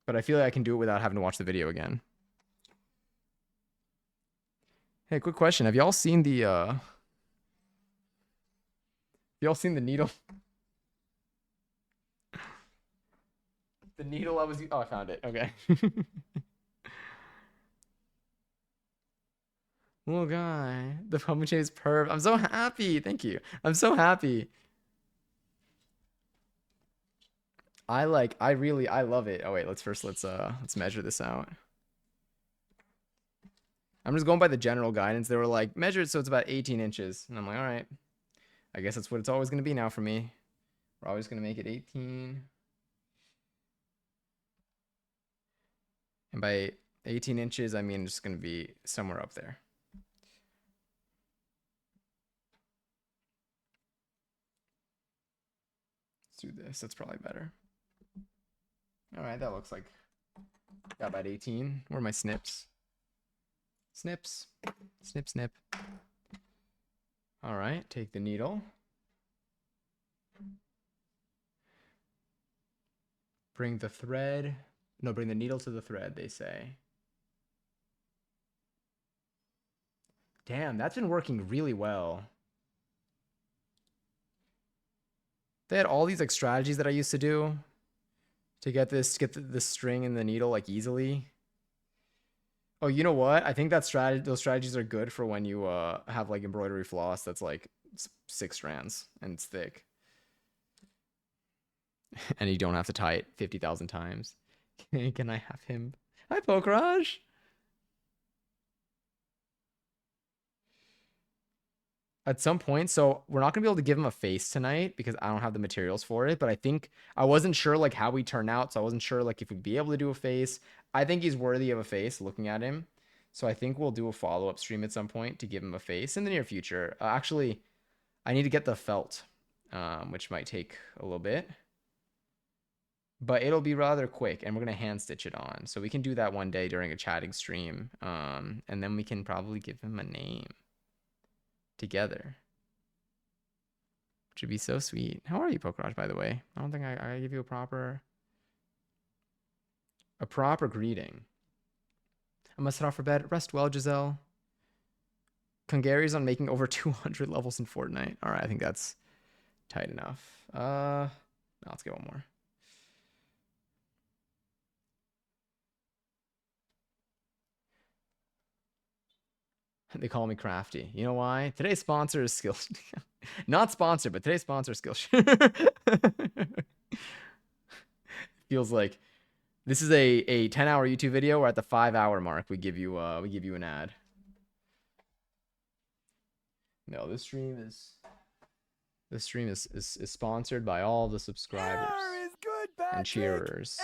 but I feel like I can do it without having to watch the video again. Hey, quick question: have y'all seen the needle? The needle I was oh I found it. Okay. Little guy, the pumpkin shade is perv. I'm so happy. Thank you. I'm so happy. I love it. Oh wait, let's measure this out. I'm just going by the general guidance. They were like, measure it so it's about 18 inches. And I'm like, all right. I guess that's what it's always gonna be now for me. We're always gonna make it 18. And by 18 inches, I mean it's gonna be somewhere up there. Let's do this. That's probably better. All right, that looks like Got about 18. Where are my snips? Snips. Snip, snip. All right, take the needle. Bring the thread. No, bring the needle to the thread, they say. Damn, that's been working really well. They had all these like strategies that I used to do to get the string and the needle like easily. Oh, you know what? I think those strategies are good for when you have like embroidery floss that's like 6 strands and it's thick, and you don't have to tie it 50,000 times. Can I have him? Hi, Pokraj. At some point, so we're not gonna be able to give him a face tonight because I don't have the materials for it. But I think I wasn't sure like how he turned out, so I wasn't sure like if we'd be able to do a face. I think he's worthy of a face looking at him. So I think we'll do a follow-up stream at some point to give him a face in the near future. Actually, I need to get the felt, which might take a little bit, but it'll be rather quick, and we're gonna hand stitch it on. So we can do that one day during a chatting stream, and then we can probably give him a name together, which would be so sweet. How are you, Pokraj, by the way? I don't think I give you a proper greeting. I must head off for bed. Rest well, Giselle. Kungari's on making over 200 levels in Fortnite. All right, I think that's tight enough. No, let's get one more. They call me crafty. You know why? Today's sponsor is Skillshare. Not sponsored, but today's sponsor is Skillshare. Feels like this is a 10-hour YouTube video. We're at the 5-hour mark. We give you an ad. No, this stream is sponsored by all the subscribers and cheerers.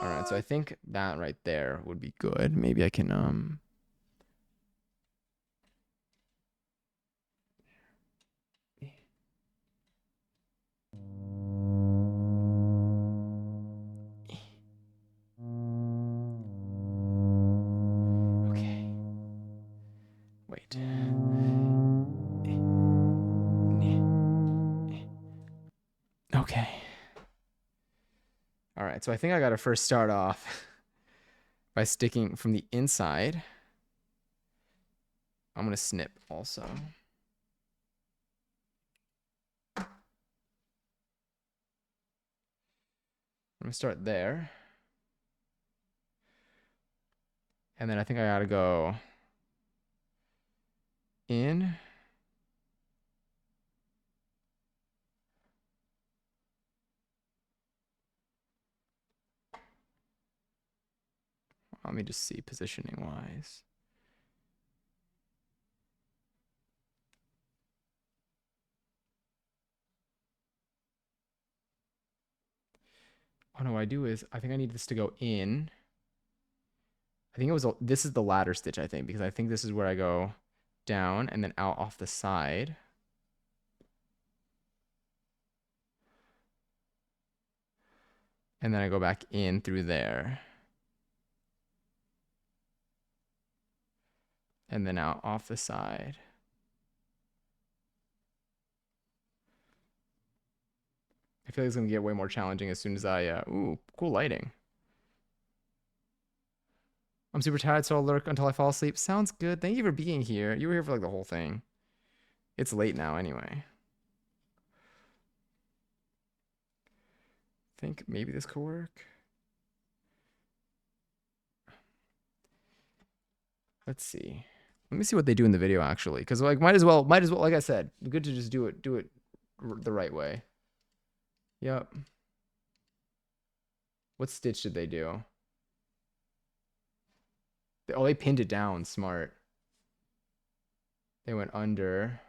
All right, so I think that right there would be good. Maybe I can okay. Wait. Okay. All right, so I think I got to first start off by sticking from the inside. I'm going to snip also. I'm going to start there. And then I think I got to go in. Let me just see positioning wise. Oh no, what I do is I think I need this to go in. I think this is the ladder stitch, I think, because I think this is where I go down and then out off the side. And then I go back in through there. And then out off the side. I feel like it's going to get way more challenging as soon as ooh, cool lighting. I'm super tired, so I'll lurk until I fall asleep. Sounds good. Thank you for being here. You were here for like the whole thing. It's late now anyway. I think maybe this could work. Let's see. Let me see what they do in the video actually, because like might as well, like I said, good to just do it the right way. Yep. What stitch did they do? Oh, they pinned it down. Smart. They went under.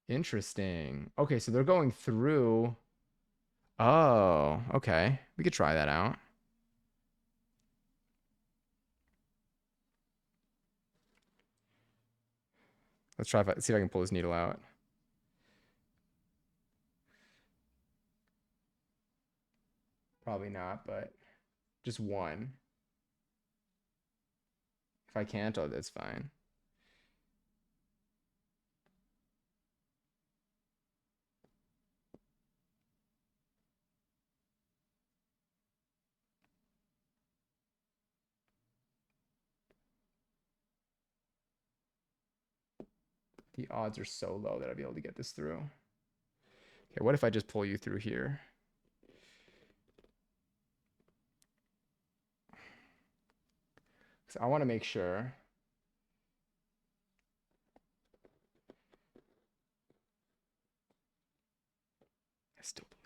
Interesting. Okay, so they're going through. Oh, okay. We could try that out. Let's try see if I can pull this needle out. Probably not, but just one. If I can't, oh, that's fine. The odds are so low that I'll be able to get this through. Okay, what if I just pull you through here? So I want to make sure. I still believe.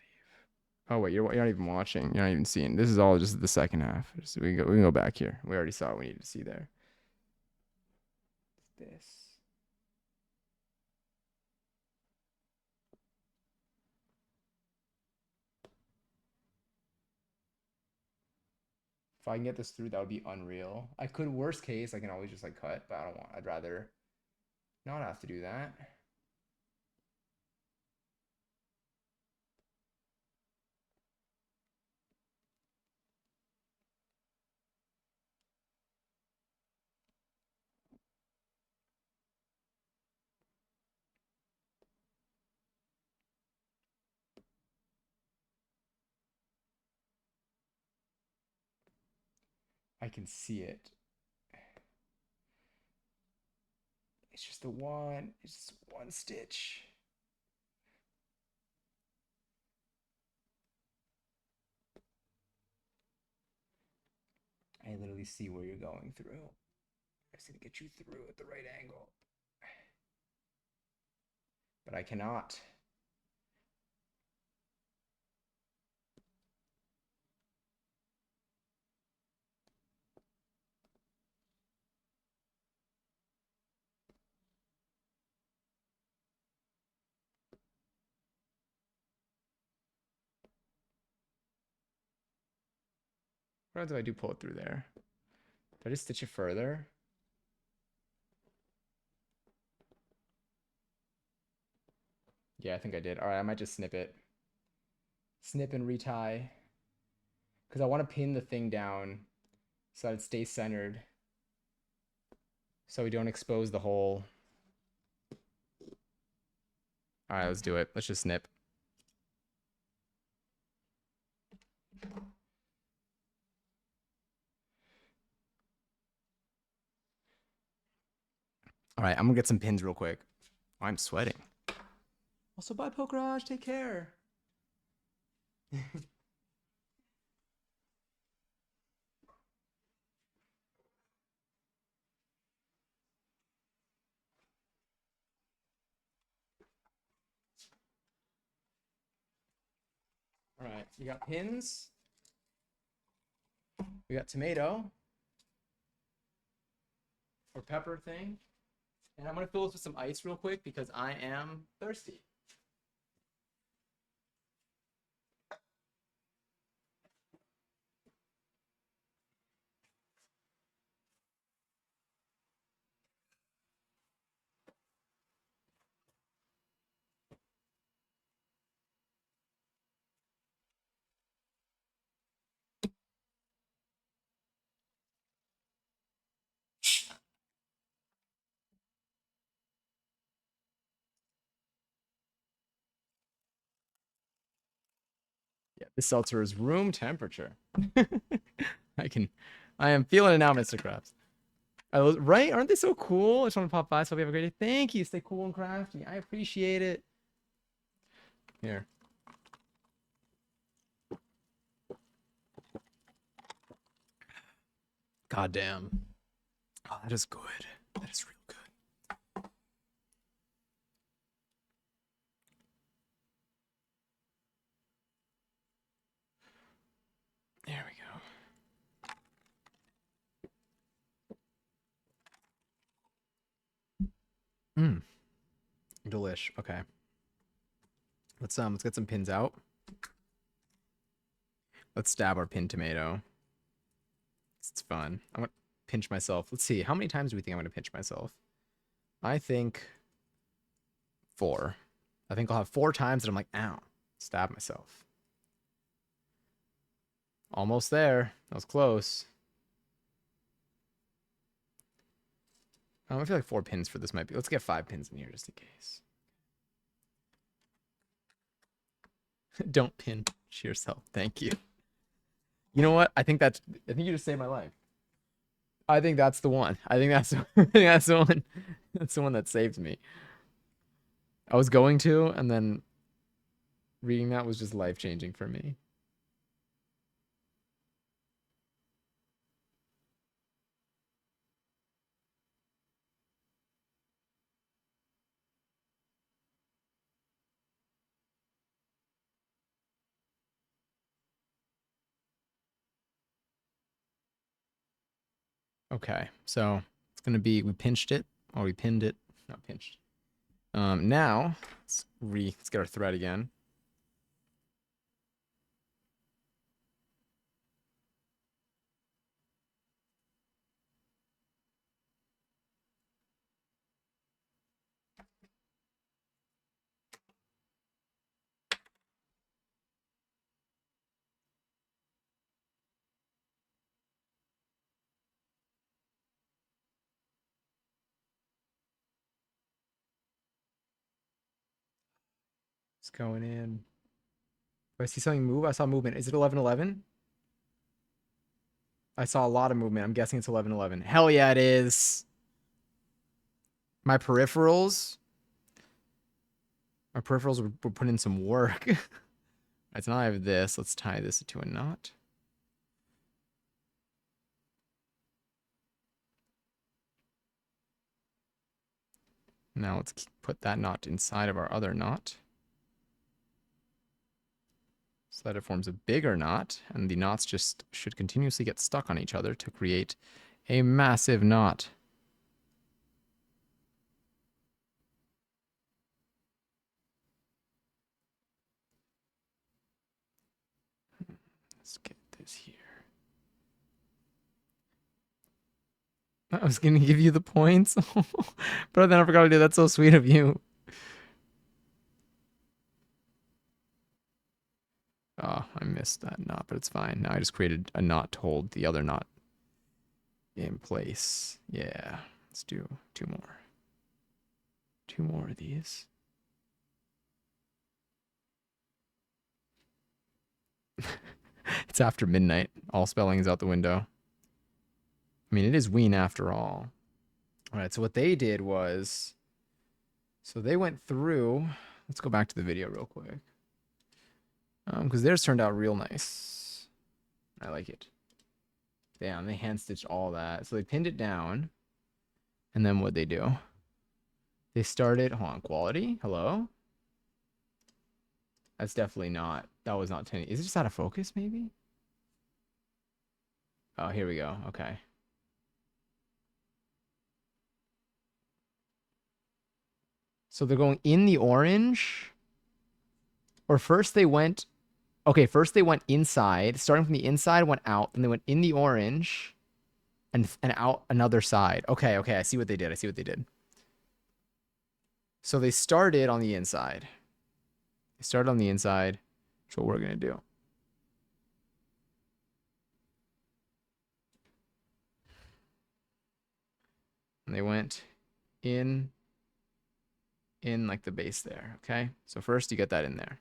Oh wait, you're not even watching. You're not even seeing. This is all just the second half. We can go back here. We already saw what we needed to see there. This. If I can get this through, that would be unreal. I could, worst case, I can always just like cut, but I don't want. I'd rather not have to do that. I can see it. It's just the one. It's just one stitch. I literally see where you're going through. I just need to get you through at the right angle. But I cannot. What do I do pull it through there? Do I just stitch it further? Yeah, I think I did. All right, I might just snip it. Snip and retie. Because I want to pin the thing down so that it stays centered. So we don't expose the hole. All right, let's do it. Let's just snip. All right, I'm gonna get some pins real quick. Oh, I'm sweating. Also, bye, Pokerage. Take care. All right, you got pins. We got tomato or pepper thing. And I'm gonna fill this with some ice real quick because I am thirsty. Yeah, this seltzer is room temperature. I am feeling it now, Mr. Krabs. Right? Aren't they so cool? I just want to pop by. So hope you have a great day. Thank you. Stay cool and crafty. I appreciate it. Here. God damn. Oh, that is good. That is real good. There we go. Delish. Okay. Let's get some pins out. Let's stab our pin tomato. It's fun. I'm gonna pinch myself. Let's see. How many times do we think I'm gonna pinch myself? I think 4. I think I'll have 4 times that I'm like, ow, stab myself. Almost there. That was close. I feel like 4 pins for this might be. Let's get 5 pins in here just in case. Don't pin yourself. Thank you. You know what? I think you just saved my life. I think that's the one. I think that's I think that's the one. That's the one that saved me. I was going to, and then reading that was just life changing for me. Okay, so it's gonna be we pinched it, or we pinned it, not pinched. Now let's get our thread again. It's going in. Do I see something move? I saw movement. Is it 11:11? I saw a lot of movement. I'm guessing it's 11:11. Hell yeah, it is. My peripherals. My peripherals were putting in some work. Right, so now I have this. Let's tie this to a knot. Now let's put that knot inside of our other knot, so that it forms a bigger knot, and the knots just should continuously get stuck on each other to create a massive knot. Let's get this here. I was going to give you the points, but then I forgot to do that. That's so sweet of you. Oh, I missed that knot, but it's fine. Now I just created a knot to hold the other knot in place. Yeah, let's do 2 more. 2 more of these. It's after midnight. All spelling is out the window. I mean, it is ween after all. All right, so what they did was, so they went through, let's go back to the video real quick. Because theirs turned out real nice. I like it. Damn, they hand stitched all that. So they pinned it down. And then what'd they do? They started, hold on, quality? Hello? That's definitely not, that was not 10. Is it just out of focus, maybe? Oh, here we go. Okay. So they're going in the orange. Or first they went, okay, first they went inside. Starting from the inside, went out. Then they went in the orange and out another side. Okay, okay, I see what they did. I see what they did. So they started on the inside. They started on the inside. That's what we're going to do. And they went in like the base there, okay? So first you get that in there.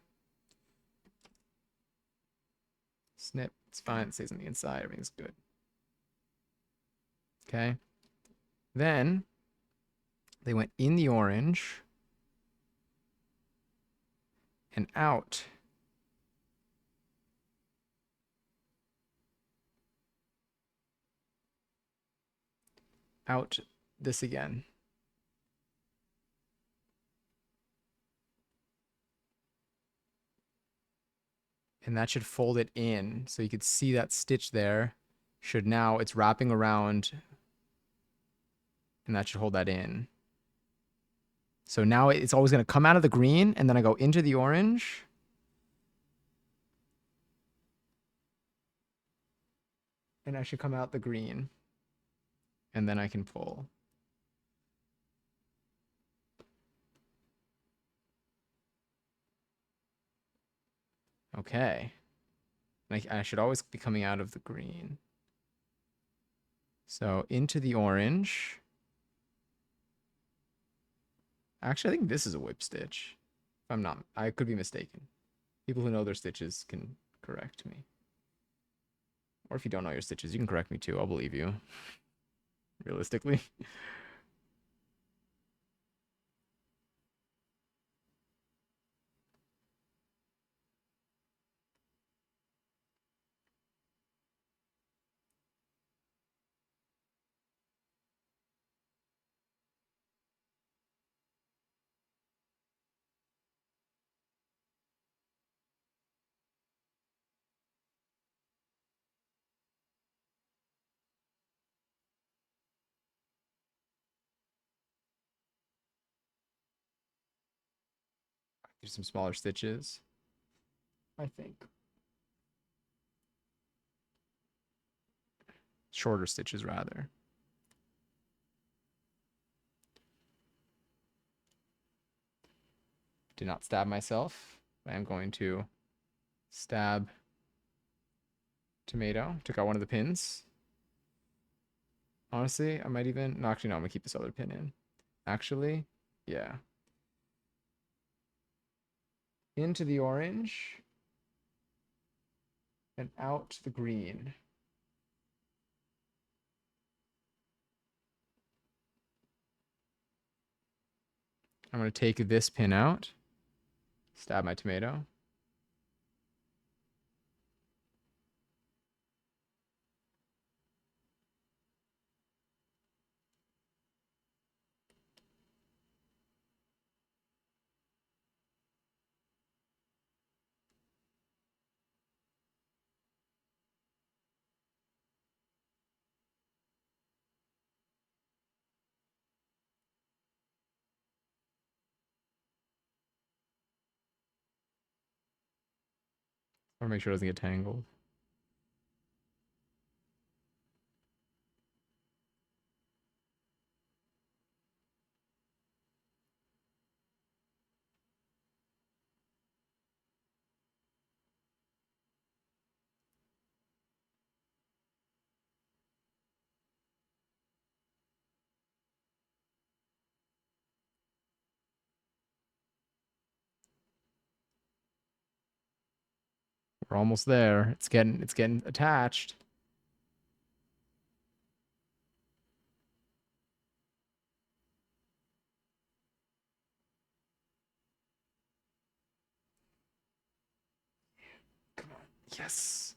Snip, it's fine, it stays on the inside, everything's good. Okay? Then they went in the orange and out. Out this again. And that should fold it in. So you could see that stitch there. Should now, it's wrapping around. And that should hold that in. So now it's always going to come out of the green. And then I go into the orange. And I should come out the green. And then I can pull. Okay. I should always be coming out of the green. So into the orange. Actually, I think this is a whip stitch. If I'm not, I could be mistaken. People who know their stitches can correct me. Or if you don't know your stitches, you can correct me too. I'll believe you. Realistically. Do some smaller stitches, I think. Shorter stitches, rather. Did not stab myself. I am going to stab tomato. Took out one of the pins. Honestly, I might even... No, actually, no. I'm going to keep this other pin in. Actually, yeah. Into the orange. And out the green. I'm going to take this pin out. Stab my tomato. Or make sure it doesn't get tangled. We're almost there. It's getting attached. Come on. Yes.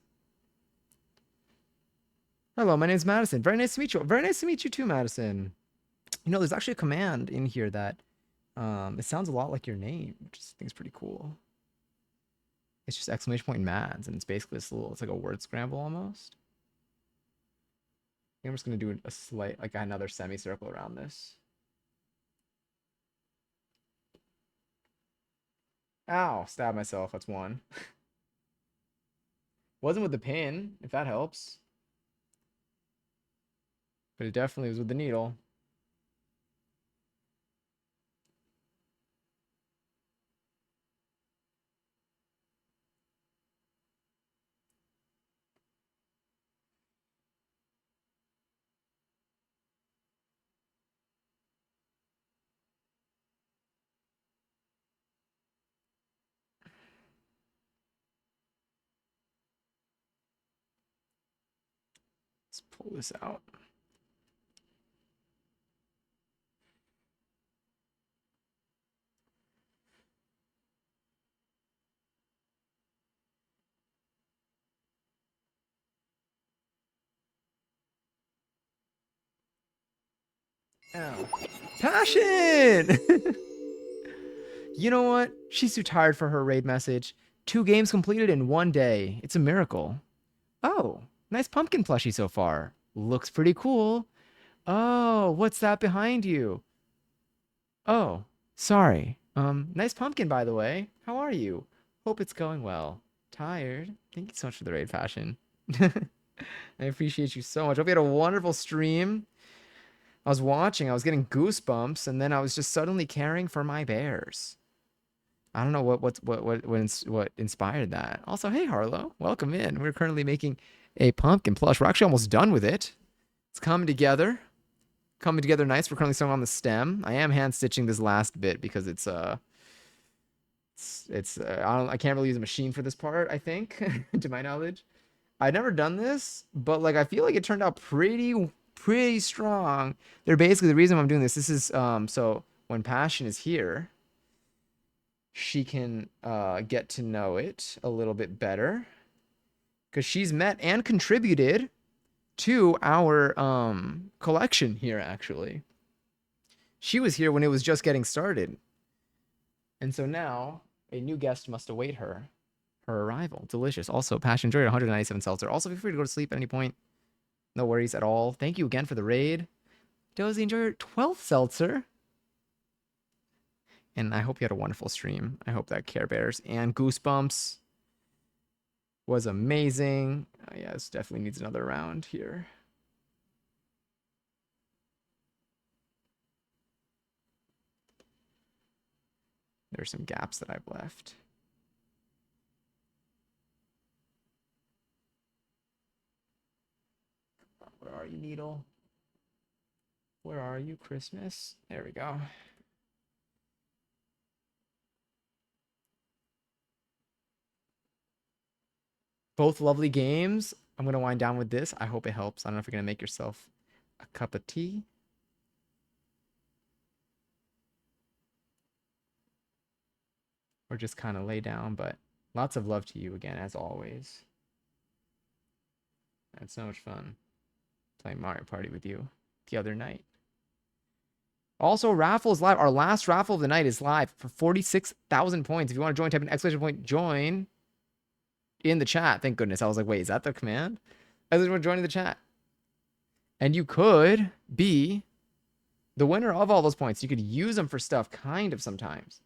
Hello, my name's Madison. Very nice to meet you. Very nice to meet you too, Madison. You know, there's actually a command in here that it sounds a lot like your name, which I think is pretty cool. It's just exclamation point Mads, and it's basically this little, it's like a word scramble almost. I think I'm just gonna do a slight, like another semicircle around this. Ow, stab myself. That's one. Wasn't with the pin, if that helps. But it definitely was with the needle. Let's pull this out. Ow. Passion! You know what? She's too tired for her raid message. 2 games completed in 1 day. It's a miracle. Oh, nice pumpkin plushie so far. Looks pretty cool. Oh, what's that behind you? Oh, sorry. Nice pumpkin, by the way. How are you? Hope it's going well. Tired? Thank you so much for the raid fashion. I appreciate you so much. Hope you had a wonderful stream. I was watching, I was getting goosebumps, and then I was just suddenly caring for my bears. I don't know what inspired that. Also, hey Harlow, welcome in. We're currently making a pumpkin plush. We're actually almost done with it. It's coming together nice. We're currently sewing on the stem. I am hand stitching this last bit because I can't really use a machine for this part, I think, to my knowledge. I've never done this, but like I feel like it turned out pretty strong. They're basically the reason I'm doing this. This is so when Passion is here, she can get to know it a little bit better because she's met and contributed to our collection here actually. She was here when it was just getting started. And so now a new guest must await her arrival. Delicious. Also, Passion enjoyed 197 seltzer. Also, feel free to go to sleep at any point. No worries at all. Thank you again for the raid. Dozy, enjoy your 12th seltzer. And I hope you had a wonderful stream. I hope that Care Bears and Goosebumps was amazing. Yeah, this definitely needs another round here. There's some gaps that I've left. Where are you, Needle? Where are you, Christmas? There we go. Both lovely games. I'm going to wind down with this. I hope it helps. I don't know if you're going to make yourself a cup of tea. Or just kind of lay down, but lots of love to you again, as always. I had so much fun playing Mario Party with you the other night. Also, raffle is live. Our last raffle of the night is live for 46,000 points. If you want to join, type an exclamation point join in the chat. Thank goodness. I was like, wait, is that the command? I just want to join in the chat. And you could be the winner of all those points. You could use them for stuff kind of sometimes.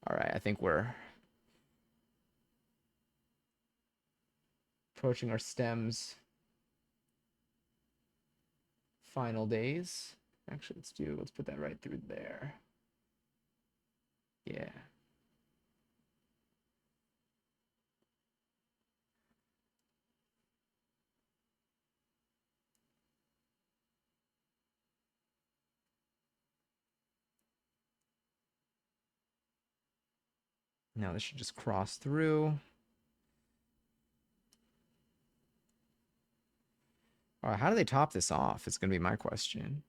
All right, I think we're approaching our stems final days. Actually, let's put that right through there. Yeah. Now this should just cross through. All right, how do they top this off? It's gonna be my question.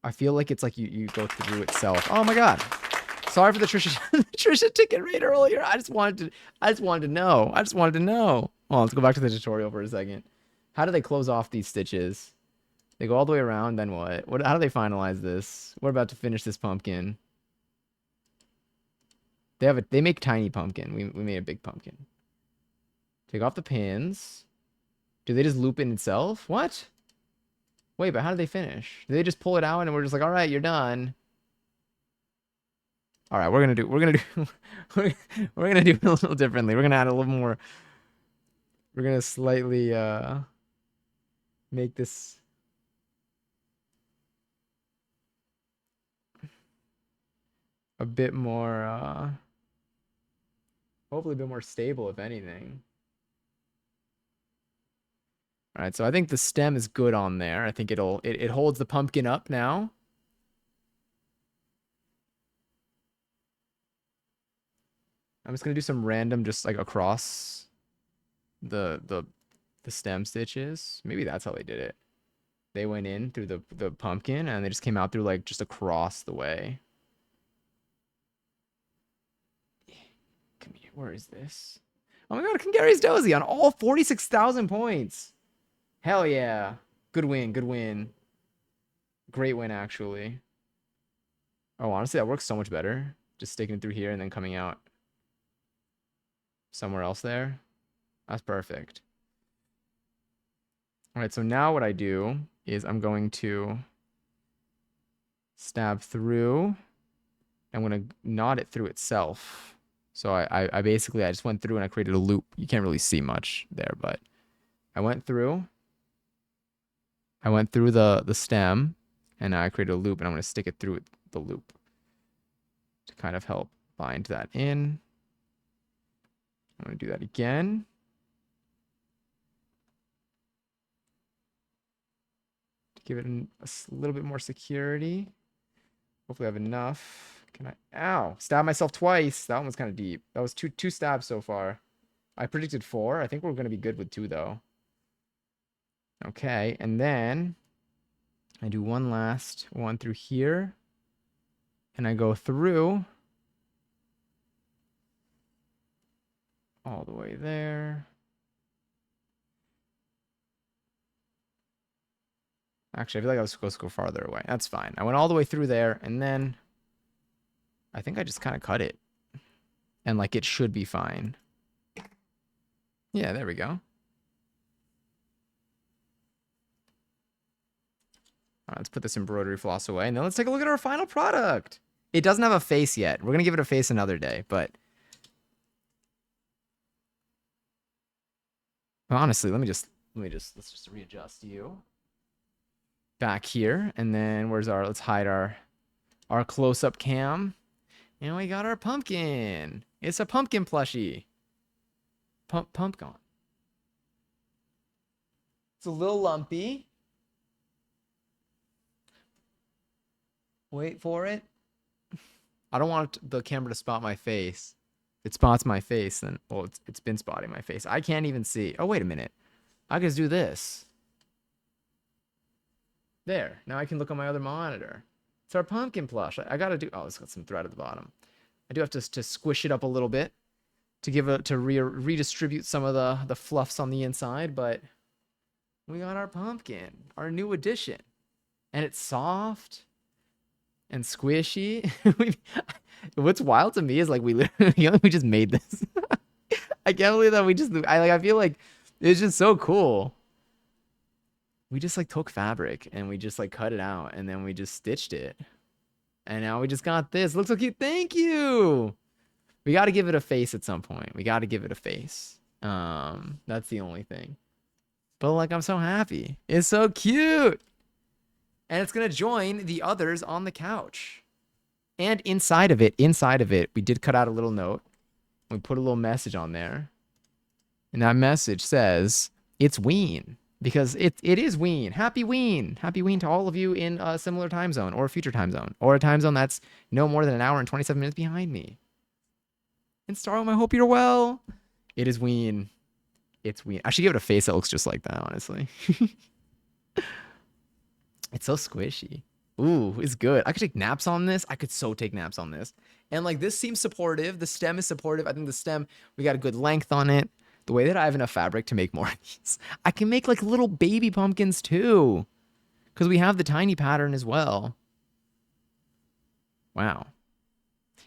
I feel like it's like you go through itself. Oh my god. Sorry for the Trisha ticket rate earlier. I just wanted to know. I just wanted to know. Oh, let's go back to the tutorial for a second. How do they close off these stitches? They go all the way around, then what? How do they finalize this? We're about to finish this pumpkin. They make tiny pumpkin. We made a big pumpkin. Take off the pins. Do they just loop in itself? What? Wait, but how do they finish? Do they just pull it out and we're just like, all right, you're done? All right, we're gonna do we're gonna do it a little differently. We're gonna add a little more. We're gonna slightly make this a bit more hopefully a bit more stable, if anything. All right, so I think the stem is good on there. I think it holds the pumpkin up now. I'm just gonna do some random just like across the stem stitches. Maybe that's how they did it. They went in through the pumpkin and they just came out through like just across the way. Come here, where is this? Oh my god, Kangary's Dozy on all 46,000 points. Hell yeah. Good win, good win. Great win, actually. Oh, honestly, that works so much better. Just sticking it through here and then coming out somewhere else there. That's perfect. All right, so now what I do is I'm going to stab through. I'm going to knot it through itself. So I basically, I just went through and I created a loop. You can't really see much there, but I went through the stem And now I created a loop, and I'm going to stick it through the loop to kind of help bind that in. I'm going to do that again. To give it a little bit more security. Hopefully I have enough. Can I? Ow! Stab myself twice. That one was kind of deep. That was two stabs so far. I predicted 4. I think we're going to be good with 2, though. Okay, and then I do one last one through here. And I go through all the way there. Actually, I feel like I was supposed to go farther away. That's fine. I went all the way through there, and then I think I just kind of cut it. And, like, it should be fine. Yeah, there we go. All right, let's put this embroidery floss away, and then let's take a look at our final product. It doesn't have a face yet. We're going to give it a face another day, but honestly, let's just readjust you back here, and then let's hide our close-up cam, and we got our pumpkin. It's a pumpkin plushie. Pumpkin. It's a little lumpy. Wait for it. I don't want the camera to spot my face. If it spots my face, then well, it's been spotting my face. I can't even see. Oh, wait a minute. I can just do this. There. Now I can look on my other monitor. It's our pumpkin plush. I gotta do. Oh, it's got some thread at the bottom. I do have to squish it up a little bit to redistribute some of the fluffs on the inside, but we got our pumpkin, our new addition, and it's soft and squishy. What's wild to me is like we just made this. I can't believe that I feel like it's just so cool. We just like took fabric and we just like cut it out and then we just stitched it. And now we just got this. It looks so cute. Thank you. We got to give it a face at some point. We got to give it a face. That's the only thing. But like, I'm so happy. It's so cute. And it's going to join the others on the couch. And inside of it, we did cut out a little note. We put a little message on there. And that message says, it's Ween. Because it is Ween. Happy Ween. Happy Ween to all of you in a similar time zone or a future time zone. Or a time zone that's no more than an hour and 27 minutes behind me. And Starhome, I hope you're well. It is Ween. It's Ween. I should give it a face that looks just like that, honestly. It's so squishy. Ooh, it's good. I could take naps on this. I could so take naps on this. And like this seems supportive. The stem is supportive. I think the stem, we got a good length on it. The way that I have enough fabric to make more of these. I can make like little baby pumpkins too. Because we have the tiny pattern as well. Wow.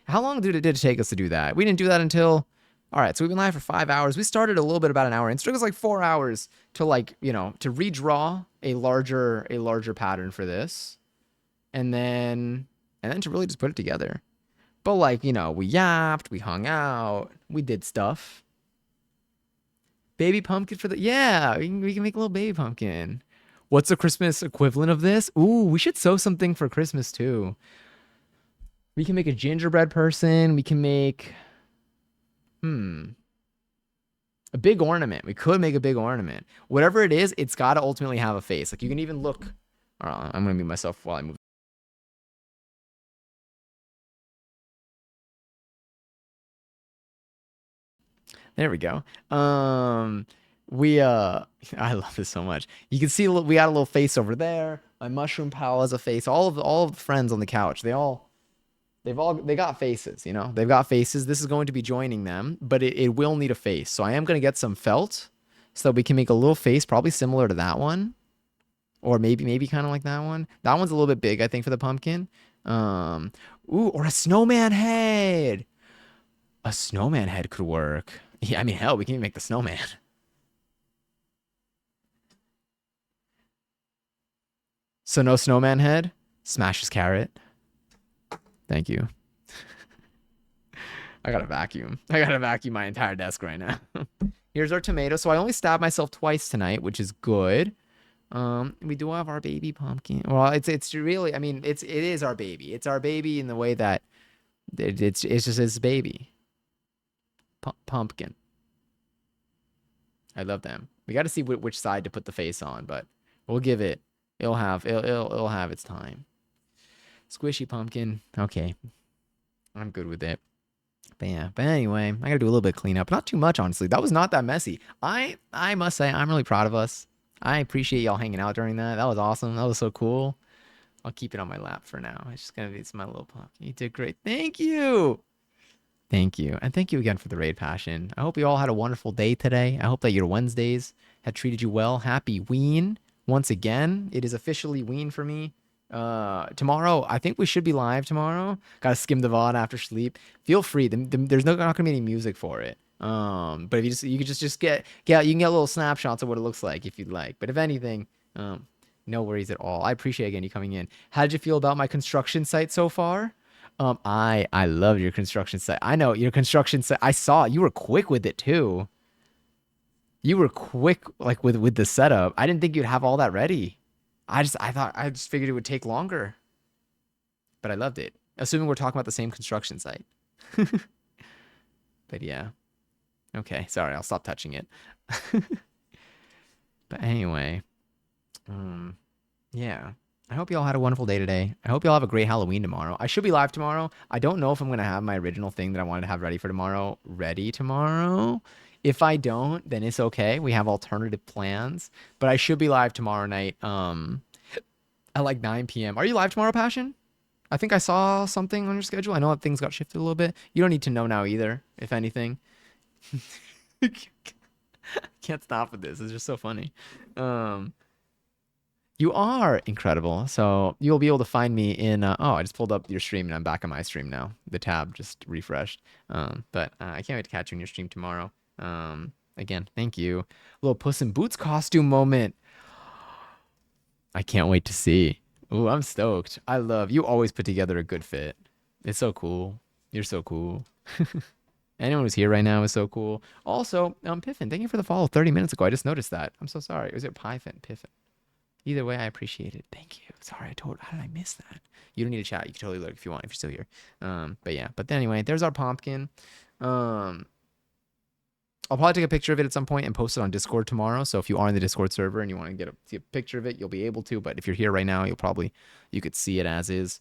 How long did it take us to do that? We didn't do that until... All right, so we've been live for 5 hours. We started a little bit about an hour. It took us like 4 hours to like, you know, to redraw a larger pattern for this. And then to really just put it together. But like, you know, we yapped, we hung out, we did stuff. Baby pumpkin for the... Yeah, we can make a little baby pumpkin. What's the Christmas equivalent of this? Ooh, we should sew something for Christmas too. We can make a gingerbread person. We can make... a big ornament. We could make a big ornament. Whatever it is, it's got to ultimately have a face. Like you can even look... All right, I'm going to mute myself while I move. There we go. I love this so much. You can see we got a little face over there. My mushroom pal has a face. All of the friends on the couch, they got faces, you know? They've got faces. This is going to be joining them, but it will need a face. So I am going to get some felt so that we can make a little face probably similar to that one. Or maybe kind of like that one. That one's a little bit big, I think, for the pumpkin. Ooh, or a snowman head. A snowman head could work. Yeah, I mean, hell, we can even make the snowman. So no snowman head. Smash his carrot. Thank you. I gotta vacuum my entire desk right now. Here's our tomato. So I only stabbed myself twice tonight, which is good.
We do have our baby pumpkin. Well, it's really, I mean, it is our baby. It's our baby in the way that it's just his baby. Pumpkin. I love them. We got to see which side to put the face on, but we'll give it. It'll have its time. Squishy pumpkin. Okay, I'm good with it. But yeah. But anyway, I gotta do a little bit of cleanup. Not too much, honestly. That was not that messy. I must say I'm really proud of us. I appreciate y'all hanging out during that. That was awesome. That was so cool. I'll keep it on my lap for now. It's just gonna be it's my little pumpkin. You did great. Thank you. Thank you. And thank you again for the raid passion. I hope you all had a wonderful day today. I hope that your Wednesdays had treated you well. Happy Ween. Once again, it is officially Ween for me. Tomorrow, I think we should be live tomorrow. Gotta skim the VOD after sleep. Feel free. There's not gonna be any music for it. But if you could just get you can get little snapshots of what it looks like if you'd like. But if anything, no worries at all. I appreciate again you coming in. How did you feel about my construction site so far? I love your construction site. I know your construction site. I saw you were quick with it too. You were quick like with the setup. I didn't think you'd have all that ready. I just figured it would take longer, but I loved it. Assuming we're talking about the same construction site. But yeah. Okay, sorry, I'll stop touching it. But anyway, yeah. I hope you all had a wonderful day today. I hope you all have a great Halloween tomorrow. I should be live tomorrow. I don't know if I'm going to have my original thing that I wanted to have ready for tomorrow ready tomorrow. If I don't, then it's okay. We have alternative plans. But I should be live tomorrow night at like 9 p.m. Are you live tomorrow, Passion? I think I saw something on your schedule. I know that things got shifted a little bit. You don't need to know now either, if anything. Can't stop with this. It's just so funny. Um, you are incredible. So you'll be able to find me in. I just pulled up your stream and I'm back on my stream now. The tab just refreshed. But I can't wait to catch you in your stream tomorrow. Again, thank you. Little Puss in Boots costume moment. I can't wait to see. Ooh, I'm stoked. I love you. Always put together a good fit. It's so cool. You're so cool. Anyone who's here right now is so cool. Also, Piffin, thank you for the follow 30 minutes ago. I just noticed that. I'm so sorry. Was it Python? Piffin. Either way, I appreciate it. Thank you. Sorry, how did I miss that? You don't need to chat. You can totally look if you want, if you're still here. But yeah. But anyway, there's our pumpkin. Um, I'll probably take a picture of it at some point and post it on Discord tomorrow. So if you are in the Discord server and you want to see a picture of it, you'll be able to. But if you're here right now, you could see it as is.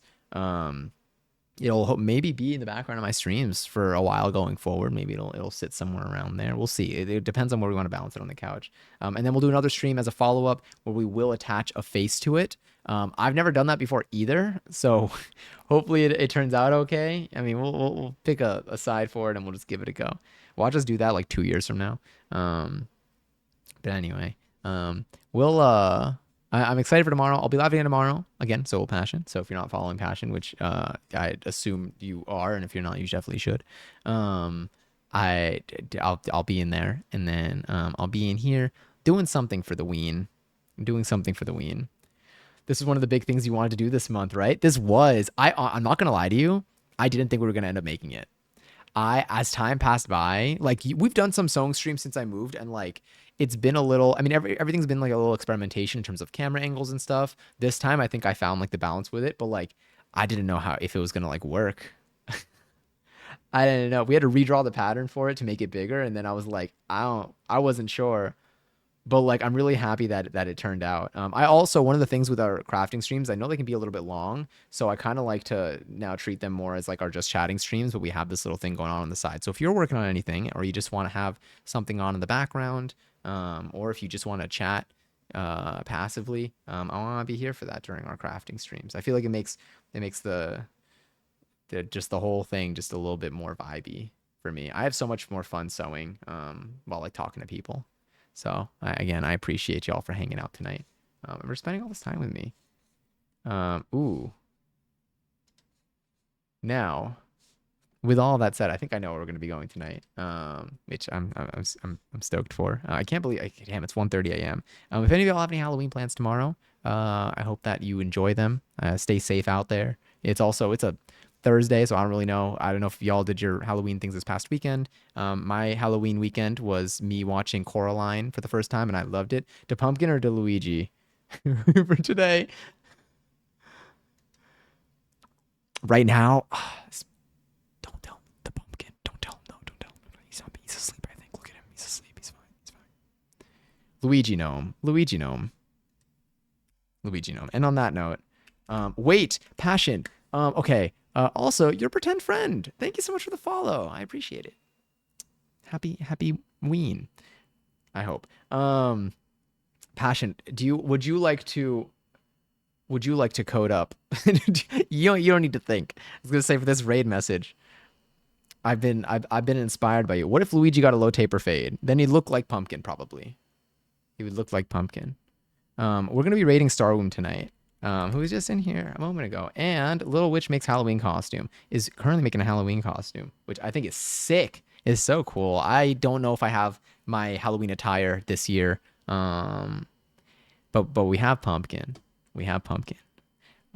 It'll maybe be in the background of my streams for a while going forward. Maybe it'll sit somewhere around there. We'll see. It depends on where we want to balance it on the couch. And then we'll do another stream as a follow up where we will attach a face to it. I've never done that before either, so hopefully it turns out okay. I mean, we'll pick a side for it and we'll just give it a go. Watch us do that like 2 years from now. But anyway, we'll I'm excited for tomorrow. I'll be live again tomorrow. Again, so will Passion. So if you're not following Passion, which I assume you are, and if you're not, you definitely should. I'll be in there, and then I'll be in here doing something for the Ween. Doing something for the Ween. This is one of the big things you wanted to do this month, right? I'm not gonna lie to you. I didn't think we were gonna end up making it. As time passed by, like we've done some sewing streams since I moved, and like it's been a little. I mean, everything's been like a little experimentation in terms of camera angles and stuff. This time, I think I found like the balance with it, but like I didn't know if it was gonna like work. I didn't know. We had to redraw the pattern for it to make it bigger, and then I was like, I wasn't sure. But like I'm really happy that it turned out. I also one of the things with our crafting streams, I know they can be a little bit long, so I kind of like to now treat them more as like our just chatting streams, but we have this little thing going on the side. So if you're working on anything or you just want to have something on in the background, or if you just want to chat passively, I want to be here for that during our crafting streams. I feel like it makes the just the whole thing just a little bit more vibey for me. I have so much more fun sewing while like talking to people. So again, I appreciate y'all for hanging out tonight. And for spending all this time with me. Ooh. Now, with all that said, I think I know where we're gonna be going tonight. Which I'm stoked for. I can't believe, damn, it's 1:30 a.m. If any of y'all have any Halloween plans tomorrow, I hope that you enjoy them. Stay safe out there. It's a Thursday, so I don't really know. I don't know if y'all did your Halloween things this past weekend. My Halloween weekend was me watching Coraline for the first time, and I loved it. To Pumpkin or to Luigi?
for today. Right now, don't tell the pumpkin. Don't tell him. No, don't tell him. He's asleep, I think. Look at him. He's asleep. He's fine. He's fine. Luigi gnome. Luigi gnome. Luigi gnome. And on that note, wait, passion. Okay. Also, your pretend friend. Thank you so much for the follow. I appreciate it. Happy ween. I hope. Passion. Would you like to code up? You don't need to think. I was gonna say for this raid message. I've been inspired by you. What if Luigi got a low taper fade? Then he'd look like Pumpkin probably. He would look like Pumpkin. We're gonna be raiding Starwomb tonight. Who was just in here a moment ago. And Little Witch Makes Halloween Costume is currently making a Halloween costume, which I think is sick. It's so cool. I don't know if I have my Halloween attire this year. But we have Pumpkin. We have Pumpkin.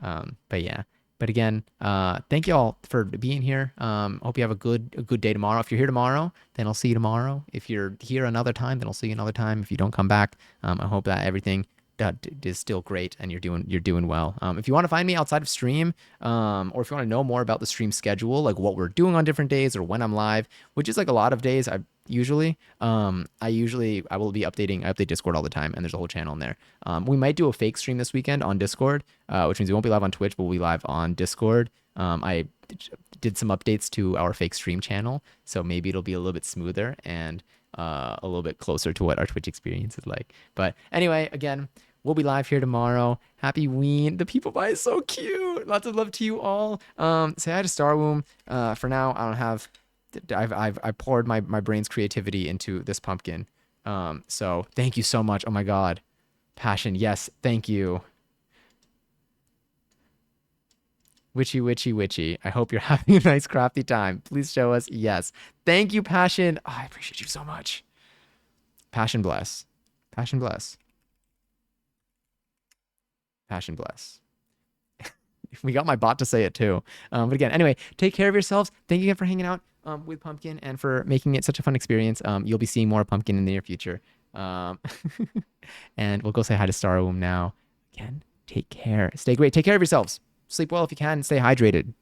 But yeah. But again, thank you all for being here. Hope you have a good day tomorrow. If you're here tomorrow, then I'll see you tomorrow. If you're here another time, then I'll see you another time. If you don't come back, I hope that everything that is still great and you're doing well. If you want to find me outside of stream, or if you want to know more about the stream schedule, like what we're doing on different days or when I'm live, which is like a lot of days, I will be updating. I update Discord all the time, and there's a whole channel in there. We might do a fake stream this weekend on Discord, which means we won't be live on Twitch, but we'll be live on Discord. I did some updates to our fake stream channel, so maybe it'll be a little bit smoother and a little bit closer to what our Twitch experience is like. But anyway, again, we'll be live here tomorrow. Happy Ween. The people buy is so cute. Lots of love to you all. Say hi to Starwomb. For now, I don't have. I poured my brain's creativity into this pumpkin. So thank you so much. Oh my God. Passion. Yes. Thank you. Witchy. I hope you're having a nice crafty time. Please show us. Yes. Thank you, Passion. Oh, I appreciate you so much. Passion bless. Passion bless. Passion bless. We got my bot to say it too. But again, anyway, take care of yourselves. Thank you again for hanging out with Pumpkin and for making it such a fun experience. You'll be seeing more Pumpkin in the near future. And we'll go say hi to Starwomb now. Again, take care. Stay great. Take care of yourselves. Sleep well if you can. Stay hydrated.